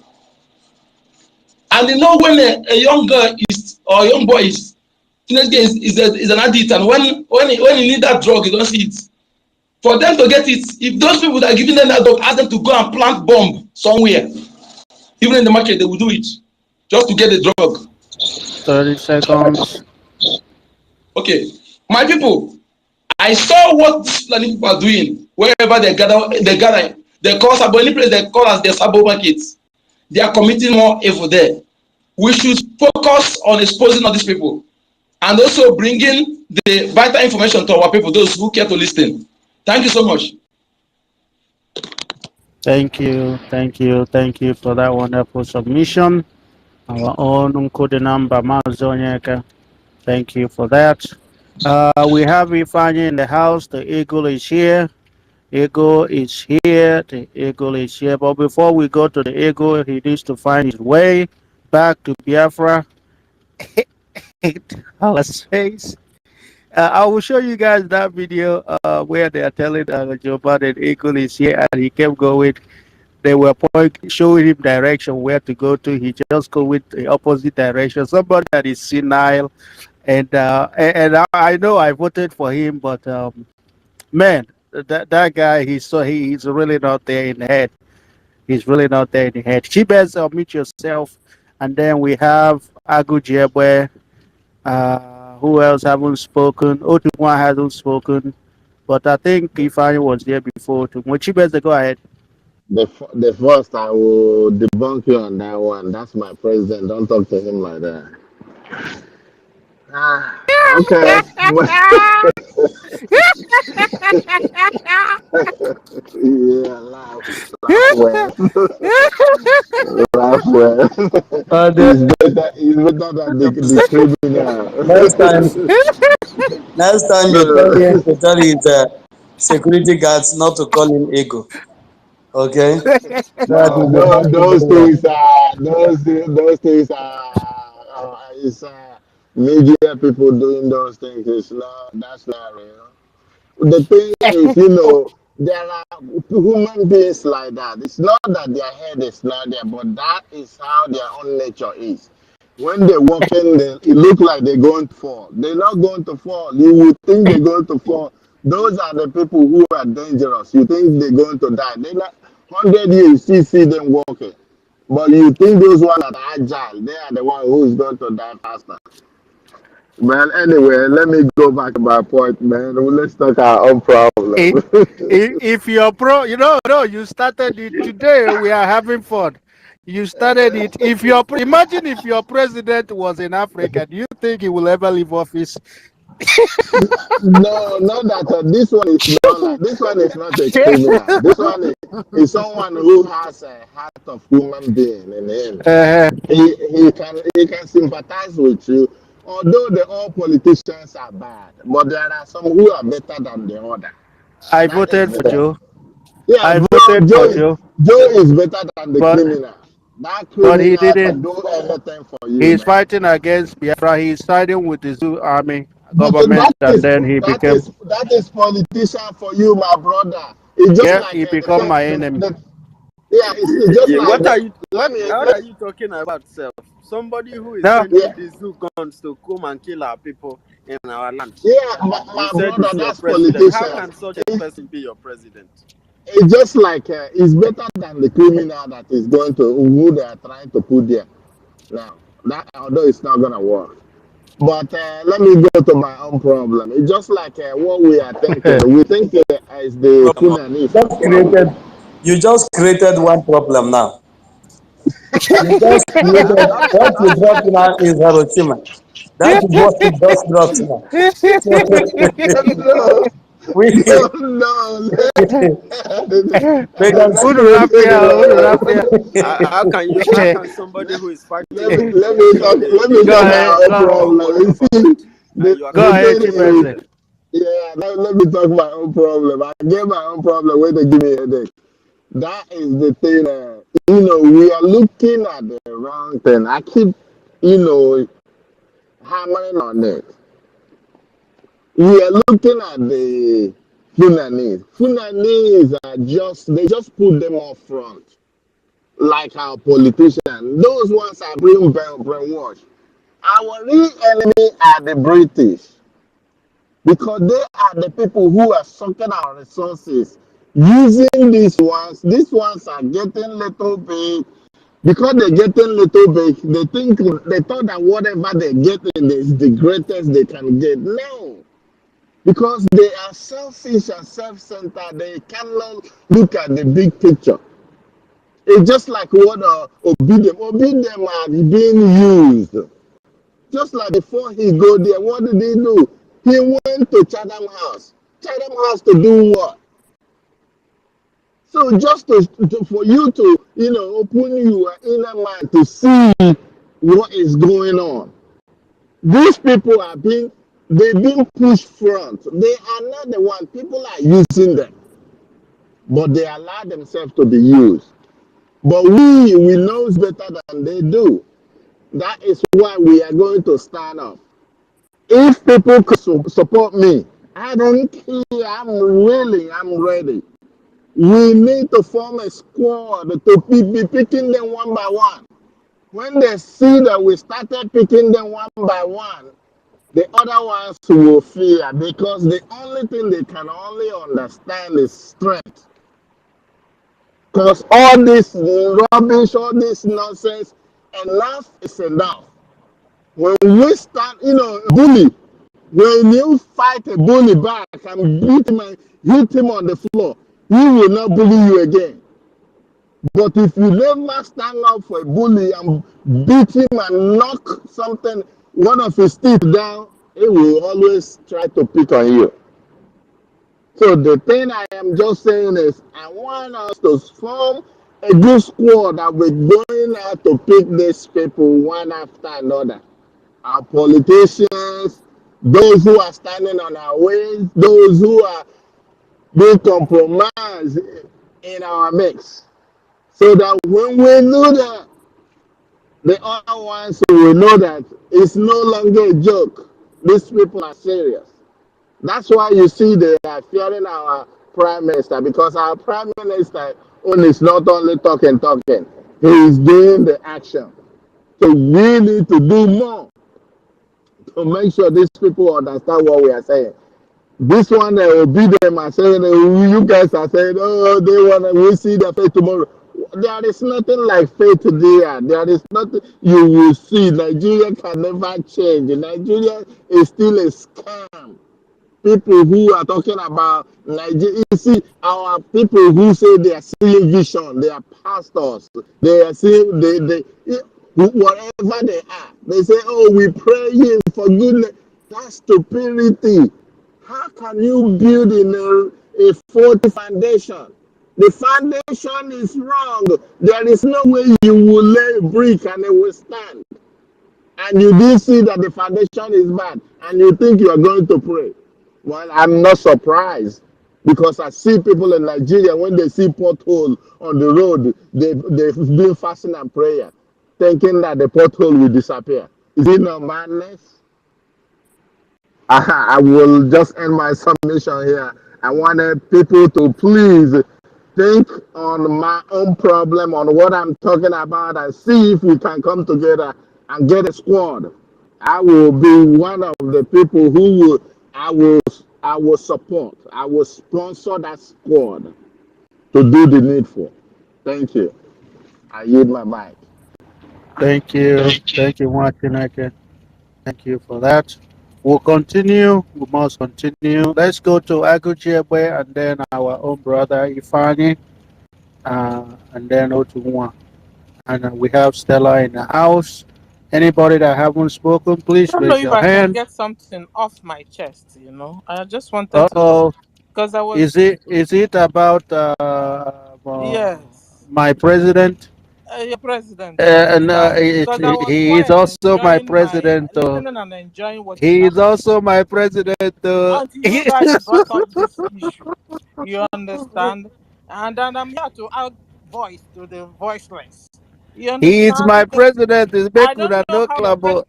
And you know when a young girl is, or a young boy is, teenage girl is an addict, and when he need that drug, he don't see it. For them to get it, if those people that are giving them that drug ask them to go and plant bomb somewhere, even in the market, they will do it just to get the drug. 30 seconds. Okay, my people, I saw what these Fulani people are doing wherever they gather. They call any place they call as their sabo markets. They are committing more evil there. We should focus on exposing all these people and also bringing the vital information to our people, those who care to listen. Thank you so much. Thank you for that wonderful submission. Our own Nkodenamba Mazonyeka. Thank you for that. We have Ifanye in the house. The eagle is here. Eagle is here. The eagle is here. But before we go to the eagle, he needs to find his way back to Biafra. Face. I will show you guys that video where they are telling Joe Biden eagle is here, and he kept going. They were showing him direction where to go to. He just go with the opposite direction. Somebody that is senile, and I know I voted for him, but man, that guy, he's really not there in the head. He's really not there in the head. She best mute yourself, and then we have Agu Jebwe. Who else haven't spoken? Otumwa hasn't spoken, but I think Ifani was there before. Mochi best go ahead. The first, I will debunk you on that one. That's my president. Don't talk to him like that. Okay. Yeah, laugh well. Laugh well. He's better than the criminal. Next time you tell him to tell his security guards not to call him ego. Okay? No, those things are it's media people doing those things. That's not real. The thing is, there are human beings like that. It's not that their head is not there, but that is how their own nature is. When they walk in, it looks like they're going to fall. They're not going to fall. You would think they're going to fall. Those are the people who are dangerous. You think they're going to die. They're not 100 years, you see them walking. But you think those ones are agile. They are the ones who's going to die faster. Man, anyway, let me go back to my point, man. Let's talk our own I- problem. if you're pro, no, you started it today. We are having fun. You started it. If you're imagine if your president was in Africa, do you think he will ever leave office? No, not that. This one is not like. This one is not a criminal. This one is someone who has a heart of human being in him. He can sympathize with you. Although all politicians are bad, but there are some who are better than the other. I That is voted the for thing. Joe. Yeah, I voted for Joe, Joe is better than the but criminal. That he criminal didn't. can do anything for you, He's man. fighting against Biafra. He's siding with the Zoo army But government, and then he became, that is politician for you, my brother. It's just yeah, like he become my enemy. yeah, it's just Yeah, like what are you talking about, self? Somebody who is No, sending the zoo guns to come and kill our people in our land. yeah, You my said brother, he's your that's president. How politician. can such a person be your president? It's just like it's better than the criminal that is going to who they are trying to put there now. That although it's not gonna work. But let me go to my own problem. It's just like what we are thinking. We think as the Problem. Funanis Just have created. problem. You just created one problem now. You just Uh, created what you actually, dropped now is Hiroshima. That is what you just dropped now. No, we no, we can let see Unu me take Rafia, Unu Rafia. how can somebody who is fighting you let me Go talk ahead, my own go, problem. You see, and you are go ahead, the Chief criticizing thing is, President. them? yeah, let me talk my own problem. I get my own problem when they give me a headache. That is the thing. We are looking at the wrong thing. I keep, hammering on it. We are looking at the Funanis. Funanis they just put them up front, like our politicians. Those ones are being brainwashed. Our real enemy are the British because they are the people who are sucking our resources. Using these ones are getting little bit because they're getting little bit. They thought that whatever they're getting is the greatest they can get. No, because they are selfish and self-centered. They cannot look at the big picture. It's just like what Obidem are being used. Just like before he go there, what did he do? He went to Chatham House. Chatham House to do what? So just for you to, open your inner mind to see what is going on. These people they've been pushed front. They are not the one. People are using them, but they allow themselves to be used. But we knows better than they do. That is why we are going to stand up. If people could support me, I don't care. I'm ready. We need to form a squad to be picking them one by one. When they see that we started picking them one by one, the other ones will fear because the only thing they can only understand is strength. Because all this rubbish, all this nonsense, enough is enough. When we start, bully, when you fight a bully back and beat him and hit him on the floor, he will not bully you again. But if you never stand up for a bully and beat him and knock one of his teeth down, he will always try to pick on you. So the thing I am just saying is, I want us to form a good squad that we're going out to pick these people one after another. Our politicians, those who are standing on our ways, those who are being compromised in our mix. So that when we do that, the other ones will know that it's no longer a joke. These people are serious. That's why you see they are fearing our prime minister because our prime minister is not only talking, he is doing the action. So we need to do more to make sure these people understand what we are saying. This one will be them are saying, you guys are saying, oh, they want to, we see their face tomorrow. there is nothing like faith there. There is nothing you will see. Nigeria can never change. Nigeria is still a scam. People who are talking about Nigeria, you see, our people who say they are seeing vision, they are pastors, they are seeing, whatever they are, they say, oh, we pray you for goodness. That's stupidity. How can you build in a faulty foundation? The foundation is wrong. There is no way you will lay a brick and it will stand. And you did see that the foundation is bad, and you think you are going to pray. Well, I'm not surprised because I see people in Nigeria when they see pothole on the road, they've been fasting and prayer, thinking that the pothole will disappear. Is it not madness? I will just end my submission here. I wanted people to please think on my own problem, on what I'm talking about, and see if we can come together and get a squad. I will be one of the people who will, I will support. I will sponsor that squad to do the needful. Thank you. I yield my mic. Thank you. Thank you, Martineke. Thank you for that. We'll continue. We must continue. Let's go to Aguchebe and then our own brother Ifani, and then Otunwa. And we have Stella in the house. Anybody that haven't spoken, please I don't know raise if your I can hand. get something off my chest, you know. I just wanted to, Uh-oh. because I Is was, it about yes, my president? your president, And because I was he is quiet, also my enjoying my, president. listening and enjoying what is He is happening. also my president. Until you guys brought up this issue, you understand? And then I'm here to add voice to the voiceless. You He is understand? my president. Is I make don't una know no how your club.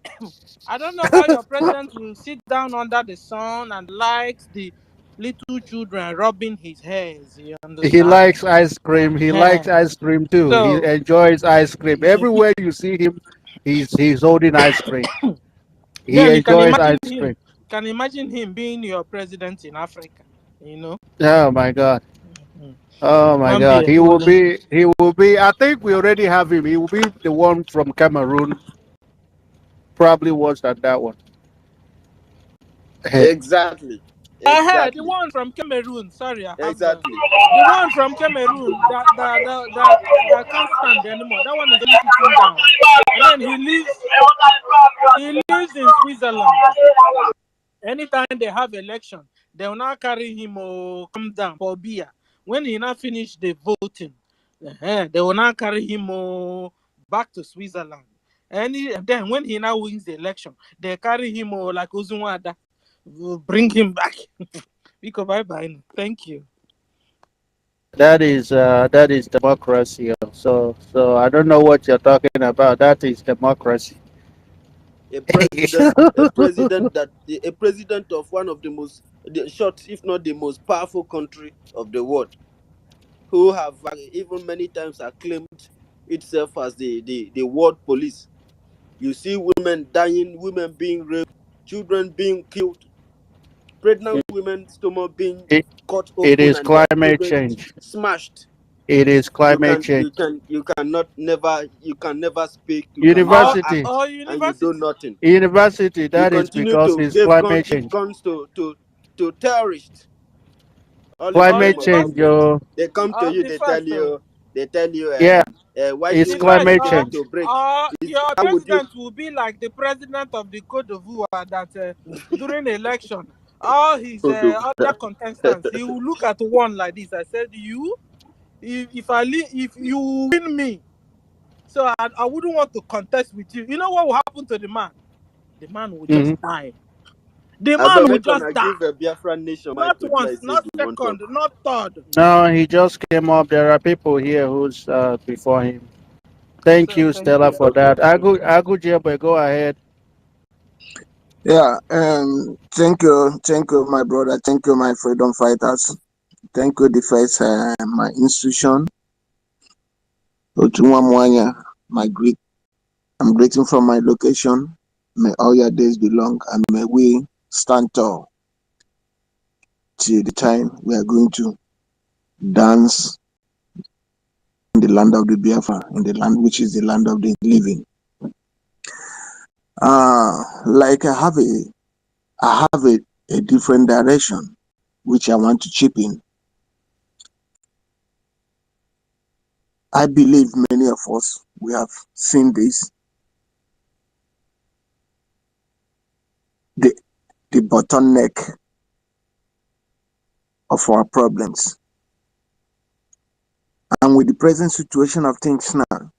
I don't know how your president will sit down under the sun and likes the little children rubbing his hairs. You He understand? likes ice cream. He likes Eh. ice cream too. He So enjoys ice cream. Everywhere you see him, he's holding ice cream. He then enjoys ice cream. can imagine him being your president in Africa. You know? Oh my God. Mhm. Oh my Not be God. a fooling. He will be. I think we already have him. He will be the one from Cameroon. Probably worse than that one. Exactly. The Exactly. one from Cameroon. Sorry, I have Exactly. the one from Cameroon that can't stand anymore. That one is only sitting down, and then he lives in Switzerland. Anytime they have election, they will now carry him come down for beer. When he now finish the voting, they will now carry him back to Switzerland. And then when he now wins the election, they carry him like Uzunwada, bring him back. Because bye bye. Thank you. That is democracy. So I don't know what you're talking about. That is democracy. A president of one of the most, the short, if not the most powerful country of the world, who have even many times acclaimed itself as the world police. You see women dying, women being raped, children being killed, pregnant women stomach being It, cut it open is and their climate cleavage change. smashed. It is climate change. You can never speak, you can never University, act, Or and you do university. nothing. university. You That is continue because to it's climate give change. guns to terrorists, all in the Or name Climate of change, university. government. yo. They come to Or you, the first. they tell you, Yeah, why it's The should I first. climate decide change. to break? Your How would you? president will be like the president of the Cote d'Ivoire that during election, all his other contestants, he will look at one like this. I said, you, if you win me, so I wouldn't want to contest with you. You know what will happen to the man? The man will just Hmm. die. The I man beg, will make just gonna die. give a Biafran nation mic Not to be once, like say not you want talk. second, not third. No, he just came up. There are people here who's before him. Thank So you, thank Stella, you. for that. Agu Jebe, go ahead. Yeah, thank you, my brother. Thank you, my freedom fighters. Thank you, the first, my institution, Otunwa Mwanya, my great. I'm greeting from my location. May all your days be long, and may we stand tall till the time we are going to dance in the land of the Biafra, in the land which is the land of the living. Like I have a different direction which I want to chip in. I believe many of us, we have seen this. The bottleneck of our problems. And with the present situation of things now,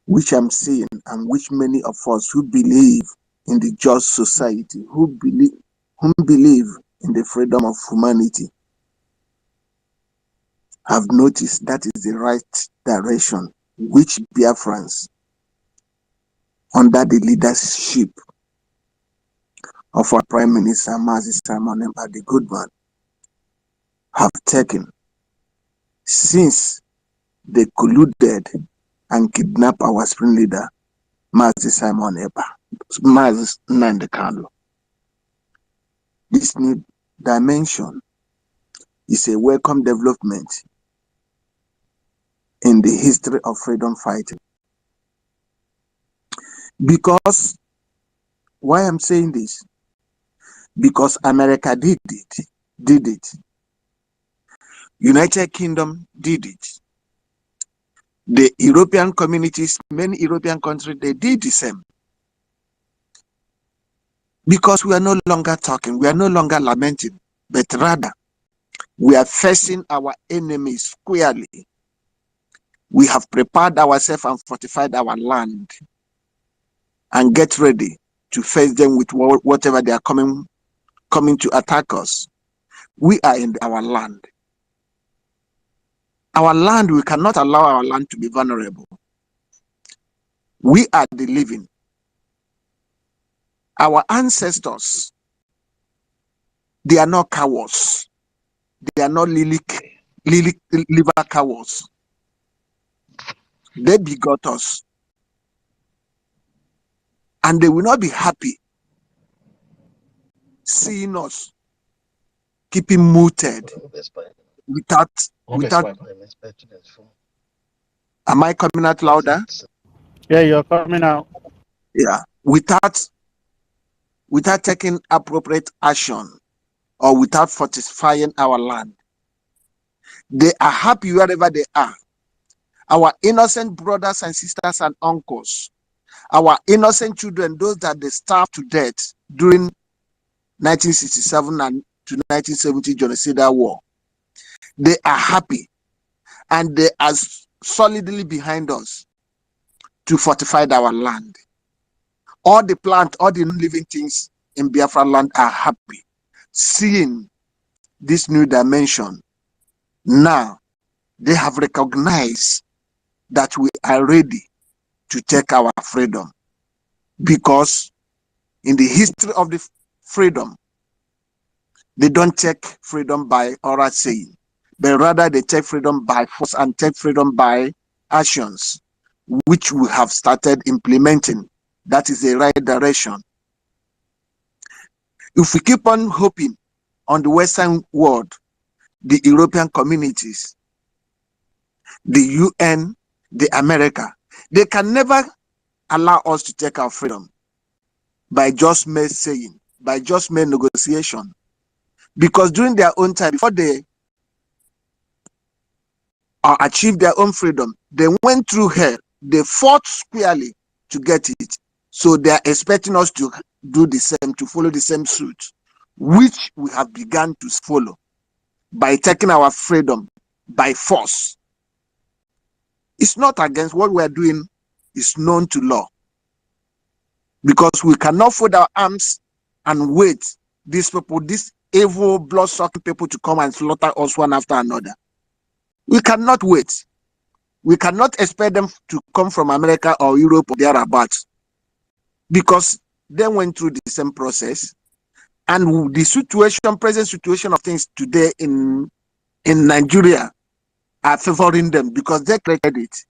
which I'm seeing and which many of us who believe in the just society, who believe in the freedom of humanity, have noticed that is the right direction which Biafrans, under the leadership of our Prime Minister Mazi Simon Ekpa, the good man, have taken since they colluded and kidnapped our spring leader, Mazi Simon Ekpa, Mazi Nandekano. This new dimension is a welcome development in the history of freedom fighting. Because, why I'm saying this? Because America did it. United Kingdom did it. The European communities, many European countries, they did the same. Because we are no longer talking, we are no longer lamenting, but rather we are facing our enemies squarely. We have prepared ourselves and fortified our land and get ready to face them with whatever they are coming to attack us. We are in our land. Our land, we cannot allow our land to be vulnerable. We are the living. Our ancestors, they are not cowards. They are not liver cowards. They begot us. And they will not be happy seeing us keeping muted without am I coming out louder? Yeah, you're coming out. Yeah. Without taking appropriate action or without fortifying our land. They are happy wherever they are. Our innocent brothers and sisters and uncles, our innocent children, those that they starved to death during 1967 and to 1970 genocidal war, they are happy and they are solidly behind us to fortify our land. All the plant, all the living things in Biafra land are happy seeing this new dimension. Now they have recognized that we are ready to take our freedom, because in the history of the freedom, they don't take freedom by oral saying, but rather they take freedom by force and take freedom by actions, which we have started implementing. That is the right direction. If we keep on hoping on the Western world, the European communities, the UN, the America, they can never allow us to take our freedom by just mere saying, by just mere negotiation. Because during their own time, before they achieved their own freedom, they went through hell. They fought squarely to get it. So they are expecting us to do the same, to follow the same suit, which we have begun to follow by taking our freedom by force. It's not against what we are doing, is known to law. Because we cannot fold our arms and wait these people, these evil blood-sucking people, to come and slaughter us one after another. We cannot wait. We cannot expect them to come from America or Europe or thereabouts, because they went through the same process. And the present situation of things today in Nigeria are favoring them, because they created it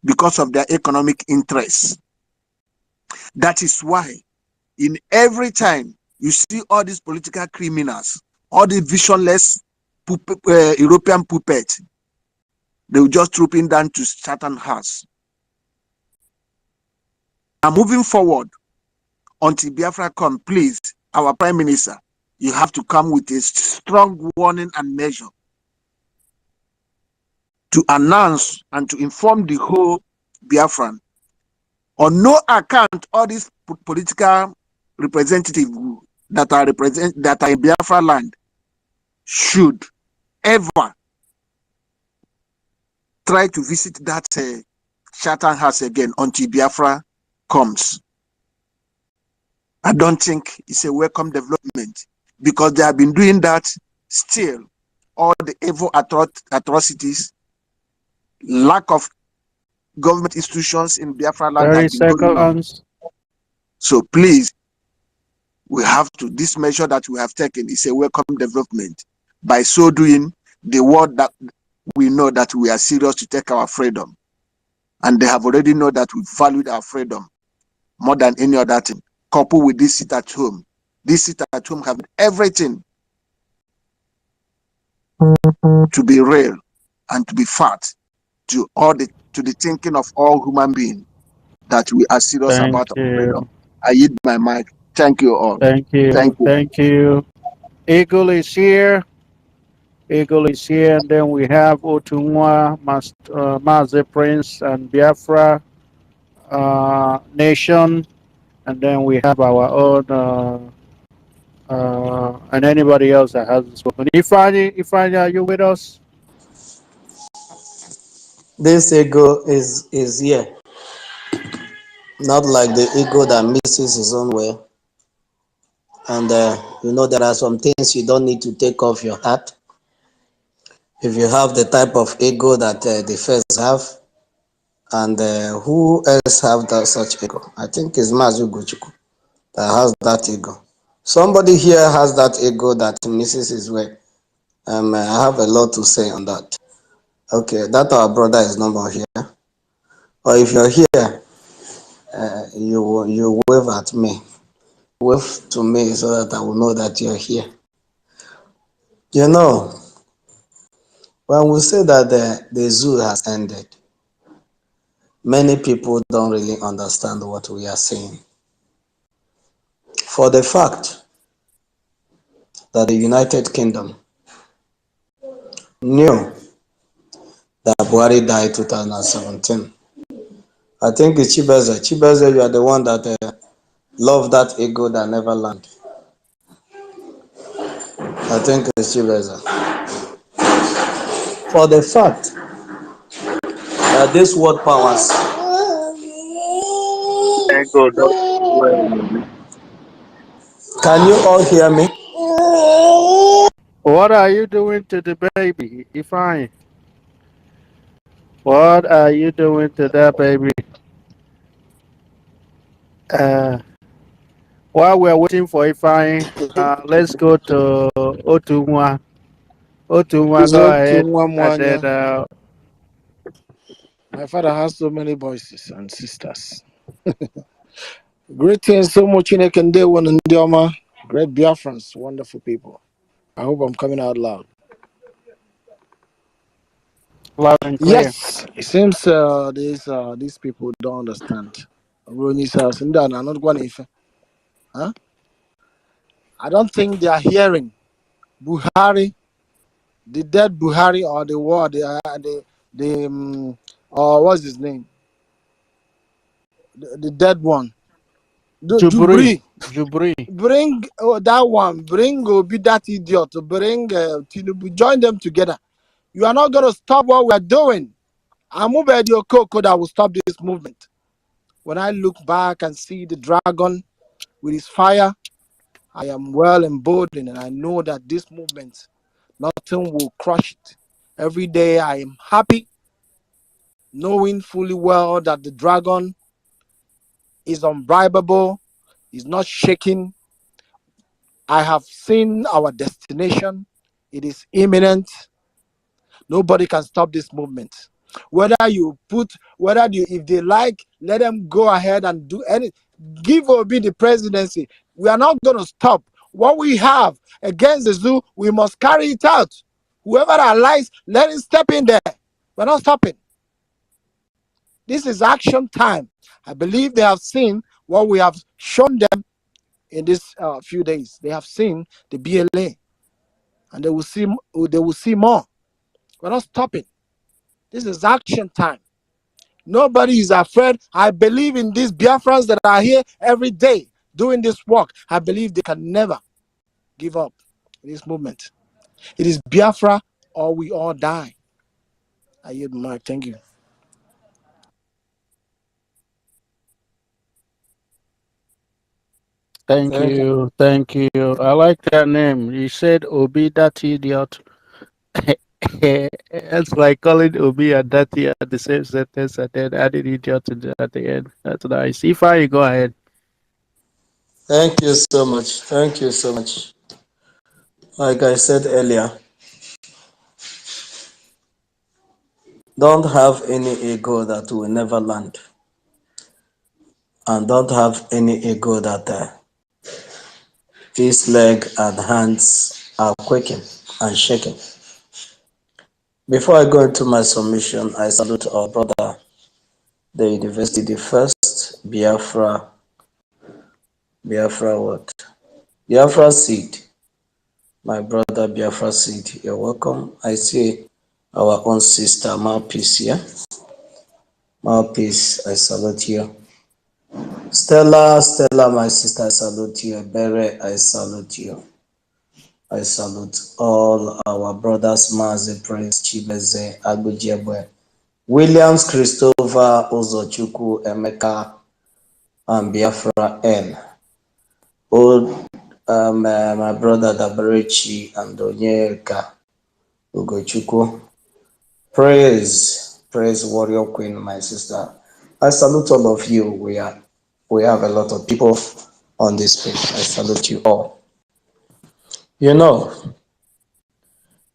because of their economic interests. That is why in every time you see all these political criminals, all the visionless European puppets, They will just troop in down to Chatham House. And moving forward, until Biafra come, please, our Prime Minister, you have to come with a strong warning and measure to announce and to inform the whole Biafran. On no account, all these political representatives that are in Biafra land should ever try to visit that Chatham House again until Biafra comes. I don't think it's a welcome development, because they have been doing that still. All the evil atrocities, lack of government institutions in Biafra land 30 has been going on. seconds. So please, we have to, this measure that we have taken is a welcome development. By so doing, the world that we know that we are serious to take our freedom. And they have already know that we valued our freedom more than any other thing. Coupled with this sit at home. This sit at home have everything to be real and to be fat to the thinking of all human beings that we are serious Thank about our freedom. you. I yield my mic. Thank you all. Thank you. Thank you. Thank you. Eagle is here. Eagle is here. And then we have Otunwa, Maze Prince, and Biafra Nation. And then we have our own, and anybody else that hasn't spoken. Ifani, are you with us? This ego is here, not like the ego that misses his own way. And there are some things you don't need to take off your heart. If you have the type of ego that the first have, and who else have that such ego? I think it's Mazu Gochuku that has that ego. Somebody here has that ego that misses his way. I have a lot to say on that. Okay, that our brother is no more here. Or if you're here, you wave at me. Wave to me so that I will know that you're here. You know, when we say that the zoo has ended, many people don't really understand what we are saying. For the fact that the United Kingdom knew that Buhari died 2017, I think it's Chibeze. Chibeze, you are the one that love that ego that never land. I think it's Chibeze. For the fact that this world powers Ego, don't well. can you all hear me? What are you doing to the baby, Ifani? What are you doing to that baby? Uh, while we're waiting for Ifani, let's go to Otunwa. Otunwa, go So to ahead. And then, Mwanya, my father has so many voices and sisters. Greetings, so much in Ekende, one in Dioma. Great Biafrans, wonderful people. I hope I'm coming out loud. loud and clear. Yes, it seems these people don't understand. Huh? I don't think they are hearing Buhari, the dead Buhari, or the war, what's his name? The dead one. Jubri. Bring that one. Bring Obi, that idiot. Bring Tinubu. Join them together. You are not going to stop what we are doing. Amubedi Okoko that will stop this movement. When I look back and see the dragon with his fire, I am well emboldened, and I know that this movement, nothing will crush it. Every day I am happy, knowing fully well that the dragon is unbribable, is not shaking. I have seen our destination. It is imminent. Nobody can stop this movement. If they like, let them go ahead and do any, give Obi the presidency. We are not going to stop. What we have against the zoo, we must carry it out. Whoever allies, let him step in there. We're not stopping. This is action time. I believe they have seen what we have shown them in these few days. They have seen the BLA, and they will see. They will see more. We're not stopping. This is action time. Nobody is afraid. I believe in these Biafrans that are here every day doing this work. I believe they can never give up in this movement. It is Biafra or we all die. I yield the mic. Thank you. Thank you. Thank you. I like that name. You said Obi that idiot. It's like calling Obi and Daddy at the same sentence and then adding idiot at the end. That's nice. If I go ahead. Thank you so much. Thank you so much. Like I said earlier, don't have any ego that will never land. And don't have any ego that his leg and hands are quaking and shaking. Before I go into my submission, I salute our brother, the university, the first Biafra what? Biafra seed. My brother Biafra seed, you're welcome. I see our own sister Mouthpiece here. Mouthpiece, I salute you. Stella, my sister, I salute you. Bere, I salute you. I salute all our brothers, Mazi Prince, Chibeze, Agujebwe, Williams, Christopher, Ozochukwu, Emeka, and Biafra N. Old, my brother Dabarechi and Onyeka Ugochukwu. Praise Warrior Queen, my sister. I salute all of you. We have a lot of people on this page. I salute you all. You know,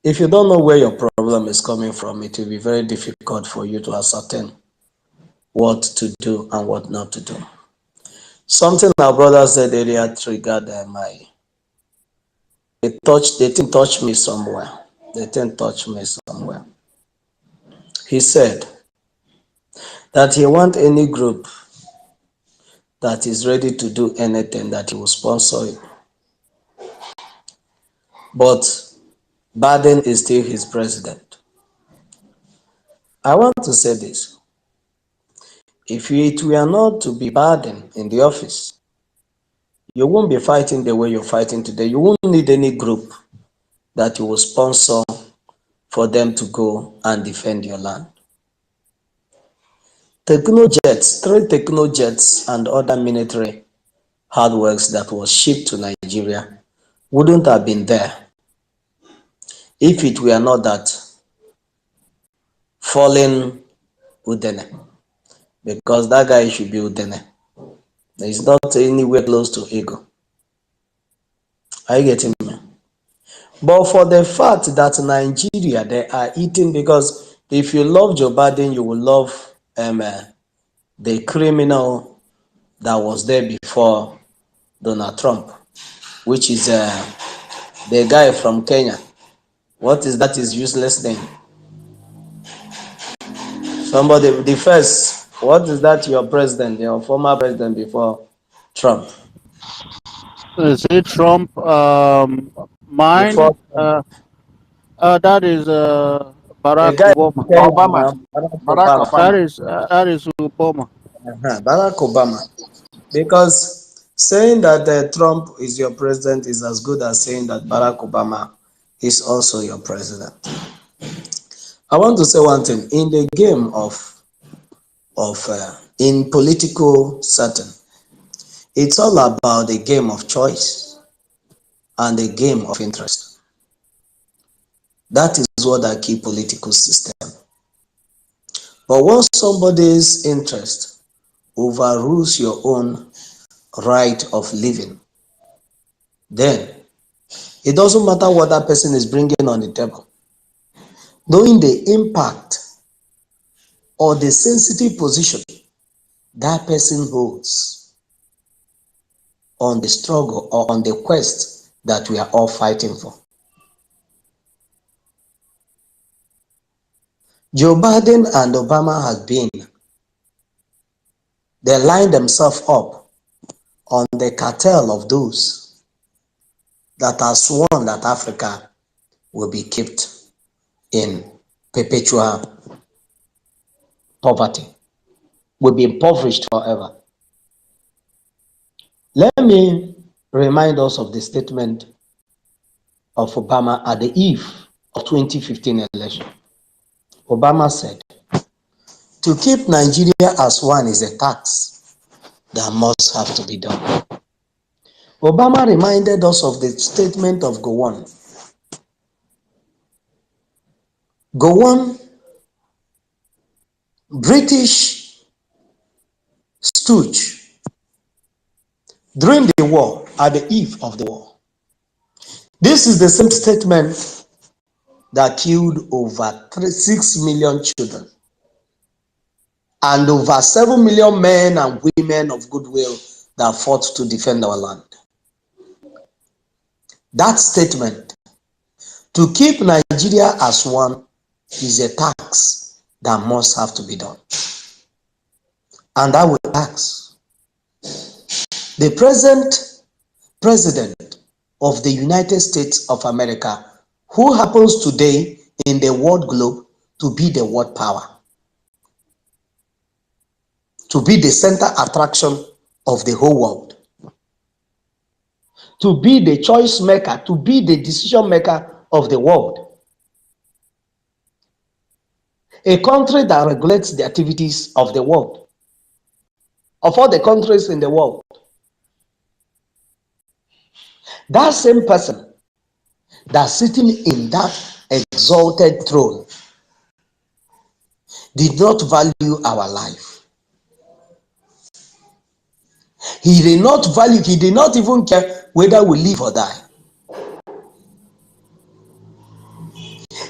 if you don't know where your problem is coming from, it will be very difficult for you to ascertain what to do and what not to do. Something our brother said earlier triggered they didn't touch me somewhere. They didn't touch me somewhere. He said that he wants any group that is ready to do anything that he will sponsor it. But Biden is still his president. I want to say this. If it were not to be Biden in the office, you won't be fighting the way you're fighting today. You won't need any group that you will sponsor for them to go and defend your land. Technojets, 3 Technojets and other military hardworks that was shipped to Nigeria wouldn't have been there if it were not that fallen Udene, because that guy should be Udene. He's not anywhere close to ego. Are you getting me? But for the fact that Nigeria, they are eating, because if you love Joe Biden, you will love the criminal that was there before Donald Trump, which is the guy from Kenya. What is that his useless name? Somebody, the first, what is that your president, your former president before Trump? Is it Trump? Mine? Before That is the Barack guy Obama. from Kenya Obama. now, Barack Obama. That is Obama. Barack Obama. Because saying that Trump is your president is as good as saying that Barack Obama is also your president. I want to say one thing. In the game in political setting, it's all about the game of choice and the game of interest. That is what I keep political system. But once somebody's interest overrules your own right of living, then it doesn't matter what that person is bringing on the table. Knowing the impact or the sensitive position that person holds on the struggle or on the quest that we are all fighting for. Joe Biden and Obama have been, they lined themselves up on the cartel of those that are sworn that Africa will be kept in perpetual poverty, will be impoverished forever. Let me remind us of the statement of Obama at the eve of 2015 election. Obama said, to keep Nigeria as one is a tax that must have to be done. Obama reminded us of the statement of Gowon. Gowon, British stooge during the war, at the eve of the war. This is the same statement that killed over 6 million children and over 7 million men and women of goodwill that fought to defend our land. That statement, to keep Nigeria as one, is a tax that must have to be done. And I will ask, the present president of the United States of America, who happens today in the world globe to be the world power, to be the center attraction of the whole world, to be the choice maker, to be the decision maker of the world, a country that regulates the activities of the world, of all the countries in the world. That same person that's sitting in that exalted throne did not value our life. He did not value, he did not even care whether we live or die.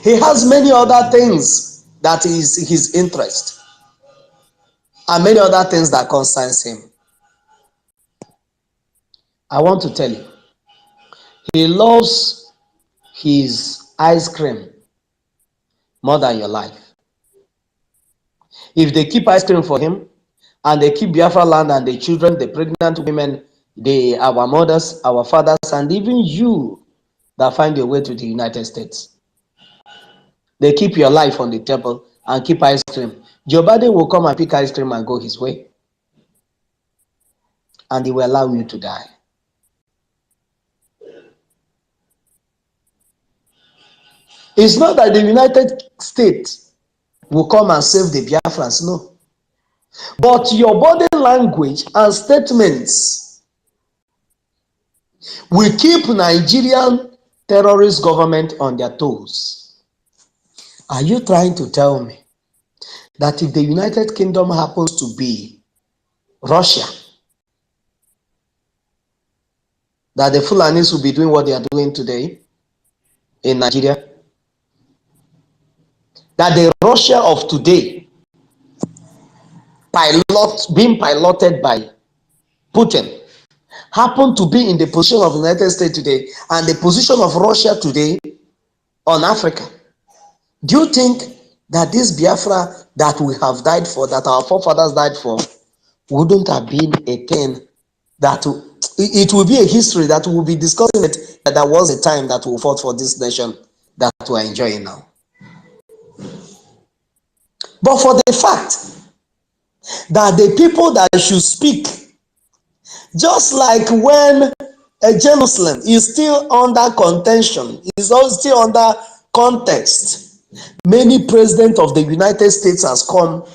He has many other things that is his interest and many other things that concerns him. I want to tell you, he loves his ice cream more than your life. If they keep ice cream for him, and they keep Biafra land and the children, the pregnant women, our mothers, our fathers, and even you that find your way to the United States, they keep your life on the table and keep ice cream. Joe Biden will come and pick ice cream and go his way, and he will allow you to die. It's not that the United States will come and save the Biafrans, no. But your body language and statements will keep Nigerian terrorist government on their toes. Are you trying to tell me that if the United Kingdom happens to be Russia, that the Fulanis will be doing what they are doing today in Nigeria? That the Russia of today, being piloted by Putin, happen to be in the position of the United States today and the position of Russia today on Africa? Do you think that this Biafra that we have died for, that our forefathers died for, wouldn't have been a thing that it will be a history that we'll be discussing it, that there was a time that we fought for this nation that we're enjoying now? But for the fact that the people that should speak, just like when Jerusalem is still under contention, is still under context, many presidents of the United States has come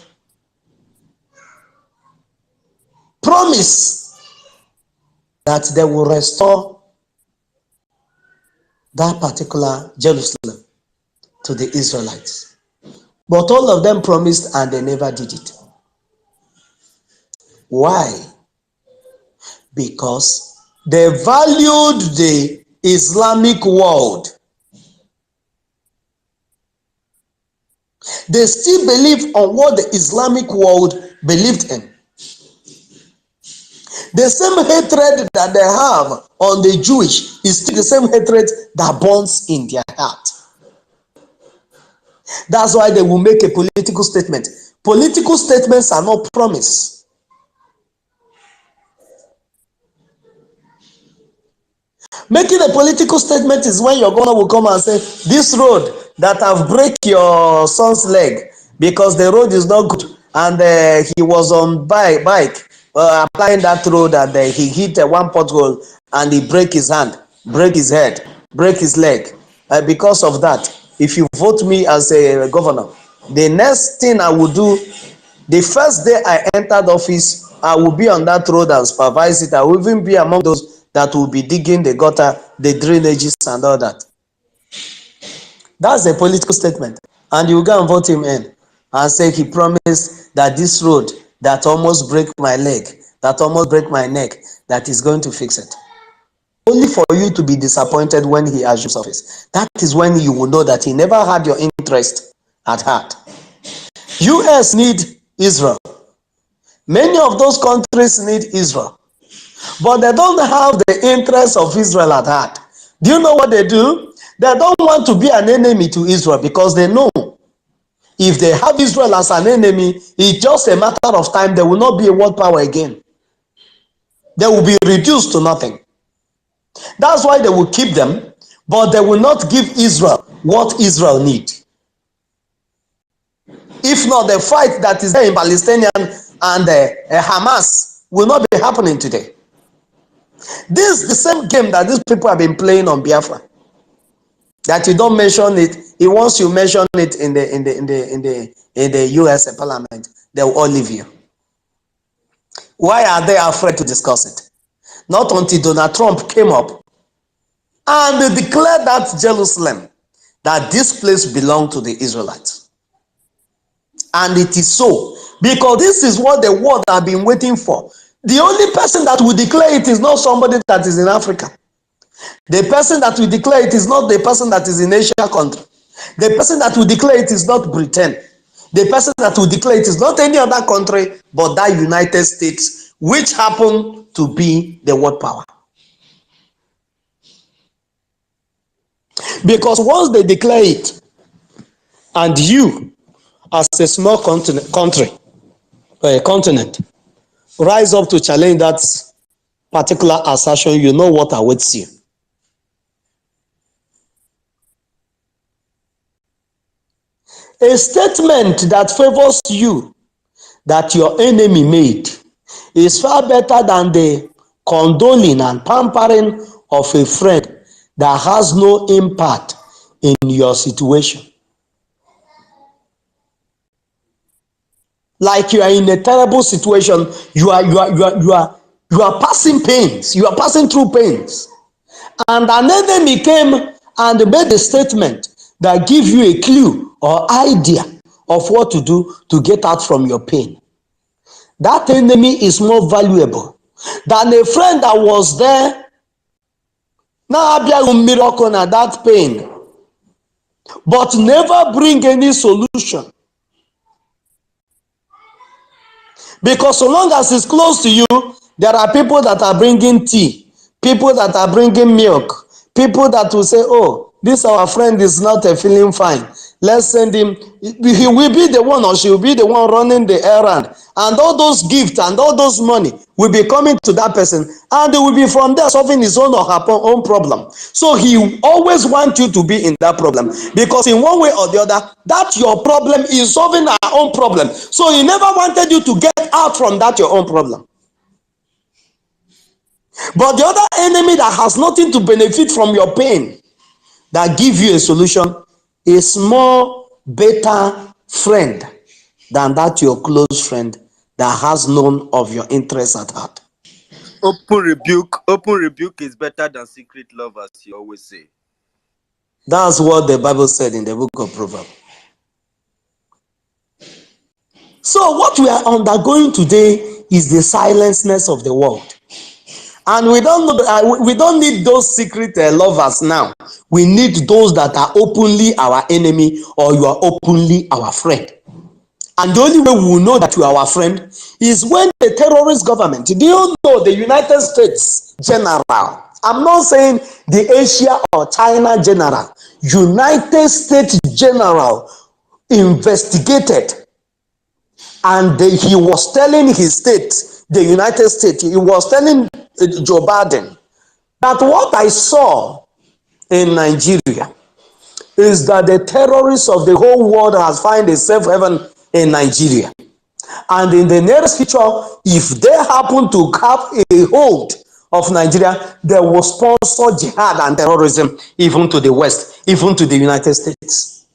promise that they will restore that particular Jerusalem to the Israelites. But all of them promised and they never did it. Why? Because they valued the Islamic world. They still believe on what the Islamic world believed in. The same hatred that they have on the Jewish is still the same hatred that burns in their heart. That's why they will make a political statement. Political statements are not promise. Making a political statement is when your governor will come and say, this road that have break your son's leg because the road is not good, and he was on bike applying that road, and he hit one pothole and he break his hand, break his head, break his leg. Because of that, if you vote me as a governor, the next thing I will do, the first day I entered office, I will be on that road and supervise it. I will even be among those that will be digging the gutter, the drainages and all that. That's a political statement. And you go and vote him in and say he promised that this road that almost break my leg, that almost break my neck, that is going to fix it. Only for you to be disappointed when he assumes office. That is when you will know that he never had your interest at heart. US need Israel. Many of those countries need Israel, but they don't have the interest of Israel at heart. Do you know what they do? They don't want to be an enemy to Israel because they know if they have Israel as an enemy, it's just a matter of time. They will not be a world power again. They will be reduced to nothing. That's why they will keep them, but they will not give Israel what Israel needs. If not, the fight that is there in Palestinian and Hamas will not be happening today. This is the same game that these people have been playing on Biafra. That you don't mention it. Once you mention it in the US Parliament, they will all leave you. Why are they afraid to discuss it? Not until Donald Trump came up and declared that Jerusalem, that this place belonged to the Israelites. And it is so, because this is what the world have been waiting for. The only person that will declare it is not somebody that is in Africa. The person that will declare it is not the person that is in Asia country. The person that will declare it is not Britain. The person that will declare it is not any other country but that United States, which happen to be the world power. Because once they declare it, and you, as a small continent, rise up to challenge that particular assertion, you know what awaits you. A statement that favors you, that your enemy made, is far better than the condoling and pampering of a friend that has no impact in your situation. Like you are in a terrible situation, you are passing pains, you are passing through pains, and an enemy came and made a statement that gives you a clue or idea of what to do to get out from your pain. That enemy is more valuable than a friend that was there. Now miracle na that pain, but never bring any solution. Because so long as it's close to you, there are people that are bringing tea, people that are bringing milk, people that will say, oh, this our friend is not feeling fine. Let's send him. He will be the one or she will be the one running the errand. And all those gifts and all those money will be coming to that person. And it will be from there solving his own or her own problem. So he always wants you to be in that problem. Because in one way or the other, that your problem is solving our own problem. So he never wanted you to get out from that your own problem. But the other enemy that has nothing to benefit from your pain, that give you a solution, is more better friend than that your close friend that has none of your interests at heart. Open rebuke is better than secret love, as you always say. That's what the Bible said in the book of Proverbs. So what we are undergoing today is the silenceness of the world. And we don't need those secret lovers now. We need those that are openly our enemy, or you are openly our friend. And the only way we will know that you are our friend is when the terrorist government, do you know the United States general, I'm not saying the Asia or China general, United States general investigated, and he was telling his state, the United States, he was telling Joe Biden that what I saw in Nigeria is that the terrorists of the whole world has found a safe haven in Nigeria. And in the nearest future, if they happen to have a hold of Nigeria, they will sponsor jihad and terrorism even to the West, even to the United States.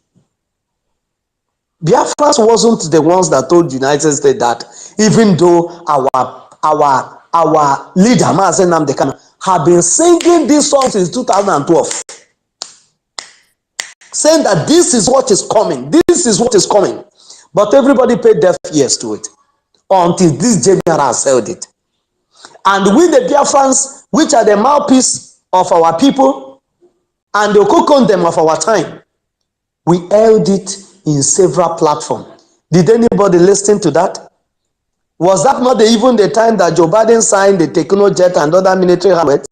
Biafrans wasn't the ones that told the United States that, even though our leader, Mazen Nnamdi Kanu, have been singing these songs since 2012, saying that this is what is coming, this is what is coming. But everybody paid deaf ears to it until this general has held it. And we, the Biafrans, which are the mouthpiece of our people and the kokondem of our time, we held it in several platforms. Did anybody listen to that? Was that not even the time that Joe Biden signed the Technojet and other military hardware?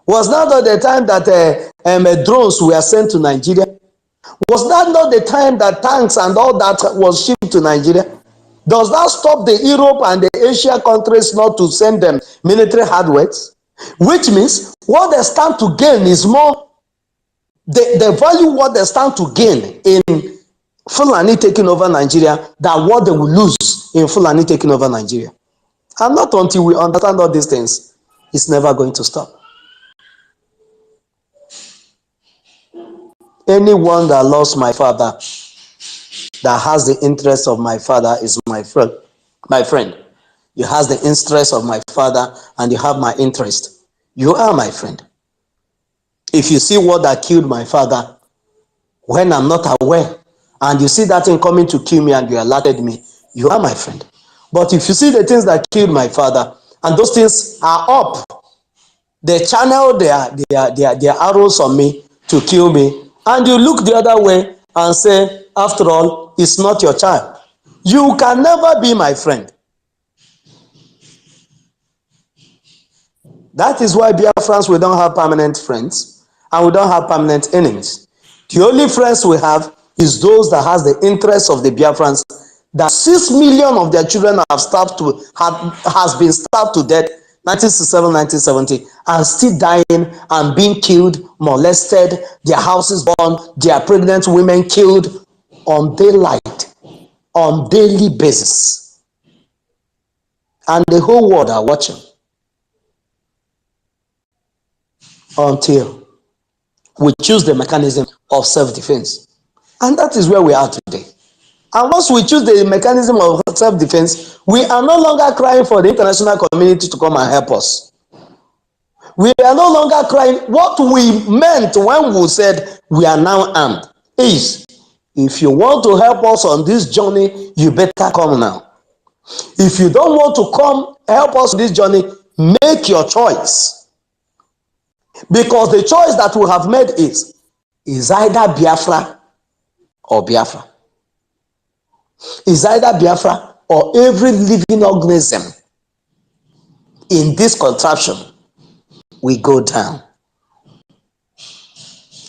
Was that not the time that drones were sent to Nigeria? Was that not the time that tanks and all that was shipped to Nigeria? Does that stop the Europe and the Asia countries not to send them military hardware? Which means what they stand to gain is more, the value what they stand to gain in Fulani taking over Nigeria than what they will lose in Fulani taking over Nigeria. And not until we understand all these things, it's never going to stop. Anyone that lost my father, that has the interest of my father, is my friend. My friend, you has the interest of my father and you have my interest. You are my friend. If you see what that killed my father when I'm not aware, and you see that thing coming to kill me and you alerted me, you are my friend. But if you see the things that killed my father and those things are up, they channel their arrows on me to kill me, and you look the other way and say, after all, it's not your child, you can never be my friend. That is why Biafrans, we don't have permanent friends and we don't have permanent enemies. The only friends we have is those that has the interests of the Biafrans, that 6 million of their children has been starved to death 1967, 1970, and still dying and being killed, molested, their houses burned, their pregnant women killed on daylight, on daily basis. And the whole world are watching until we choose the mechanism of self-defense. And that is where we are today. And once we choose the mechanism of self-defense, we are no longer crying for the international community to come and help us. We are no longer crying. What we meant when we said we are now armed is, if you want to help us on this journey, you better come now. If you don't want to come help us on this journey, make your choice. Because the choice that we have made is either Biafra or Biafra. Is either Biafra or every living organism in this contraption will go down.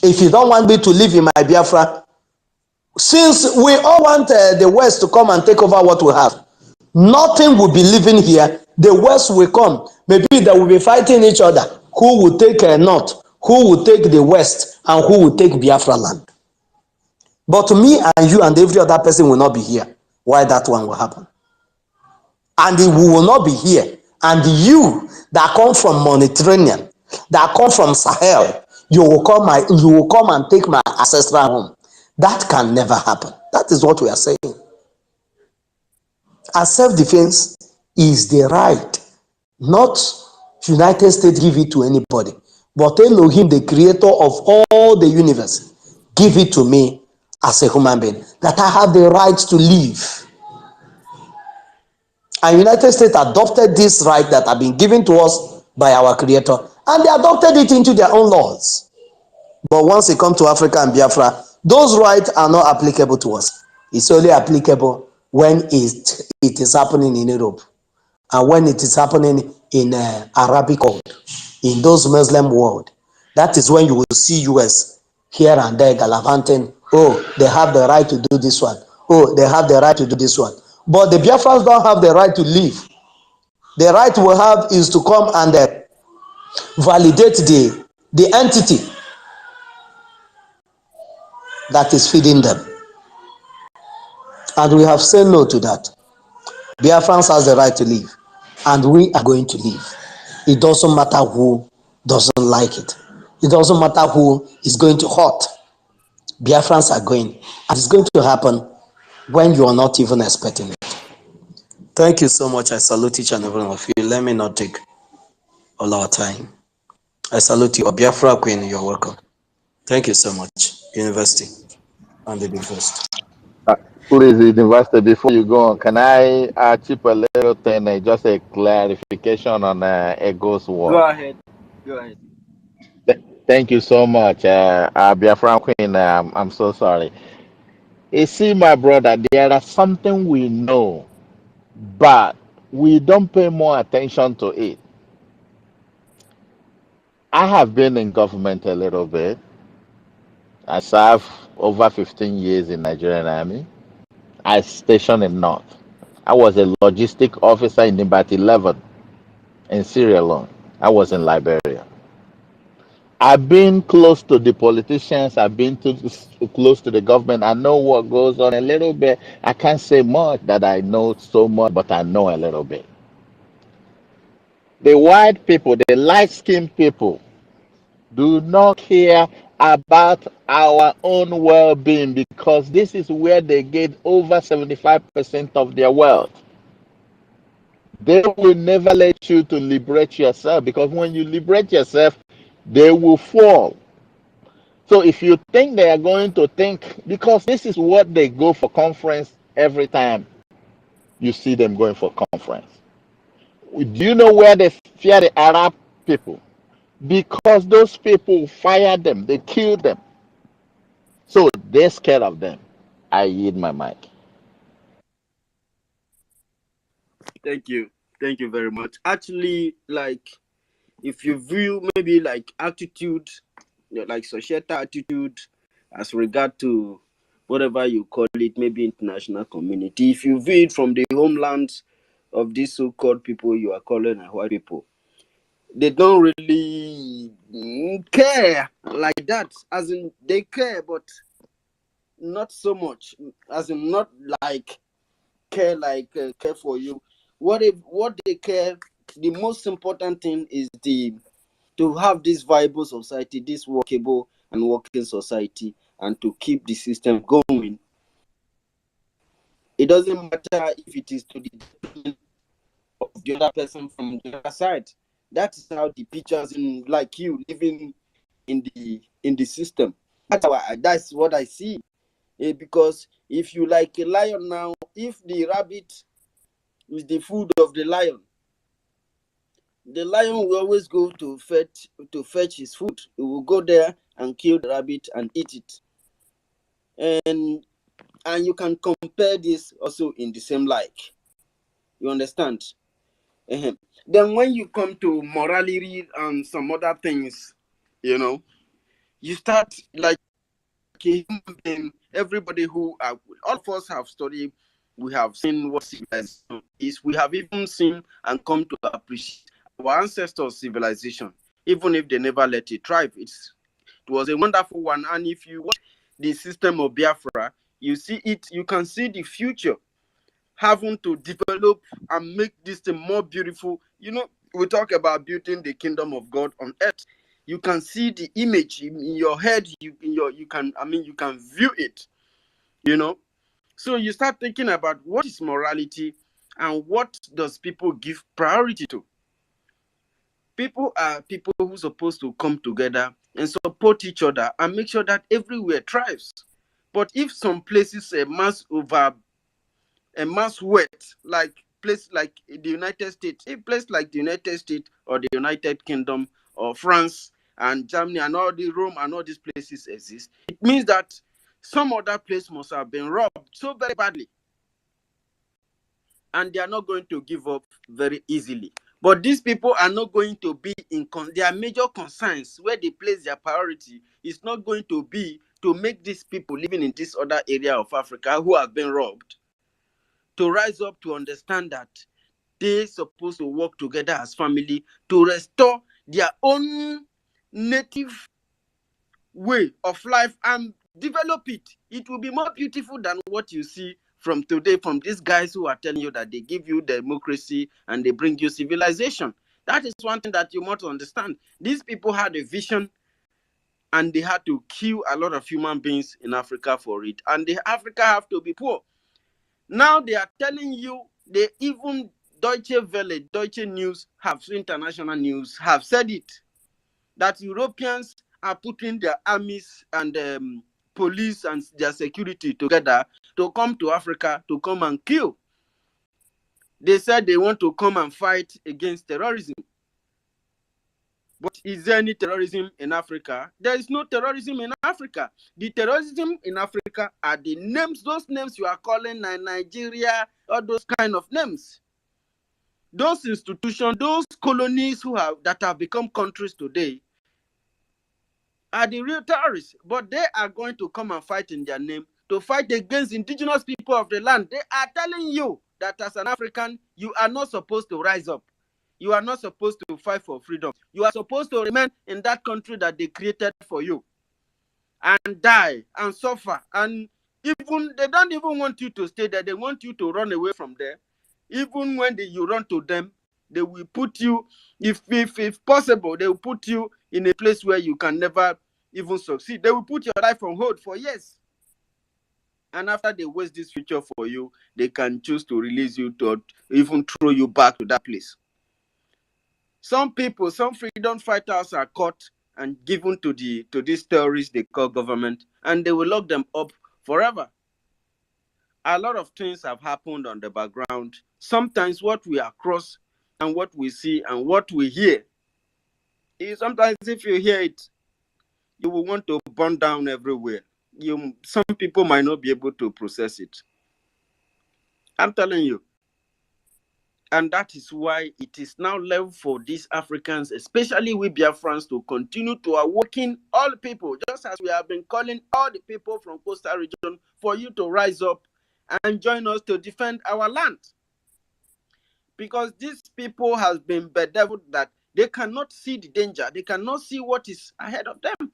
If you don't want me to live in my Biafra, since we all want the West to come and take over what we have, nothing will be living here. The West will come. Maybe they will be fighting each other. Who will take North? Who will take the West? And who will take Biafra land? But me and you and every other person will not be here. Why that one will happen? And we will not be here. And you that come from Mediterranean, that come from Sahel, you will come and take my ancestral home. That can never happen. That is what we are saying. And self-defense is the right, not United States give it to anybody, but Elohim, the creator of all the universe, give it to me as a human being, that I have the right to live. And United States adopted this right that have been given to us by our creator, and they adopted it into their own laws. But once it comes to Africa and Biafra, those rights are not applicable to us. It's only applicable when it is happening in Europe, and when it is happening in Arabic world, in those Muslim world. That is when you will see US here and there gallivanting Oh, they have the right to do this one. Oh, they have the right to do this one. But the Biafrans don't have the right to leave. The right we have is to come and validate the entity that is feeding them. And we have said no to that. Biafrans has the right to leave. And we are going to leave. It doesn't matter who doesn't like it. It doesn't matter who is going to hurt. Biafrans are going. And it's going to happen when you are not even expecting it. Thank you so much. I salute each and every one of you. Let me not take all our time. I salute you. Biafra Queen, you're welcome. Thank you so much. University. And the first. Please, University, before you go on, can I chip a little thing, just a clarification on Ego's Go word? ahead. Go ahead. Thank you so much, Biafra Queen. I'm so sorry. You see, my brother, there is something we know, but we don't pay more attention to it. I have been in government a little bit. I served over 15 years in Nigerian Army. I stationed in North. I was a logistic officer in Nibat 11 in Sierra Leone. I was in Liberia. I've been close to the politicians. I've been close to the government. I know what goes on a little bit. I can't say much that I know so much, but I know a little bit. The white people, the light-skinned people, do not care about our own well-being because this is where they get over 75% of their wealth. They will never let you to liberate yourself because when you liberate yourself, they will fall. So if you think they are going to think, because this is what they go for conference every time you see them going for conference. Do you know where they fear the Arab people? Because those people fire them, they kill them. So they're scared of them. I yield my mic. Thank you. Thank you very much. Actually, like, if you view maybe like attitude, like societal attitude as regard to whatever you call it, maybe international community, if you view it from the homelands of these so-called people you are calling white people, they don't really care like that. As in, they care, but not so much. As in, not like care for you. What they care, the most important thing is to have this viable society, this workable and working society, and to keep the system going. It doesn't matter if it is to the detriment of the other person from the other side. That is how the pictures in like you living in the system. That's what I see. Because if you like a lion now, if the rabbit is the food of the lion will always go to fetch his food. He will go there and kill the rabbit and eat it. And you can compare this also in the same like. You understand? Then when you come to morality and some other things, you start like a human being. Everybody who all of us have studied, we have seen what civilization is. We have even seen and come to appreciate our ancestors' civilization, even if they never let it thrive. It was a wonderful one. And if you watch the system of Biafra, you see it. You can see the future having to develop and make this thing more beautiful. We talk about building the kingdom of God on earth. You can see the image in your head. You can view it. So you start thinking about what is morality and what does people give priority to. People are people who are supposed to come together and support each other and make sure that everywhere thrives. But if some places a mass wet, like place like the United States, a place like the United States or the United Kingdom or France and Germany and all the Rome and all these places exist, it means that some other place must have been robbed so very badly. And they are not going to give up very easily. But these people are not going to be their major concerns where they place their priority is not going to be to make these people living in this other area of Africa who have been robbed to rise up to understand that they're supposed to work together as family to restore their own native way of life and develop it. It will be more beautiful than what you see from today from these guys who are telling you that they give you democracy and they bring you civilization. That is one thing that you must understand. These people had a vision and they had to kill a lot of human beings in Africa for it. And Africa have to be poor. Now they are telling you, they even Deutsche Welle, Deutsche News, international news, have said it, that Europeans are putting their armies and police and their security together to come to Africa to come and kill. They said they want to come and fight against terrorism. But is there any terrorism in Africa? There is no terrorism in Africa. The terrorism in Africa are the names, those names you are calling Nigeria, or those kind of names. Those institutions, those colonies that have become countries today are the real terrorists. But they are going to come and fight in their name to fight against indigenous people of the land. They are telling you that as an African, you are not supposed to rise up. You are not supposed to fight for freedom. You are supposed to remain in that country that they created for you and die and suffer. And even they don't even want you to stay there. They want you to run away from there. Even when you run to them, they will put you, if possible, they will put you in a place where you can never even succeed. They will put your life on hold for years. And after they waste this future for you, they can choose to release you to even throw you back to that place. Some people, some freedom fighters are caught and given to these terrorists they call government, and they will lock them up forever. A lot of things have happened on the background. Sometimes what we across and what we see and what we hear is sometimes if you hear it, you will want to burn down everywhere. Some people might not be able to process it. I'm telling you. And that is why it is now left for these Africans, especially we Biafrans, to continue to awaken all people, just as we have been calling all the people from coastal region for you to rise up and join us to defend our land. Because these people has been bedeviled that they cannot see the danger. They cannot see what is ahead of them.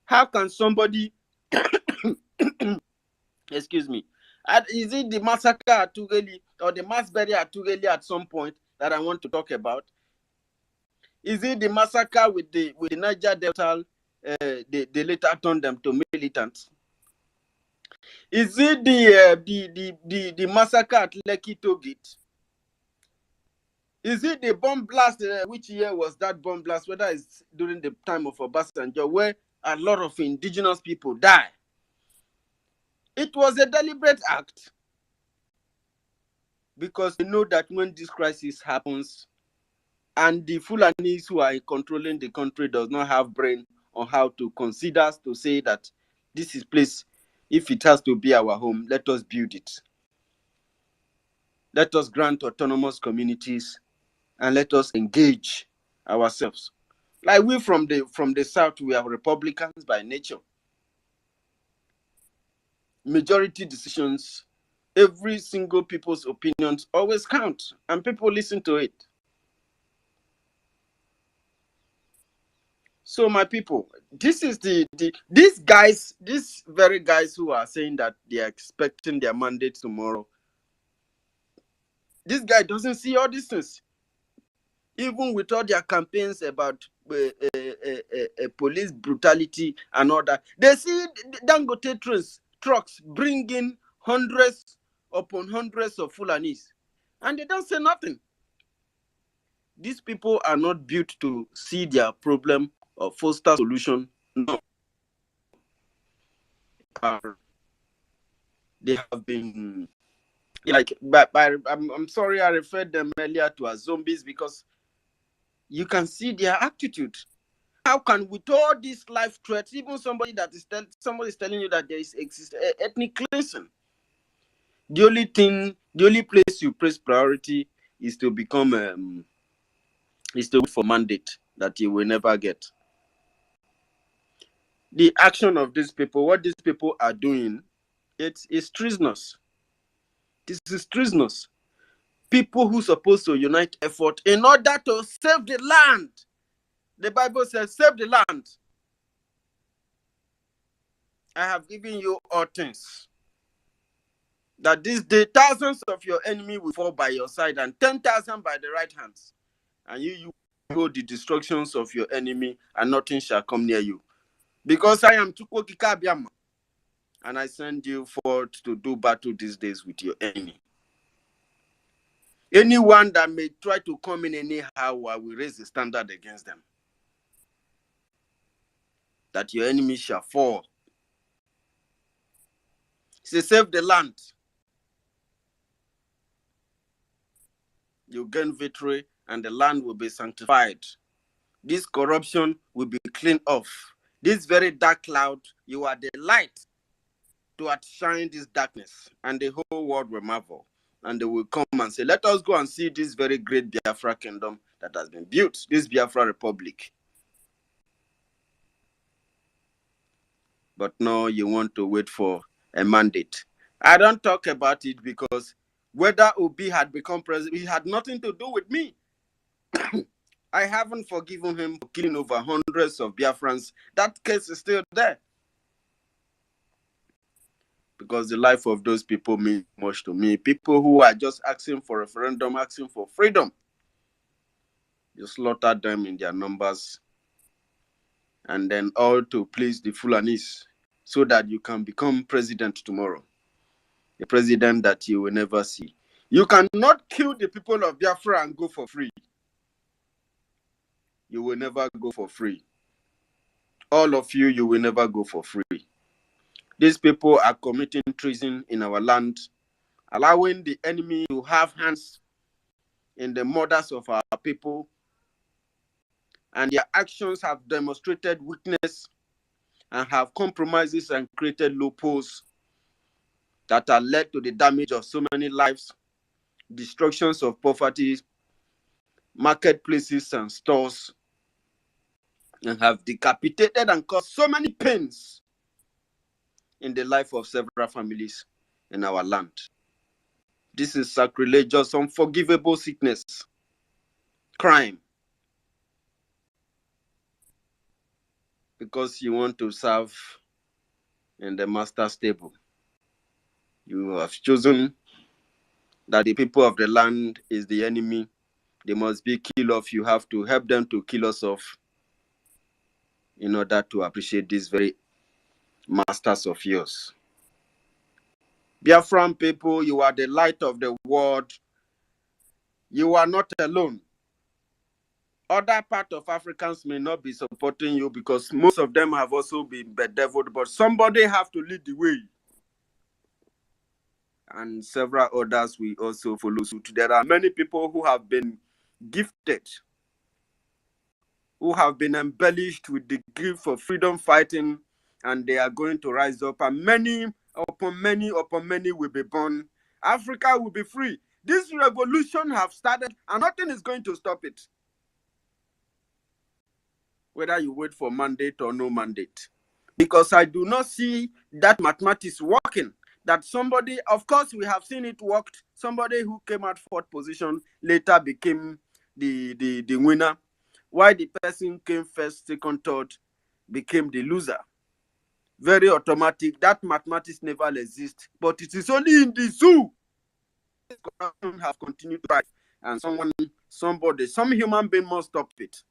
How can somebody, excuse me, is it the massacre at Tugeli or the mass burial at Tugeli at some point that I want to talk about? Is it the massacre with the Niger Delta? They later turned them to militants. Is it the massacre at Lekki Togit? Is it the bomb blast? Which year was that bomb blast? Whether it's during the time of Obasanjo, where a lot of indigenous people die? It was a deliberate act because they know that when this crisis happens and the Fulanis who are controlling the country does not have brain on how to consider to say that this is place, if it has to be our home, let us build it. Let us grant autonomous communities and let us engage ourselves. Like we from the South, we are Republicans by nature. Majority decisions, every single people's opinions always count, and people listen to it. So my people, this is these guys, these very guys who are saying that they are expecting their mandate tomorrow. This guy doesn't see all these things. Even with all their campaigns about police brutality and all that, they see Dangote trucks bringing hundreds upon hundreds of Fulanis, and they don't say nothing. These people are not built to see their problem or foster solution. No. They have been like, I'm sorry I referred them earlier to as zombies because you can see their attitude. How can, with all these life threats, even somebody is telling you that there is ethnic cleansing, the only place you place priority is to become is to wait for mandate that you will never get. the action of these people, what these people are doing, it is treasonous. This is treasonous. People who are supposed to unite effort in order to save the land. The Bible says, save the land. I have given you all things. That this day, thousands of your enemy will fall by your side and 10,000 by the right hands. And you hold the destructions of your enemy and nothing shall come near you. Because I am Chukwokika Abiyama. And I send you forth to do battle these days with your enemy. Anyone that may try to come in anyhow, I will raise the standard against them. That your enemy shall fall. Say, save the land. You gain victory and the land will be sanctified. This corruption will be cleaned off. This very dark cloud, you are the light to outshine this darkness, and the whole world will marvel. And they will come and say, let us go and see this very great Biafra kingdom that has been built, this Biafra republic. But no, you want to wait for a mandate. I don't talk about it because whether Obi had become president, it had nothing to do with me. I haven't forgiven him for killing over hundreds of Biafrans. That case is still there. Because the life of those people means much to me. People who are just asking for referendum, asking for freedom. You slaughter them in their numbers. And then all to please the Fulanis so that you can become president tomorrow. A president that you will never see. You cannot kill the people of Biafra and go for free. You will never go for free. All of you, you will never go for free. These people are committing treason in our land, allowing the enemy to have hands in the murders of our people, and their actions have demonstrated weakness and have compromises and created loopholes that have led to the damage of so many lives, destructions of property, marketplaces and stores, and have decapitated and caused so many pains in the life of several families in our land. This is sacrilegious, unforgivable sickness, crime, because you want to serve in the master's table. You have chosen that the people of the land is the enemy. They must be killed off. You have to help them to kill us off in order to appreciate these very masters of yours. Biafran people, you are the light of the world. You are not alone. Other part of Africans may not be supporting you because most of them have also been bedeviled, but somebody have to lead the way. And several others will also follow suit. There are many people who have been gifted, who have been embellished with the gift for freedom fighting, and they are going to rise up, and many upon many upon many will be born. Africa will be free. This revolution have started, and nothing is going to stop it. Whether you wait for mandate or no mandate. Because I do not see that mathematics working. That somebody, of course, we have seen it worked. Somebody who came at fourth position later became the winner. While the person came first, second, third, became the loser. Very automatic. That mathematics never exists. But it is only in the zoo. Corruption have continued to rise. And some human being must stop it.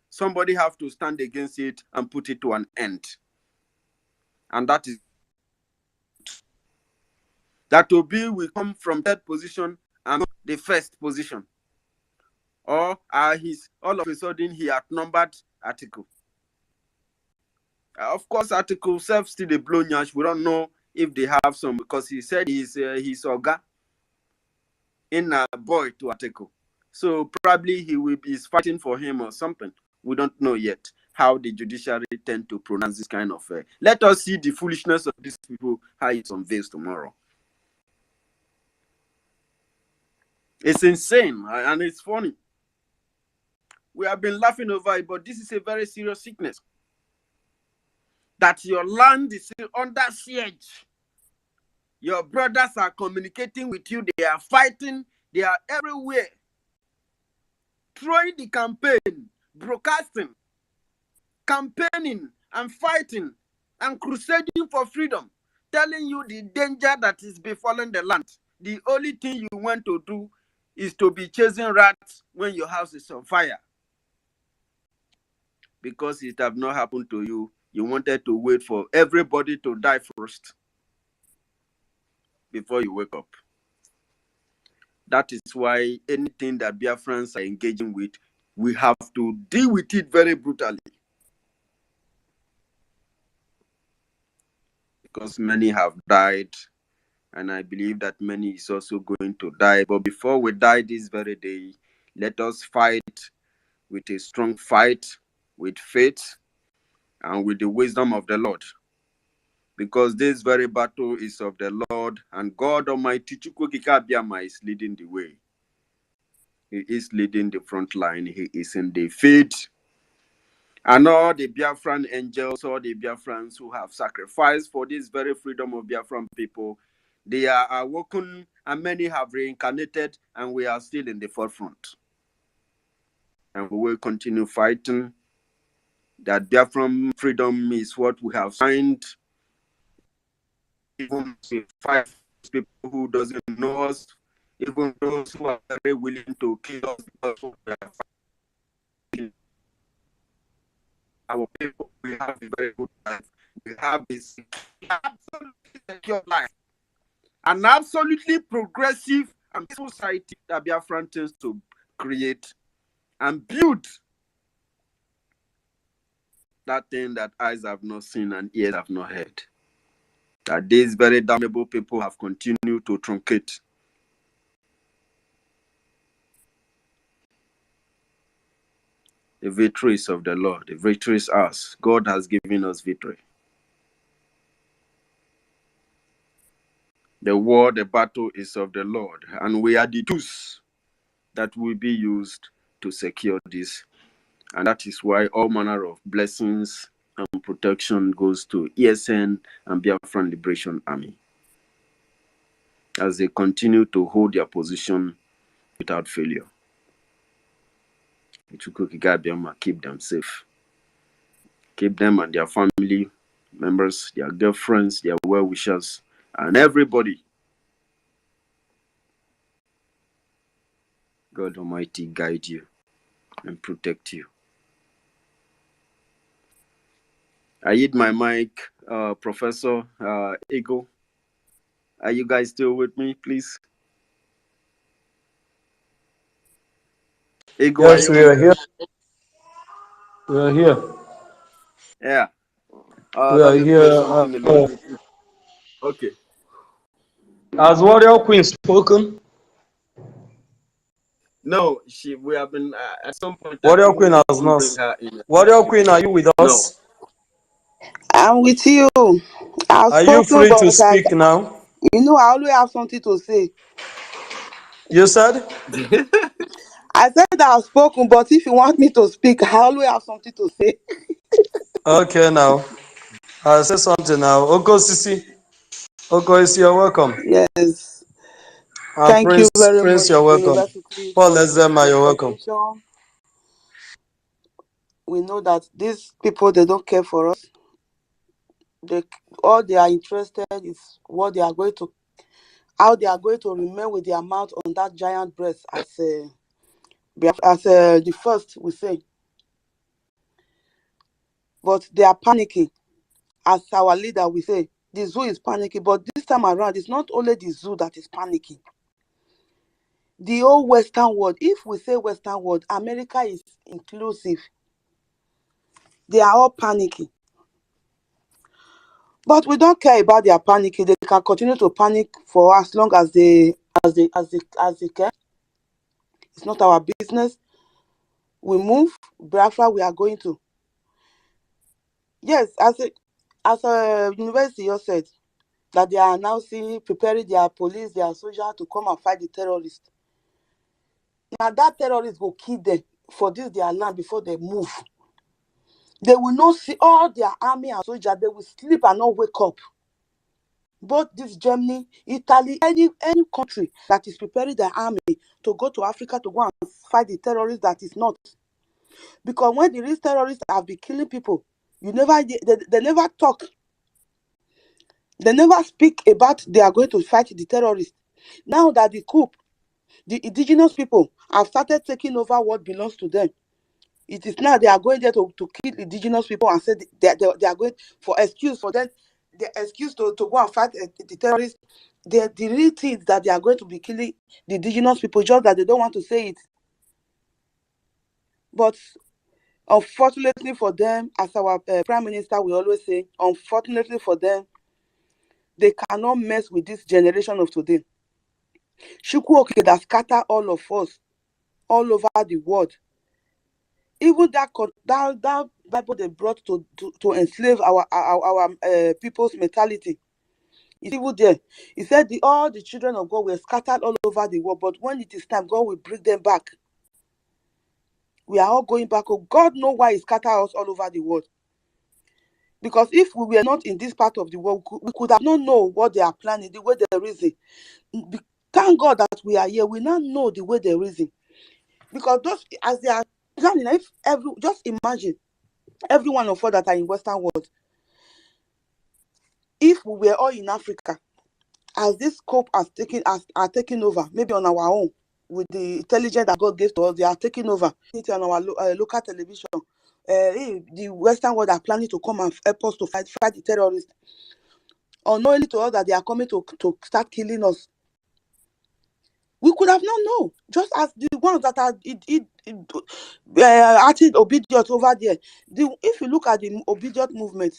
Somebody have to stand against it and put it to an end. And that is that Obi will come from third position and not the first position. Or all of a sudden he outnumbered Article. Of course, Article self still a blow nyash. We don't know if they have some because he said he's Oga in a boy to Article. So probably is fighting for him or something. We don't know yet how the judiciary tend to pronounce this kind of. Let us see the foolishness of these people, how it unveils tomorrow. It's insane and it's funny. We have been laughing over it, but this is a very serious sickness. that your land is under siege. Your brothers are communicating with you. They are fighting. They are everywhere. Throwing the campaign, broadcasting, campaigning and fighting and crusading for freedom, telling you the danger that is befalling the land. The only thing you want to do is to be chasing rats when your house is on fire. Because it have not happened to you, you wanted to wait for everybody to die first before you wake up. That is why anything that Biafrans are engaging with, we have to deal with it very brutally. Because many have died, and I believe that many is also going to die. But before we die this very day, let us fight with a strong fight, with faith, and with the wisdom of the Lord. Because this very battle is of the Lord, and God Almighty Chukwukikabiyama is leading the way. He is leading the front line. He is in the field. And all the Biafran angels, all the Biafrans who have sacrificed for this very freedom of Biafran people, they are awoken, and many have reincarnated, and we are still in the forefront. And we will continue fighting. That Biafran freedom is what we have signed. Even to fight people who doesn't know us, even those who are very willing to kill us because we are fighting. Our people, we have a very good life. We have this absolutely secure life. An absolutely progressive and peaceful society that Biafran tends to create and build. That thing that eyes have not seen and ears have not heard. That these very damnable people have continued to truncate. The victory is of the Lord. The victory is ours. God has given us victory. The war, the battle is of the Lord. And we are the tools that will be used to secure this. And that is why all manner of blessings and protection goes to ESN and Biafran Liberation Army, as they continue to hold their position without failure. Keep them safe. Keep them and their family members, their girlfriends, their well-wishers, and everybody. God Almighty guide you and protect you. I yield my mic, Professor Eagle. Are you guys still with me, please? Eagle, Yes, we are here. We are here. Yeah. We Let are me play here. something a little bit. Okay. Has Warrior Queen spoken? No, we have been, at some point, I Warrior Queen couldn't has even not. bring her in. Warrior Queen, are you with No. us? I'm with you. I've Are you spoken, free to but speak now? I always have something to say. You said? I said that I've spoken, but if you want me to speak, I always have something to say. Okay, now. I'll say something now. Oko Sisi. Oko Sisi, you're welcome. Yes. And Thank you very Prince, much, you're welcome. University, Paul for this Ezema, you're welcome. conversation. We know that these people, they don't care for us. All they are interested is what they are going to, how they are going to remain with their mouth on that giant breast, as the first we say. But they are panicking, as our leader we say. The zoo is panicking, but this time around, it's not only the zoo that is panicking. The whole Western world, if we say Western world, America is inclusive. They are all panicking. But we don't care about their panicking. They can continue to panic for as long as they care. It's not our business. We move. Biafra, we are going to. Yes, as a university you said, that they are announcing, preparing their police, their soldiers to come and fight the terrorists. Now that terrorists will kill them for this their land before they move. They will not see all their army and soldiers. They will sleep and not wake up. Both this Germany, Italy, any country that is preparing their army to go to Africa to go and fight the terrorists that is not. Because when the real terrorists have been killing people, they never talk. They never speak about they are going to fight the terrorists. Now that the coup, the indigenous people have started taking over what belongs to them. It is now they are going there to kill indigenous people and say they are going for excuse for them. The excuse to go and fight the terrorists. The real thing is that they are going to be killing the indigenous people, just that they don't want to say it. But unfortunately for them, as our Prime Minister will always say, unfortunately for them, they cannot mess with this generation of today. Chukwuoke that scatter all of us all over the world. Even that Bible they brought to enslave our people's mentality. It's even there. He said all the children of God were scattered all over the world, but when it is time, God will bring them back. We are all going back. Oh, God knows why He scattered us all over the world. Because if we were not in this part of the world, we could have not known what they are planning, the way they reason. Thank God that we are here. We now know the way they reason. Because those, as they are planning, just imagine every one of us that are in Western world. If we were all in Africa, as this scope are taking over, maybe on our own, with the intelligence that God gave to us, they are taking over it on our local television. The Western world are planning to come and help us to fight the terrorists. Unknowingly to us that they are coming to start killing us. We could have not known. Just as the ones that are acting obedient over there. If you look at the obedient movement,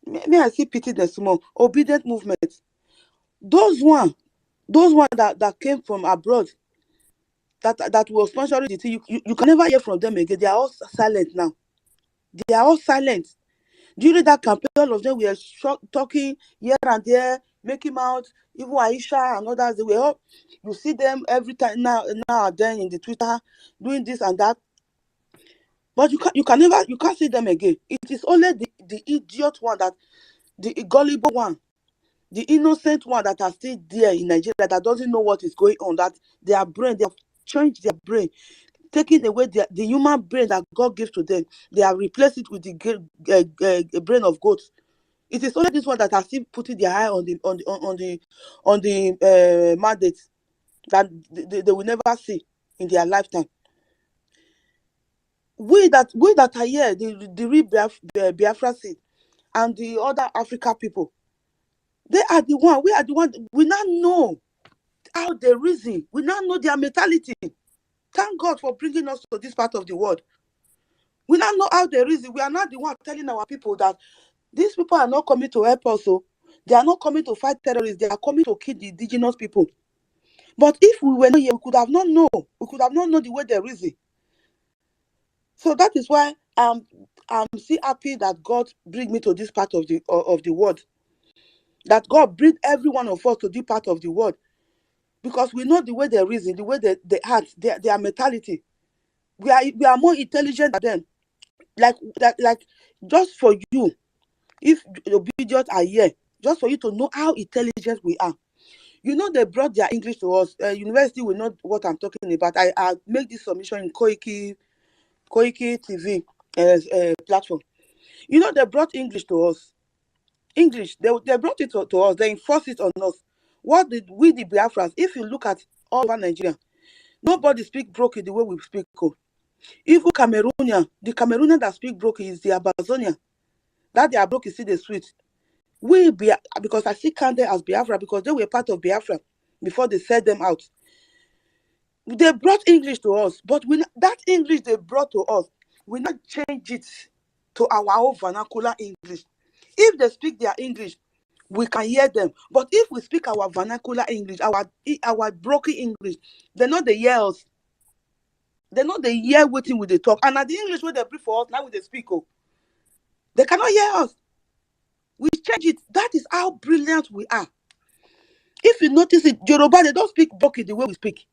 may I see pity the small obedient movement. Those one that came from abroad, that was sponsoring the thing, you can never hear from them again. They are all silent now. They are all silent. During that campaign, all of them were talking here and there, making out. Even Aisha and others, they were all, you see them every time now and then in the Twitter doing this and that. But you can't see them again. It is only the idiot one, that the gullible one, the innocent one that are still there in Nigeria that doesn't know what is going on, that their brain, they have changed their brain, taking away the human brain that God gives to them. They have replaced it with the brain of goats. It is only this one that are still putting their eye on the mandate that they will never see in their lifetime. We that are here, the real Biafra seed and the other Africa people, they are the one. We are the one. We now know how they reason. We now know their mentality. Thank God for bringing us to this part of the world. We now know how they reason. We are not the one telling our people that these people are not coming to help us. So they are not coming to fight terrorists. They are coming to kill the indigenous people. But if we were not here, we could have not known. We could have not known the way they reason. So that is why I'm so happy that God bring me to this part of the world. That God bring every one of us to this part of the world. Because we know the way they reason, the way they act, their mentality. We are more intelligent than them. Like just for you, if the obedient are here, just for you to know how intelligent we are. You know, they brought their English to us. University will know what I'm talking about. I make this submission in Koiki TV platform. You know, they brought English to us. English, they brought it to us. They enforced it on us. What did we, the Biafrans, if you look at all over Nigeria, nobody speak broken the way we speak. Even Cameroonian, the Cameroonian that speak broken is the Amazonian. That they are broken, see the sweet. Because I see Kande as Biafra, because they were part of Biafra before they set them out. They brought English to us, but that English they brought to us, we not change it to our own vernacular English. If they speak their English, we can hear them. But if we speak our vernacular English, our broken English, they're not the hear us. They're not the hear waiting with the talk. And at the English where they bring for us, now they speak. They cannot hear us. We change it. That is how brilliant we are. If you notice it, Yoruba, they don't speak broken the way we speak.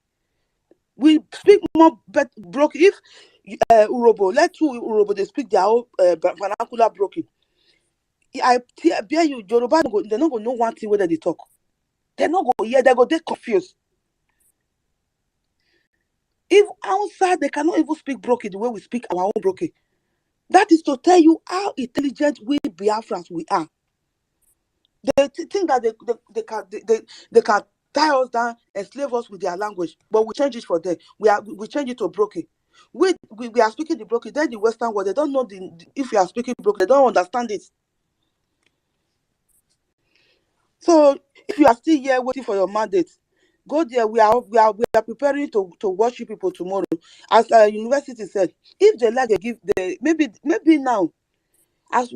We speak more broken. Urobo, let two Urobo they speak their own vernacular broken. I bear you, Yoruba, they not go know one thing whether they talk. They not go hear, they go they confused. If outside they cannot even speak broken the way we speak our own broken. That is to tell you how intelligent we Biafrans we are. They think that they can tie us down, enslave us with their language, but we change it for them. We change it to broken. We are speaking the broken. Then the Western world, they don't know if you are speaking broken, they don't understand it. So if you are still here waiting for your mandate, go there. We are preparing to worship people tomorrow. As university said, if they like, they give maybe now, as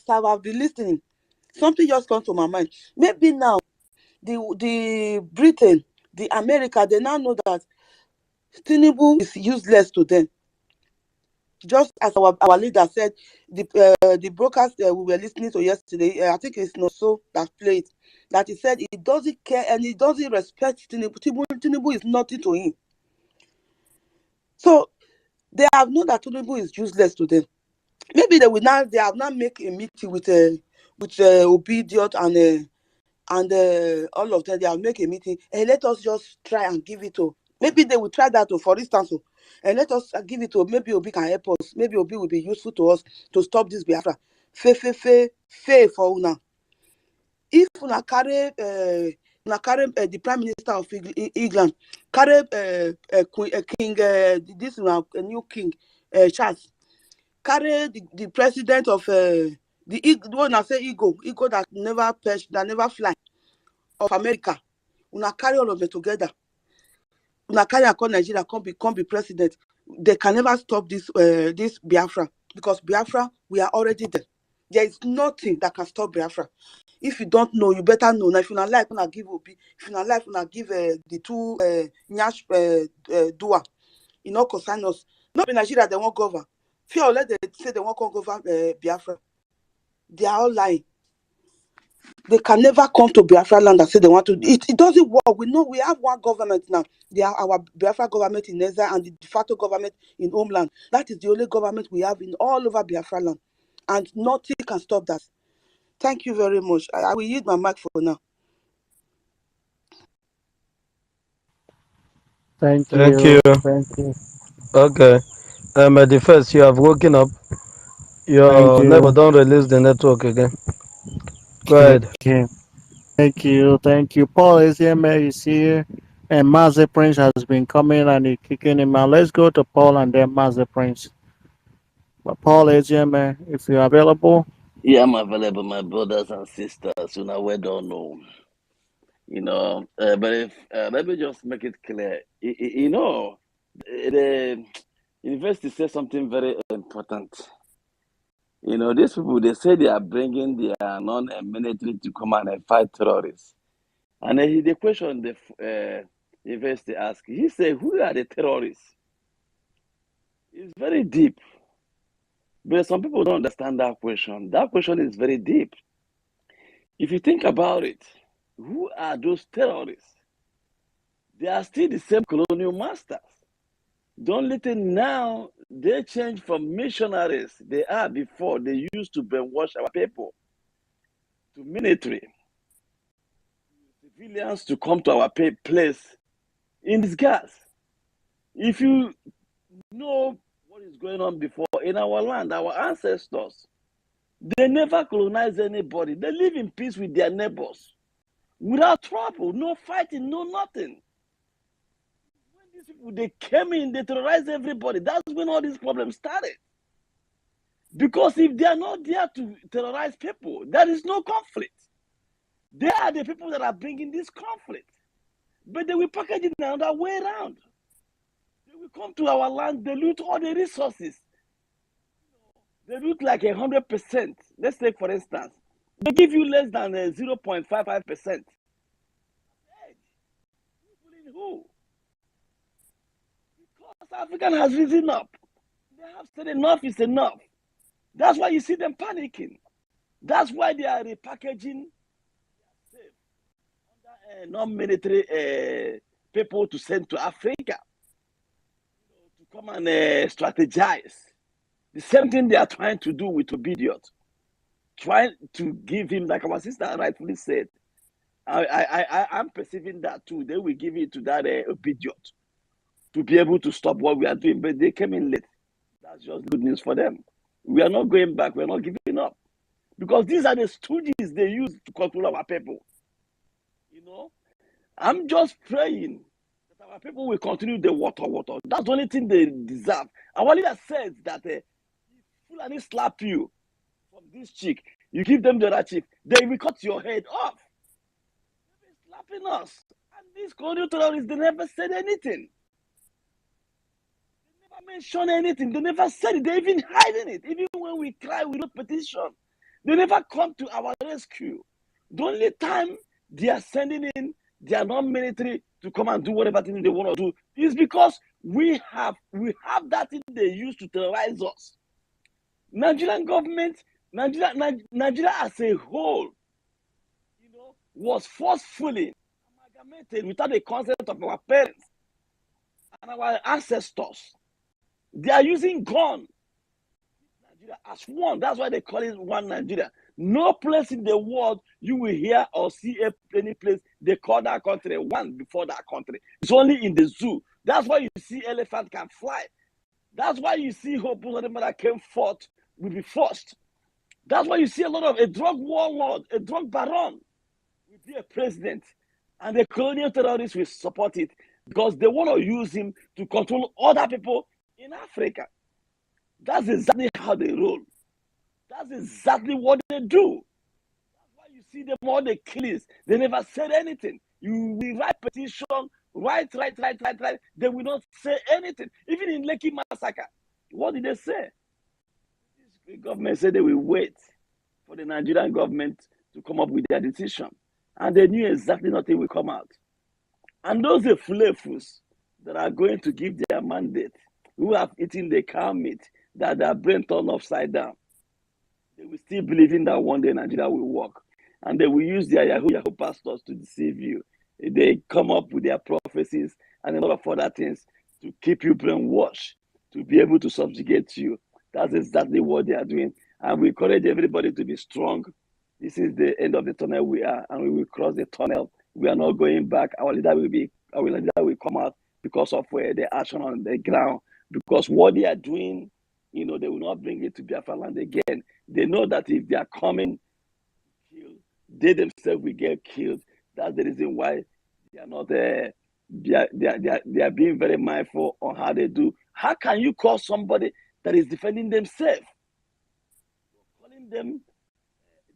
I've been listening, something just comes to my mind. Maybe now the Britain, the America, they now know that Tinubu is useless to them. Just as our leader said, the broadcast we were listening to yesterday, I think it's not so that played, that he said he doesn't care and he doesn't respect Tinubu. Tinubu is nothing to him. So they have known that Tinubu is useless to them. Maybe they have now make a meeting with Obediot and all of them. They will make a meeting and let us just try and give it to. Maybe they will try that to, for instance, and let us give it to. Maybe Obi can help us. Maybe Obi will be useful to us to stop this Biafra. Fe for una. If una carry the Prime Minister of England, carry King this a new King Charles, carry the President of the one I say ego that never perch, that never fly, of America. Una carry all of them together. Una carry across Nigeria, come be president. They can never stop this Biafra, because Biafra, we are already there. There is nothing that can stop Biafra. If you don't know, you better know. Now, if you not like, una give Obi. If you not like, una give the two Nyash Dua. You know, concern us. Not in Nigeria, they won't govern. Fear let they say they won't govern Biafra. They are all lying. They can never come to Biafra land and say they want to. It doesn't work. We know we have one government now. They are our Biafra government in Neza and the de facto government in Homeland. That is the only government we have in all over Biafra land. And nothing can stop that. Thank you very much. I will use my mic for now. Thank Thank you. you. Thank you. Okay. At the first, you have woken up. Thank Your neighbor you. don't release the network again. Go Thank ahead. you. Thank you. Thank you. Paul is here, Mary is here. And Master Prince has been coming and he kicking him out. Let's go to Paul and then Master Prince. But Paul is here, man. If you're available. Yeah, I'm available, my brothers and sisters. You know, we don't know. You know, but if let me just make it clear. You know, the university says something very important. You know, these people, they say they are bringing their non-military to come and fight terrorists. And then the question the university asked, he said, who are the terrorists? It's very deep. But some people don't understand that question. That question is very deep. If you think about it, who are those terrorists? They are still the same colonial masters. The only thing now, they change from missionaries they are before. They used to brainwash our people, to military, civilians to come to our place in disguise. If you know what is going on before in our land, our ancestors, they never colonize anybody. They live in peace with their neighbors without trouble, no fighting, no nothing. When these people, they came in, they terrorized everybody. That's when all these problems started. Because if they are not there to terrorize people, there is no conflict. They are the people that are bringing this conflict. But they will package it another way around. They will come to our land, they loot all the resources. They loot like 100%. Let's say, for instance, they give you less than 0.55%. Who? Because African has risen up. They have said enough is enough. That's why you see them panicking. That's why they are repackaging non-military people to send to Africa, to come and strategize. The same thing they are trying to do with Obidiot. Trying to give him, like our sister rightfully said, I'm perceiving that too. They will give it to that Obidiot to be able to stop what we are doing, but they came in late. That's just good news for them. We are not going back. We are not giving up. Because these are the stooges they use to control our people. You know, I'm just praying that our people will continue the water. That's the only thing they deserve. Our leader says that if Fulani slap you from this cheek, you give them the other cheek, they will cut your head off. They've been slapping us. And these colonial terrorists, they never said anything. They never mentioned anything. They never said it. They even hiding it. Even when we cry, we don't petition. They never come to our rescue. The only time they are sending in their non-military to come and do whatever thing they want to do is because we have that thing they use to terrorize us. Nigerian government, Nigeria as a whole, was forcefully amalgamated without the consent of our parents and our ancestors. They are using gun Nigeria as one. That's why they call it one Nigeria. No place in the world you will hear or see any place they call that country one before that country. It's only in the zoo. That's why you see elephant can fly. That's why you see Hope that came forth will be first. That's why you see a lot of a drug warlord, a drug baron will be a president, and the colonial terrorists will support it because they want to use him to control other people in Africa. That's exactly how they roll. That's exactly what they do. That's why you see them all the killings. They never said anything. You will write petition, write. They will not say anything. Even in Lekki massacre, what did they say? The government said they will wait for the Nigerian government to come up with their decision. And they knew exactly nothing will come out. And those are flavors that are going to give their mandate, who have eaten the cow meat, that their brain turned upside down. They will still believe in that one day Nigeria will work. And they will use their Yahoo pastors to deceive you. They come up with their prophecies and a lot of other things to keep you brainwashed, to be able to subjugate you. That's exactly what they are doing. And we encourage everybody to be strong. This is the end of the tunnel we are, and we will cross the tunnel. We are not going back. Our leader will come out because of the action on the ground. Because what they are doing, they will not bring it to Biafra land again. They know that if they are coming to kill, they themselves will get killed. That's the reason why they are not there. They are being very mindful on how they do. How can you call somebody that is defending themselves? You're calling them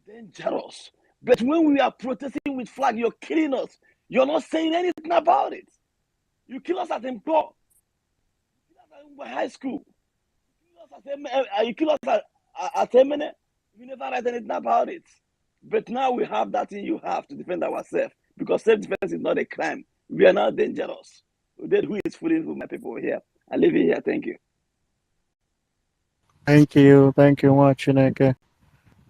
dangerous. But when we are protesting with flag, you're killing us. You're not saying anything about it. You kill us at Mpo. You kill us at high school. You kill us at Emene. You never write anything about it. But now we have that thing you have to defend ourselves. Because self-defense is not a crime. We are not dangerous. Then who is fooling my people here? I leave it here. Thank you. Thank you much, Chineke.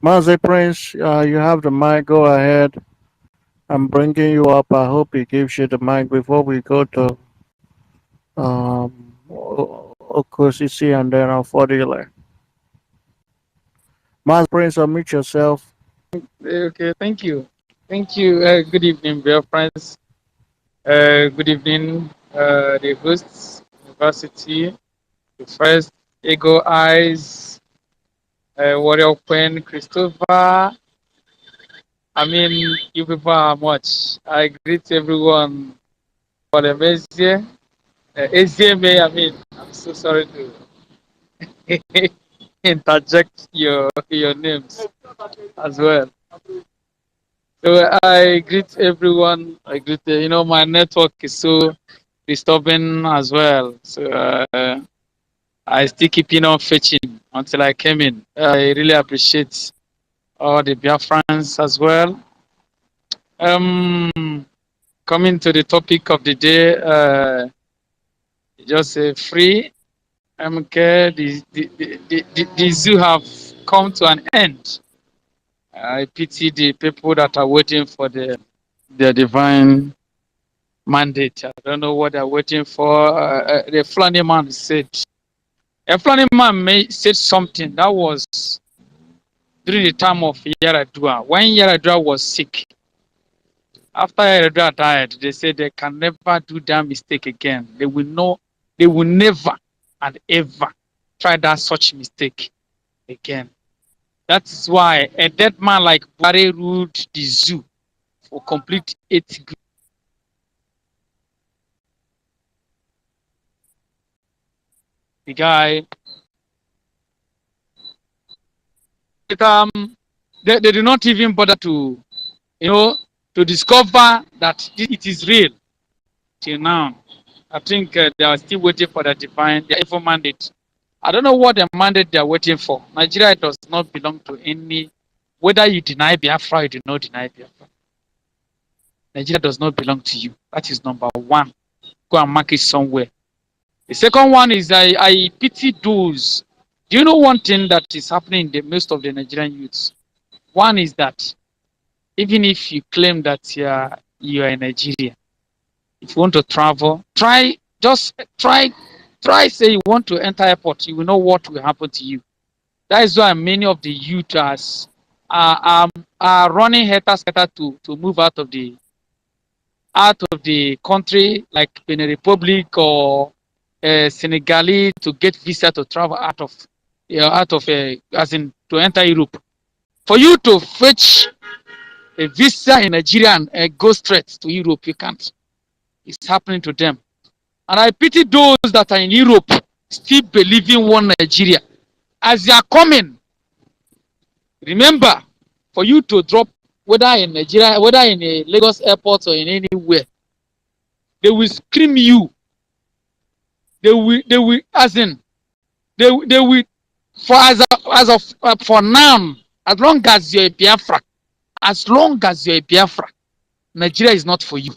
Mazi Prince, you have the mic. Go ahead. I'm bringing you up. I hope he gives you the mic before we go to Okosisi and then Fodile. Mazi Prince, unmute yourself. Okay, thank you. Thank you. Good evening, dear friends. Good evening, the hosts, university, the first Ego Eyes, Warrior Queen, Christopher. I mean, you people are much. I greet everyone for the Mezie. SJMA, I mean, I'm so sorry to interject your names as well. So I greet everyone. I greet, my network is so disturbing as well. So I still keep, fetching until I came in. I really appreciate all the Biafrans as well. Coming to the topic of the day, just free. Okay, the zoo have come to an end. I pity the people that are waiting for their divine mandate. I don't know what they're waiting for. The Fulani man said, a Fulani man said something that was during the time of Yaradua. When Yaradua was sick, after Yaradua died, they said they can never do that mistake again. They will never and ever try that such mistake again. That is why a dead man like Buhari ruled the zoo for complete 8 years. The guy, they do not even bother to, to discover that it is real till now. I think they are still waiting for their evil mandate. I don't know what the mandate they are waiting for. Nigeria does not belong to any, whether you deny Biafra or you do not deny Biafra. Nigeria does not belong to you. That is number one. Go and mark it somewhere. The second one is I pity those. Do you know one thing that is happening in the midst of the Nigerian youths? One is that even if you claim that you are in Nigeria, if you want to travel, try say you want to enter airport, you will know what will happen to you. That is why many of the youths are running helter-skelter to move out of the country, like Benin Republic or Senegal, to get visa to travel out of as in to enter Europe. For you to fetch a visa in Nigeria and go straight to Europe, you can't. It's happening to them. And I pity those that are in Europe still believe in one Nigeria. As they are coming, remember, for you to drop, whether in Nigeria, whether in a Lagos airport or in anywhere, they will scream you. They will, as in, they will, for now, as long as you're a Biafra, Nigeria is not for you.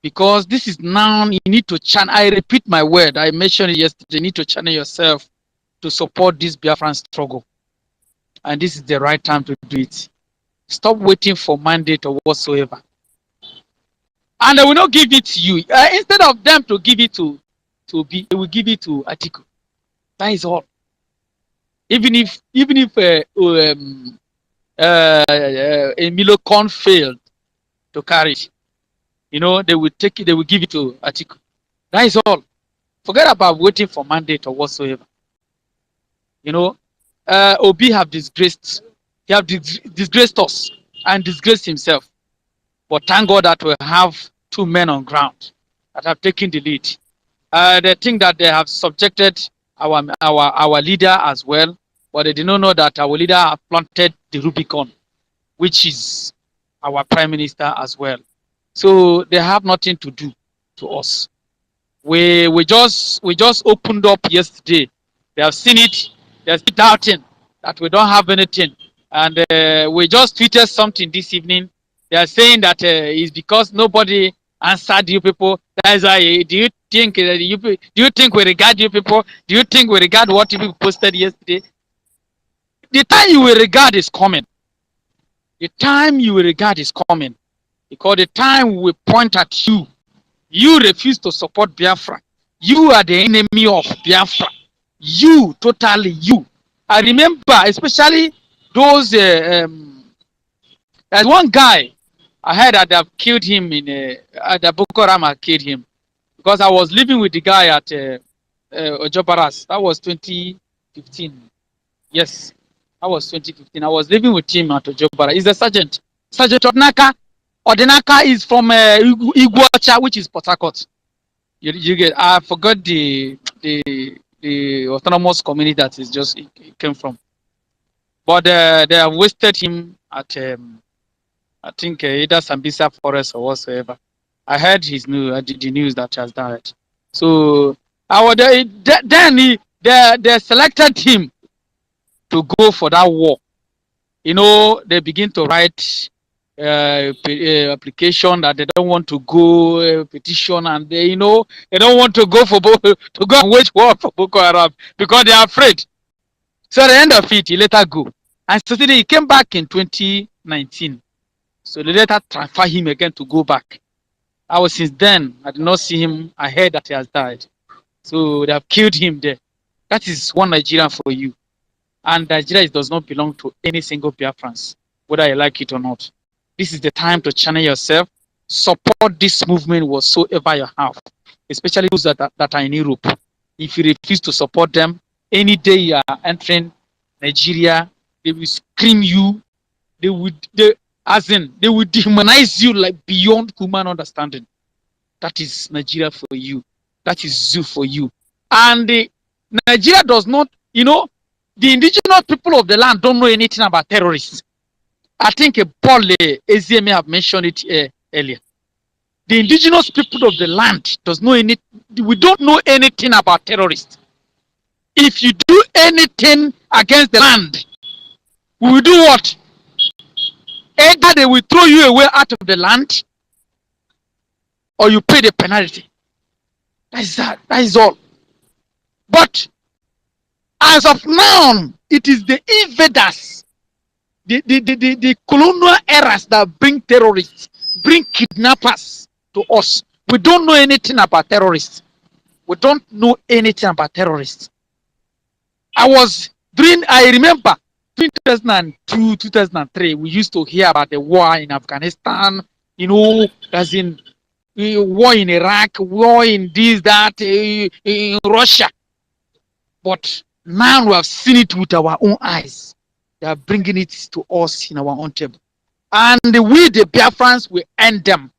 Because this is now, you need to channel, I repeat my word, I mentioned it yesterday, you need to channel yourself to support this Biafran struggle. And this is the right time to do it. Stop waiting for mandate or whatsoever. And they will not give it to you. Instead of them to give it to B, they will give it to Atiku. That is all. Even if Emilio Con failed to carry it, they will take it, they will give it to Atiku. That is all. Forget about waiting for mandate or whatsoever. Obi have disgraced us and disgraced himself. But thank God that we have 2 men on ground that have taken the lead. They think that they have subjected our leader as well, but they did not know that our leader have planted the Rubicon, which is our prime minister as well. So they have nothing to do to us. We just opened up yesterday. They have seen it. They're still doubting that we don't have anything. And we just tweeted something this evening. They are saying that it's because nobody answered you people. That is why. Do you think we regard you people? Do you think we regard what you people posted yesterday? The time you will regard is coming. The time you will regard is coming. Because the time we point at you, you refuse to support Biafra. You are the enemy of Biafra. You, totally you. I remember, especially those, there's one guy, I heard that they have killed him the Boko Haram killed him. Because I was living with the guy at Ojobaras. That was 2015. Yes, that was 2015. I was living with him at Ojobaras. He's a sergeant. Sergeant Odinaka. Odinaka is from Iguacha, which is Port Harcourt. You get, I forgot the autonomous community that is just it came from. But they have wasted him at I think either Sambisa Forest or whatsoever. I heard his the news that he has died. So then they selected him to go for that war. They begin to write application that they don't want to go, petition, and they don't want to go to go and wage war for Boko Haram because they are afraid. So at the end of it, he let her go. And so he came back in 2019. So they later transfer him again to go back. Since then, I did not see him. I heard that he has died. So they have killed him there. That is one Nigeria for you. And Nigeria does not belong to any single Biafrans, whether you like it or not. This is the time to channel yourself, support this movement whatsoever you have, especially those that are in Europe. If you refuse to support them, any day you are entering Nigeria, they will scream you. They will dehumanize you like beyond human understanding. That is Nigeria for you. That is zoo for you. And Nigeria does not, the indigenous people of the land don't know anything about terrorists. I think Paul Ezieme have mentioned it earlier. The indigenous people of the land does know any. We don't know anything about terrorists. If you do anything against the land, we will do what? Either they will throw you away out of the land, or you pay the penalty. That is all. But as of now, it is the invaders, the colonial eras that bring terrorists, bring kidnappers to us. We don't know anything about terrorists. We don't know anything about terrorists. I remember 2002, 2003, we used to hear about the war in Afghanistan, as in war in Iraq, war in this, that, in Russia. But now we have seen it with our own eyes. They are bringing it to us in our own table. And we, the Biafrans, will end them.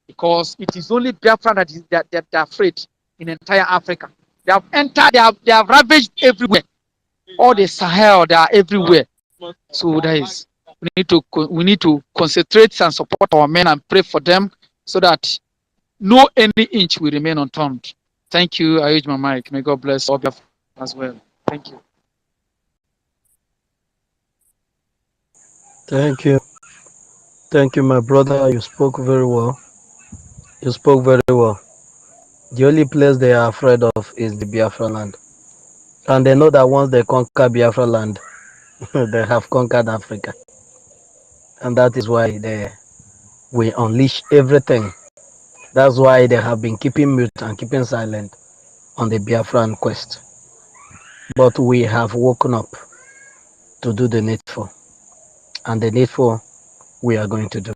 Because it is only Biafra that they're afraid in entire Africa. They have entered, they have ravaged everywhere. All the Sahel, they are everywhere. So that is, we need to concentrate and support our men and pray for them so that no any inch will remain unturned. Thank you. I use my mic. May God bless all Biafra as well. Thank you. Thank you. Thank you, my brother. You spoke very well. You spoke very well. The only place they are afraid of is the Biafra land. And they know that once they conquer Biafra land, they have conquered Africa. And that is why they will unleash everything. That's why they have been keeping mute and keeping silent on the Biafran quest. But we have woken up to do the needful. And the needful we are going to do.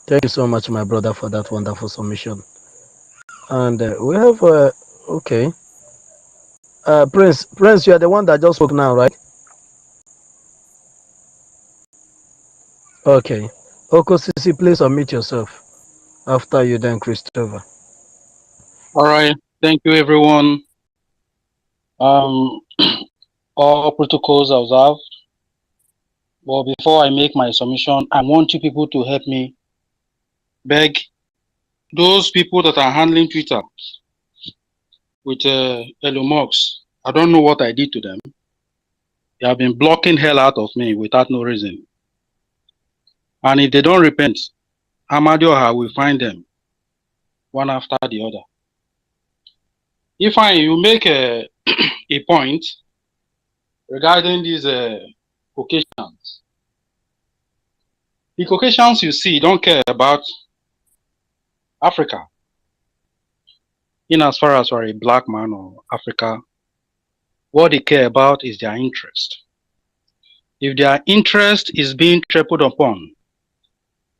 Thank you so much, my brother, for that wonderful submission. And we have, okay. Prince, you are the one that just spoke now, right? Okay. Okosisi, please unmute yourself. After you, then Christopher. All right. Thank you, everyone. All protocols observed. Well, before I make my submission, I want you people to help me beg those people that are handling Twitter with Elon Musk. I don't know what I did to them. They have been blocking hell out of me without no reason. And if they don't repent, Amadioha will find them one after the other. If you make a point regarding these Caucasians, the Caucasians you see don't care about Africa. In as far as you're a black man or Africa, what they care about is their interest. If their interest is being trampled upon,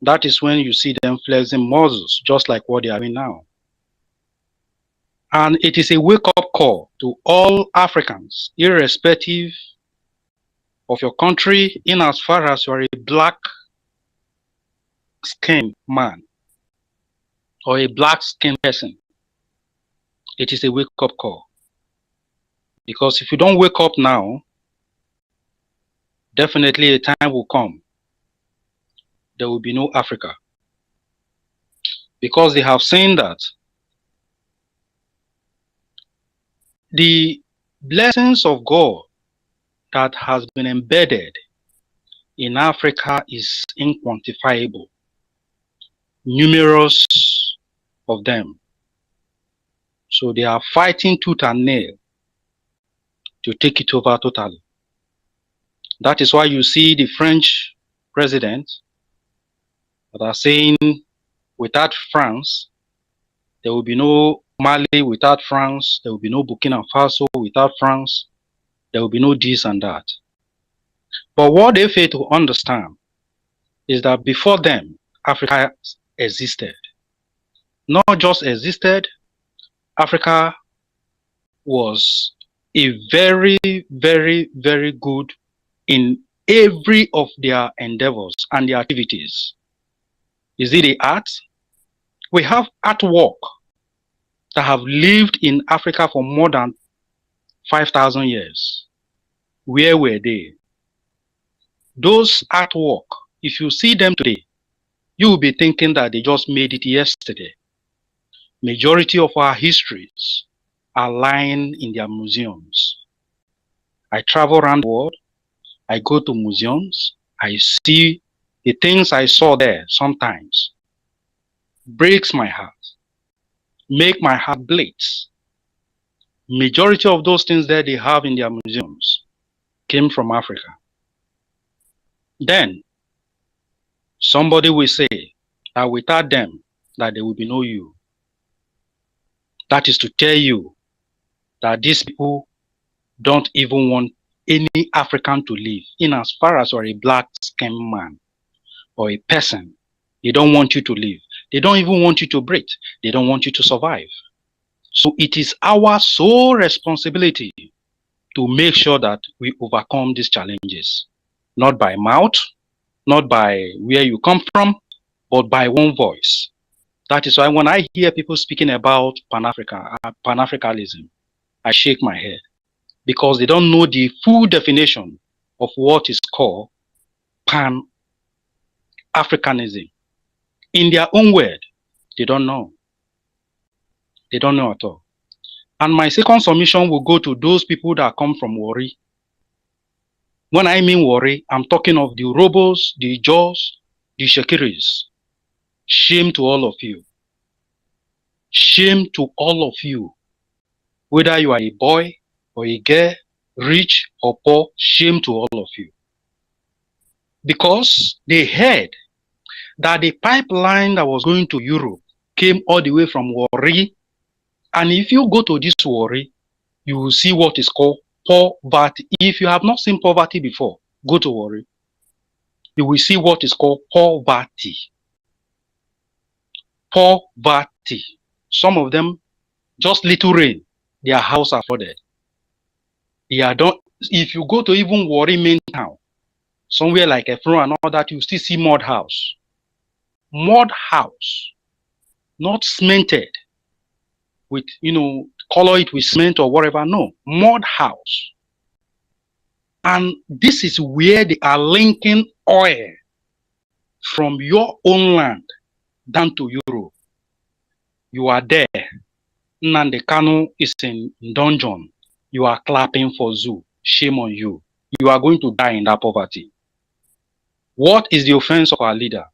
that is when you see them flexing muscles, just like what they are doing now. And it is a wake-up call to all Africans, irrespective of your country, in as far as you're a black-skinned man or a black-skinned person. It is a wake-up call. Because if you don't wake up now, definitely a time will come. There will be no Africa. Because they have seen that the blessings of God that has been embedded in Africa is inquantifiable. Numerous of them. So they are fighting tooth and nail to take it over totally. That is why you see the French president that are saying without France. There will be no Mali without France. There will be no Burkina Faso without France. There will be no this and that. But what they fail to understand is that before them, Africa existed. Not just existed, Africa was a very, very, very good in every of their endeavors and their activities. Is it the art? We have artwork that have lived in Africa for more than 5,000 years. Where were they? Those artwork, if you see them today, you will be thinking that they just made it yesterday. Majority of our histories are lying in their museums. I travel around the world, I go to museums, I see the things I saw there sometimes breaks my heart, make my heart bleeds. Majority of those things that they have in their museums came from Africa. Then somebody will say that without them, that there will be no you. That is to tell you that these people don't even want any African to live. In as far as you're a black-skinned man or a person, they don't want you to live. They don't even want you to breathe. They don't want you to survive. So it is our sole responsibility to make sure that we overcome these challenges, not by mouth, not by where you come from, but by one voice. That is why when I hear people speaking about Pan-Africanism, I shake my head, because they don't know the full definition of what is called Pan-Africanism. In their own word, they don't know. They don't know at all. And my second submission will go to those people that come from Warri. When I mean Warri, I'm talking of the Robos, the Jaws, the Shakiris. Shame to all of you. Shame to all of you. Whether you are a boy or a girl, rich or poor, shame to all of you. Because they heard that the pipeline that was going to Europe came all the way from Warri. And if you go to this Warri, you will see what is called poverty. If you have not seen poverty before, go to Warri. You will see what is called poverty. Poverty. Some of them, just little rain, their house are flooded. They are done. If you go to even Warri main town, somewhere like Efron and all that, you still see mud house. Mud house, not cemented with, color it with cement or whatever. No, mud house. And this is where they are linking oil from your own land down to Europe. You are there. Nnamdi Kanu is in dungeon. You are clapping for zoo. Shame on you. You are going to die in that poverty. What is the offense of our leader?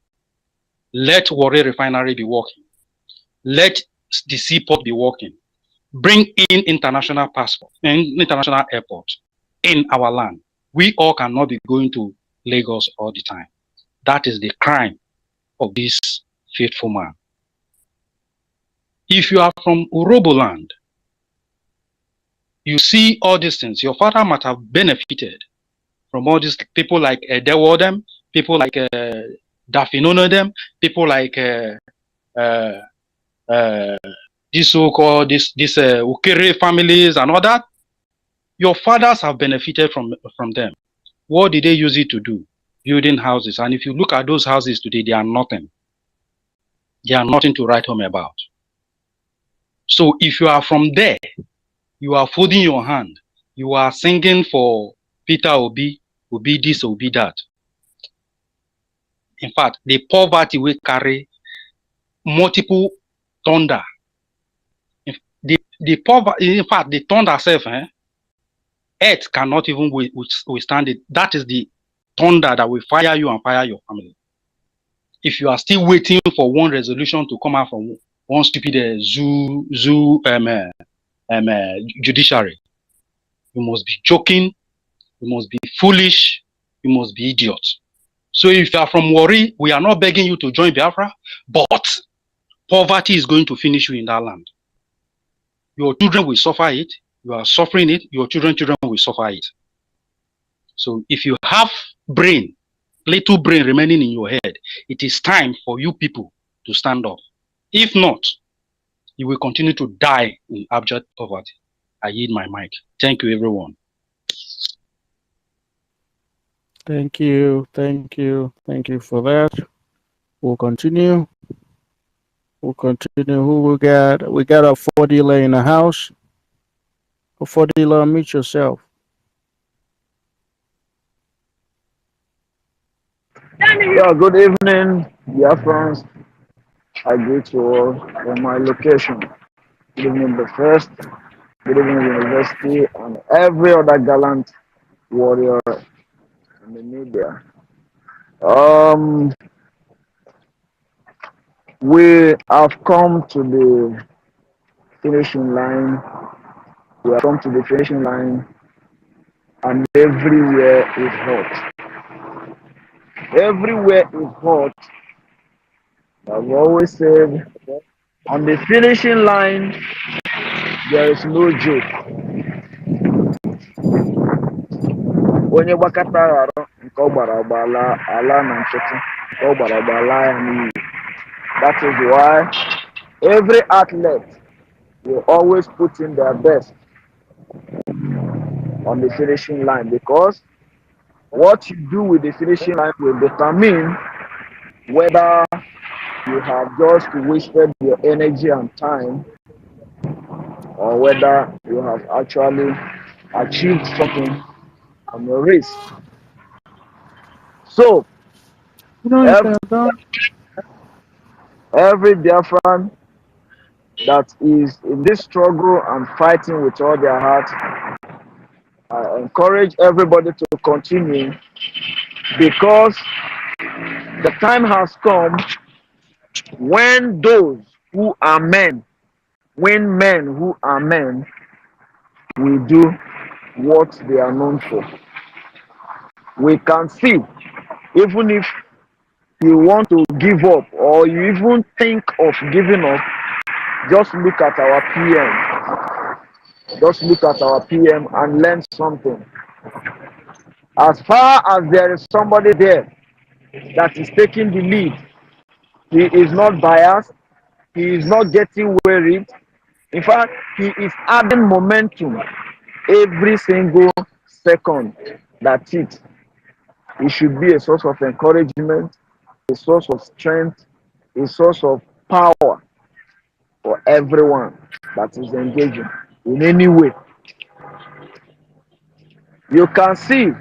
Let Warri Refinery be working. Let the seaport be working. Bring in international passport and international airport in our land. We all cannot be going to Lagos all the time. That is the crime of this faithful man. If you are from Urobo land, you see all these things. Your father might have benefited from all these people like Dewodem, people like Dafinonodem, people like this so-called this Ukere families and all that. Your fathers have benefited from them. What did they use it to do? Building houses. And if you look at those houses today, they are nothing. They are nothing to write home about. So if you are from there, you are folding your hand. You are singing for Peter Obi this, Obi that. In fact, the poverty will carry multiple thunder. The poverty, in fact, the thunder itself, earth cannot even withstand it. That is the thunder that will fire you and fire your family. If you are still waiting for one resolution to come out from one stupid judiciary, you must be joking, you must be foolish, you must be idiot. So if you are from Warri, we are not begging you to join Biafra, but poverty is going to finish you in that land. Your children will suffer it. You are suffering it. Your children will suffer it. So if you have brain, little brain remaining in your head, it is time for you people to stand up. If not, you will continue to die in abject poverty. I yield my mic. Thank you, everyone. Thank you for that. We'll continue. Who we got? We got a 4D in the house. A 4D, meet yourself. Yeah, good evening, dear friends. I greet you all from my location. Good evening, the first. Good evening, university, and every other gallant warrior in the media. We have come to the finishing line. We have come to the finishing line, and everywhere is hot. Everywhere is hot. I've always said, on the finishing line, there is no joke. Onye gbakọta arụ nke ọ gbara agbala ala na nkịtị nke ọ gbara agbala ya n'iyi. That is why every athlete will always put in their best on the finishing line, because what you do with the finishing line will determine whether you have just wasted your energy and time, or whether you have actually achieved something on your race. So, every Biafran that is in this struggle and fighting with all their heart, I encourage everybody to continue, because the time has come when those who are men, when men who are men will do what they are known for. We can see, even if you want to give up or you even think of giving up, just look at our PM. Just look at our PM and learn something. As far as there is somebody there that is taking the lead, he is not biased, he is not getting worried. In fact, he is adding momentum every single second. That's it. It should be a source of encouragement, a source of strength, a source of power for everyone that is engaging in any way. You can see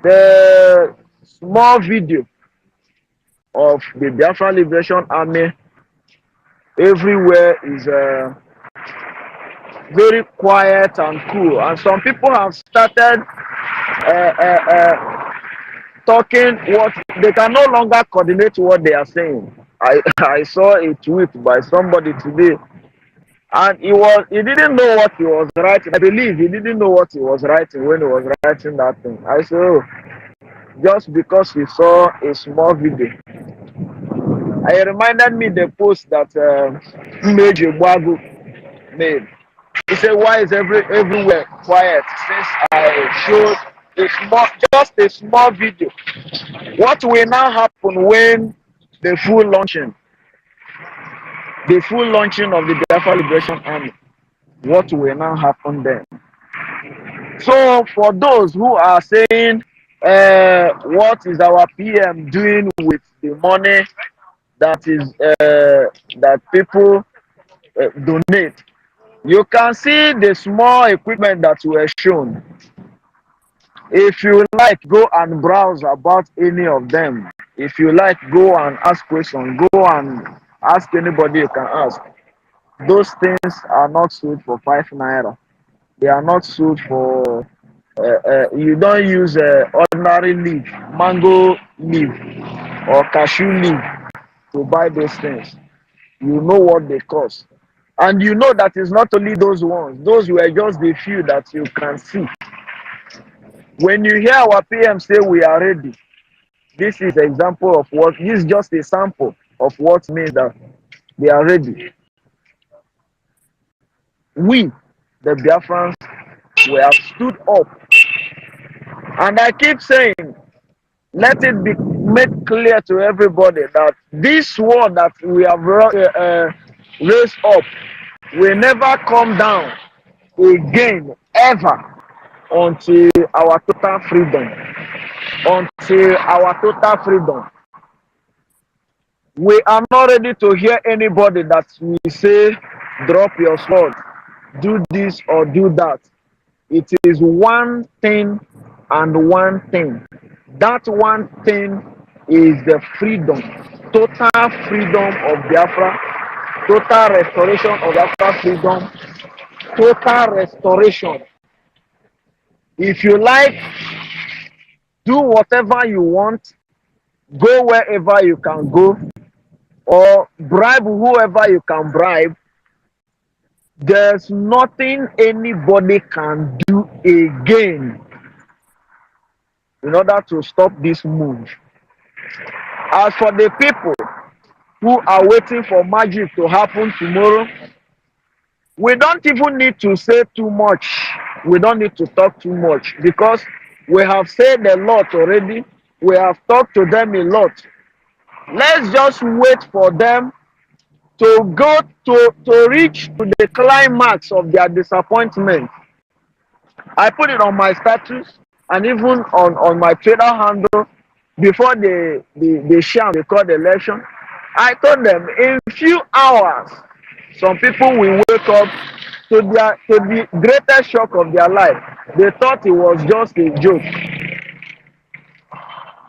the small video of the Biafra Liberation Army. Everywhere is very quiet and cool, and some people have started talking what they can no longer coordinate what they are saying. I saw a tweet by somebody today, and he didn't know what he was writing. I believe he didn't know what he was writing when he was writing that thing. I said, oh, just because he saw a small video. It reminded me the post that Major Bagu made. He said, why is everywhere quiet since I showed just a small video? What will now happen when the full launching of the Biafra Liberation Army? What will now happen then? So for those who are saying, what is our PM doing with the money that people donate? You can see the small equipment that were shown. If you like, go and browse about any of them. If you like, go and ask questions. Go and ask anybody you can ask. Those things are not sold for 5 naira. They are not sold for. You don't use ordinary leaf, mango leaf, or cashew leaf to buy those things. You know what they cost. And you know that it's not only those ones. Those were just the few that you can see. When you hear our PM say we are ready, this is an example of what, this is just a sample of what means that They are ready. We, the Biafrans, we have stood up. And I keep saying, let it be made clear to everybody that this war that we have raised up will never come down again, ever, until our total freedom. Until our total freedom. We are not ready to hear anybody that will say, drop your sword, do this or do that. It is one thing and one thing. That one thing is the freedom, total freedom of Biafra, total restoration of Biafra freedom, total restoration. If you like, do whatever you want, go wherever you can go, or bribe whoever you can bribe. There's nothing anybody can do again in order to stop this move. As for the people who are waiting for magic to happen tomorrow, we don't even need to say too much. We don't need to talk too much because we have said a lot already. We have talked to them a lot. Let's just wait for them to go to reach to the climax of their disappointment. I put it on my status and even on my Twitter handle before the sham they called the election. I told them in few hours, some people will wake up to the greatest shock of their life. They thought it was just a joke.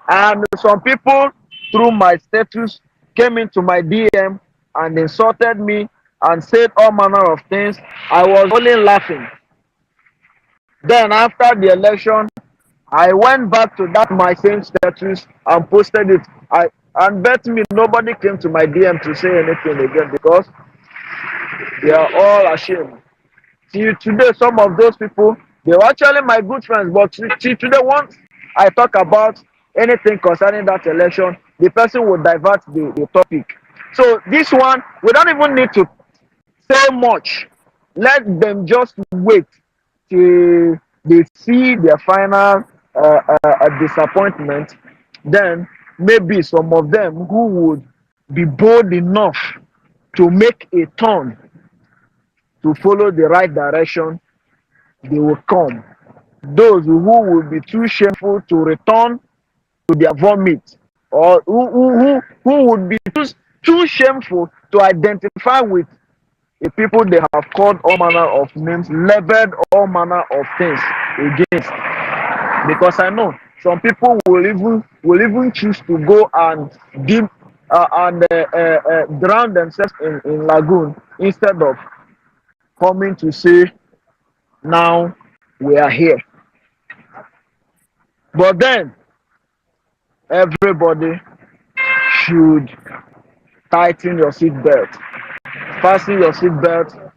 And some people through my status came into my DM and insulted me and said all manner of things. I was only laughing. Then after the election, I went back to that my same status and posted it. And bet me nobody came to my DM to say anything again because they are all ashamed. Till today, some of those people, they were actually my good friends, but till today, once I talk about anything concerning that election, the person will divert the topic. So this one, we don't even need to say much. Let them just wait till they see their final disappointment. Then maybe some of them who would be bold enough to make a turn to follow the right direction, they will come. Those who will be too shameful to return to their vomit, or who would be too shameful to identify with the people they have called all manner of names, labeled all manner of things against. Because I know some people will even choose to go and dip drown themselves in lagoon instead of coming to say, now we are here. But then everybody should tighten your seatbelt, fasten your seatbelt,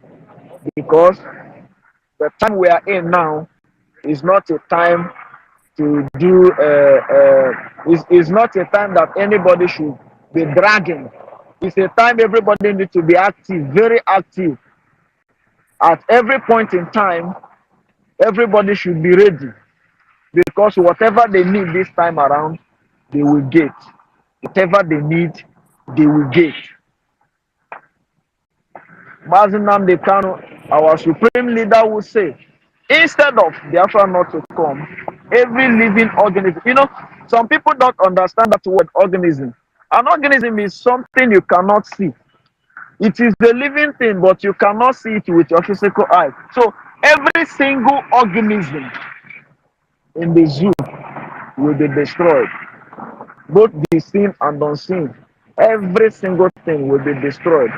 because the time we are in now is not a time to do. Is not a time that anybody should be dragging. It's a time everybody needs to be active, very active. At every point in time, everybody should be ready because whatever they need this time around, they will get. Whatever they need, they will get. Mazi Nnamdi Kanu, our supreme leader, will say, instead of Biafra not to come, every living organism, some people don't understand that word organism. An organism is something you cannot see. It is a living thing, but you cannot see it with your physical eye. So every single organism in the zoo will be destroyed, both the seen and unseen. Every single thing will be destroyed.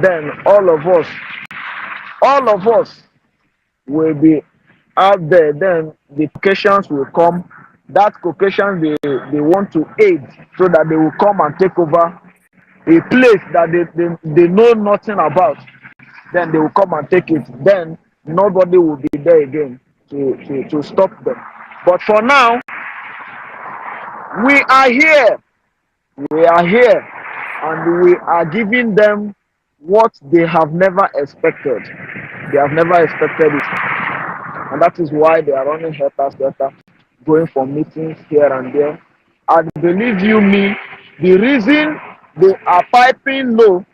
Then all of us will be out there. Then the Caucasians will come. That Caucasians they want to aid so that they will come and take over a place that they know nothing about. Then they will come and take it. Then nobody will be there again to stop them. But for now, we are here. We are here, and we are giving them what they have never expected. They have never expected it, and that is why they are running helter skelter, going for meetings here and there. And believe you me, the reason they are piping low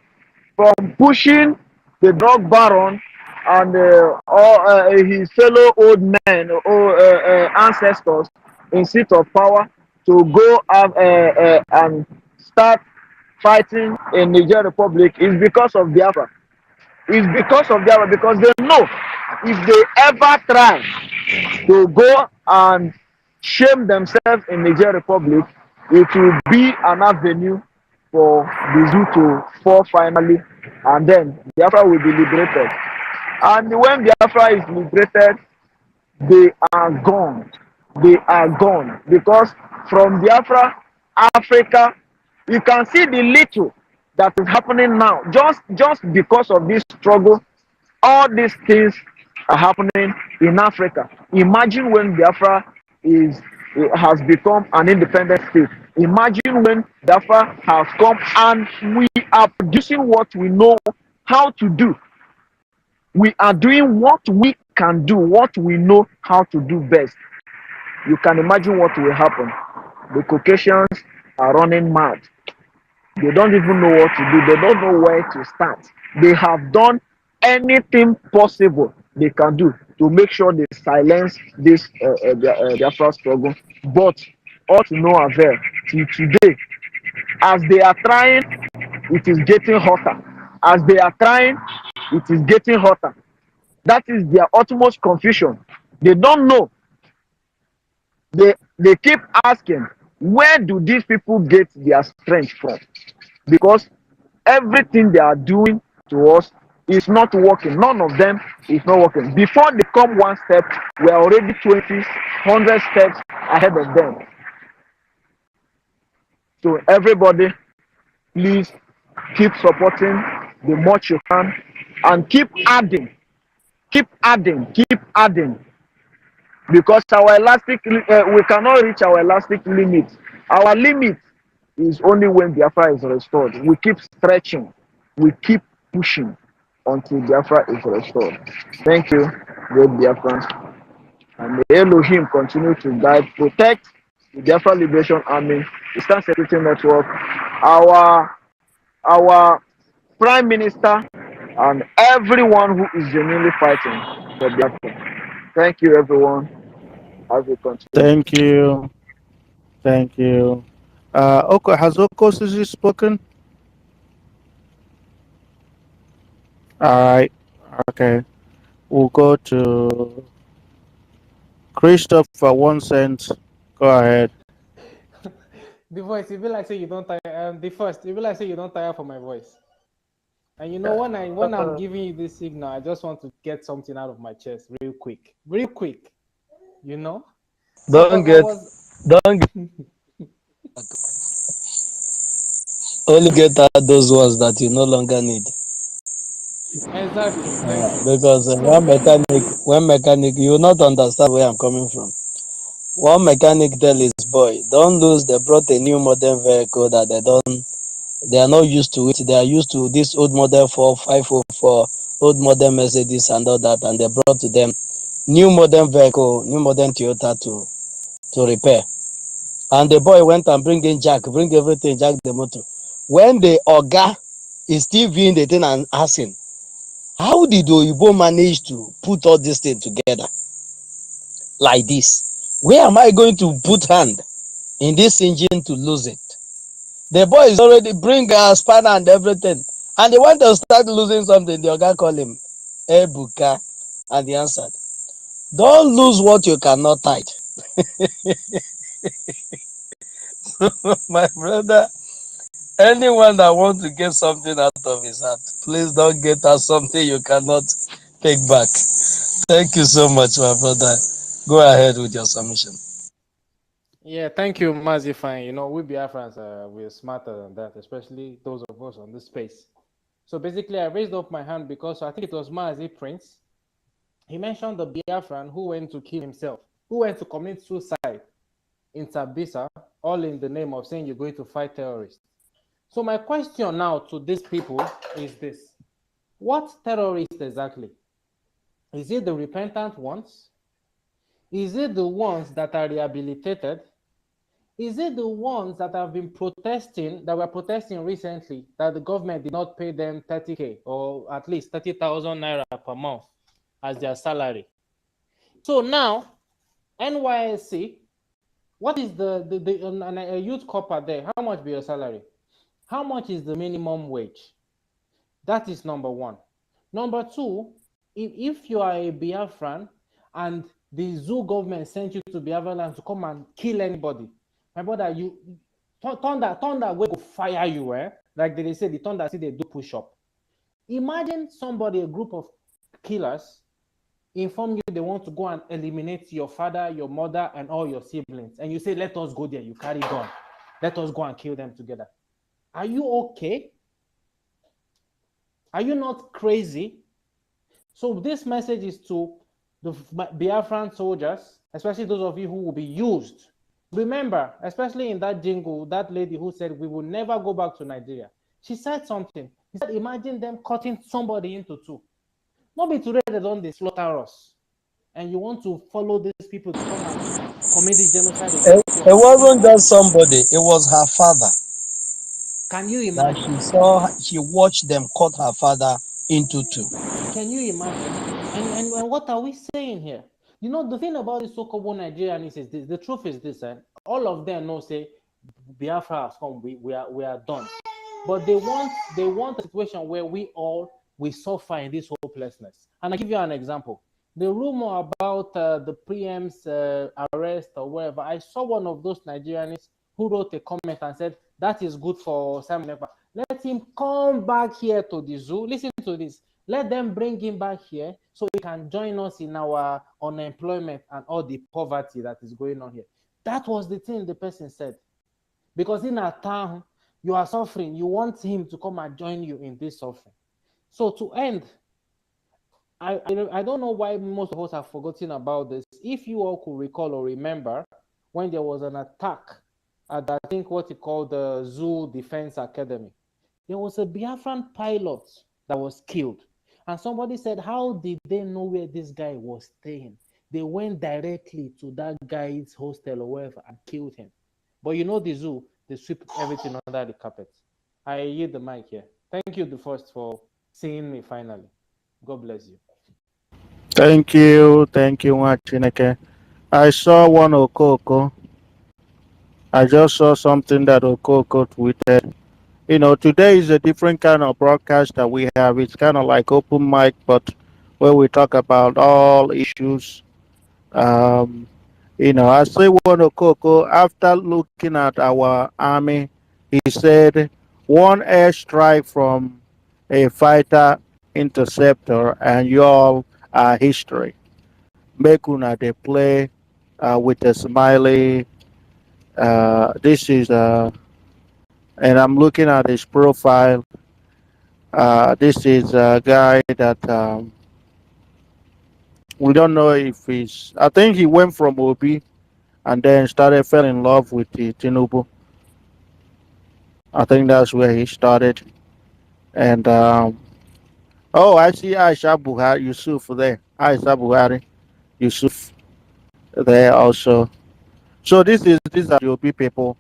from pushing the drug baron and all his fellow old men or ancestors in seat of power to go and start fighting in Niger Republic is because of Biafra. It's because of Biafra, because they know if they ever try to go and shame themselves in Niger Republic, it will be an avenue for the zoo to fall finally, and then Biafra will be liberated. And when Biafra is liberated, they are gone. They are gone because from Biafra, Africa, you can see the little that is happening now. Just because of this struggle, all these things are happening in Africa. Imagine when Biafra has become an independent state. Imagine when Biafra has come and we are producing what we know how to do. We are doing what we can do, what we know how to do best. You can imagine what will happen. The Caucasians are running mad. They don't even know what to do. They don't know where to start. They have done anything possible they can do to make sure they silence this Biafra struggle. But all to no avail. Till today, as they are trying, it is getting hotter. As they are trying, it is getting hotter. That is their utmost confusion. They don't know. They keep asking, where do these people get their strength from? Because everything they are doing to us is not working. None of them is not working. Before they come one step, we are already 20, 100 steps ahead of them. So everybody, please keep supporting the much you can and keep adding, keep adding, keep adding. Because our elastic, we cannot reach our elastic limit. Our limit is only when Biafra is restored. We keep stretching, we keep pushing until Biafra is restored. Thank you, great Biafrans. And may Elohim continue to guide, protect the Biafra Liberation Army, Eastern Security Network, our Prime Minister, and everyone who is genuinely fighting for Biafra. Thank you, everyone. As we continue. Thank you. Thank you. Oko, has Oko Sisi spoken? All right. Okay. We'll go to Christopher 1 cent. Go ahead. The voice, it be like say you don't tire. The first, it be like say you don't tire for my voice. And you know, when I'm giving you this signal, I just want to get something out of my chest real quick. You know. So, Don't get, don't get, only get out those ones that you no longer need. Exactly. Thank you. Because So basically, when mechanic, you will not understand where I'm coming from. One mechanic tell his boy, don't lose. They brought a new modern vehicle that they are not used to it. They are used to this old model 4504, old modern Mercedes and all that, and they brought to them new modern vehicle, new modern Toyota to repair. And the boy went and bring everything, jack the motor. When the Oga is still viewing the thing and asking, how did Oyibo manage to put all this thing together like this? Where am I going to put hand in this engine to lose it? The boy is already bring a spanner and everything. And they want to start losing something. The Oga call him Ebuka. And he answered, don't lose what you cannot hide. My brother, anyone that wants to get something out of his heart, please don't get out something you cannot take back. Thank you so much, my brother. Go ahead with your submission. yeah, thank you, Mazi Fine. You know, we Biafrans, we're smarter than that, especially those of us on this space. So basically, I raised up my hand because I think it was Mazi Prince. He mentioned the Biafran who went to kill himself, who went to commit suicide in Sabisa, all in the name of saying you're going to fight terrorists. So my question now to these people is this. What terrorists exactly? Is it the repentant ones? Is it the ones that are rehabilitated? Is it the ones that have been protesting, that were protesting recently, that the government did not pay them 30K or at least 30,000 naira per month as their salary? So now, NYSC, what is a youth corper there? How much be your salary? How much is the minimum wage? That is number one. Number two, if you are a Biafran and the zoo government sent you to Biafra land to come and kill anybody, my brother, you thunder will go fire you, eh? Like they say, the thunder see they do push up. Imagine somebody, a group of killers, inform you they want to go and eliminate your father, your mother, and all your siblings, and you say, "Let us go there." You carry gun, let us go and kill them together. Are you okay? Are you not crazy? So this message is to the Biafran soldiers, especially those of you who will be used. Remember, especially in that jingle, that lady who said we will never go back to Nigeria. She said something. She said, imagine them cutting somebody into two. Not be today they don't they slaughter us. And you want to follow these people to come and commit the genocide It, against your it wasn't people. just somebody, it was her father. Can you That imagine? she watched them cut her father into two. Can you imagine? And what are we saying here? You know, the thing about this so-called Nigerians is this. The truth is this, and all of them know, say, Biafra has come, we are done. But they want a situation where we suffer in this hopelessness. And I give you an example. The rumor about the PM's arrest or whatever, I saw one of those Nigerians who wrote a comment and said, that is good for Simon Ekpa. Let him come back here to the zoo. Listen to this. Let them bring him back here so he can join us in our unemployment and all the poverty that is going on here. That was the thing the person said. Because in a town, you are suffering. You want him to come and join you in this suffering. So to end, I don't know why most of us have forgotten about this. If you all could recall or remember when there was an attack at, I think, what you call the Zoo Defense Academy, there was a Biafran pilot that was killed. And somebody said, how did they know where this guy was staying? They went directly to that guy's hostel or wherever and killed him. But you know the zoo, they sweep everything under the carpet. I yield the mic here. Thank you, the first, for seeing me finally. God bless you. Thank you, Chineke. I saw one Okoko. I just saw something that Okoko tweeted. You know, today is a different kind of broadcast that we have. It's kind of like open mic, but where we talk about all issues. Um, I say one Okoko, after looking at our army, he said one airstrike from a fighter interceptor and y'all are history. Make una they play with a smiley. This is and I'm looking at his profile. This is a guy that we don't know if he's. I think he went from Obi and then fell in love with the Tinubu. I think that's where he started. And oh, I see Aisha Buhari Yusuf there. Aisha Buhari Yusuf there also. So these are the Obi people,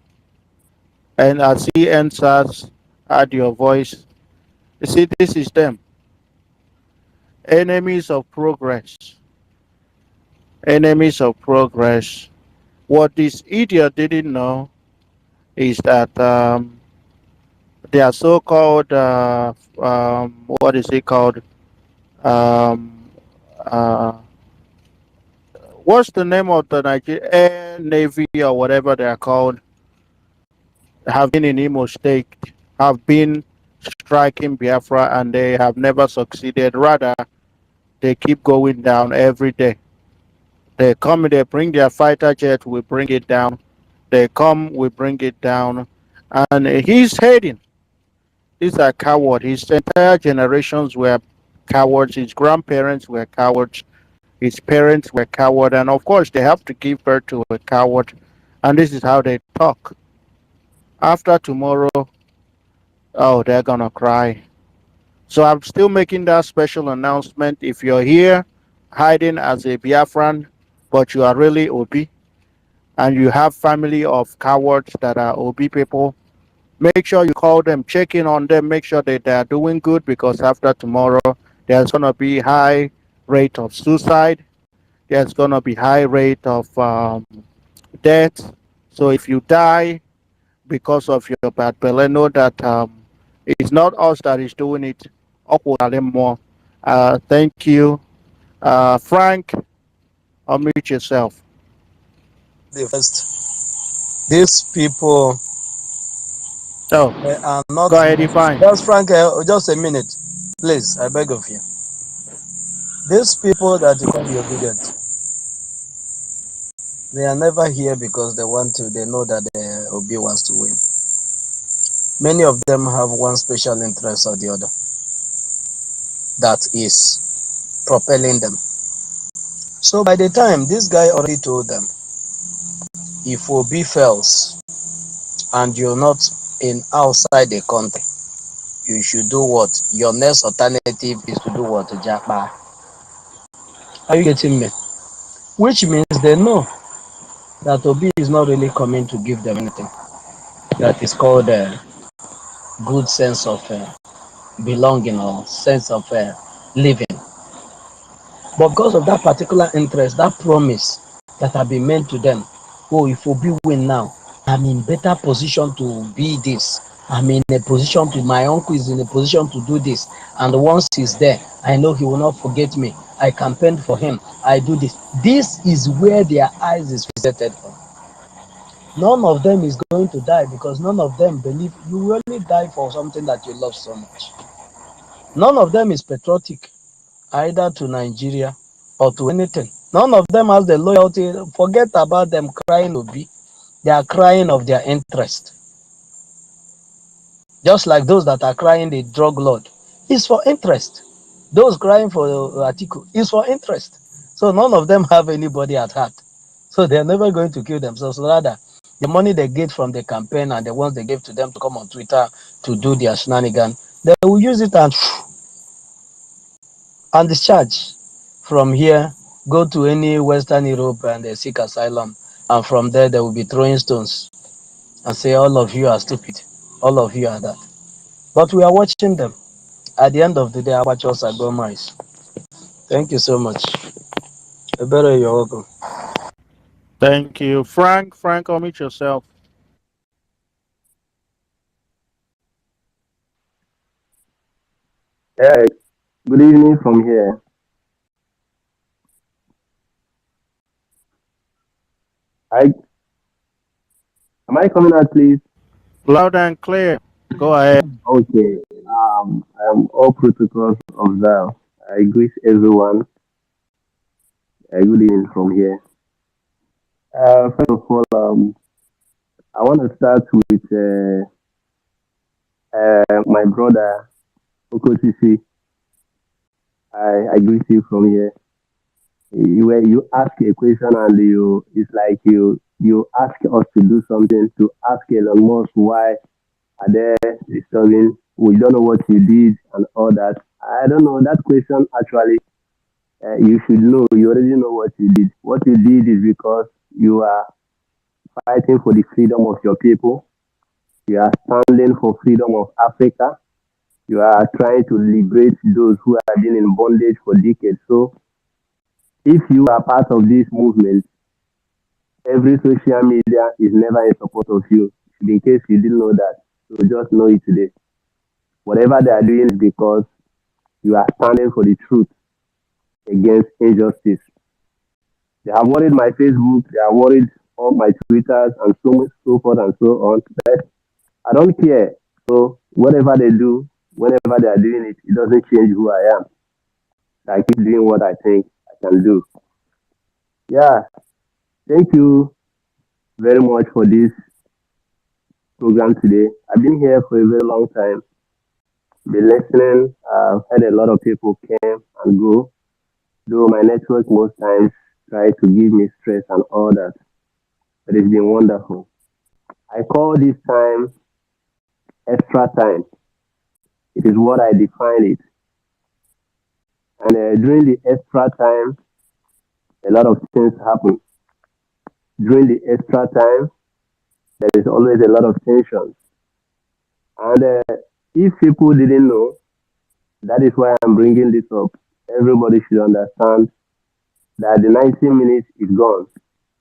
and I see NSAS add your voice. You see, this is them, enemies of progress, enemies of progress. What this idiot didn't know is that they are so-called what is it called? Um, uh, what's the name of the Nigerian Air Navy or whatever they are called? Have been in Imo State, have been striking Biafra, and they have never succeeded. Rather, they keep going down every day. They come, they bring their fighter jet, we bring it down. They come, we bring it down, and he's heading. He's a coward. His entire generations were cowards. His grandparents were cowards. His parents were cowards, and of course, they have to give birth to a coward. And this is how they talk. After tomorrow, oh, they're gonna cry. So I'm still making that special announcement. If you're here hiding as a Biafran, but you are really OB, and you have family of cowards that are OB people, make sure you call them, check in on them, make sure that they are doing good, because after tomorrow there's gonna be high rate of suicide. There's gonna be high rate of death. So if you die because of your bad belly, know that it's not us that is doing it. More. Thank you, Frank. Unmute yourself. The first, these people Oh, are not go ahead, Ifine. just Frank. Just a minute, please. I beg of you. These people that you call the obedient, they are never here because they want to. They know that the Obi wants to win. Many of them have one special interest or the other that is propelling them. So by the time this guy already told them, if Obi fails and you're not in outside the country, you should do what? Your next alternative is to do what? Japa. Are you getting me? Which means they know that Obi is not really coming to give them anything. That is called a good sense of belonging or sense of living. But because of that particular interest, that promise that have been made to them, oh, if Obi win now, I'm in better position to be this. I'm in a position to, my uncle is in a position to do this. And once he's there, I know he will not forget me. I campaigned for him. I do this. This is where their eyes is fixated on. None of them is going to die because none of them believe you will only die for something that you love so much. None of them is patriotic either to Nigeria or to anything. None of them has the loyalty. Forget about them crying Obi. They are crying of their interest. Just like those that are crying the drug lord. It's for interest. Those crying for Atiku is for interest. So none of them have anybody at heart. So they're never going to kill themselves. Rather, the money they get from the campaign and the ones they gave to them to come on Twitter to do their shenanigan, they will use it and discharge from here, go to any Western Europe and they seek asylum. And from there, they will be throwing stones and say, all of you are stupid. All of you are that. But we are watching them. At the end of the day, amateurs are gomers. Thank you so much. Better, you're welcome. Thank you, Frank. Frank, unmute yourself. Yeah, good evening from here. I am I coming out, please? Loud and clear. Go ahead. Okay. I am all protocols observed. I greet everyone. Good evening from here. First of all, I want to start with my brother Okotisi. I greet you from here. When you ask a question and it's like you ask us to do something, to ask Elon Musk why are they disturbing? We don't know what you did and all that. I don't know that question actually. You should know. You already know what you did. What you did is because you are fighting for the freedom of your people. You are standing for freedom of Africa. You are trying to liberate those who have been in bondage for decades. So if you are part of this movement, every social media is never in support of you. In case you didn't know that, so just know it today. Whatever they are doing is because you are standing for the truth against injustice. They have worried my Facebook, they have worried all my Twitters and so forth and so on. But I don't care. So whatever they do, whenever they are doing it, it doesn't change who I am. I keep doing what I think I can do. Yeah, thank you very much for this program today. I've been here for a very long time, been listening. I've had a lot of people came and go, though my network most times try to give me stress and all that. But it's been wonderful. I call this time extra time. It is what I define it. And during the extra time, a lot of things happen. During the extra time, there is always a lot of tension. And if people didn't know, that is why I'm bringing this up. Everybody should understand that the 90 minutes is gone.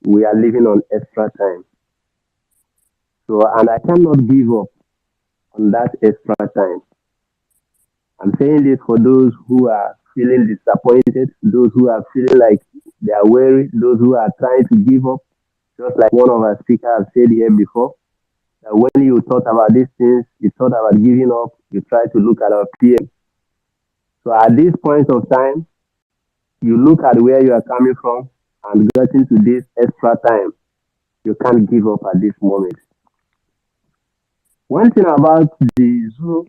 We are living on extra time. So, and I cannot give up on that extra time. I'm saying this for those who are feeling disappointed, those who are feeling like they are weary, those who are trying to give up. Just like one of our speakers have said here before, that when you thought about these things, you thought about giving up, you try to look at our PM. So at this point of time, you look at where you are coming from and getting to this extra time. You can't give up at this moment. One thing about the zoo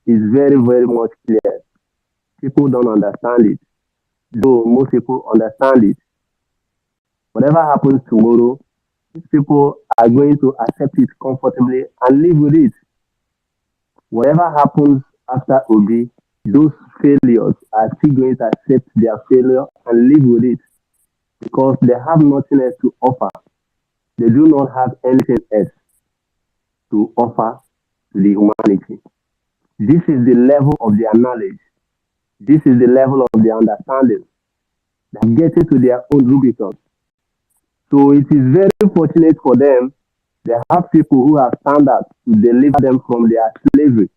is very, very much clear. People don't understand it, though most people understand it. Whatever happens tomorrow, these people are going to accept it comfortably and live with it. Whatever happens after Obi, those failures are still going to accept their failure and live with it because they have nothing else to offer. They do not have anything else to offer to the humanity. This is the level of their knowledge. This is the level of their understanding. They're getting to their own Rubicon. So it is very fortunate for them. They have people who have stand up to deliver them from their slavery.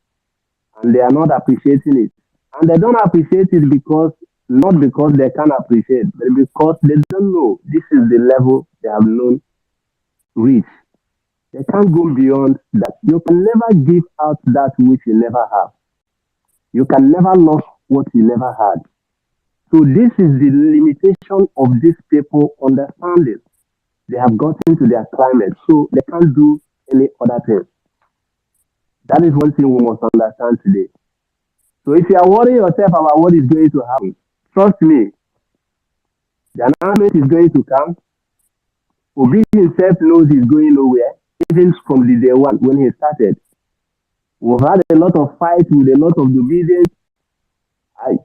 And they are not appreciating it. And they don't appreciate it because, not because they can appreciate, but because they don't know this is the level they have known reach. They can't go beyond that. You can never give out that which you never have. You can never lose what you never had. So this is the limitation of these people understanding. They have gotten to their climate, so they can't do any other thing. That is one thing we must understand today. So if you are worrying yourself about what is going to happen, trust me, the announcement is going to come. Obi himself knows he's going nowhere, even from the day one when he started. We've had a lot of fights with a lot of divisions.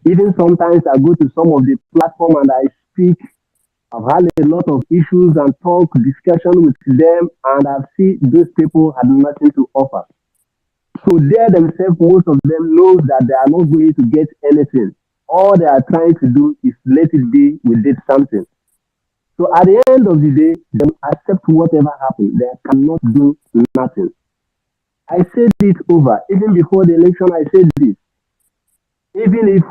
Even sometimes I go to some of the platform and I speak. I've had a lot of issues and talk, discussion with them, and I've seen those people had nothing to offer. So they themselves, most of them know that they are not going to get anything. All they are trying to do is let it be, we did something. So at the end of the day, they accept whatever happens. They cannot do nothing. I said it over. Even before the election, I said this. Even if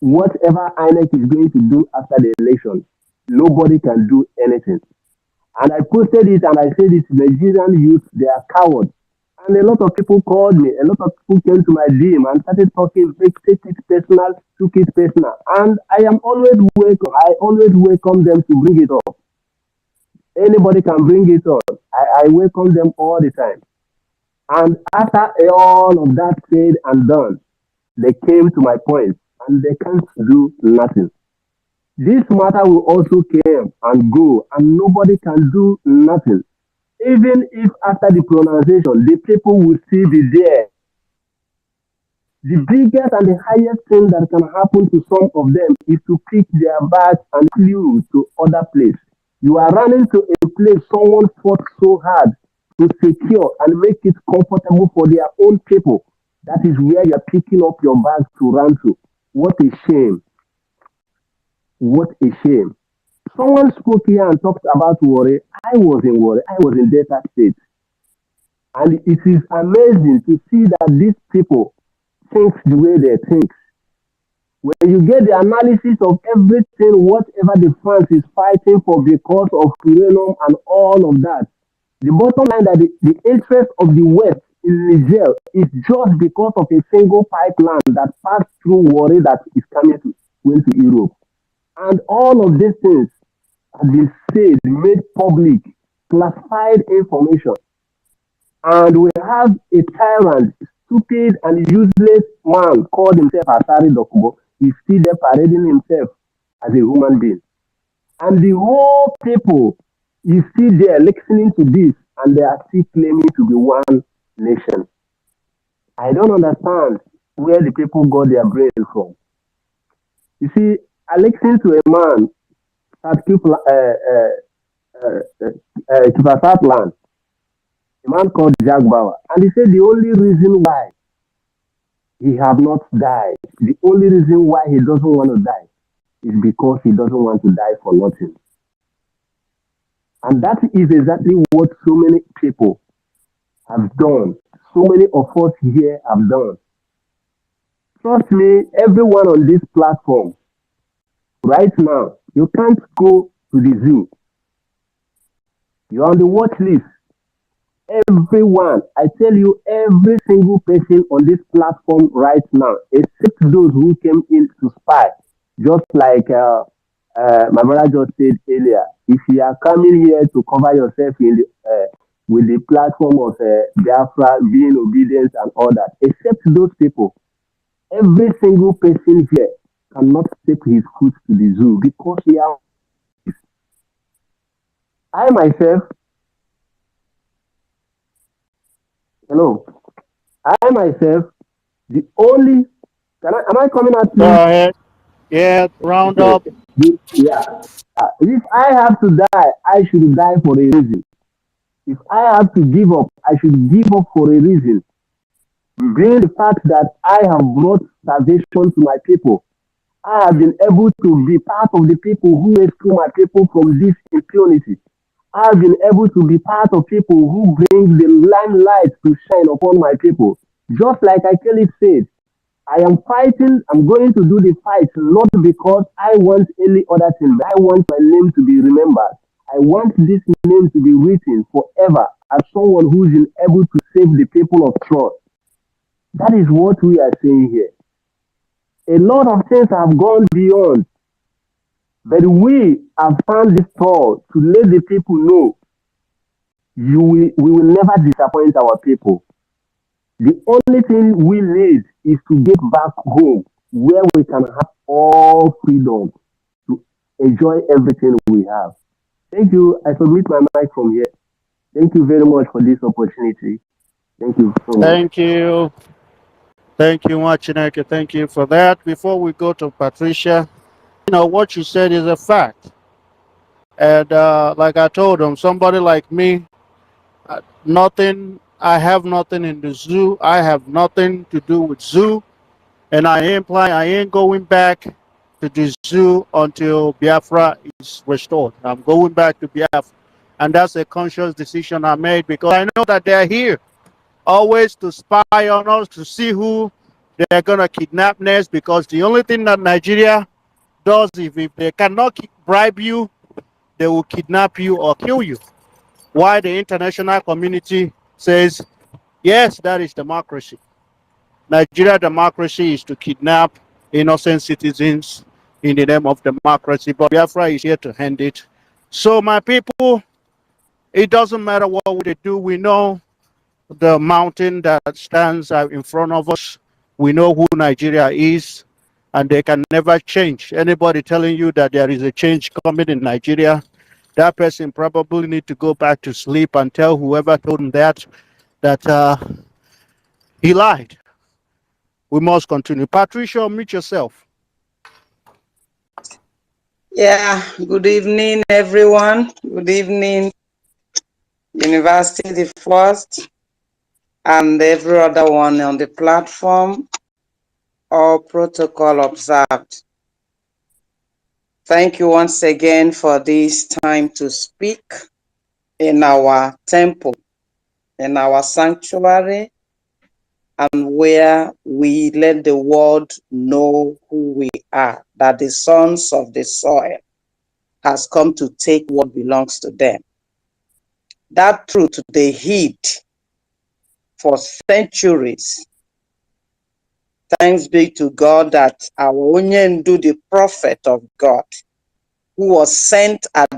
whatever INEC is going to do after the election, nobody can do anything. And I posted it and I said it, Nigerian youth, they are cowards. And a lot of people called me, a lot of people came to my DM and started talking, take it personal, took it personal. And I am always welcome. I always welcome them to bring it up. Anybody can bring it on. I welcome them all the time. And after all of that said and done, they came to my point and they can't do nothing. This matter will also come and go and nobody can do nothing. Even if after the pronunciation, the people will still be there. The biggest and the highest thing that can happen to some of them is to pick their bags and flew to other place. You are running to a place someone fought so hard to secure and make it comfortable for their own people. That is where you are picking up your bags to run to. What a shame. What a shame. Someone spoke here and talked about worry. I was in worry. I was in Delta State. And it is amazing to see that these people think the way they think. When you get the analysis of everything, whatever the France is fighting for because of uranium and all of that, the bottom line that the interest of the West in Niger is just because of a single pipeline that passed through worry that is coming to went to Europe. And all of these things have been said, made public, classified information. And we have a tyrant, stupid and useless man called himself Asari Dokubo. He's still there parading himself as a human being. And the whole people is still there listening to this and they are still claiming to be one nation. I don't understand. where the people got their brain from. You see, I listened to a man at Kipasat a man called Jack Bauer, and he said the only reason why he have not died, the only reason why he doesn't want to die is because he doesn't want to die for nothing. And that is exactly what so many people have done. So many of us here have done. Trust me, everyone on this platform right now, you can't go to the zoo. You're on the watch list. Everyone, I tell you, every single person on this platform right now, except those who came in to spy, just like my brother just said earlier, if you are coming here to cover yourself in with the platform of Biafra, being obedient and all that, except those people, every single person here cannot take his foot to the zoo because we are. I myself, hello, I myself, the only, am I coming at Go you? ahead. Yeah, round Okay. up. Yeah. If I have to die, I should die for a reason. If I have to give up, I should give up for a reason. Being the fact that I have brought salvation to my people, I have been able to be part of the people who rescue my people from this impunity. I have been able to be part of people who bring the limelight to shine upon my people. Just like I clearly said, I am fighting, I'm going to do the fight, not because I want any other thing, but I want my name to be remembered. I want this name to be written forever as someone who is able to save the people of trust. That is what we are saying here. A lot of things have gone beyond, but we have found this call to let the people know we will never disappoint our people. The only thing we need is to get back home where we can have all freedom to enjoy everything we have. Thank you. I submit my mic from here. Thank you very much for this opportunity. Thank you so much. Thank you. Thank you, Machineke. Thank you for that. Before we go to Patricia, what you said is a fact. And like I told him, somebody like me, I have nothing in the zoo. I have nothing to do with zoo. And I ain't going back to the zoo until Biafra is restored. I'm going back to Biafra. And that's a conscious decision I made because I know that they're here always to spy on us, to see who they're going to kidnap next, because the only thing that Nigeria does, if they cannot bribe you, they will kidnap you or kill you. Why the international community says, yes, that is democracy. Nigeria democracy is to kidnap innocent citizens in the name of democracy, but Biafra is here to hand it. So my people, it doesn't matter what they do. We know the mountain that stands in front of us. We know who Nigeria is, and they can never change. Anybody telling you that there is a change coming in Nigeria, that person probably need to go back to sleep and tell whoever told him that he lied. We must continue. Patricia, meet yourself. Yeah, good evening, everyone. Good evening, University the First, and every other one on the platform. All protocol observed. Thank you once again for this time to speak in our temple, in our sanctuary, and where we let the world know who we are, that the sons of the soil has come to take what belongs to them. That truth they hid for centuries. Thanks be to God that our Onyendu, the prophet of God, who was sent at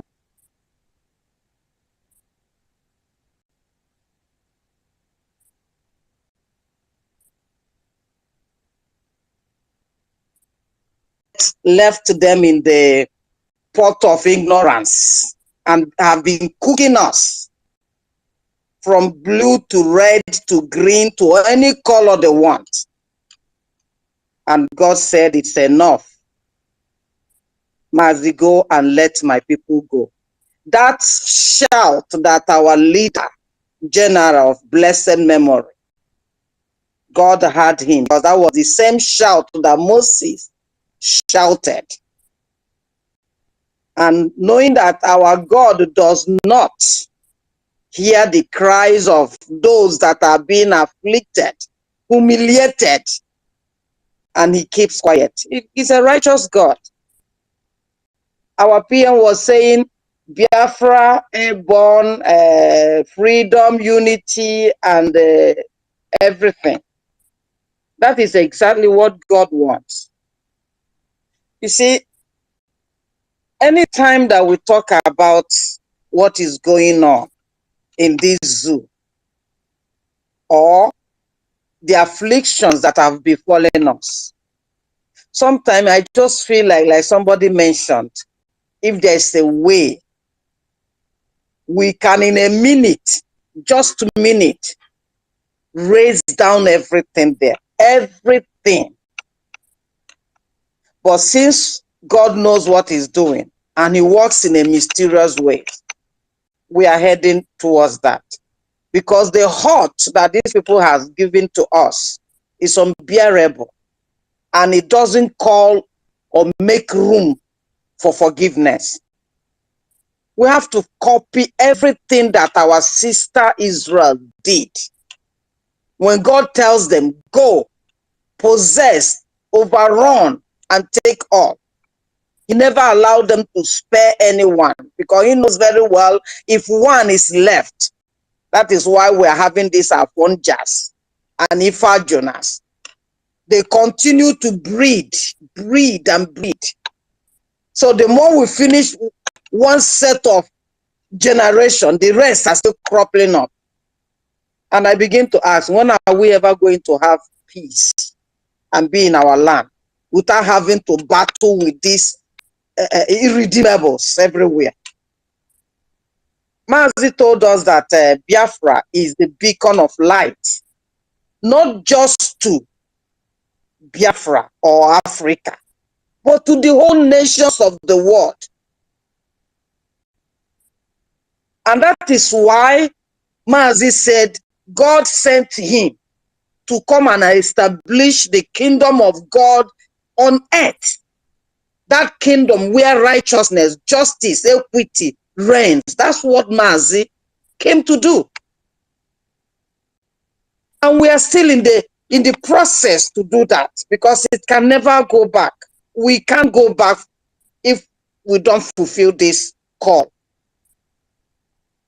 left them in the pot of ignorance and have been cooking us from blue to red to green to any color they want. And God said, it's enough. Must go and let my people go. That shout that our leader, general of blessed memory, God heard him, because that was the same shout that Moses shouted. And knowing that our God does not hear the cries of those that are being afflicted, humiliated, and he keeps quiet. He's a righteous God. Our PM was saying, Biafra, airborne, freedom, unity, and everything. That is exactly what God wants. You see, anytime that we talk about what is going on in this zoo, or the afflictions that have befallen us, sometimes I just feel like somebody mentioned, if there's a way we can in a minute, just a minute, raise down everything there, everything. But since God knows what he's doing and he works in a mysterious way, we are heading towards that. Because the hurt that these people have given to us is unbearable, and it doesn't call or make room for forgiveness. We have to copy everything that our sister Israel did. When God tells them, go, possess, overrun, and take all, he never allowed them to spare anyone, because he knows very well if one is left. That is why we are having this Afonjas and Ifa Jonas. They continue to breed, and breed. So the more we finish one set of generation, the rest are still cropping up. And I begin to ask, when are we ever going to have peace and be in our land without having to battle with these irredeemables everywhere? Mazi told us that Biafra is the beacon of light, not just to Biafra or Africa, but to the whole nations of the world. And that is why Mazi said God sent him to come and establish the kingdom of God on earth. That kingdom where righteousness, justice, equity reigns. That's what Mazi came to do. And we are still in the process to do that, because it can never go back. We can't go back if we don't fulfill this call.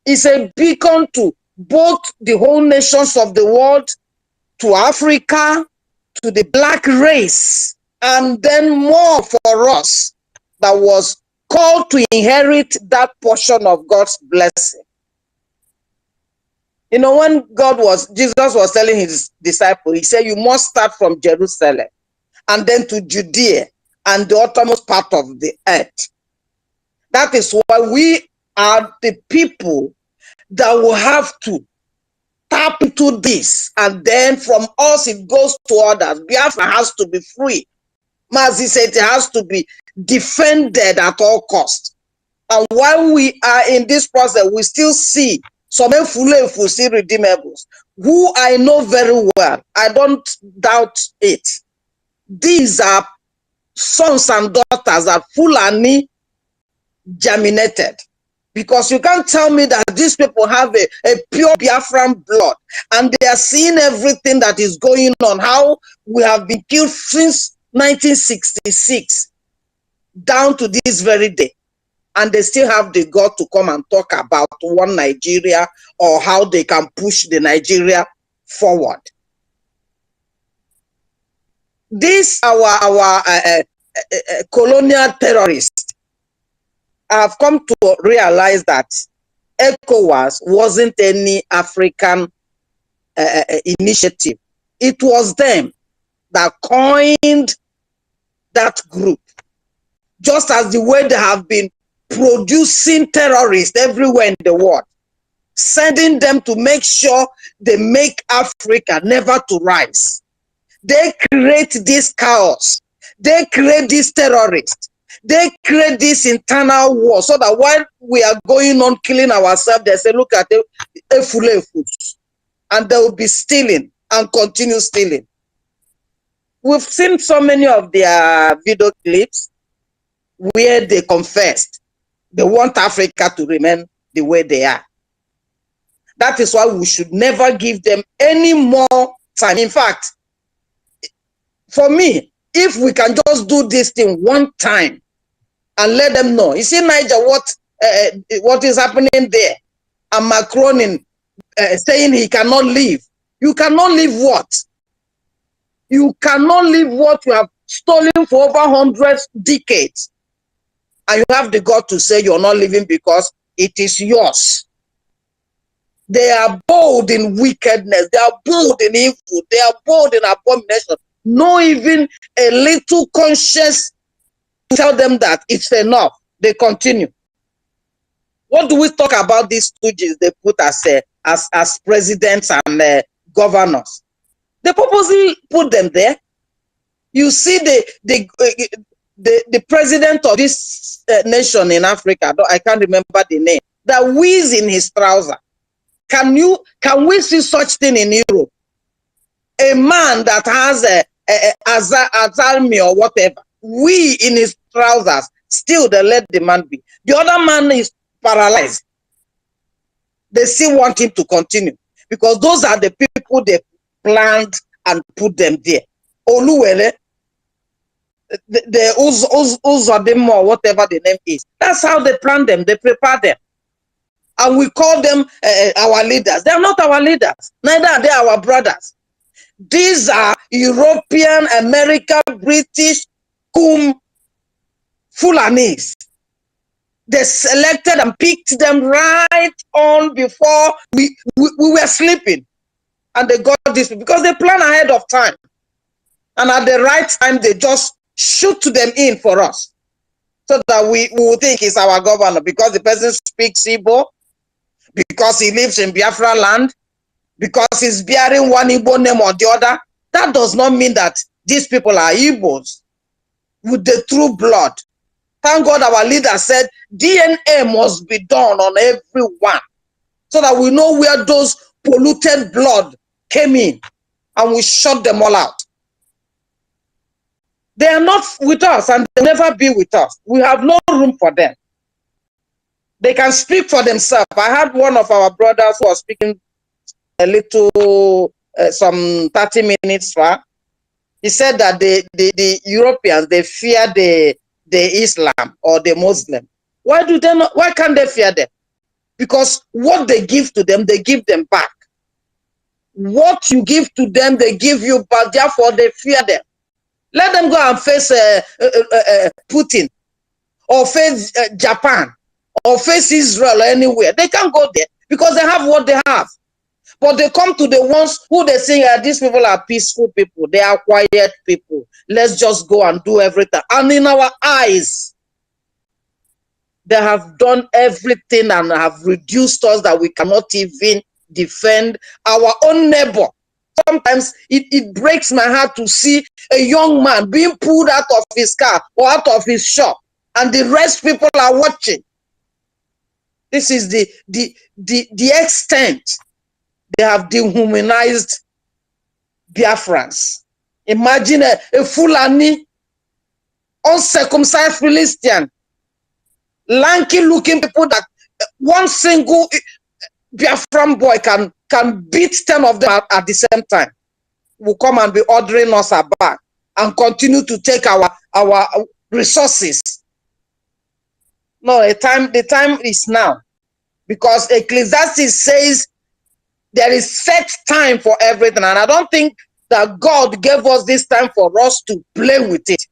It's a beacon to both the whole nations of the world, to Africa, to the black race, and then more for us that was called to inherit that portion of God's blessing. You know, when Jesus was telling his disciples, he said, you must start from Jerusalem and then to Judea and the uttermost part of the earth. That is why we are the people that will have to tap into this, and then from us it goes to others. Biafra has to be free. Mazi said it has to be defended at all costs. And while we are in this process, we still see some redeemables, who I know very well. I don't doubt it. These are sons and daughters that Fulani germinated. Because you can't tell me that these people have a pure Biafran blood and they are seeing everything that is going on, how we have been killed since 1966 down to this very day. And they still have the God to come and talk about one Nigeria, or how they can push the Nigeria forward. These our colonial terrorists have come to realize that ECOWAS wasn't any African initiative. It was them that coined that group. Just as the way they have been producing terrorists everywhere in the world, sending them to make sure they make Africa never to rise. They create this chaos. They create this terrorist. They create this internal war so that while we are going on killing ourselves, they say, look at the and they will be stealing and continue stealing. We've seen so many of their video clips where they confessed they want Africa to remain the way they are. That is why we should never give them any more time. In fact, for me, if we can just do this thing one time and let them know. You see, Niger, what is happening there? And Macron saying he cannot leave. You cannot leave what? You cannot leave what you have stolen for over hundreds decades. And you have the God to say you're not leaving because it is yours. They are bold in wickedness. They are bold in evil. They are bold in abomination. No even a little conscience to tell them that it's enough. They continue. What do we talk about these stooges they put as presidents and governors? They purposely put them there. You see the president of this nation in Africa, I can't remember the name, that wheeze in his trouser. Can we see such thing in Europe? A man that has Alzheimer's or whatever, we in his trousers, still they let the man be. The other man is paralyzed. They still want him to continue because those are the people they planned and put them there. Oluwele, the Uzodimo or whatever the name is. That's how they plan them. They prepare them. And we call them our leaders. They are not our leaders. Neither are they our brothers. These are European, American, British, Fulanis. They selected and picked them right on before we were sleeping. And they got this because they plan ahead of time. And at the right time, they just shoot them in for us. So that we will think it's our governor because the person speaks Igbo, because he lives in Biafra land, because he's bearing one Igbo name or the other. That does not mean that these people are Igbos with the true blood. Thank God our leader said DNA must be done on everyone so that we know where those polluted blood came in and we shut them all out. They are not with us and they'll never be with us. We have no room for them. They can speak for themselves. I had one of our brothers who was speaking a little, some 30 minutes far. He said that the Europeans, they fear the Islam or the Muslim. Why do they not? Why can't they fear them? Because what they give to them, they give them back. What you give to them, they give you back. Therefore, they fear them. Let them go and face Putin or face Japan or face Israel or anywhere. They can't go there because they have what they have. But they come to the ones who they say, these people are peaceful people. They are quiet people. Let's just go and do everything. And in our eyes, they have done everything and have reduced us that we cannot even defend our own neighbor. Sometimes it breaks my heart to see a young man being pulled out of his car or out of his shop, and the rest people are watching. This is the extent they have dehumanized Biafrans. Imagine a Fulani, uncircumcised Philistine, lanky-looking people that one single Biafran boy can beat 10 of them at the same time. Will come and be ordering us back and continue to take our resources. No, the time is now, because Ecclesiastes says there is set time for everything, and I don't think that God gave us this time for us to play with it.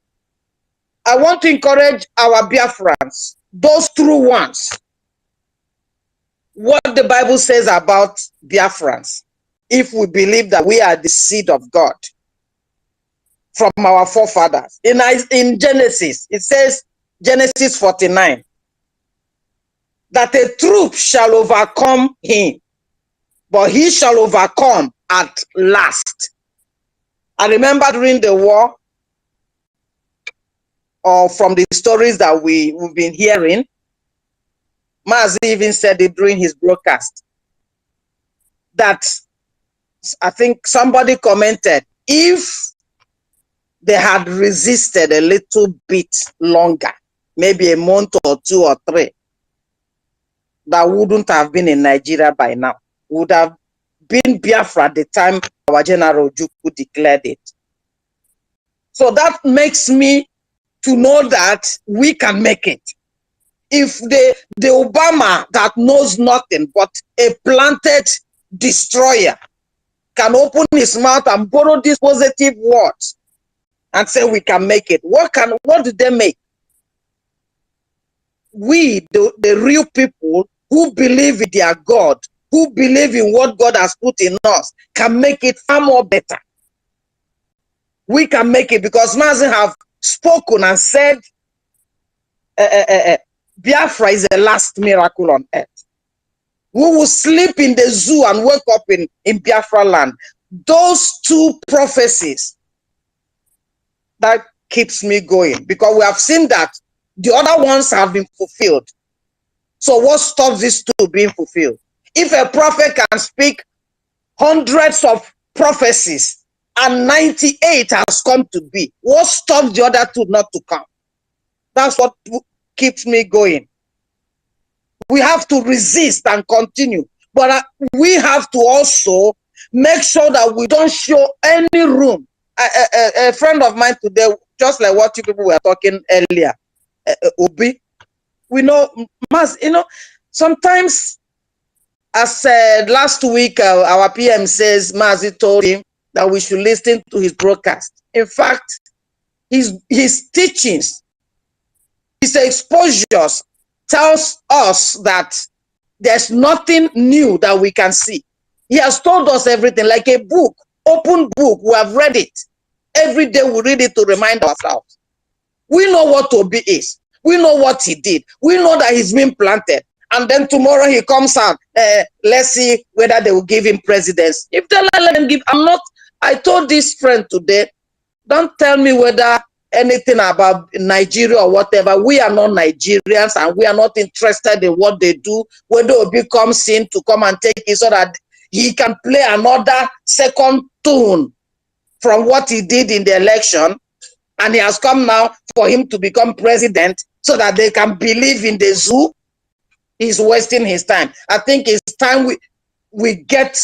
I want to encourage our Biafrans, those true ones, what the Bible says about Biafrans, if we believe that we are the seed of God from our forefathers. In Genesis, it says, Genesis 49, that a troop shall overcome him, but he shall overcome at last. I remember during the war, or from the stories that we've been hearing, Mazi even said it during his broadcast, that I think somebody commented, if they had resisted a little bit longer, maybe a month or 2 or 3, that wouldn't have been in Nigeria by now. Would have been Biafra at the time our General Ojukwu declared it. So that makes me to know that we can make it. If the Obama that knows nothing but a planted destroyer can open his mouth and borrow these positive words and say we can make it, what did they make? We, the real people who believe in their God, who believe in what God has put in us, can make it far more better. We can make it because Mazi have spoken and said Biafra is the last miracle on earth. We will sleep in the zoo and wake up in Biafra land. Those 2 prophecies, that keeps me going, because we have seen that the other ones have been fulfilled. So what stops these 2 being fulfilled? If a prophet can speak hundreds of prophecies and 98 has come to be, what stops the other 2 not to come? That's what keeps me going. We have to resist and continue, but we have to also make sure that we don't show any room. A friend of mine today, just like what you people were talking earlier, Obi, we know, sometimes, as said last week, our PM says Mazi told him that we should listen to his broadcast. In fact, his teachings, his exposures tells us that there's nothing new that we can see. He has told us everything, like a book, open book. We have read it. Every day we read it to remind ourselves. We know what Obi is. We know what he did. We know that he's been planted. And then tomorrow he comes out. Let's see whether they will give him presidency. If they let him give, I told this friend today, don't tell me whether anything about Nigeria or whatever. We are not Nigerians and we are not interested in what they do. Whether Obi comes in to come and take it so that he can play another second tune from what he did in the election, and he has come now for him to become president so that they can believe in the zoo. He's wasting his time. I think it's time we get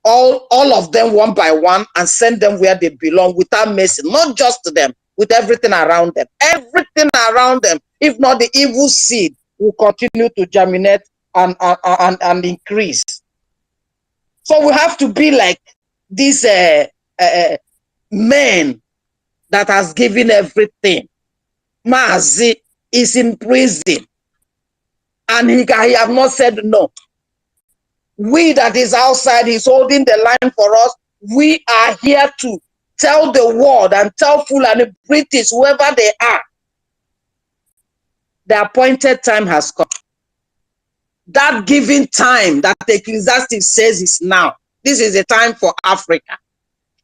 all of them one by one and send them where they belong without messing, not just to them, with everything around them. Everything around them. If not, the evil seed will continue to germinate and increase. So we have to be like these men that has given everything. Mazi is in prison and he have not said no. We that is outside, he's holding the line for us. We are here to tell the world and tell Fulani, British, whoever they are, the appointed time has come. That given time that the Ecclesiastes says is now. This is a time for Africa.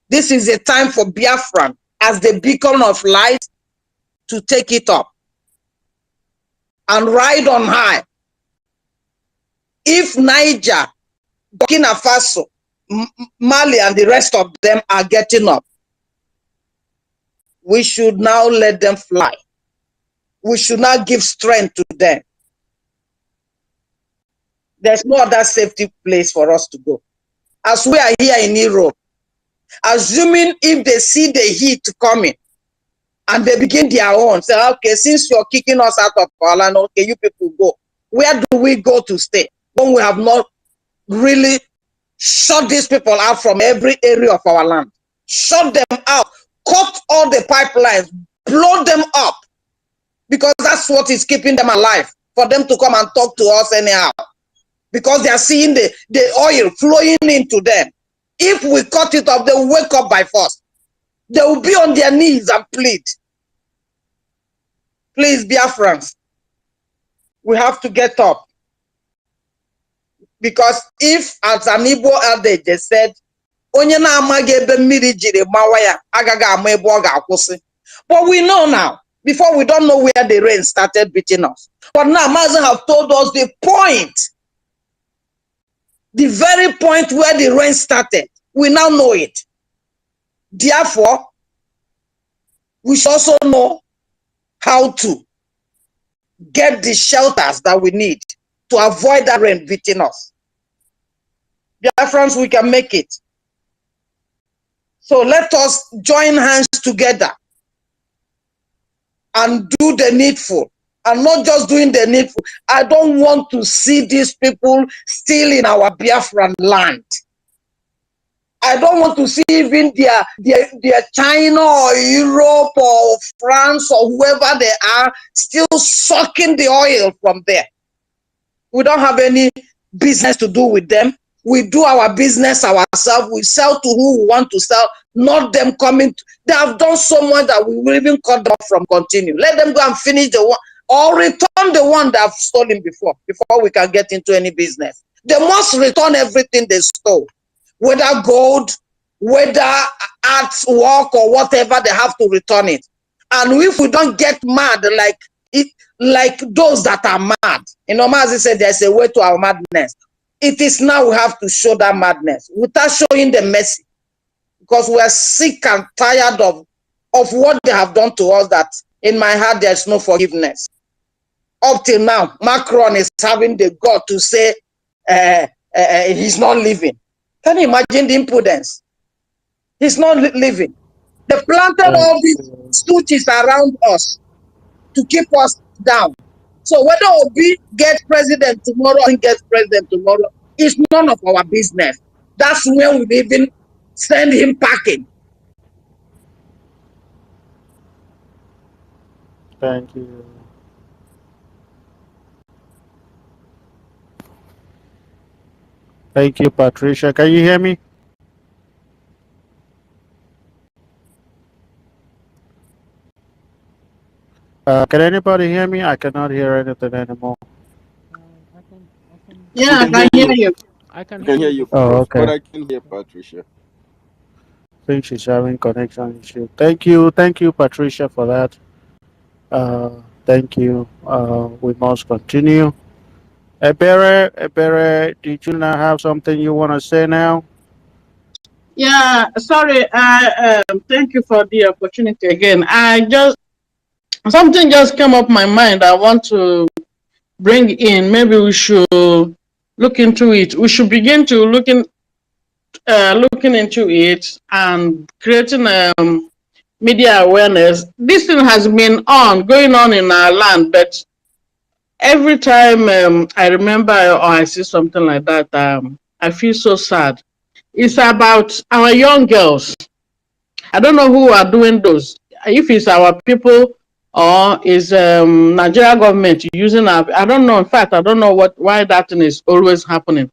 This is a time for Biafran as the beacon of light to take it up and ride on high. If Niger, Burkina Faso, Mali, and the rest of them are getting up, we should now let them fly. We should not give strength to them. There's no other safety place for us to go. As we are here in Europe, assuming if they see the heat coming and they begin their own, say, okay, since you're kicking us out of our land, okay, you people go. Where do we go to stay when we have not really shut these people out from every area of our land? Shut them out, cut all the pipelines, blow them up, because that's what is keeping them alive, for them to come and talk to us anyhow, because they are seeing the oil flowing into them. If we cut it off, they will wake up by force. They will be on their knees and plead. Please, Biafrans, we have to get up. Because if, as an Igbo adage, they said, onye na-amaghị ebe mmiri jiri mawa ya agaghị ama ebe ọ ga-akwụsị. But we know now. Before, we don't know where the rain started beating us. But now Mazen have told us the point, the very point where the rain started. We now know it. Therefore, we should also know how to get the shelters that we need to avoid that rain beating us. Dear friends, we can make it. So let us join hands together and do the needful, and not just doing the needful. I don't want to see these people still in our Biafran land. I don't want to see even their China or Europe or France or whoever they are still sucking the oil from there. We don't have any business to do with them. We do our business ourselves. We sell to who we want to sell, not them coming. They have done so much that we will even cut them off from continue. Let them go and finish the one, or return the one they have stolen before we can get into any business. They must return everything they stole, whether gold, whether artwork or whatever, they have to return it. And if we don't get mad like those that are mad, Mazi said there's a way to our madness. It is now we have to show that madness without showing the mercy, because we are sick and tired of what they have done to us, that in my heart there's no forgiveness. Up till now, Macron is having the gut to say he's not leaving. Can you imagine the impudence? He's not leaving. They planted all these stooges around us to keep us down. So whether Obi gets president tomorrow or gets president tomorrow is none of our business. That's when we even send him packing. Thank you. Thank you, Patricia. Can you hear me? Can anybody hear me? I cannot hear anything anymore. Yeah, I can hear you. I can hear you, Oh, okay. but I can hear Patricia. I think she's having connection issue. Thank you, Patricia, for that. Thank you. We must continue. Ebere, did you not have something you want to say now? Yeah, sorry. Thank you for the opportunity again. Something just came up my mind. I want to bring in. Maybe we should look into it. We should begin to looking into it and creating media awareness. This thing has been going on in our land, but every time I remember or I see something like that, I feel so sad. It's about our young girls. I don't know who are doing those. If it's our people or is Nigeria government using our, I don't know. In fact, I don't know why that thing is always happening.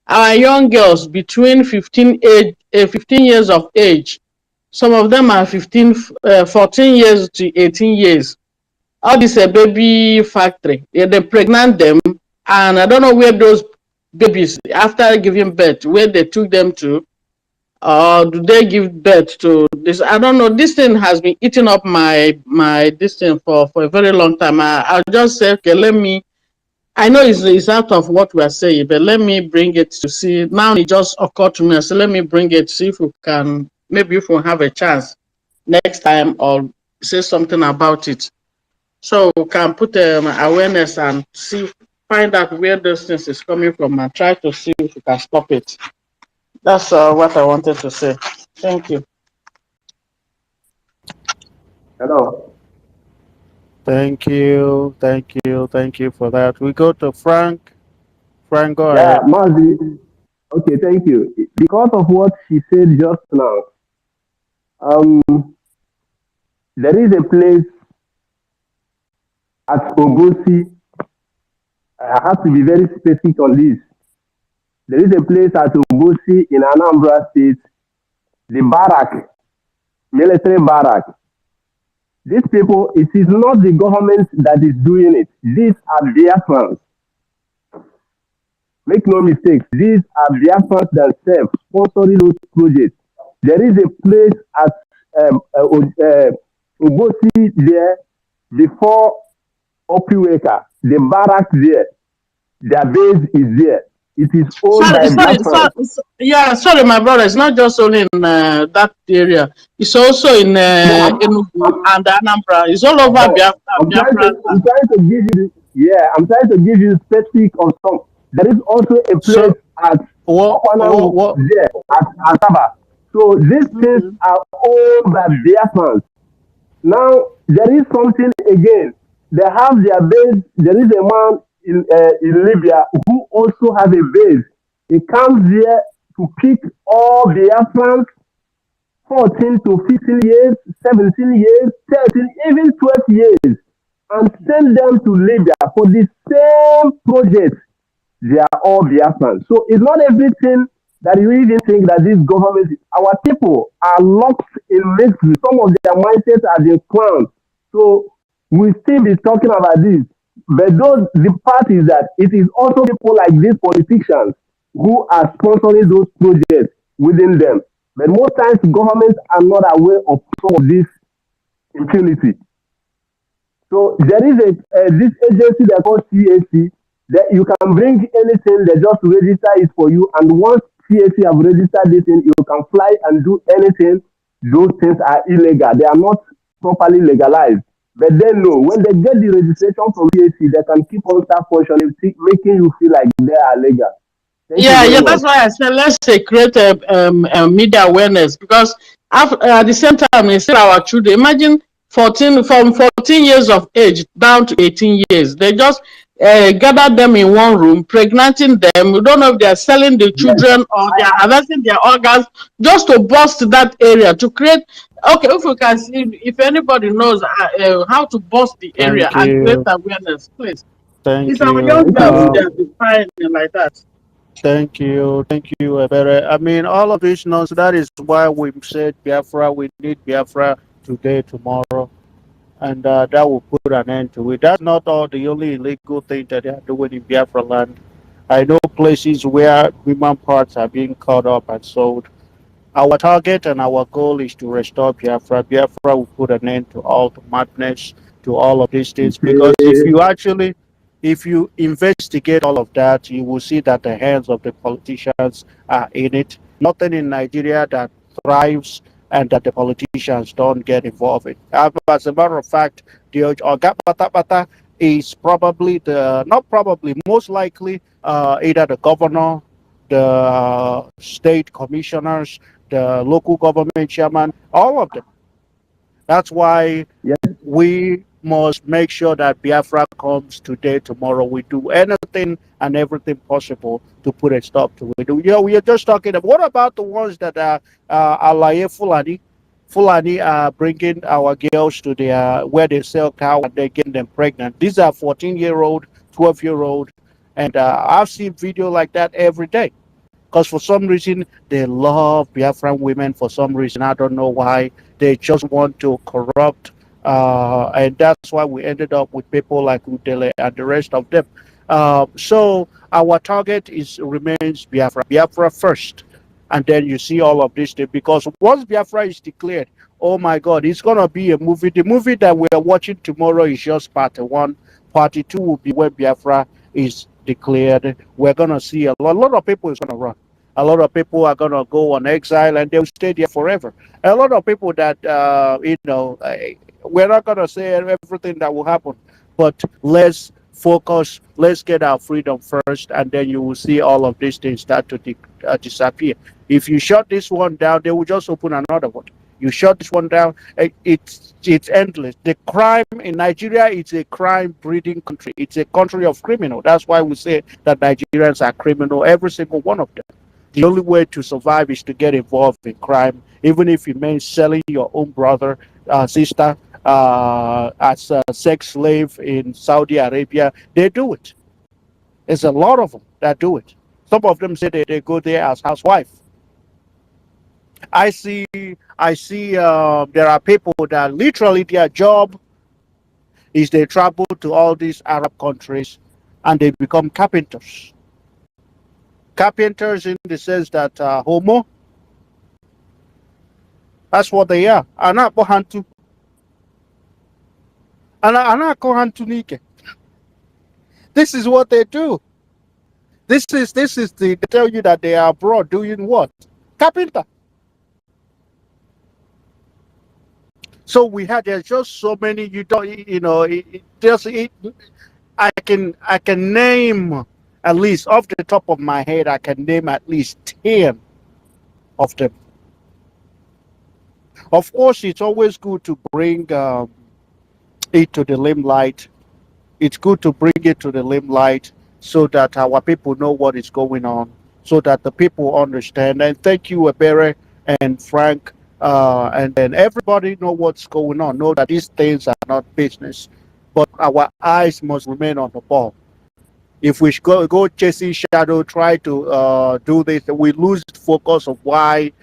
Our young girls between 15 years of age, some of them are 14 years to 18 years. All this a baby factory. They pregnant them, and I don't know where those babies, after giving birth, where they took them to, or do they give birth to this? I don't know. This thing has been eating up my this thing for a very long time. I'll just say, okay, let me. I know it's out of what we are saying, but let me bring it to see. Now it just occurred to me. So let me bring it, see if we can, maybe if we have a chance next time, or say something about it. So we can put awareness and find out where those things is coming from and try to see if we can stop it. That's what I wanted to say. Thank you. Hello. Thank you for that. We go to Frank. Frank, go Yeah, ahead. Mazi. Okay, thank you. Because of what she said just now, there is a place at Obosi. I have to be very specific on this. There is a place at Obosi in Anambra State, the barrack, military barrack. These people, it is not the government that is doing it. These are their funds. Make no mistake, these are Biafrans themselves sponsoring those projects. There is a place at Ugosi there before Opiweka, the barracks there, their base is there. It is owned by Biafrans. Yeah, sorry, my brother. It's not just only in that area. It's also in No, Enugu and Anambra. It's all over Biafra. I'm trying to give you, yeah, I'm trying to give you specific of some. There is also a place So at Okwanam what there at Asaba. So these things are owned by Biafrans. Now there is something again. They have their base. There is a man in Libya who also has a base. He comes here to pick all Biafrans 14 to 15 years, 17 years, 13, even 12 years, and send them to Libya for the same project. They are all Biafrans. So it's not everything that you even think that this government, our people are locked in mystery. Some of their mindsets are the clown. So we still be talking about this. But the part is that it is also people like these politicians who are sponsoring those projects within them. But most times governments are not aware of some of this impunity. So there is this agency that called CAC that you can bring anything, they just register it for you, and once CAC have registered this thing, you can fly and do anything. Those things are illegal. They are not properly legalized. But then no, when they get the registration from CAC, they can keep on start functioning, making you feel like they are legal. Thank you very Yeah, much. that's why I said let's say create a media awareness because at the same time they still our children. Imagine 14 years of age down to 18 years. They just gather them in one room, pregnanting them. We don't know if they are selling the Yes. children or they are harvesting their organs just to bust that area to create. Okay, if we can see if anybody knows how to bust the area thank and create you. awareness, please. Thank It's our you. young Thank you girls very they much. are defying like that. Thank you. Thank you, Ebere. I mean, all of this nonsense, that is why we said Biafra, we need Biafra today, tomorrow, and that will put an end to it. That's not all the only illegal thing that they are doing in Biafra land. I know places where human parts are being cut up and sold. Our target and our goal is to restore Biafra. Biafra will put an end to all the madness, to all of these things. Because if you investigate all of that, you will see that the hands of the politicians are in it. Nothing in Nigeria that thrives and that the politicians don't get involved in. As a matter of fact, the Oga Pata is probably not probably, most likely either the governor, the state commissioners, the local government chairman, all of them. That's why Yes. we must make sure that Biafra comes today, tomorrow. We do anything and everything possible to put a stop to it. You know, we are just talking about, what about the ones that are Alaye Fulani? Fulani are bringing our girls to their where they sell cow and they get them pregnant. These are 14-year-old, 12-year-old, and I've seen video like that every day. Because for some reason they love Biafran women. For some reason, I don't know why, they just want to corrupt, and that's why we ended up with people like Udele and the rest of them. So our target remains Biafra, Biafra first, and then you see all of this thing. Because once Biafra is declared, oh my God, it's gonna be a movie. The movie that we are watching tomorrow is just part one. Part two will be when Biafra is declared. We're gonna see a lot of people is gonna run. A lot of people are gonna go on exile and they'll stay there forever. A lot of people that we're not gonna say everything that will happen, but let's focus. Let's get our freedom first, and then you will see all of these things start to disappear. If you shut this one down, they will just open another one. You shut this one down, it's endless. The crime in Nigeria is a crime breeding country. It's a country of criminal. That's why we say that Nigerians are criminal, every single one of them. The only way to survive is to get involved in crime, even if it means selling your own brother, sister, as a sex slave in Saudi Arabia. They do it. There's a lot of them that do it. Some of them say they go there as housewife. I see. There are people that literally their job is they travel to all these Arab countries and they become carpenters. carpenters in the sense that homo. That's what they are. Ana bohantu. Ana kohantu nike. This is what they do. This is they tell you that they are abroad doing what? Carpenter. So there's just so many you don't I can name at least off the top of my head I can name at least 10 of them. Of course, it's always good to bring it to the limelight. It's good to bring it to the limelight so that our people know what is going on, so that the people understand. And thank you, Ebere and Frank, and then everybody know what's going on. Know that these things are not business, but our eyes must remain on the ball. If we go chasing shadow, try to do this, we lose focus of why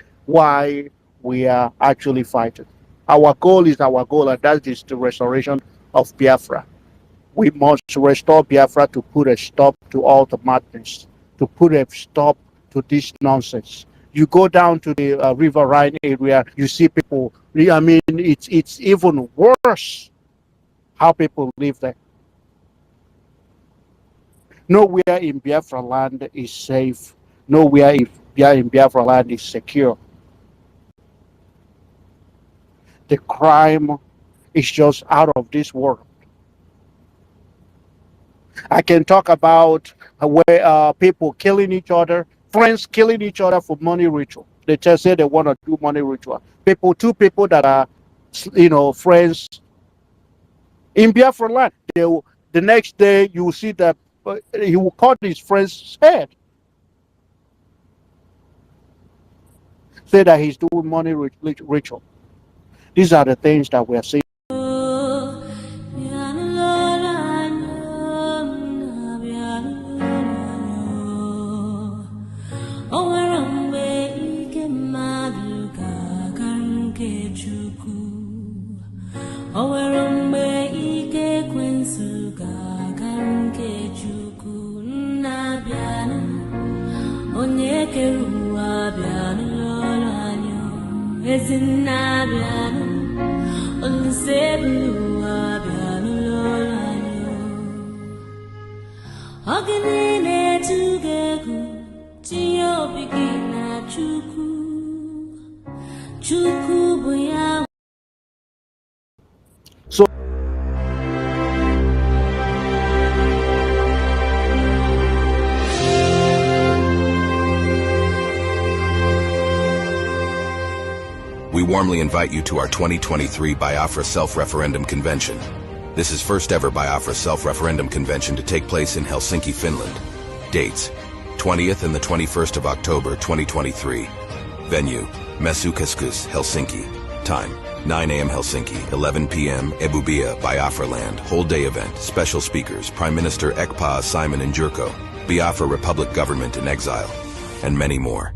we are actually fighting. Our goal is our goal, and that is the restoration of Biafra. We must restore Biafra to put a stop to all the madness, to put a stop to this nonsense. You go down to the River Rhine area, you see people. I mean, it's even worse how people live there. Nowhere in Biafra land is safe. Nowhere in Biafra land is secure. The crime is just out of this world. I can talk about where people killing each other, friends killing each other for money ritual. They just say they want to do money ritual. Two people that are, friends in Biafra land. The next day you will see that he will cut his friend's head. Say that he's doing money ritual. These are the things that we are seeing. So we warmly invite you to our 2023 Biafra Self-Referendum Convention. This is first ever Biafra Self-Referendum Convention to take place in Helsinki, Finland. Dates: 20th and the 21st of October 2023. Venue: Mesukeskus, Helsinki. Time: 9 a.m. Helsinki, 11 p.m. Ebubia, Biafra Land. Whole day event. Special speakers: Prime Minister Ekpa Simon Njurko, Biafra Republic Government in Exile, and many more.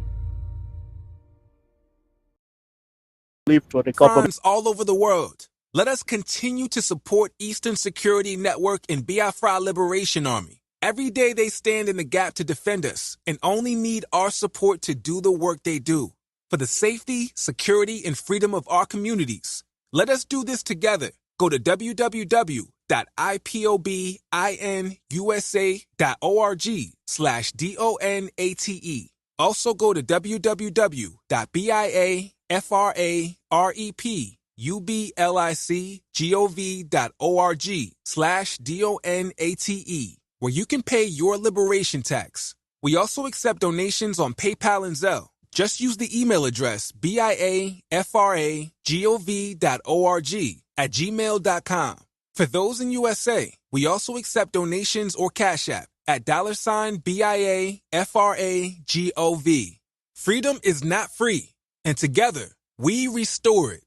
Crimes all over the world. Let us continue to support Eastern Security Network and Biafra Liberation Army. Every day they stand in the gap to defend us and only need our support to do the work they do. For the safety, security, and freedom of our communities. Let us do this together. Go to www.ipobinUSA.org/DONATE. Also go to www.biafrepublicgov.org/DONATE, where you can pay your liberation tax. We also accept donations on PayPal and Zelle. Just use the email address biafragov.org@gmail.com. For those in USA, we also accept donations or Cash App at $BIAFRAGOV. Freedom is not free, and together we restore it.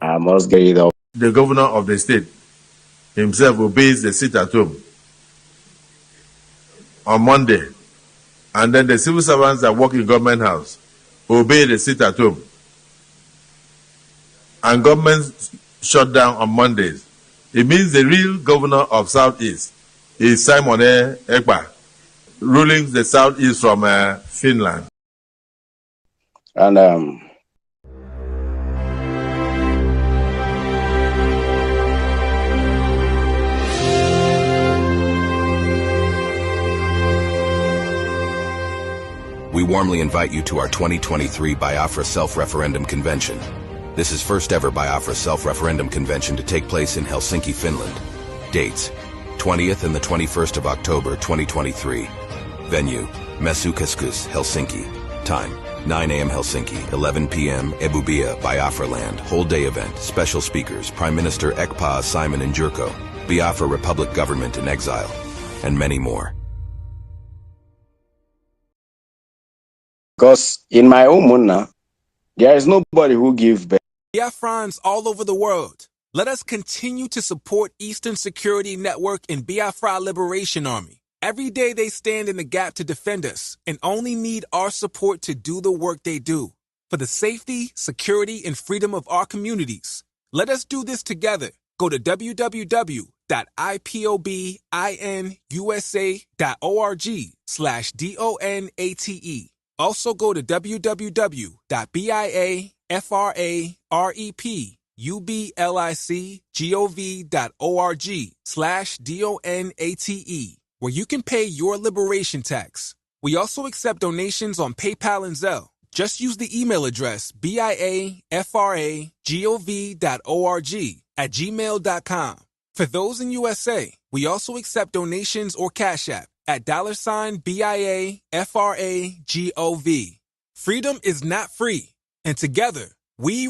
I must get it up. The governor of the state himself obeys the sit at home on Monday. And then the civil servants that work in government house obey the sit at home. And government shut down on Mondays. It means the real governor of Southeast is Simon Ekpa. ruling the southeast from Finland. And We warmly invite you to our 2023 Biafra Self-Referendum Convention. This is first ever Biafra Self-Referendum Convention to take place in Helsinki, Finland. Dates: 20th and the 21st of October 2023. Venue: Mesukeskus, Helsinki. Time: 9 a.m. Helsinki, 11 p.m. Ebubia, Biafra Land. Whole day event. Special speakers: Prime Minister Ekpa Simon Njurko, Biafra Republic Government in Exile, and many more. because in my own Munna, there is nobody who gives back. Biafrans all over the world, let us continue to support Eastern Security Network and Biafra Liberation Army. Every day they stand in the gap to defend us and only need our support to do the work they do. For the safety, security, and freedom of our communities, let us do this together. Go to www.ipobinUSA.org/DONATE. Also go to www.biafrepublicgov.org/DONATE, where you can pay your liberation tax. We also accept donations on PayPal and Zelle. Just use the email address biafragov.org@gmail.com. For those in USA, we also accept donations or Cash App at $BIAFRAGOV. Freedom is not free, and together we